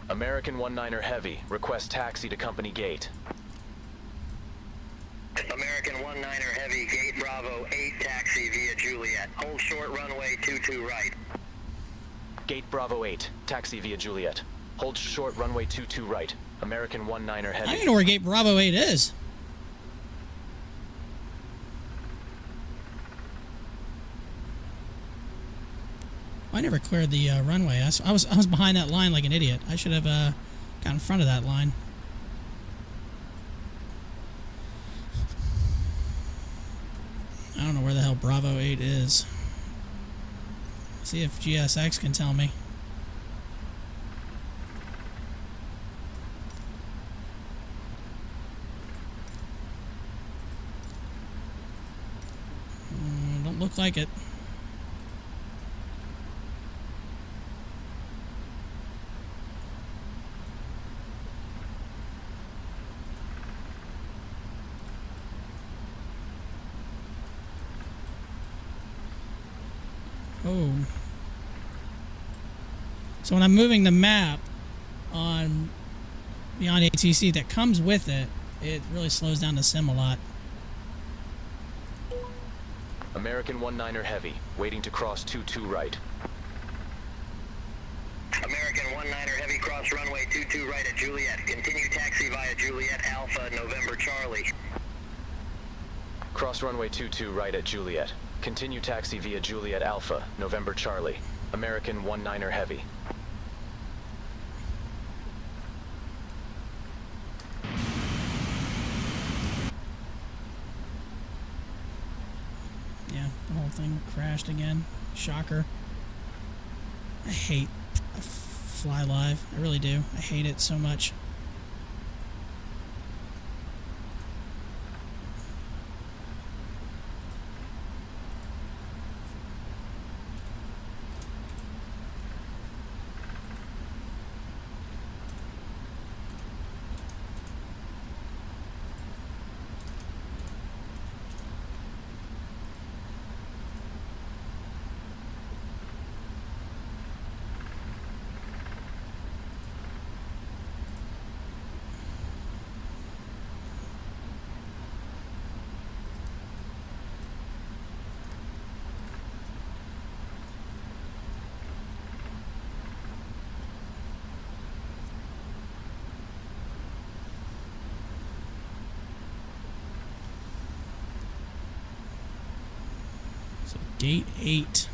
American 19er Heavy, request taxi to company gate. American 19er Heavy, gate Bravo 8, taxi via Juliet. Hold short runway 22 right. Gate Bravo 8, taxi via Juliet. Hold short runway 22 right. American 19er Heavy. I don't know where gate Bravo 8 is. I never cleared the runway. I was behind that line like an idiot. I should have got in front of that line. I don't know where the hell Bravo 8 is. See if GSX can tell me. Don't look like it. Oh. So when I'm moving the map on Beyond ATC that comes with it, it really slows down the sim a lot. American 19er Heavy, waiting to cross 22 right. American 19er Heavy, cross runway 22 right at Juliet. Continue taxi via Juliet Alpha, November Charlie. Cross runway 22 right at Juliet. Continue taxi via Juliet Alpha, November Charlie. American 19er Heavy. Yeah, the whole thing crashed again. Shocker. I hate Fly Live. I really do. I hate it so much. Gate 8.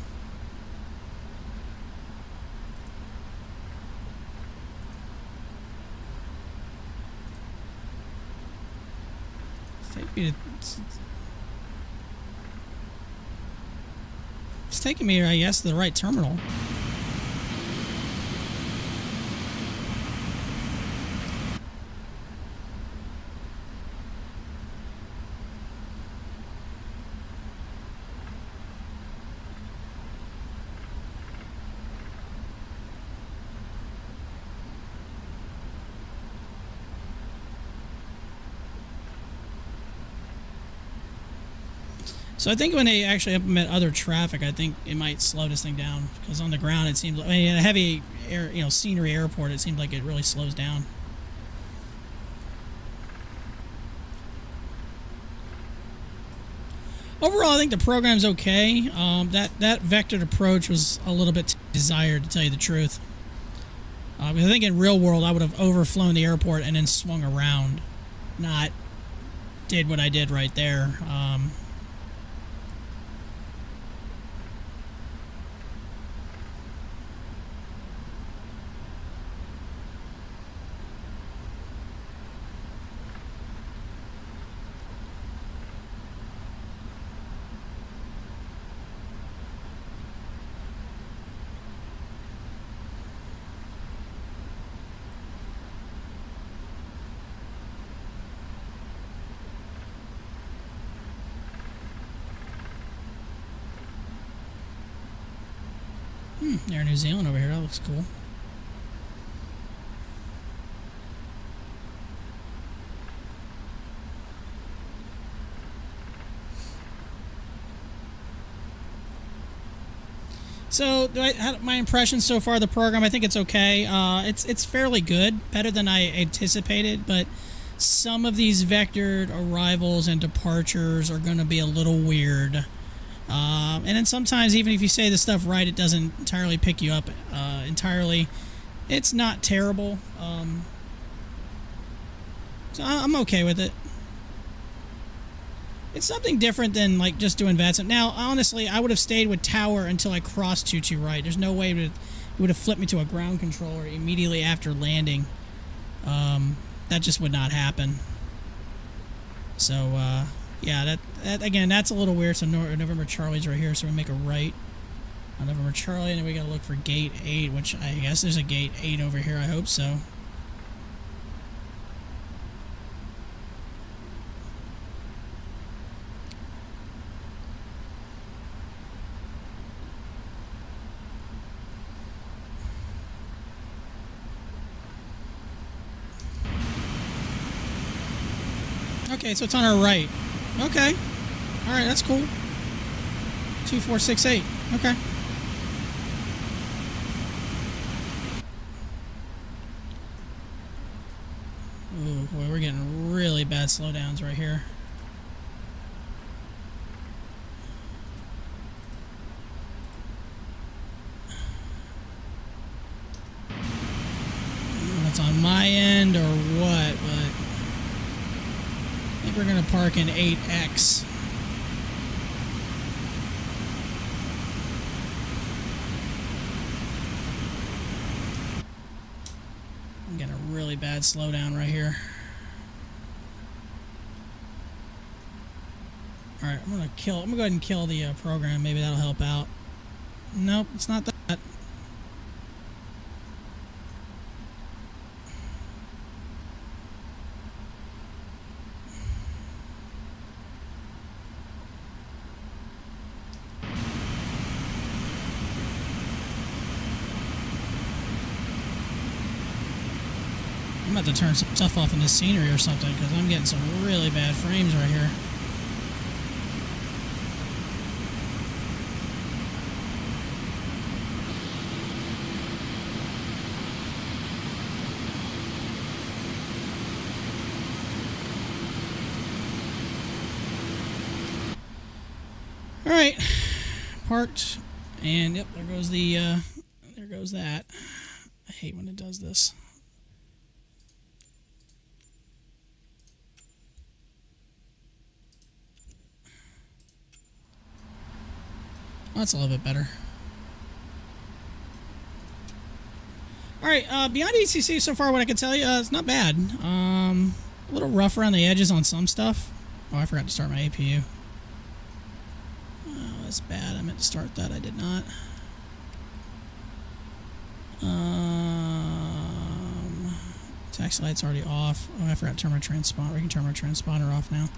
It's taking me, I guess, to the right terminal. So I think when they actually implement other traffic, I think it might slow this thing down, because on the ground it seems like, I mean, in a heavy air, scenery airport, it seems like it really slows down. Overall, I think the program's okay. That vectored approach was a little bit desired, to tell you the truth. Because I think in real world, I would have overflown the airport and then swung around, not did what I did right there. Air New Zealand over here. That looks cool. So, my impression so far of the program, I think it's okay. It's fairly good, better than I anticipated, but some of these vectored arrivals and departures are going to be a little weird. And then sometimes, even if you say the stuff right, it doesn't entirely pick you up entirely. It's not terrible. So I'm okay with it. It's something different than like just doing VATS. Now, honestly, I would have stayed with tower until I crossed 22 right. There's no way it would have flipped me to a ground controller immediately after landing. That just would not happen. So, yeah, that again, that's a little weird. So November Charlie's right here, so we make a right on November Charlie, and then we gotta look for gate 8, which I guess there's a gate 8 over here. I hope so. Okay, so it's on our right. Okay. Alright, that's cool. 2468. Okay. Ooh, boy, we're getting really bad slowdowns right here. I don't know if that's on my end or what, but I think we're going to park in 8X. I'm getting a really bad slowdown right here. Alright, I'm gonna go ahead and kill the program. Maybe that'll help out. Nope, it's not that. I'm about to turn some stuff off in this scenery or something, because I'm getting some really bad frames right here. Alright, parked, and yep, there goes there goes that. I hate when it does this. That's a little bit better. Alright, beyond ATC so far, what I can tell you, it's not bad. A little rough around the edges on some stuff. Oh, I forgot to start my APU. Oh, that's bad. I meant to start that. I did not. Taxi light's already off. Oh, I forgot to turn my transponder. We can turn my transponder off now.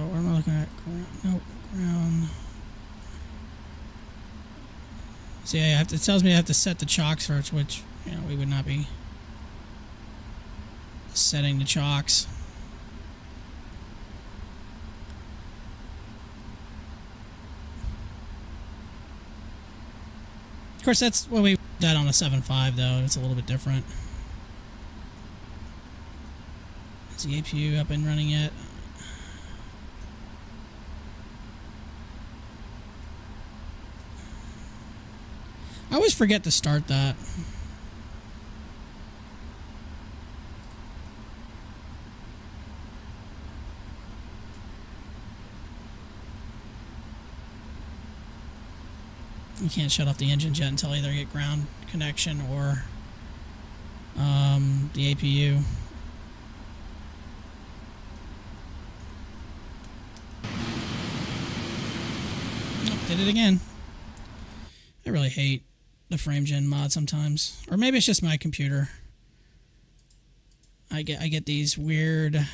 What am I looking at? Nope, ground. So yeah, it tells me I have to set the chocks first, which, you know, we would not be setting the chocks. Of course, that's what we did on the 7.5, though. It's a little bit different. Is the APU up and running yet? I always forget to start that. You can't shut off the engine jet until either you get ground connection or the APU. Oh, did it again. I really hate the frame gen mod sometimes, or maybe it's just my computer. I get these weird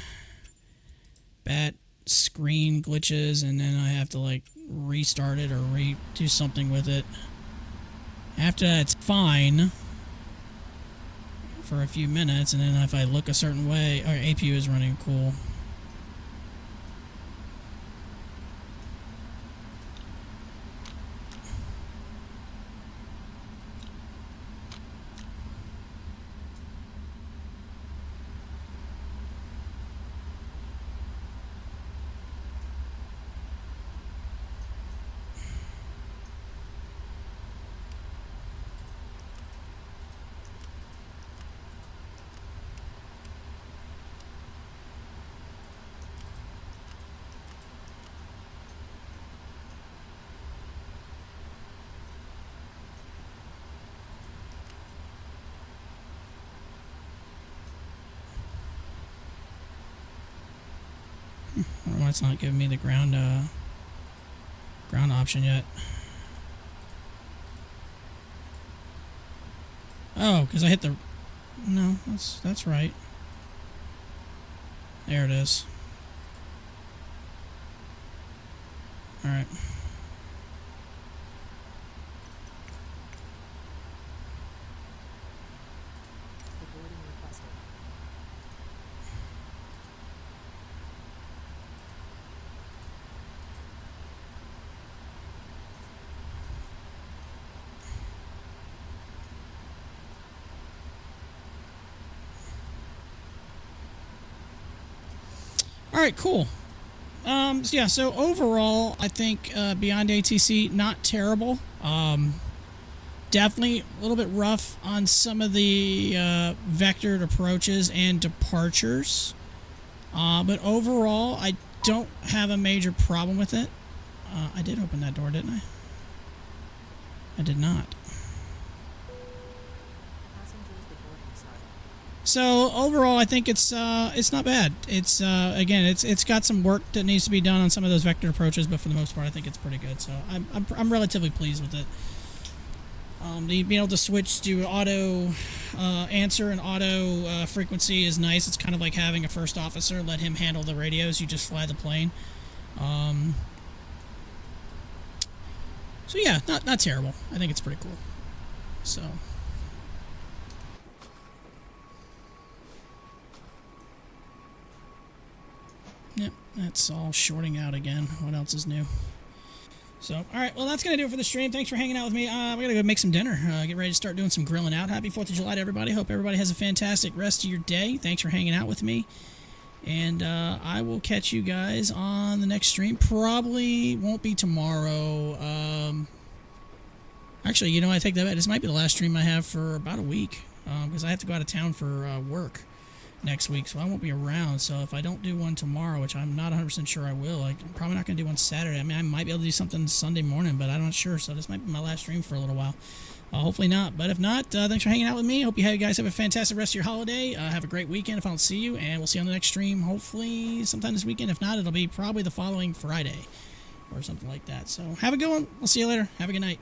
bat screen glitches, and then I have to like restart it or do something with it. After that, it's fine for a few minutes, and then if I look a certain way, our APU is running cool. I don't know why it's not giving me the ground option yet. Oh, because I hit the... No, that's right. There it is. Alright. Alright, cool. Yeah, so overall, I think Beyond ATC, not terrible. Definitely a little bit rough on some of the vectored approaches and departures. But overall, I don't have a major problem with it. I did open that door, didn't I? I did not. So overall, I think it's not bad. It's again, it's got some work that needs to be done on some of those vector approaches, but for the most part, I think it's pretty good. So I'm relatively pleased with it. Being able to switch to auto answer and auto frequency is nice. It's kind of like having a first officer. Let him handle the radios. You just fly the plane. So yeah, not terrible. I think it's pretty cool. So. Yep, that's all shorting out again. What else is new? So, alright, well, that's going to do it for the stream. Thanks for hanging out with me. We're going to go make some dinner. Get ready to start doing some grilling out. Happy 4th of July to everybody. Hope everybody has a fantastic rest of your day. Thanks for hanging out with me. And I will catch you guys on the next stream. Probably won't be tomorrow. Actually, you know, I take that back. This might be the last stream I have for about a week. Because I have to go out of town for work next week, so I won't be around. So if I don't do one tomorrow, which I'm not 100% sure I will, I'm probably not going to do one Saturday. I mean, I might be able to do something Sunday morning, but I'm not sure. So this might be my last stream for a little while. Hopefully not. But if not, thanks for hanging out with me. Hope you guys have a fantastic rest of your holiday. Have a great weekend if I don't see you, and we'll see you on the next stream, hopefully sometime this weekend. If not, it'll be probably the following Friday or something like that. So have a good one. We'll see you later. Have a good night.